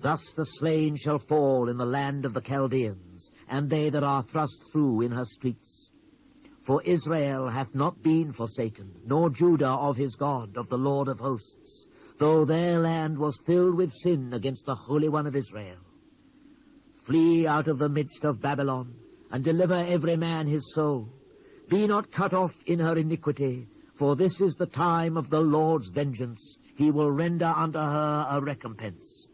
Thus the slain shall fall in the land of the Chaldeans, and they that are thrust through in her streets. For Israel hath not been forsaken, nor Judah of his God, of the Lord of hosts, though their land was filled with sin against the Holy One of Israel. Flee out of the midst of Babylon, and deliver every man his soul. Be not cut off in her iniquity, for this is the time of the Lord's vengeance. He will render unto her a recompense.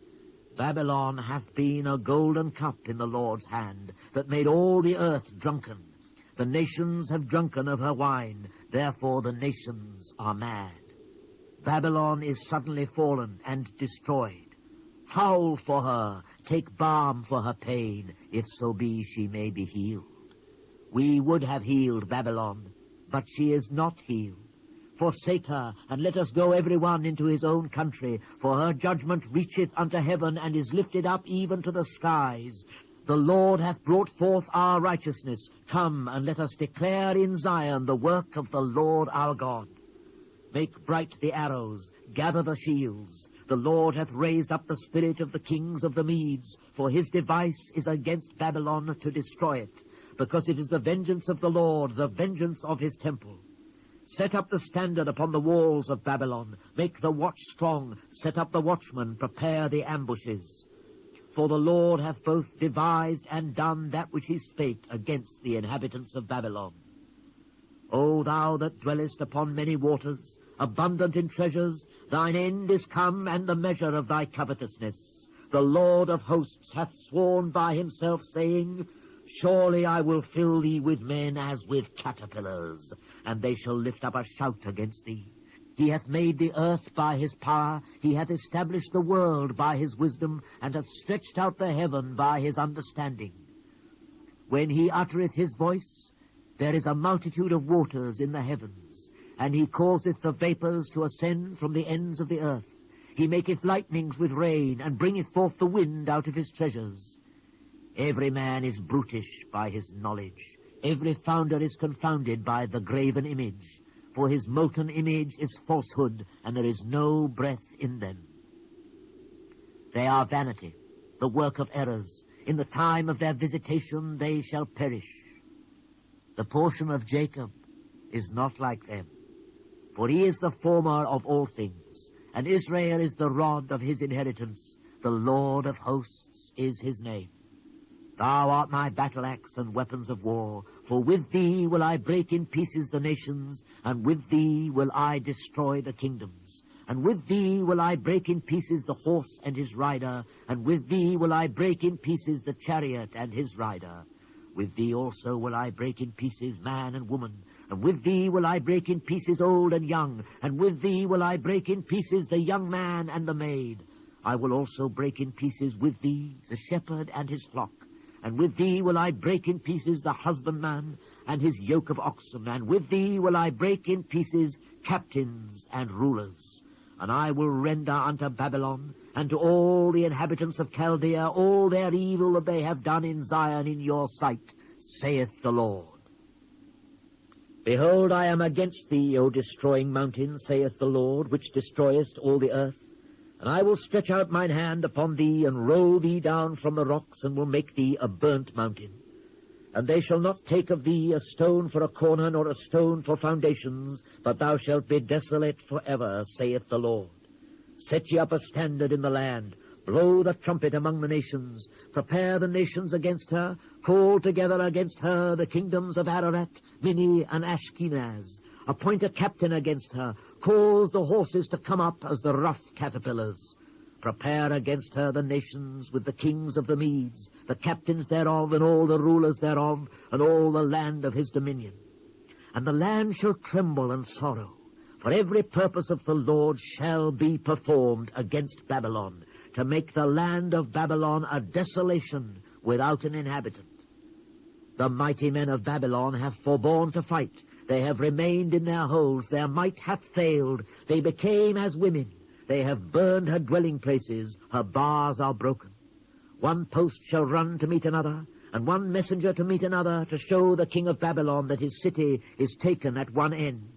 Babylon hath been a golden cup in the Lord's hand, that made all the earth drunken. The nations have drunken of her wine, therefore the nations are mad. Babylon is suddenly fallen and destroyed. Howl for her, take balm for her pain, if so be she may be healed. We would have healed Babylon, but she is not healed. Forsake her, and let us go every one into his own country, for her judgment reacheth unto heaven, and is lifted up even to the skies. The Lord hath brought forth our righteousness. Come, and let us declare in Zion the work of the Lord our God. Make bright the arrows, gather the shields. The Lord hath raised up the spirit of the kings of the Medes, for his device is against Babylon to destroy it, because it is the vengeance of the Lord, the vengeance of his temple. Set up the standard upon the walls of Babylon. Make the watch strong. Set up the watchmen. Prepare the ambushes. For the Lord hath both devised and done that which he spake against the inhabitants of Babylon. O thou that dwellest upon many waters, abundant in treasures, thine end is come, and the measure of thy covetousness. The Lord of hosts hath sworn by himself, saying, Surely I will fill thee with men as with caterpillars, and they shall lift up a shout against thee. He hath made the earth by his power, he hath established the world by his wisdom, and hath stretched out the heaven by his understanding. When he uttereth his voice, there is a multitude of waters in the heavens, and he causeth the vapours to ascend from the ends of the earth. He maketh lightnings with rain, and bringeth forth the wind out of his treasures. Every man is brutish by his knowledge. Every founder is confounded by the graven image. For his molten image is falsehood, and there is no breath in them. They are vanity, the work of errors. In the time of their visitation they shall perish. The portion of Jacob is not like them, for he is the former of all things, and Israel is the rod of his inheritance. The Lord of hosts is his name. Thou art my battle-axe and weapons of war, for with thee will I break in pieces the nations, and with thee will I destroy the kingdoms. And with thee will I break in pieces the horse and his rider, and with thee will I break in pieces the chariot and his rider. With thee also will I break in pieces man and woman, and with thee will I break in pieces old and young, and with thee will I break in pieces the young man and the maid. I will also break in pieces with thee the shepherd and his flock. And with thee will I break in pieces the husbandman and his yoke of oxen, and with thee will I break in pieces captains and rulers. And I will render unto Babylon and to all the inhabitants of Chaldea all their evil that they have done in Zion in your sight, saith the Lord. Behold, I am against thee, O destroying mountain, saith the Lord, which destroyest all the earth. And I will stretch out mine hand upon thee, and roll thee down from the rocks, and will make thee a burnt mountain. And they shall not take of thee a stone for a corner, nor a stone for foundations, but thou shalt be desolate forever, saith the Lord. Set ye up a standard in the land, blow the trumpet among the nations, prepare the nations against her, call together against her the kingdoms of Ararat, Minni, and Ashkenaz. Appoint a captain against her, cause the horses to come up as the rough caterpillars. Prepare against her the nations with the kings of the Medes, the captains thereof, and all the rulers thereof, and all the land of his dominion. And the land shall tremble and sorrow, for every purpose of the Lord shall be performed against Babylon, to make the land of Babylon a desolation without an inhabitant. The mighty men of Babylon have forborne to fight. They have remained in their holes. Their might hath failed. They became as women. They have burned her dwelling places. Her bars are broken. One post shall run to meet another, and one messenger to meet another, to show the king of Babylon that his city is taken at one end,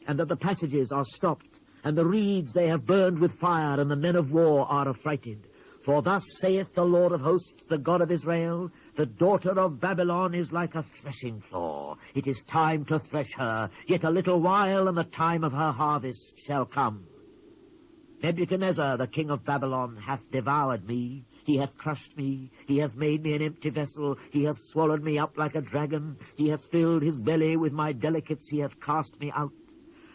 and that the passages are stopped, and the reeds they have burned with fire, and the men of war are affrighted. For thus saith the Lord of hosts, the God of Israel, the daughter of Babylon is like a threshing floor. It is time to thresh her. Yet a little while, and the time of her harvest shall come. Nebuchadnezzar, the king of Babylon, hath devoured me. He hath crushed me. He hath made me an empty vessel. He hath swallowed me up like a dragon. He hath filled his belly with my delicates. He hath cast me out.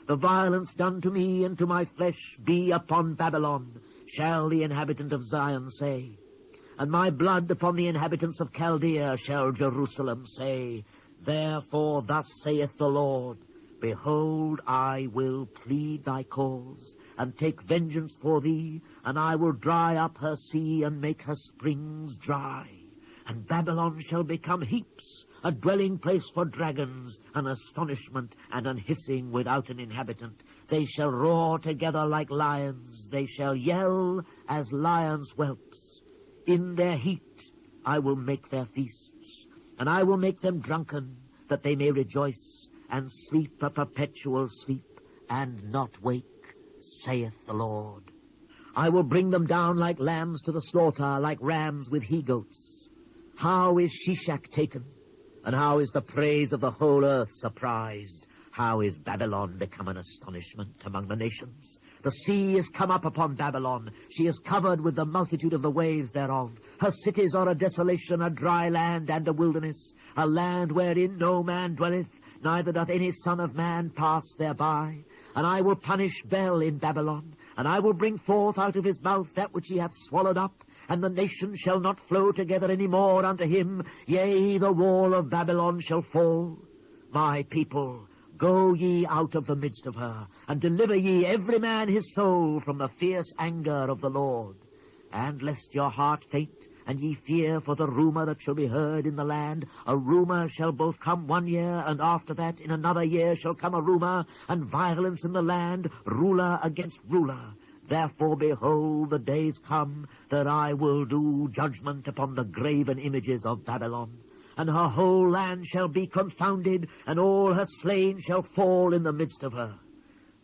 The violence done to me and to my flesh be upon Babylon, shall the inhabitant of Zion say. And my blood upon the inhabitants of Chaldea shall Jerusalem say. Therefore thus saith the Lord, Behold, I will plead thy cause, and take vengeance for thee, and I will dry up her sea, and make her springs dry. And Babylon shall become heaps, a dwelling place for dragons, an astonishment, and an hissing without an inhabitant. They shall roar together like lions, they shall yell as lions' whelps. In their heat I will make their feasts, and I will make them drunken, that they may rejoice, and sleep a perpetual sleep, and not wake, saith the Lord. I will bring them down like lambs to the slaughter, like rams with he-goats. How is Shishak taken? And how is the praise of the whole earth surprised? How is Babylon become an astonishment among the nations? The sea is come up upon Babylon. She is covered with the multitude of the waves thereof. Her cities are a desolation, a dry land and a wilderness, a land wherein no man dwelleth, neither doth any son of man pass thereby. And I will punish Bel in Babylon, and I will bring forth out of his mouth that which he hath swallowed up, and the nations shall not flow together any more unto him. Yea, the wall of Babylon shall fall. My people, go ye out of the midst of her, and deliver ye every man his soul from the fierce anger of the Lord. And lest your heart faint, and ye fear for the rumour that shall be heard in the land, a rumour shall both come 1 year, and after that in another year shall come a rumour, and violence in the land, ruler against ruler. Therefore, behold, the days come that I will do judgment upon the graven images of Babylon, and her whole land shall be confounded, and all her slain shall fall in the midst of her.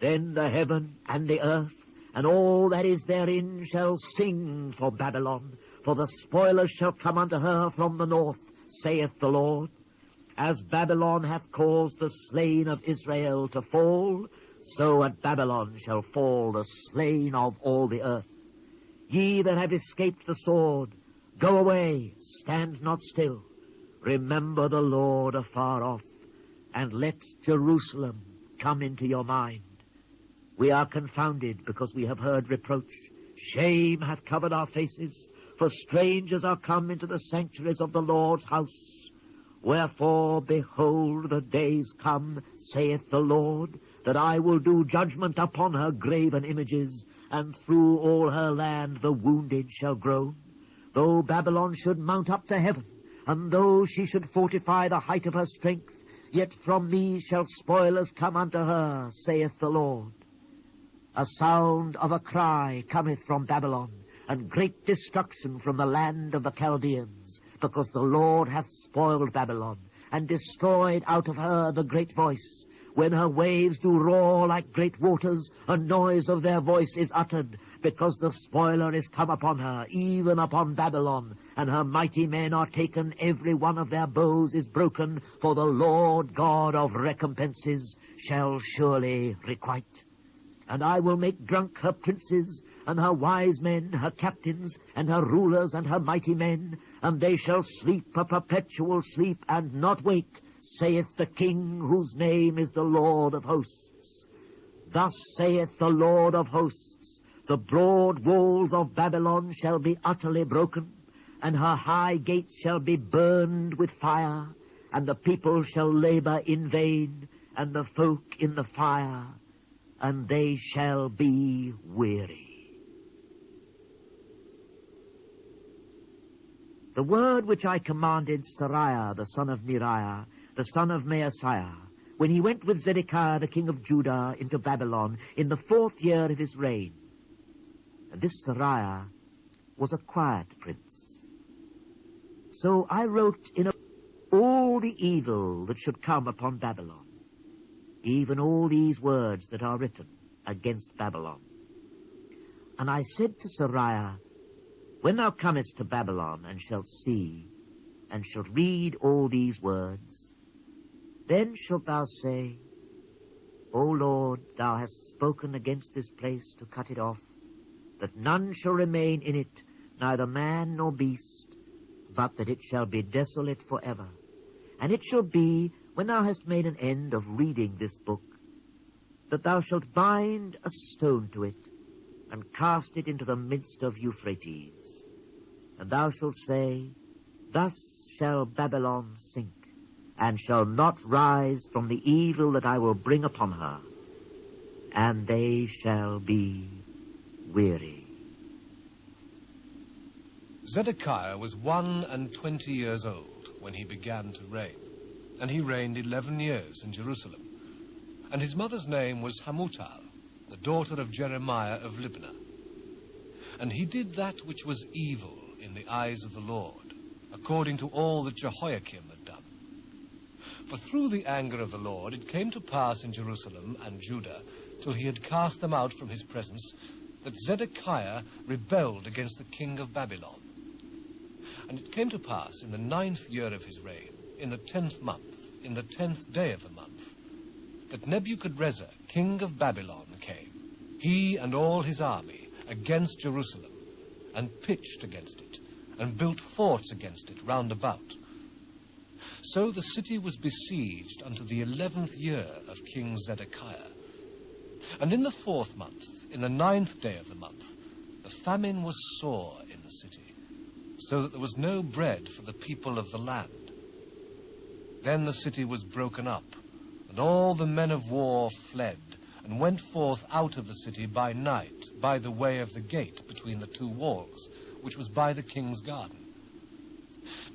Then the heaven and the earth, and all that is therein, shall sing for Babylon, for the spoilers shall come unto her from the north, saith the Lord. As Babylon hath caused the slain of Israel to fall, so at Babylon shall fall the slain of all the earth. Ye that have escaped the sword, go away, stand not still. Remember the Lord afar off, and let Jerusalem come into your mind. We are confounded because we have heard reproach. Shame hath covered our faces, for strangers are come into the sanctuaries of the Lord's house. Wherefore, behold, the days come, saith the Lord, that I will do judgment upon her graven images, and through all her land the wounded shall groan. Though Babylon should mount up to heaven, and though she should fortify the height of her strength, yet from me shall spoilers come unto her, saith the Lord. A sound of a cry cometh from Babylon, and great destruction from the land of the Chaldeans, because the Lord hath spoiled Babylon, and destroyed out of her the great voice. When her waves do roar like great waters, a noise of their voice is uttered, because the spoiler is come upon her, even upon Babylon, and her mighty men are taken, every one of their bows is broken, for the Lord God of recompenses shall surely requite. And I will make drunk her princes, and her wise men, her captains, and her rulers, and her mighty men, and they shall sleep a perpetual sleep, and not wake, saith the King, whose name is the Lord of hosts. Thus saith the Lord of hosts, the broad walls of Babylon shall be utterly broken, and her high gates shall be burned with fire, and the people shall labor in vain, and the folk in the fire, and they shall be weary. The word which I commanded Seraiah the son of Neriah, the son of Maaseiah, when he went with Zedekiah the king of Judah into Babylon in the 4th year of his reign. And this Seraiah was a quiet prince. So I wrote in all the evil that should come upon Babylon, even all these words that are written against Babylon. And I said to Seraiah, when thou comest to Babylon, and shalt see, and shalt read all these words, then shalt thou say, O Lord, thou hast spoken against this place to cut it off, that none shall remain in it, neither man nor beast, but that it shall be desolate forever. And it shall be, when thou hast made an end of reading this book, that thou shalt bind a stone to it, and cast it into the midst of Euphrates. And thou shalt say, thus shall Babylon sink, and shall not rise from the evil that I will bring upon her, and they shall be weary. Zedekiah was 21 years old when he began to reign, and he reigned 11 years in Jerusalem. And his mother's name was Hamutal, the daughter of Jeremiah of Libnah. And he did that which was evil in the eyes of the Lord, according to all that Jehoiakim had done. For through the anger of the Lord it came to pass in Jerusalem and Judah, till he had cast them out from his presence, that Zedekiah rebelled against the king of Babylon. And it came to pass in the 9th year of his reign, in the 10th month, in the 10th day of the month, that Nebuchadrezzar, king of Babylon, came, he and all his army, against Jerusalem, and pitched against it, and built forts against it round about. So the city was besieged unto the 11th year of King Zedekiah. And in the 4th month, in the 9th day of the month, the famine was sore in the city, so that there was no bread for the people of the land. Then the city was broken up, and all the men of war fled, and went forth out of the city by night, by the way of the gate between the 2 walls, which was by the king's garden.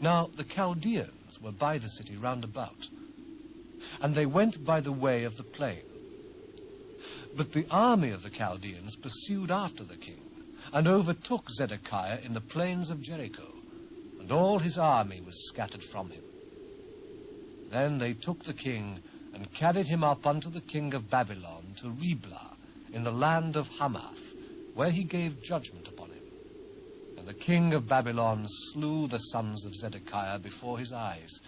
Now the Chaldeans were by the city round about, and they went by the way of the plain. But the army of the Chaldeans pursued after the king, and overtook Zedekiah in the plains of Jericho, and all his army was scattered from him. Then they took the king, and carried him up unto the king of Babylon to Riblah, in the land of Hamath, where he gave judgment upon him. And the king of Babylon slew the sons of Zedekiah before his eyes.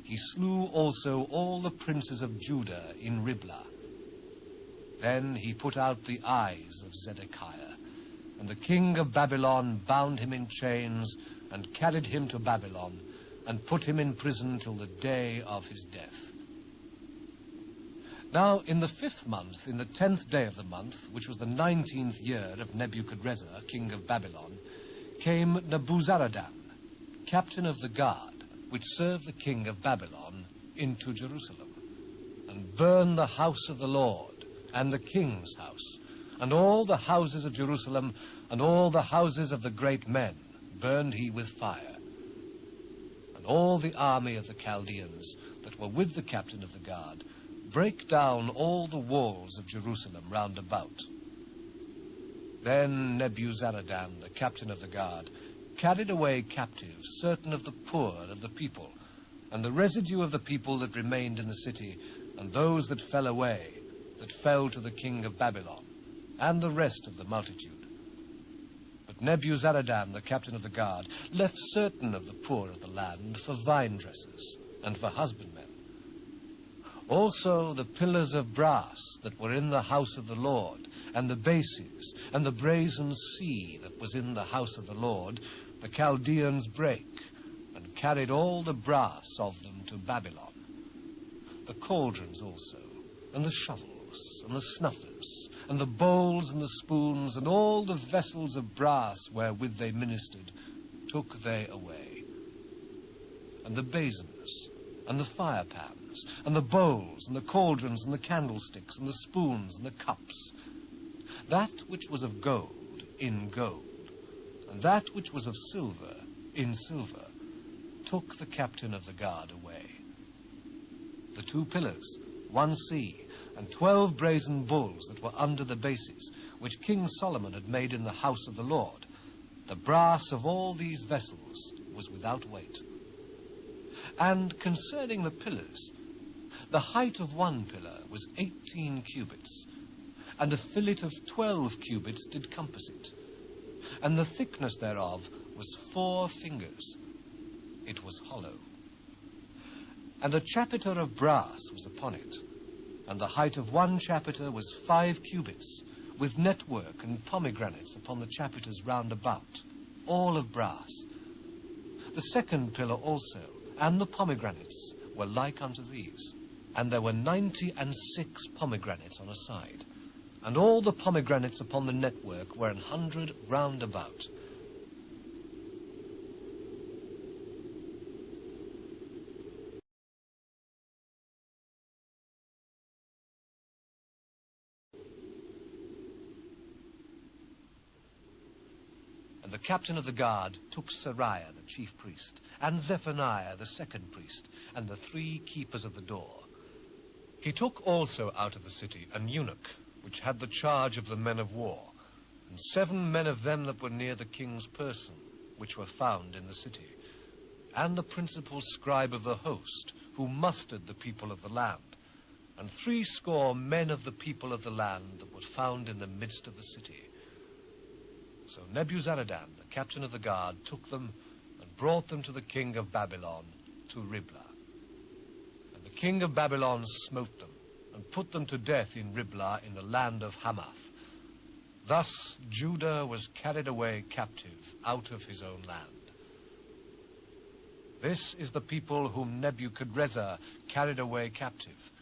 He slew also all the princes of Judah in Riblah. Then he put out the eyes of Zedekiah, and the king of Babylon bound him in chains, and carried him to Babylon, and put him in prison till the day of his death. Now in the 5th month, in the 10th day of the month, which was the 19th year of Nebuchadrezzar, king of Babylon, came Nebuzaradan, captain of the guard, which served the king of Babylon, into Jerusalem, and burned the house of the Lord, and the king's house, and all the houses of Jerusalem, and all the houses of the great men, burned he with fire. And all the army of the Chaldeans that were with the captain of the guard brake down all the walls of Jerusalem round about. Then Nebuzaradan, the captain of the guard, carried away captive certain of the poor of the people, and the residue of the people that remained in the city, and those that fell away, that fell to the king of Babylon, and the rest of the multitude. But Nebuzaradan, the captain of the guard, left certain of the poor of the land for vine dressers and for husbandmen. Also the pillars of brass that were in the house of the Lord, and the bases, and the brazen sea that was in the house of the Lord, the Chaldeans brake, and carried all the brass of them to Babylon. The cauldrons also, and the shovels, and the snuffers, and the bowls, and the spoons, and all the vessels of brass wherewith they ministered, took they away. And the basins, and the fire pans, and the bowls, and the cauldrons, and the candlesticks, and the spoons, and the cups. That which was of gold, in gold, and that which was of silver, in silver, took the captain of the guard away. The 2 pillars, 1 sea, and 12 brazen bulls that were under the bases, which King Solomon had made in the house of the Lord, the brass of all these vessels was without weight. And concerning the pillars, the height of 1 pillar was 18 cubits, and a fillet of 12 cubits did compass it, and the thickness thereof was 4 fingers. It was hollow. And a chapiter of brass was upon it, and the height of 1 chapiter was 5 cubits, with network and pomegranates upon the chapiters round about, all of brass. The 2nd pillar also, and the pomegranates, were like unto these. And there were 96 pomegranates on a side, and all the pomegranates upon the network were 100 round about. And the captain of the guard took Seraiah the chief priest, and Zephaniah the 2nd priest, and the 3 keepers of the door. He took also out of the city an eunuch, which had the charge of the men of war, and 7 men of them that were near the king's person, which were found in the city, and the principal scribe of the host, who mustered the people of the land, and 70 men of the people of the land that were found in the midst of the city. So Nebuzaradan, the captain of the guard, took them and brought them to the king of Babylon, to Riblah. And the king of Babylon smote them, and put them to death in Riblah in the land of Hamath. Thus Judah was carried away captive out of his own land. This is the people whom Nebuchadrezzar carried away captive.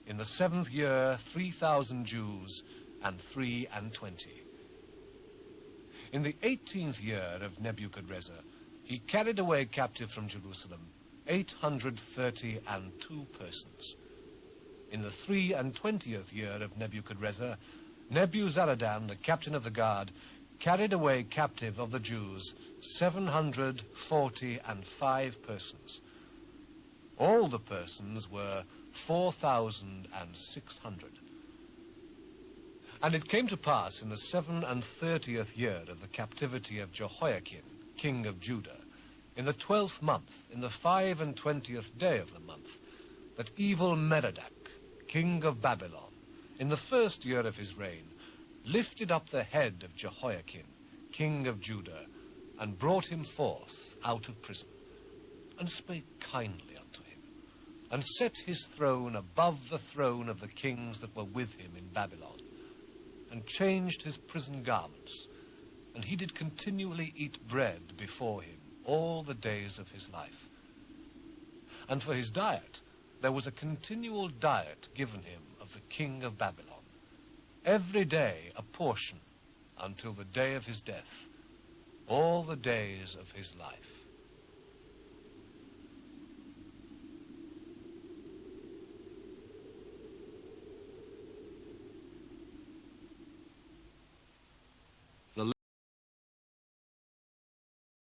In the 7th year, 3,000 Jews and 23. In the 18th year of Nebuchadrezzar, he carried away captive from Jerusalem 832 persons. In the 23rd year of Nebuchadrezzar, Nebuzaradan, the captain of the guard, carried away captive of the Jews 745 persons. All the persons were 4,600. And it came to pass in the 37th year of the captivity of Jehoiakim, king of Judah, in the 12th month, in the 25th day of the month, that evil Merodach, king of Babylon, in the 1st year of his reign, lifted up the head of Jehoiakim, king of Judah, and brought him forth out of prison, and spake kindly unto him, and set his throne above the throne of the kings that were with him in Babylon, and changed his prison garments, and he did continually eat bread before him all the days of his life. And for his diet there was a continual diet given him of the king of Babylon, every day a portion, until the day of his death, all the days of his life.